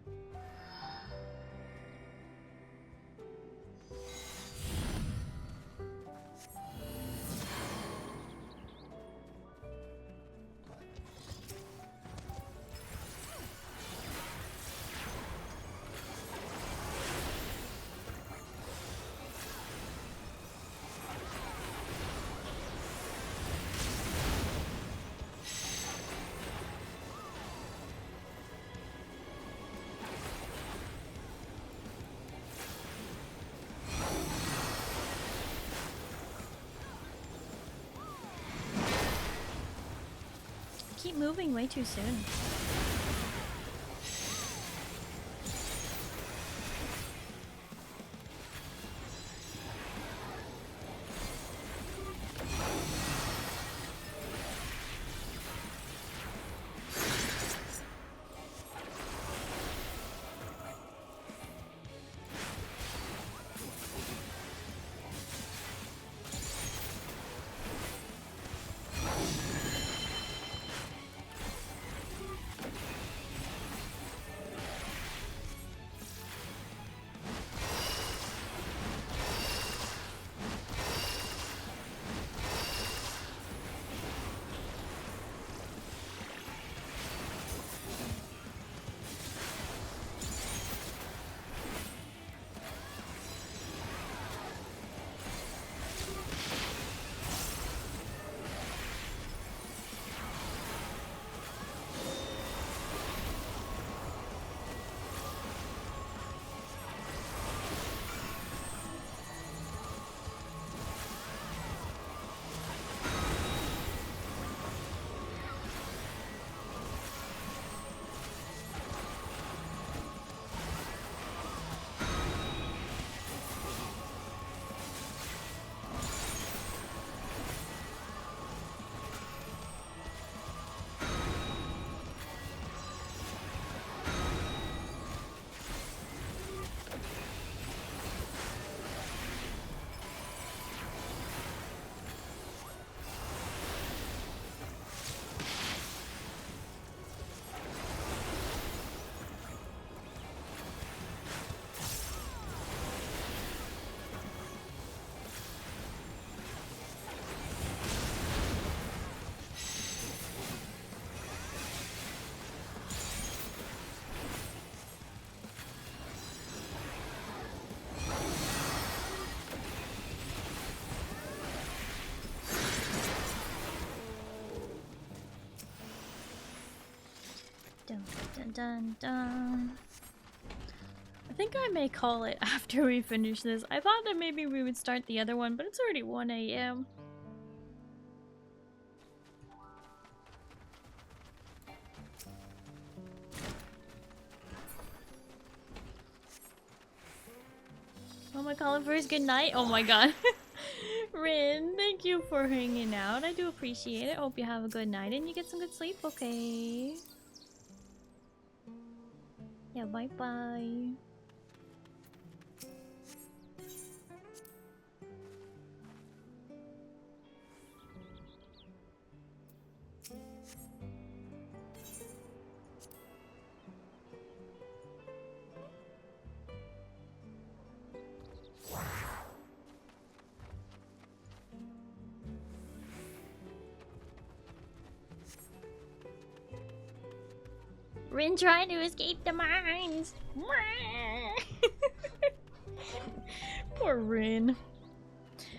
Keep moving way too soon. Dun, dun, dun, dun. I think I may call it after we finish this. I thought that maybe we would start the other one, but it's already 1 a.m. Oh my calling for his good night. Oh my god. Rin, thank you for hanging out. I do appreciate it. Hope you have a good night and you get some good sleep, okay? Yeah, bye-bye. Rin trying to escape the mines. Poor Rin.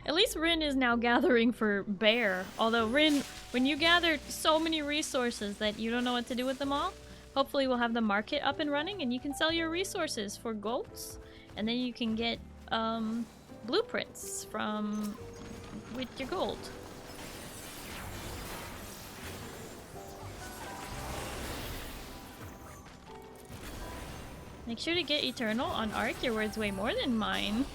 At least Rin is now gathering for Bear. Although Rin, when you gather so many resources that you don't know what to do with them all, hopefully we'll have the market up and running and you can sell your resources for golds. And then you can get blueprints from with your gold. Make sure to get Eternal on Arc. Your word's way more than mine.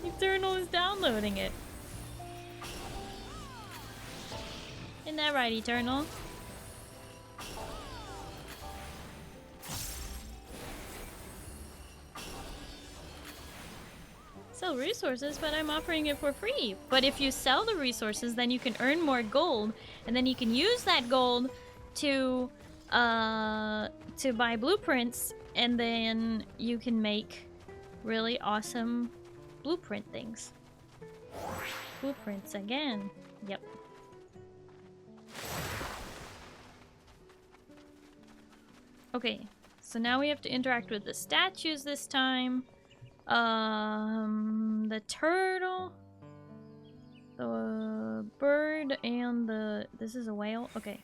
Eternal is downloading it. Isn't that right, Eternal? Sell resources, but I'm offering it for free. But if you sell the resources, then you can earn more gold, and then you can use that gold to buy blueprints, and then you can make really awesome blueprint things. Blueprints again. Yep. Okay, so now we have to interact with the statues this time. The turtle, the bird, and the... This is a whale? Okay.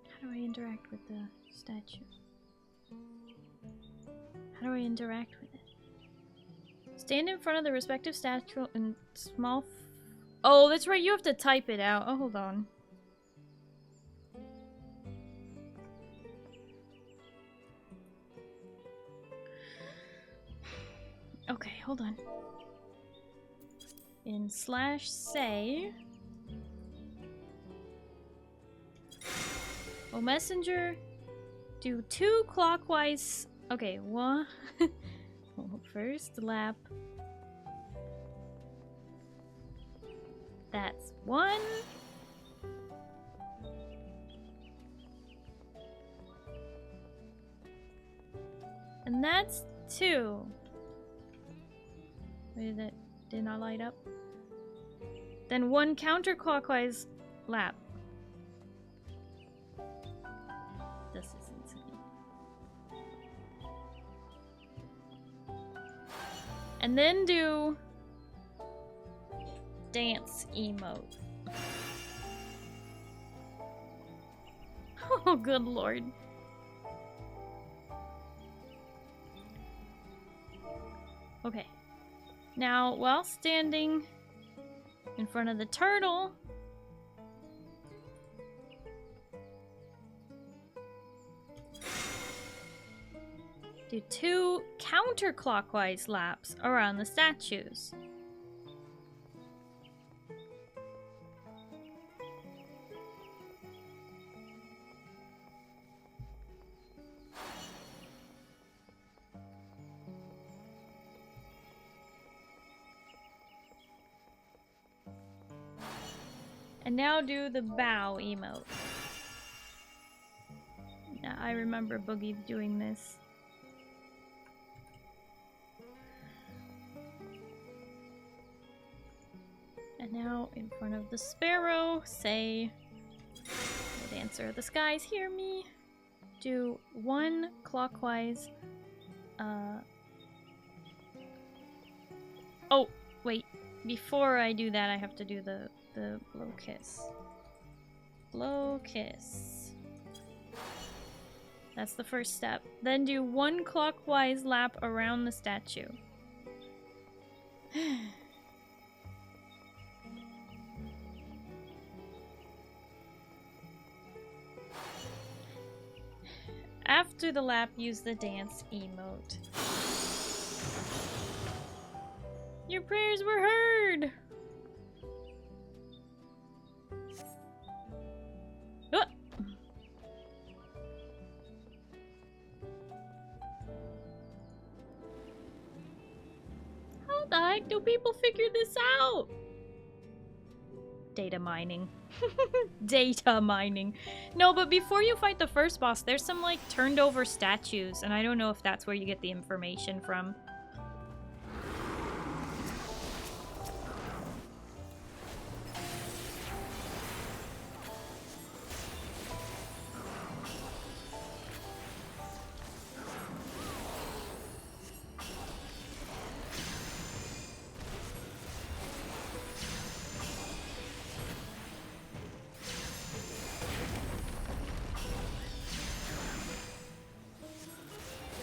How do I interact with the statue? How do I interact with it? Stand in front of the respective statue in small... Oh, that's right, you have to type it out. Oh, hold on. Okay, hold on. In /say... Oh, messenger, do 2 clockwise. Okay, 1. First lap. That's 1. And that's 2. Wait, that did not light up. Then 1 counterclockwise lap. This is insane. And then do dance emote. Oh, good lord. Okay. Now, while standing in front of the turtle, do 2 counterclockwise laps around the statues. And now do the bow emote. Yeah, I remember Boogie doing this. And now, in front of the sparrow, say, "The dancer of the skies, hear me." Do 1 clockwise Oh, wait. Before I do that, I have to do the blow kiss. Blow kiss. That's the first step. Then do 1 clockwise lap around the statue. After the lap, use the dance emote. Your prayers were heard! Ah! How the heck do people figure this out? Data mining. Data mining. No, but before you fight the first boss, there's some like turned over statues, and I don't know if that's where you get the information from.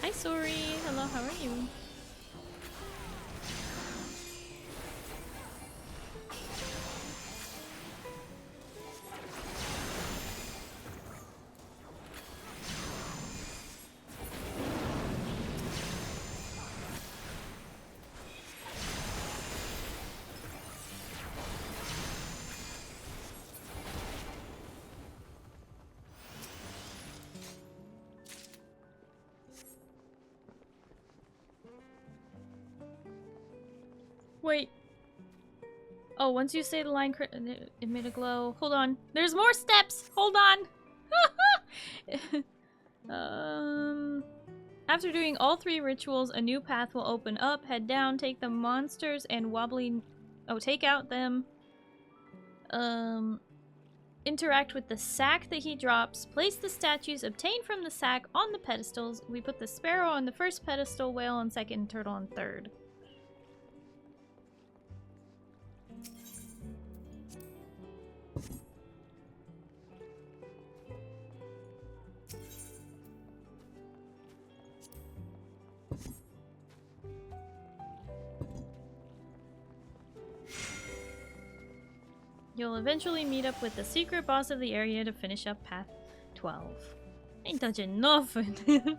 Hi, Sorry. Hello, how are you? Wait. Oh, once you say the line emit a glow. Hold on. There's more steps! Hold on! After doing all 3 rituals, a new path will open up. Head down, take the monsters and wobbly... Oh, take out them. Interact with the sack that he drops. Place the statues obtained from the sack on the pedestals. We put the sparrow on the first pedestal, whale on second, and turtle on third. You'll eventually meet up with the secret boss of the area to finish up path 12. Ain't touching nothing.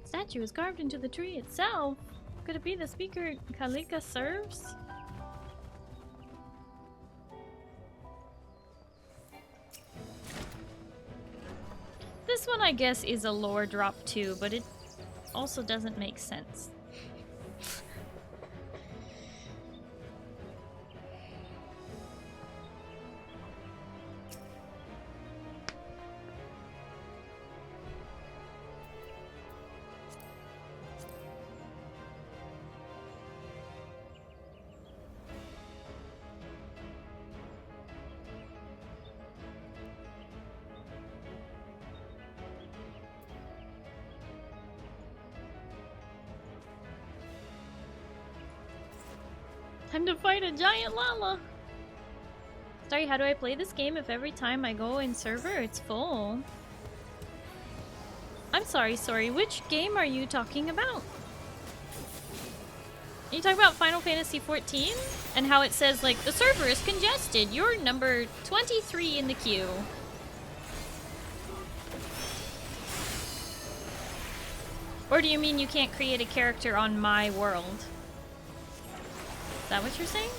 Statue is carved into the tree itself. Could it be the speaker Kalika serves? This one, I guess, is a lore drop too, but it also doesn't make sense. Time to fight a giant llama! Starry, how do I play this game if every time I go in server it's full? I'm sorry, which game are you talking about? Are you talking about Final Fantasy XIV? And how it says, like, the server is congested, you're number 23 in the queue. Or do you mean you can't create a character on my world? Is that what you're saying?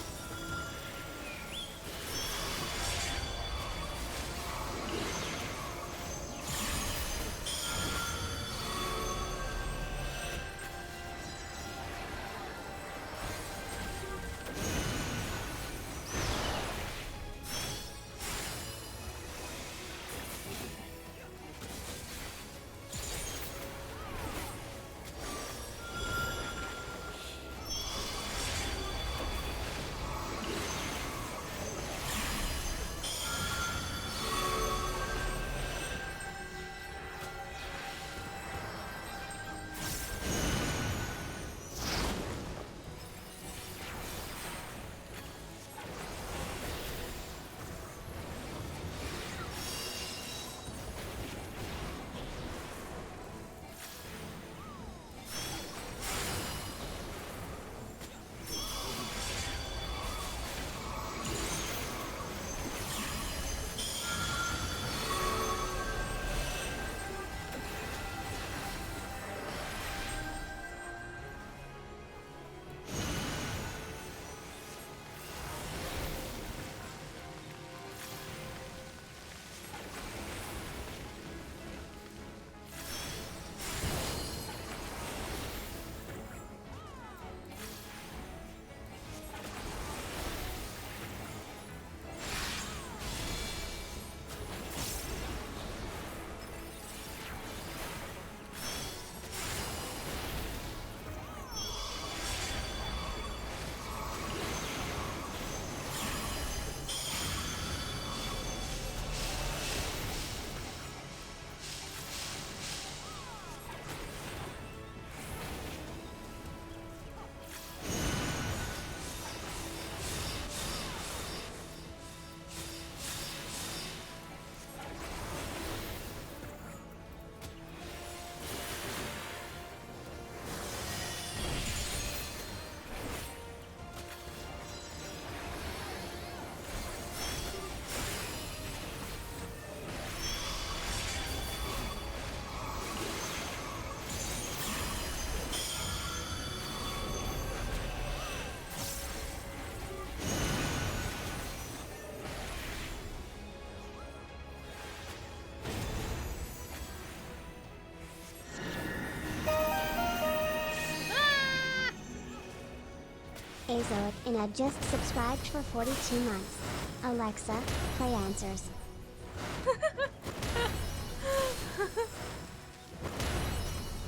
Azoic Ined just subscribed for 42 months. Alexa, play answers.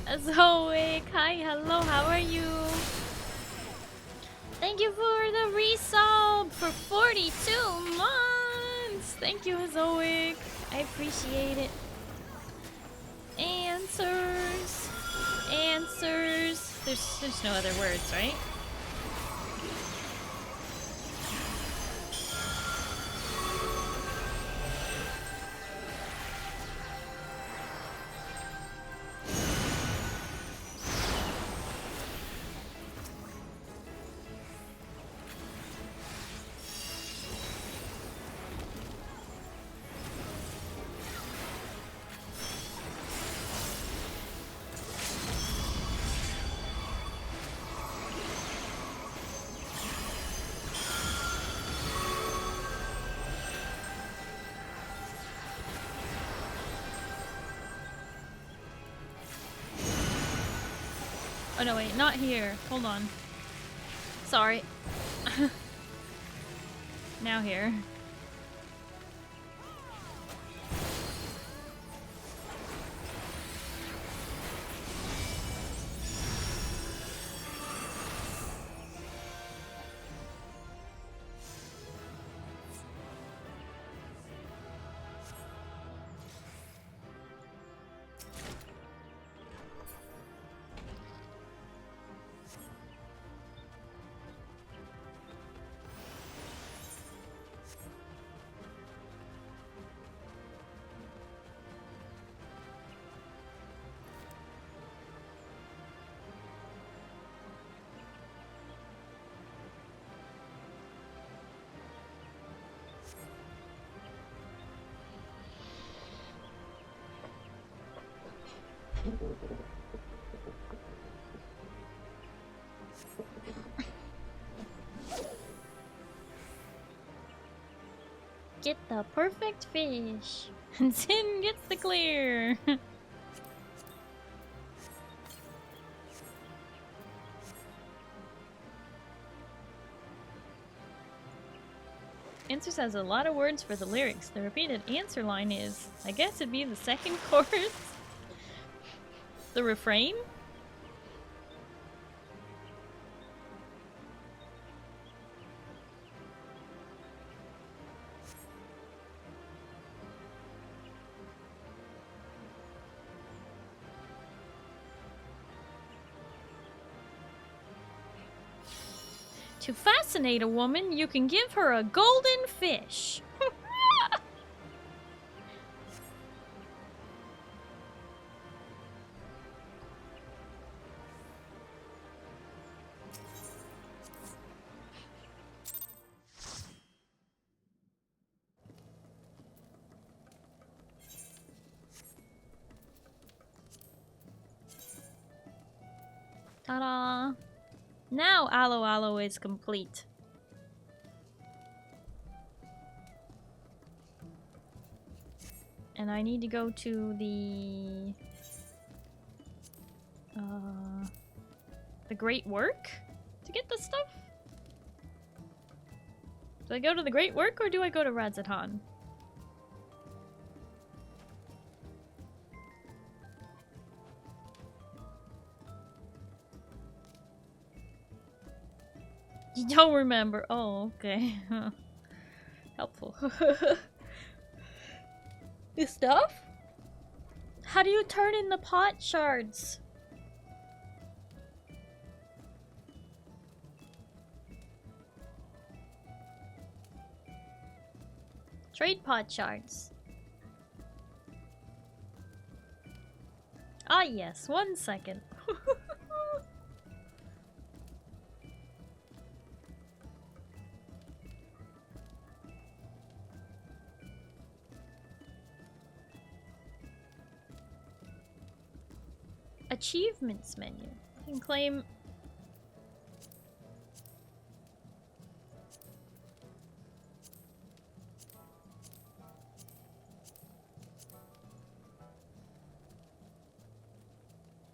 Zoic, hi, hello, how are you? Thank you for the resub for 42 months. Thank you, Zoic. I appreciate it. Answers. Answers. There's no other words, right? Oh no, wait, not here. Hold on. Sorry. Now here. Get the perfect fish. And Sin gets the clear. Answers has a lot of words for the lyrics. The repeated answer line is, I guess it'd be the second chorus. The refrain? To fascinate a woman, you can give her a golden fish. Ta-da! Now Aloalo is complete. And I need to go to the Great Work to get this stuff? Do I go to the Great Work or do I go to Radzatan? You don't remember. Oh, okay. Helpful. This stuff? How do you turn in the pot shards? Trade pot shards. Ah yes, 1 second. Achievements menu. You can claim...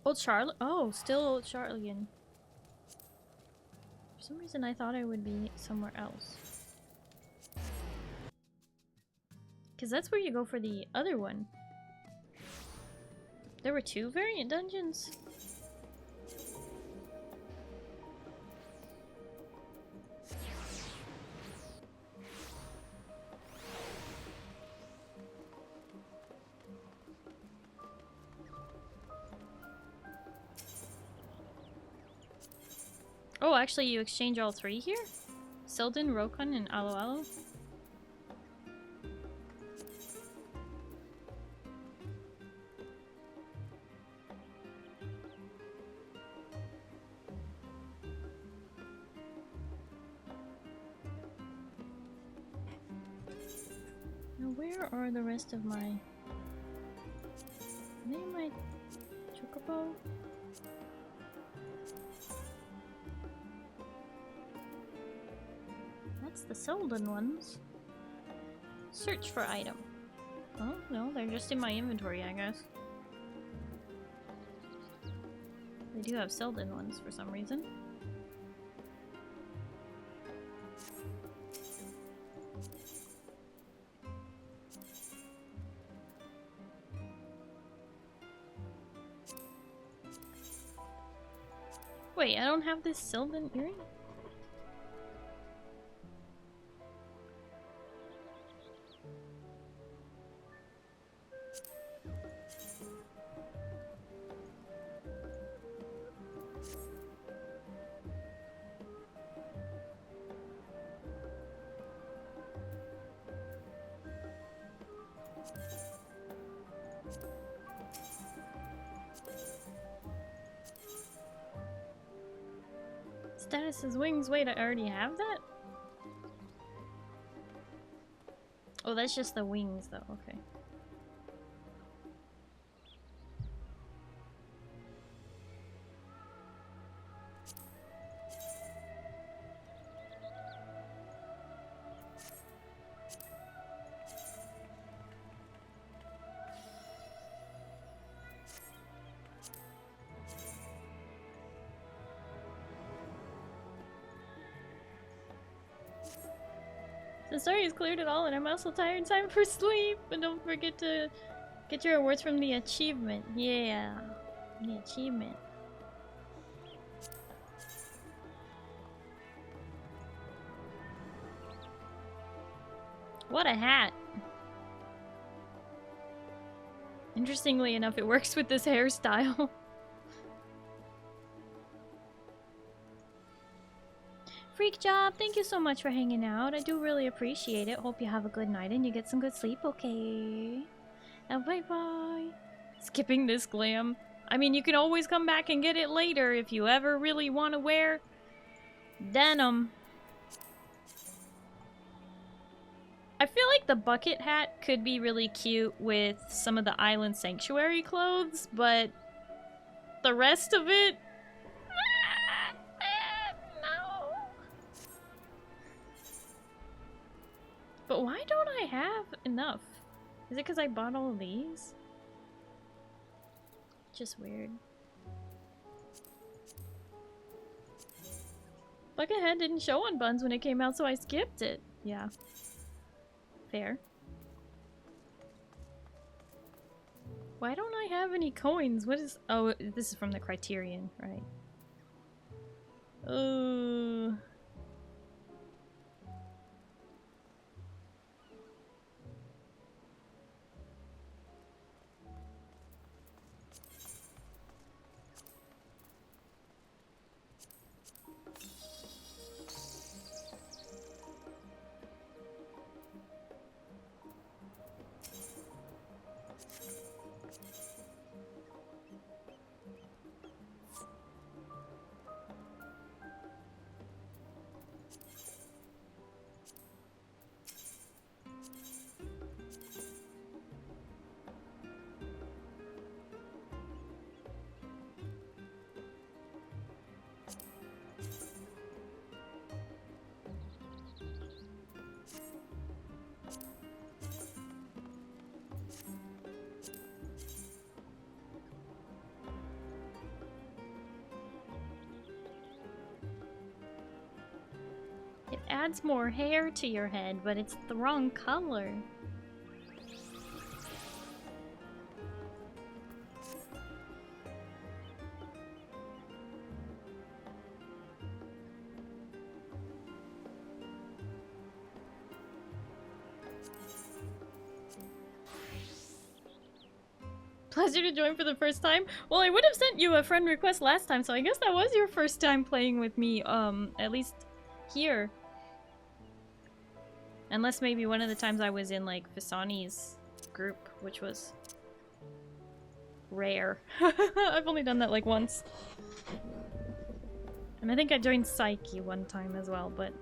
Old Charlotte? Oh, still Old Charlottean. For some reason I thought I would be somewhere else. Because that's where you go for the other one. There were 2 variant dungeons. Oh, actually you exchange all 3 here? Sildon, Rokon, and Aloalo? Now where are the rest of my... Maybe my chocobo? That's the Sildon ones. Search for item. Oh, no, they're just in my inventory, I guess. They do have Sildon ones for some reason. Wait, I don't have this Sildon earring? Status is wings. Wait, I already have that? Oh, that's just the wings though, okay. The story is cleared at all and I'm also tired. Time for sleep. And don't forget to get your awards from the achievement. Yeah. The achievement. What a hat. Interestingly enough, it works with this hairstyle. Freak Job, thank you so much for hanging out. I do really appreciate it. Hope you have a good night and you get some good sleep, okay? Now bye-bye. Skipping this glam. I mean, you can always come back and get it later if you ever really want to wear denim. I feel like the bucket hat could be really cute with some of the Island Sanctuary clothes, but the rest of it... But why don't I have enough? Is it because I bought all of these? Just weird. Buckethead didn't show on buns when it came out, so I skipped it. Yeah. Fair. Why don't I have any coins? What is... Oh, this is from the Criterion, right? adds more hair to your head, but it's the wrong color. Pleasure to join for the first time. Well, I would have sent you a friend request last time, so I guess that was your first time playing with me, at least here. Unless maybe one of the times I was in, like, Visani's group, which was rare. I've only done that, like, once. And I think I joined Psyche one time as well, but...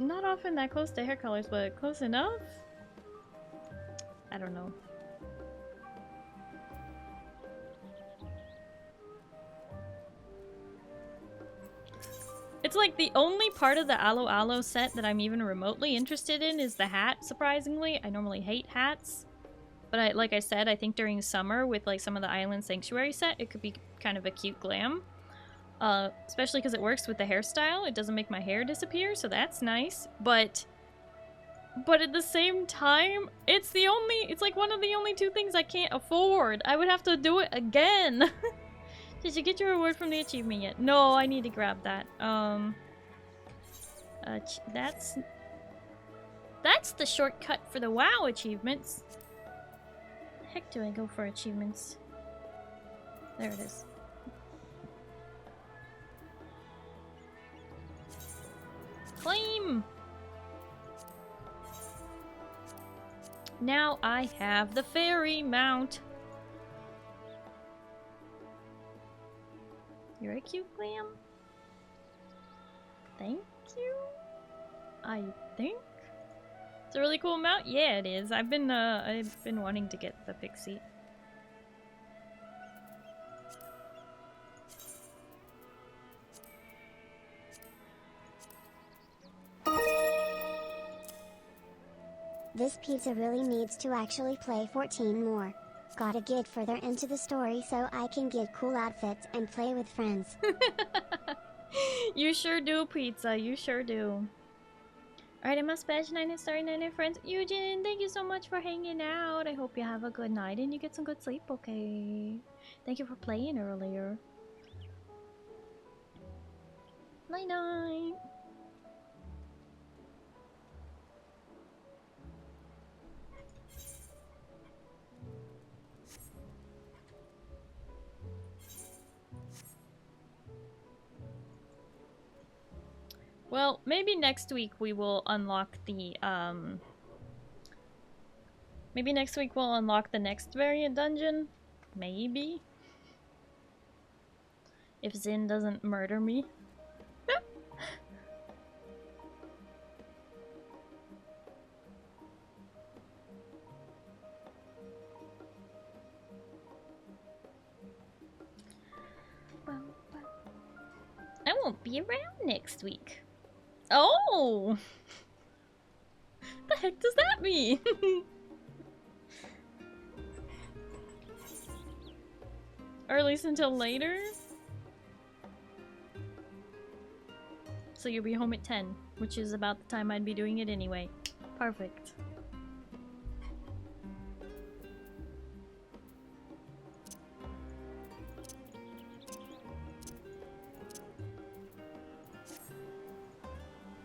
Not often that close to hair colors, but close enough? I don't know. It's like the only part of the Aloalo set that I'm even remotely interested in is the hat, surprisingly. I normally hate hats. But like I said, I think during summer with like some of the Island Sanctuary set, it could be kind of a cute glam. Especially because it works with the hairstyle. It doesn't make my hair disappear, so that's nice. But at the same time, it's like one of the only two things I can't afford. I would have to do it again. Did you get your reward from the achievement yet? No, I need to grab that. That's the shortcut for the WoW achievements. The heck do I go for achievements? There it is. Claim! Now I have the fairy mount. You're a cute glam. Thank you. I think it's a really cool mount. Yeah, it is. I've been wanting to get the pixie. This pizza really needs to actually play 14 more. Gotta get further into the story so I can get cool outfits and play with friends. You sure do, Pizza. You sure do. Alright, I must badge 9 and Starry 9 and friends. Eugene, thank you so much for hanging out. I hope you have a good night and you get some good sleep, okay? Thank you for playing earlier. Night night. Well, maybe next week we will unlock the, maybe next week we'll unlock the next variant dungeon? Maybe? If Zin doesn't murder me. I won't be around next week. Oh! The heck does that mean? Or at least until later? So you'll be home at 10, which is about the time I'd be doing it anyway. Perfect.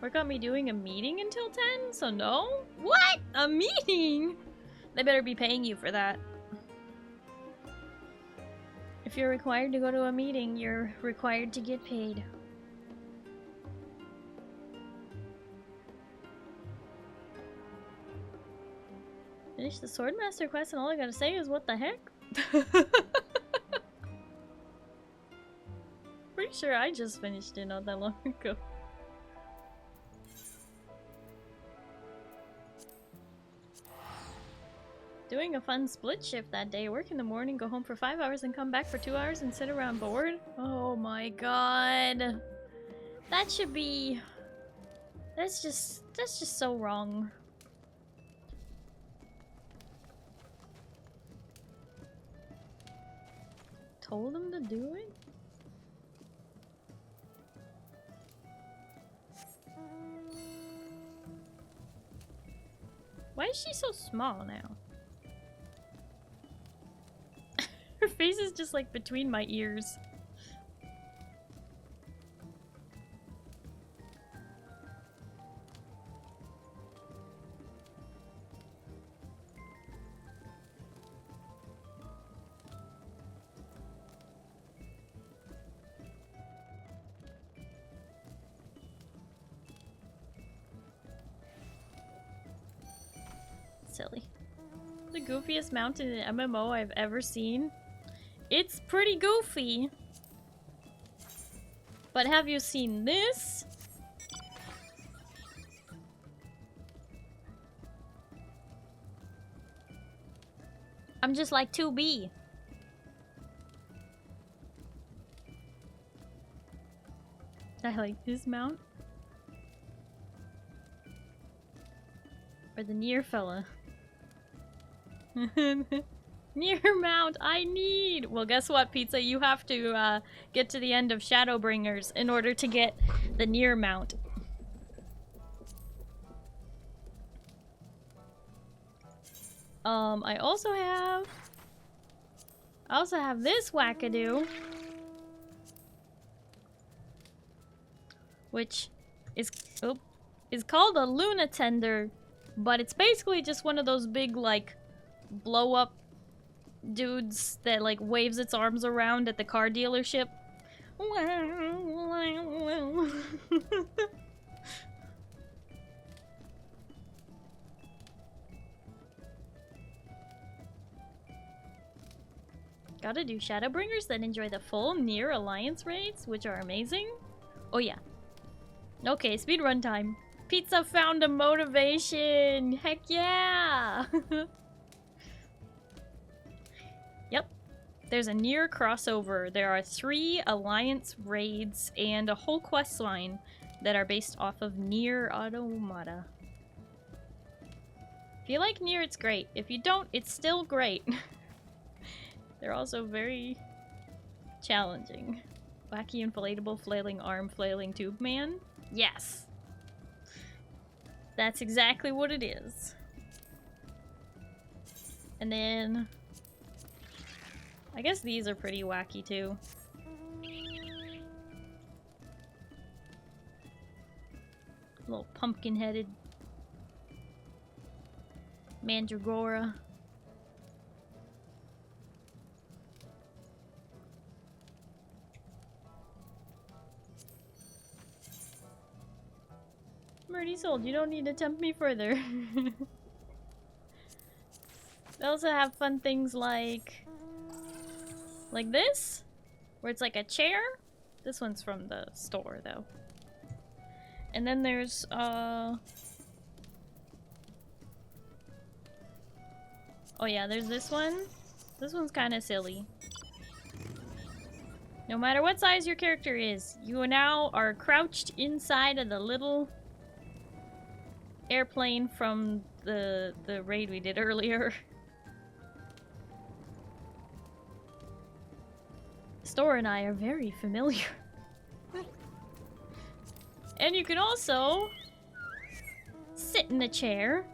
What got me doing a meeting until 10? So no? What? A meeting? They better be paying you for that. If you're required to go to a meeting, you're required to get paid. Finish the Swordmaster quest and all I gotta say is what the heck? Pretty sure I just finished it not that long ago. Doing a fun split shift that day. Work in the morning, go home for 5 hours and come back for 2 hours and sit around bored. Oh my god. That should be... That's just so wrong. Told him to do it? Why is she so small now? Her face is just like between my ears. Silly. The goofiest mount in an MMO I've ever seen. It's pretty goofy. But have you seen this? I'm just like 2B. I like this mount. Or the near fella. Near mount, I need! Well, guess what, Pizza? You have to get to the end of Shadowbringers in order to get the near mount. I also have this wackadoo, which is called a Lunatender, but it's basically just one of those big like blow up dudes that like waves its arms around at the car dealership. Gotta do Shadowbringers, then enjoy the full Nier Alliance raids, which are amazing. Oh yeah. Okay, speedrun time. Pizza found a motivation! Heck yeah! Yep. There's a Nier crossover. There are 3 Alliance raids and a whole quest line that are based off of Nier Automata. If you like Nier, it's great. If you don't, it's still great. They're also very challenging. Wacky inflatable flailing arm flailing tube man? Yes! That's exactly what it is. And then I guess these are pretty wacky too. Little pumpkin-headed Mandragora. I'm already sold. You don't need to tempt me further. They also have fun things like this, where it's like a chair. This one's from the store though. And then there's oh yeah, there's this one. This one's kind of silly. No matter what size your character is, you now are crouched inside of the little airplane from the raid we did earlier. Store and I are very familiar. And you can also sit in a chair.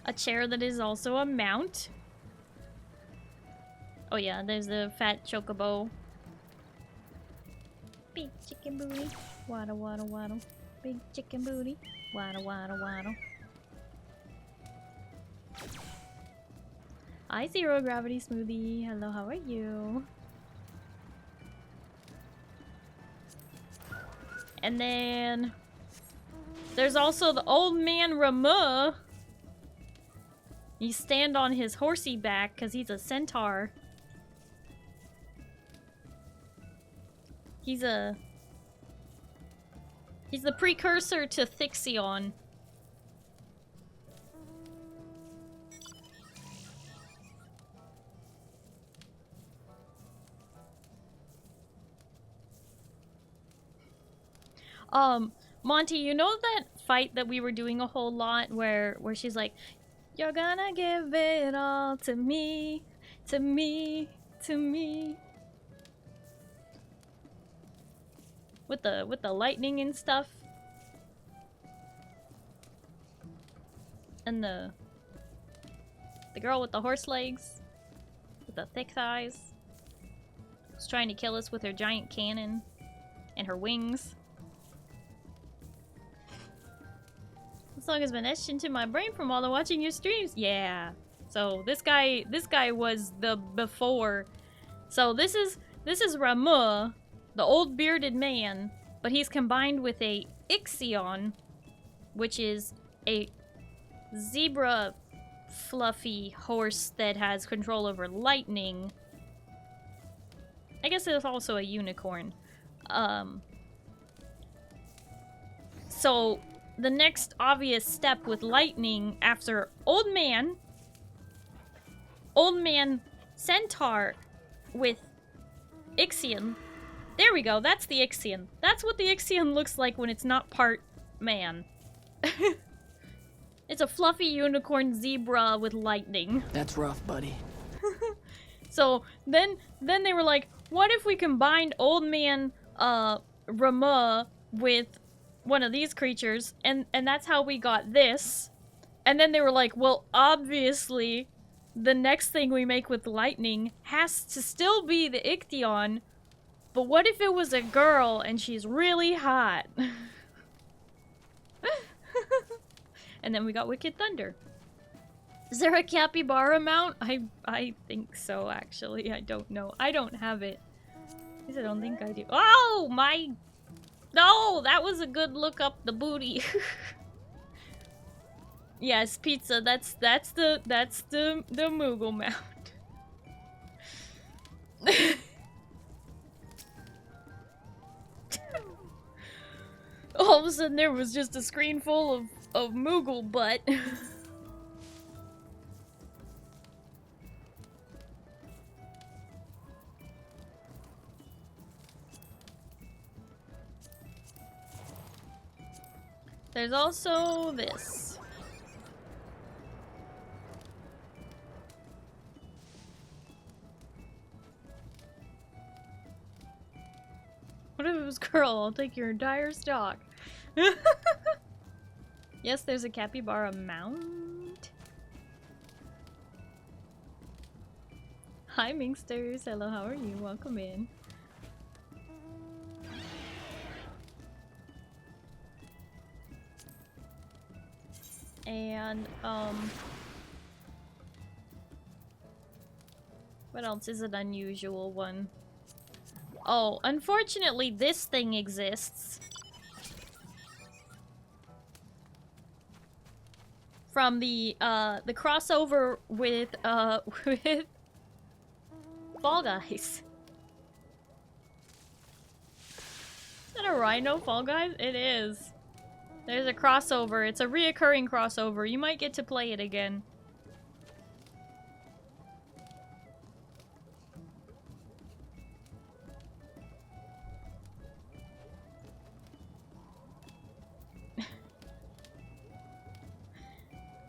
A chair that is also a mount. Oh yeah, there's the fat chocobo. Big chicken booty. Waddle, waddle, waddle. Big chicken booty. Waddle, waddle, waddle. Hi, Zero Gravity Smoothie. Hello, how are you? And then there's also the old man Ramu. You stand on his horsey back because he's a centaur. He's the precursor to Thixion. Monty, you know that fight that we were doing a whole lot where she's like, "You're gonna give it all to me, to me, to me." With the lightning and stuff. And the girl with the horse legs, with the thick thighs, was trying to kill us with her giant cannon and her wings. This song has been etched into my brain from all the watching your streams. Yeah. So this guy was the before. So this is Ramu, the old bearded man, but he's combined with a Ixion, which is a zebra fluffy horse that has control over lightning. I guess it's also a unicorn. So the next obvious step with lightning after old man centaur with Ixion. There we go, that's the Ixion. That's what the Ixion looks like when it's not part man. It's a fluffy unicorn zebra with lightning. That's rough, buddy. So then they were like, what if we combined old man Rama with one of these creatures, and that's how we got this. And then they were like, well, obviously the next thing we make with lightning has to still be the Ichthion, but what if it was a girl and she's really hot? And then we got Wicked Thunder. Is there a capybara mount? I think so, actually. I don't know. I don't have it. At least I don't think I do. Oh my! No, that was a good look up the booty. Yes, pizza. That's the Moogle mount. All of a sudden, there was just a screen full of Moogle butt. There's also this. What if it was girl? I'll take your entire stock. Yes, there's a capybara mount. Hi, Minksters. Hello, how are you? Welcome in. And, what else is an unusual one? Oh, unfortunately, this thing exists. From the crossover with with Fall Guys. Is that a rhino Fall Guys? It is. There's a crossover. It's a reoccurring crossover. You might get to play it again.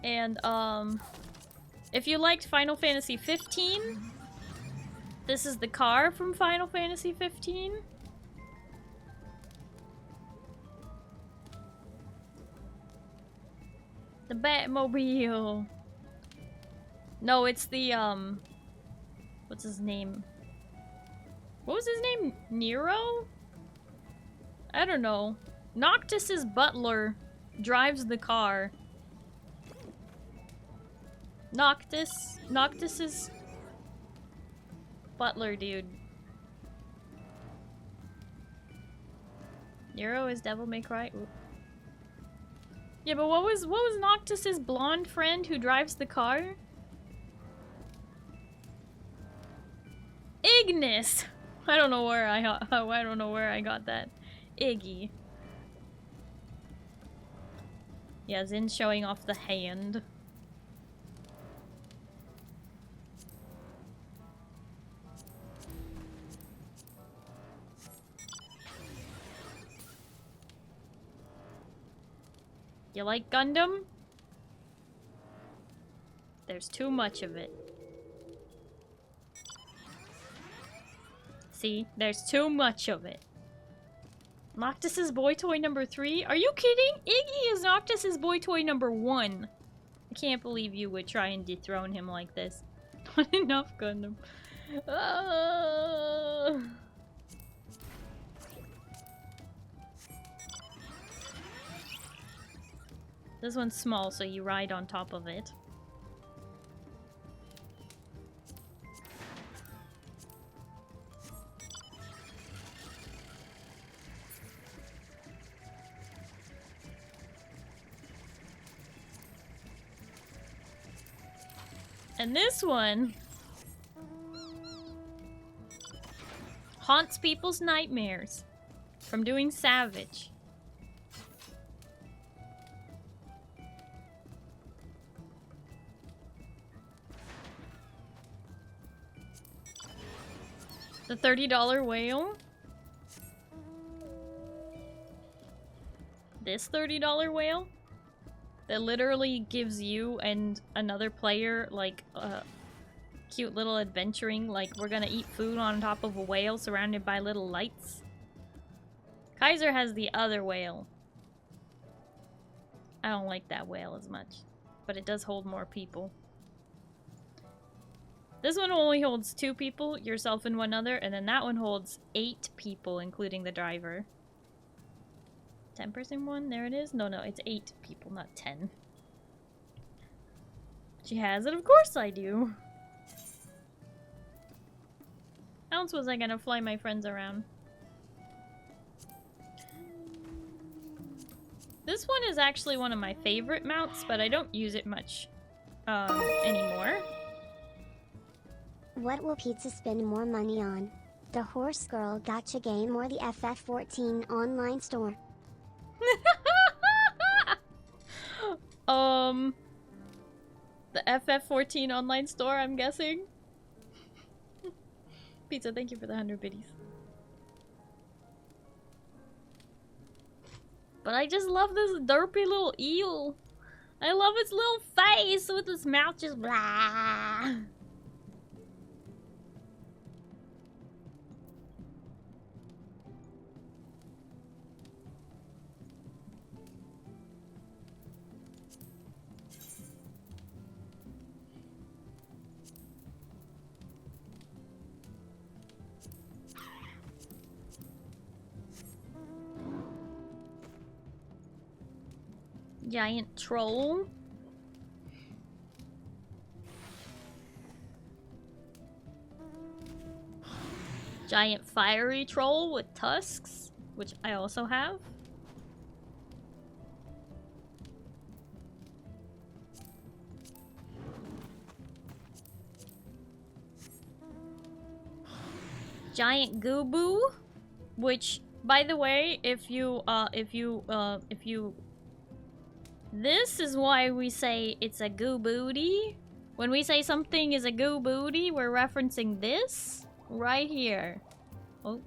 And, if you liked Final Fantasy 15, this is the car from Final Fantasy 15. The Batmobile. No, it's the, what's his name? What was his name? Nero? I don't know. Noctis's butler drives the car. Noctis's butler dude. Nero is Devil May Cry. Ooh. Yeah, but what was Noctis's blonde friend who drives the car? Ignis. I don't know where I got that. Iggy. Yeah, Zin's showing off the hand. You like Gundam? There's too much of it. See? There's too much of it. Noctis's boy toy number 3? Are you kidding? Iggy is Noctis's boy toy number 1. I can't believe you would try and dethrone him like this. Not enough, Gundam. This one's small, so you ride on top of it. And this one haunts people's nightmares from doing Savage. The $30 whale. This $30 whale that literally gives you and another player like cute little adventuring, like we're gonna eat food on top of a whale surrounded by little lights. Kaiser has the other whale. I don't like that whale as much, but it does hold more people. This one only holds 2 people, yourself and one other, and then that one holds 8 people, including the driver. 10-person one? There it is? No, it's 8 people, not 10. She has it? Of course I do! How else was I gonna fly my friends around? This one is actually one of my favorite mounts, but I don't use it much anymore. What will Pizza spend more money on? The Horse Girl Gacha game or the FF14 online store? The FF14 online store, I'm guessing. Pizza, thank you for the 100 biddies. But I just love this derpy little eel. I love its little face with its mouth just blah. Giant troll. Giant fiery troll with tusks, which I also have. Giant Gooboo, which, by the way, if you this is why we say it's a goo booty. When we say something is a goo booty, we're referencing this right here. Oh.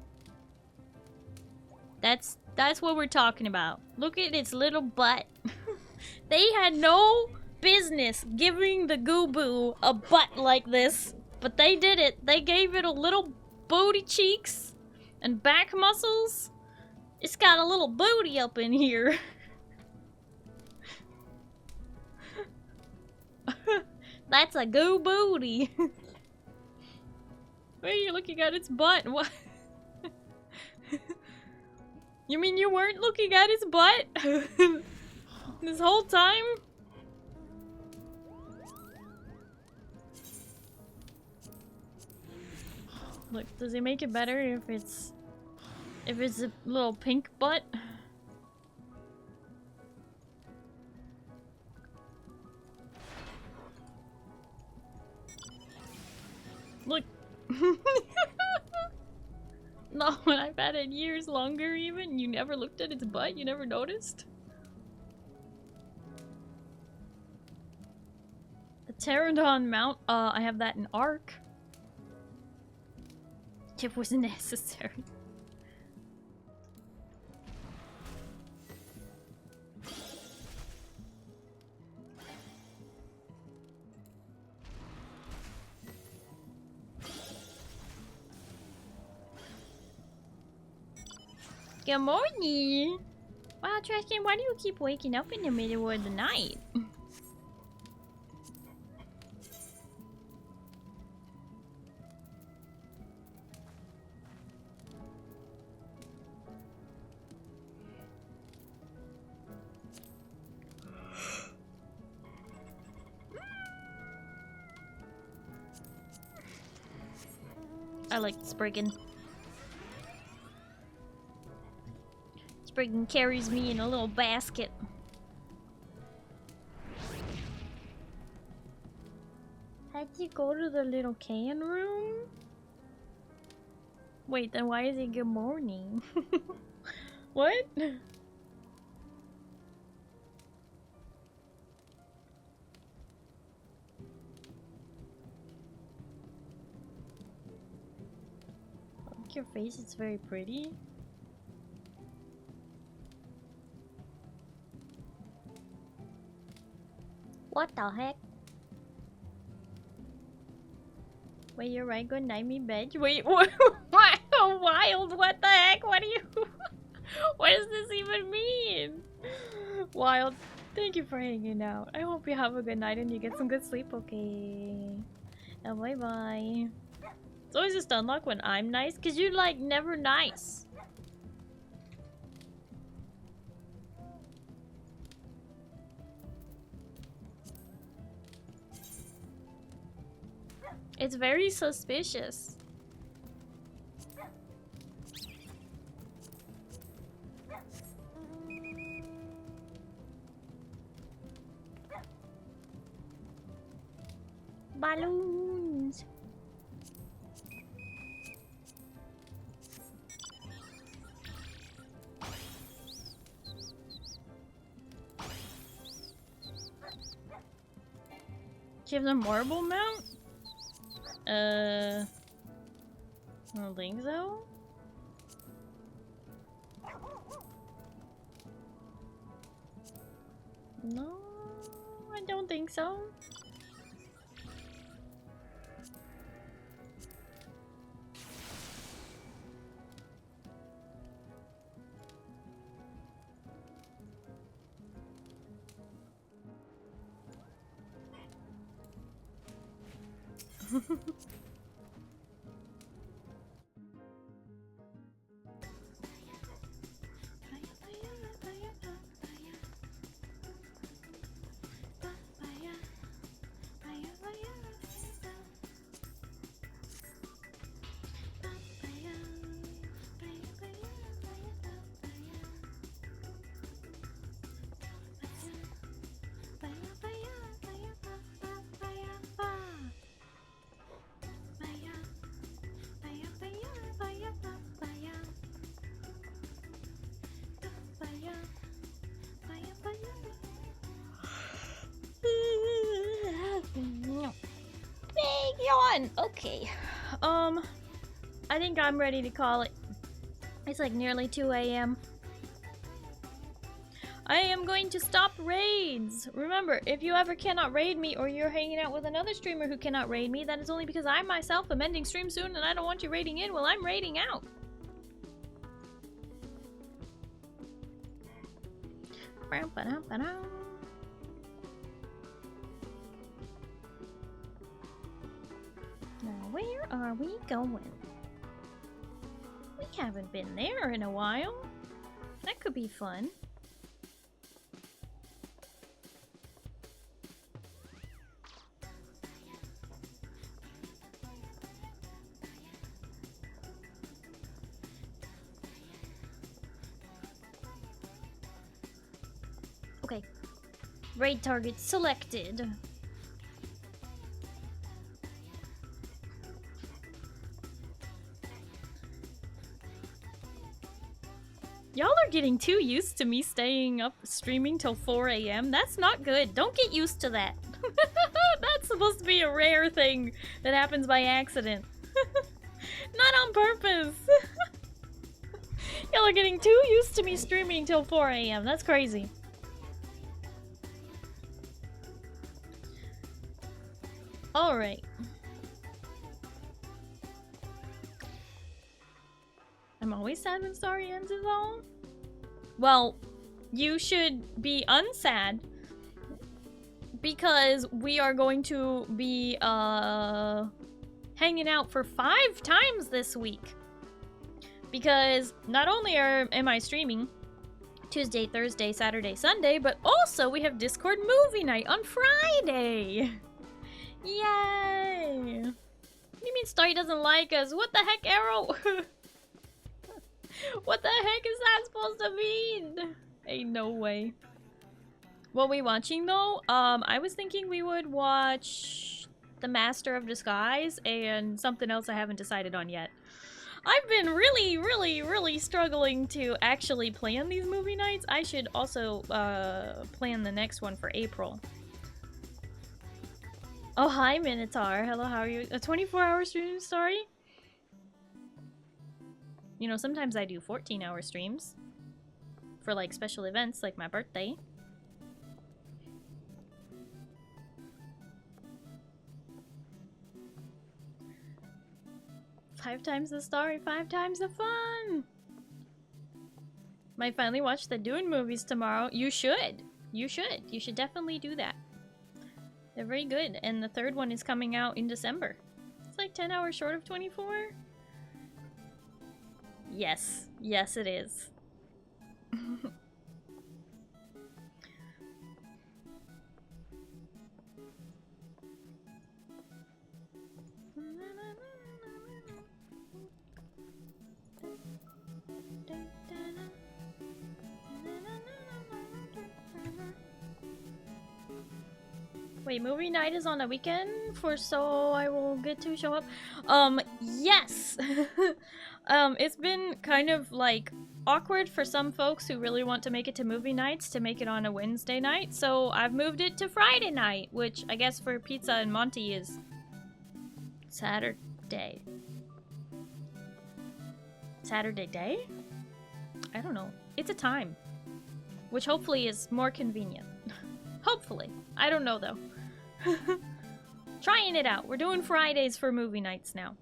That's what we're talking about. Look at its little butt. They had no business giving the goo boo a butt like this, but they did it. They gave it a little booty cheeks and back muscles. It's got a little booty up in here. That's a goo booty. Wait, you're looking at its butt. What? You mean you weren't looking at its butt? This whole time? Look, does it make it better if it's a little pink butt? Look. No, I've had it years longer even. You never looked at its butt? You never noticed? The pterodon mount, I have that in Arc. It was necessary. Good morning! Wow, Trashcan, why do you keep waking up in the middle of the night? I like Spriggan. Spriggan carries me in a little basket. Had you go to the little can room? Wait, then why is it good morning? What? Like your face, it's very pretty. What the heck? Wait, you're right. Good night, me bitch. Wait, what? Oh, wild. What the heck? What do you? What does this even mean? Wild. Thank you for hanging out. I hope you have a good night and you get some good sleep. Okay. And bye bye. It's always just unlock when I'm nice, cause you're like never nice. It's very suspicious. Balloons. Do you have the marble mount? I don't think so. No, I don't think so. Okay. I think I'm ready to call it. It's like nearly 2 a.m. I am going to stop raids. Remember, if you ever cannot raid me or you're hanging out with another streamer who cannot raid me, that is only because I myself am ending stream soon and I don't want you raiding in while I'm raiding out. Now, where are we going? We haven't been there in a while. That could be fun. Okay. Raid target selected. Y'all are getting too used to me staying up streaming till 4 a.m. That's not good. Don't get used to that. That's supposed to be a rare thing that happens by accident. Not on purpose. Y'all are getting too used to me streaming till 4 a.m. That's crazy. Alright. I'm always sad when Starry ends is all. Well, you should be unsad because we are going to be hanging out for 5 times this week. Because not only am I streaming Tuesday, Thursday, Saturday, Sunday, but also we have Discord movie night on Friday. Yay! What do you mean Starry doesn't like us? What the heck, Arrow? What the heck is that supposed to mean? Ain't no way. What we watching though? I was thinking we would watch The Master of Disguise and something else I haven't decided on yet. I've been really struggling to actually plan these movie nights. I should also plan the next one for April. Oh, hi Minotaur. Hello, how are you? A 24-hour stream, sorry? You know, sometimes I do 14-hour streams for like special events like my birthday. Five times the story, 5 times the fun! Might finally watch the Dune movies tomorrow. You should! You should. You should definitely do that. They're very good. And the third one is coming out in December. It's like 10 hours short of 24. Yes. Yes, it is. Wait, movie night is on a weekend for so I will get to show up? Yes! It's been kind of like awkward for some folks who really want to make it to movie nights to make it on a Wednesday night, so I've moved it to Friday night, which I guess for Pizza and Monty is Saturday. Saturday day? I don't know. It's a time. Which hopefully is more convenient. Hopefully. I don't know though. Trying it out. We're doing Fridays for movie nights now.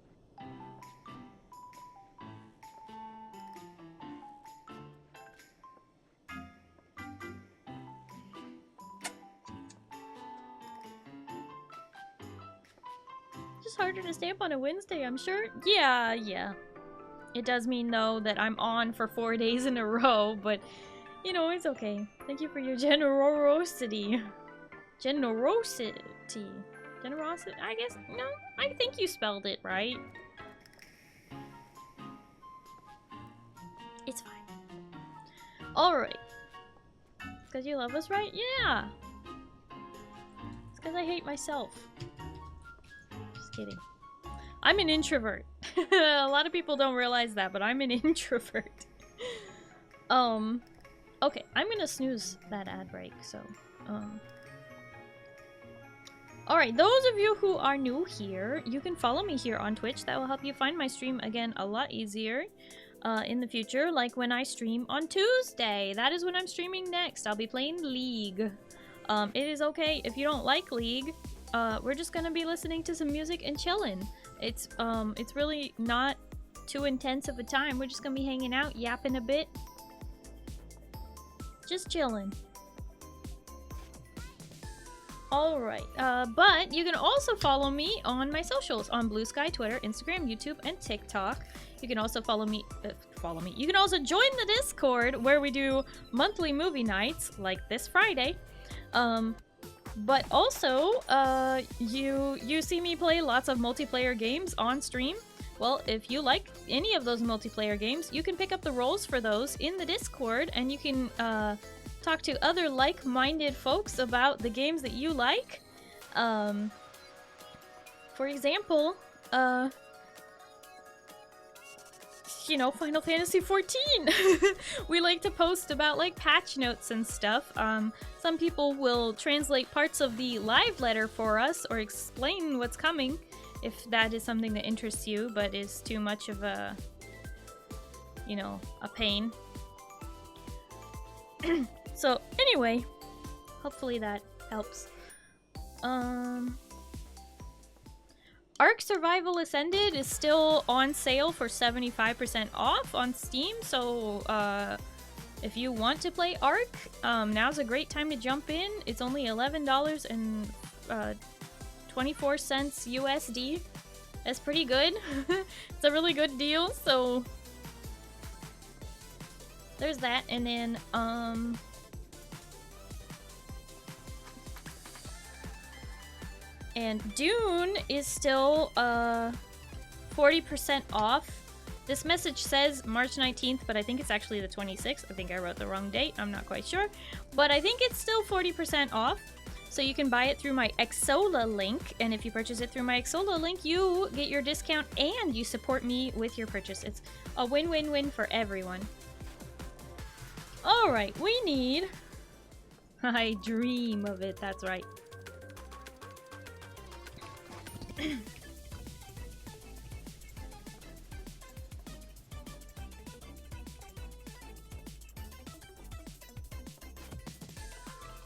Just harder to stay up on a Wednesday, I'm sure. Yeah. It does mean though that I'm on for 4 days in a row, but you know, it's okay. Thank you for your generosity. Generosity, I guess? No, I think you spelled it right. It's fine. Alright. It's because you love us, right? Yeah! It's because I hate myself. Just kidding. I'm an introvert. A lot of people don't realize that, but I'm an introvert. Okay, I'm gonna snooze that ad break, so, Alright, those of you who are new here, you can follow me here on Twitch. That will help you find my stream again a lot easier in the future, like when I stream on Tuesday. That is when I'm streaming next. I'll be playing League. It is okay if you don't like League. We're just gonna be listening to some music and chilling. It's really not too intense of a time. We're just gonna be hanging out, yapping a bit. Just chilling. Alright, but you can also follow me on my socials on Blue Sky, Twitter, Instagram, YouTube, and TikTok. You can also follow me. You can also join the Discord where we do monthly movie nights, like this Friday. But also, you see me play lots of multiplayer games on stream. Well, if you like any of those multiplayer games, you can pick up the roles for those in the Discord, and you can talk to other like-minded folks about the games that you like. For example, you know, Final Fantasy XIV. We like to post about like patch notes and stuff. Some people will translate parts of the live letter for us or explain what's coming if that is something that interests you but is too much of a, you know, a pain. So anyway, hopefully that helps. Ark Survival Ascended is still on sale for 75% off on Steam, so if you want to play Ark, now's a great time to jump in. It's only $11 and 24 cents USD. That's pretty good. It's a really good deal, so there's that. And then and Dune is still 40% off. This message says March 19th, but I think it's actually the 26th. I think I wrote the wrong date. I'm not quite sure. But I think it's still 40% off. So you can buy it through my Xola link. And if you purchase it through my Xola link, you get your discount and you support me with your purchase. It's a win-win-win for everyone. Alright, we need... I dream of it, that's right.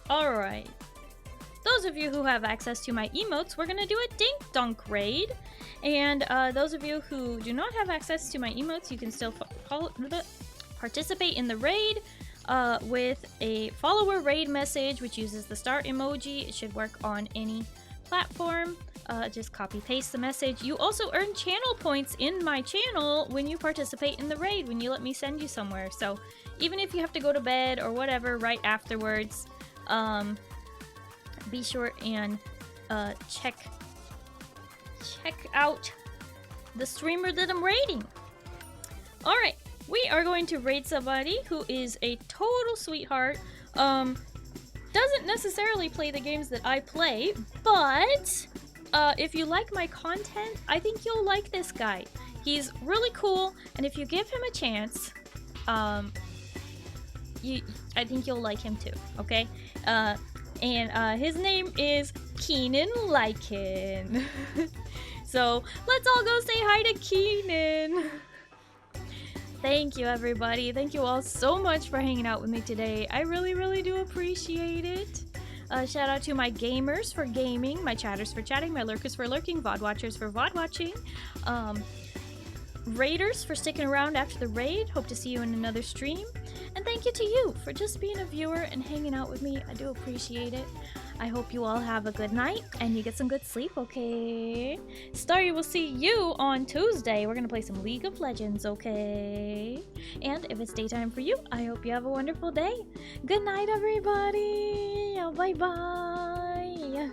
Alright. Those of you who have access to my emotes, we're gonna do a Dink Dunk raid. And those of you who do not have access to my emotes, you can still participate in the raid with a follower raid message, which uses the star emoji. It should work on any platform. Just copy paste the message. You also earn channel points in my channel when you participate in the raid, when you let me send you somewhere. So even if you have to go to bed or whatever right afterwards, be sure and check out the streamer that I'm raiding. Alright, we are going to raid somebody who is a total sweetheart. Doesn't necessarily play the games that I play, but if you like my content, I think you'll like this guy. He's really cool, and if you give him a chance, I think you'll like him too, okay? And his name is Keenan Lycan. So let's all go say hi to Keenan. Thank you, everybody. Thank you all so much for hanging out with me today. I really, really do appreciate it. Shout out to my gamers for gaming, my chatters for chatting, my lurkers for lurking, VOD watchers for VOD watching, raiders for sticking around after the raid. Hope to see you in another stream. And thank you to you for just being a viewer and hanging out with me. I do appreciate it. I hope you all have a good night and you get some good sleep, okay? Starry will see you on Tuesday. We're gonna play some League of Legends, okay? And if it's daytime for you, I hope you have a wonderful day. Good night, everybody. Bye-bye.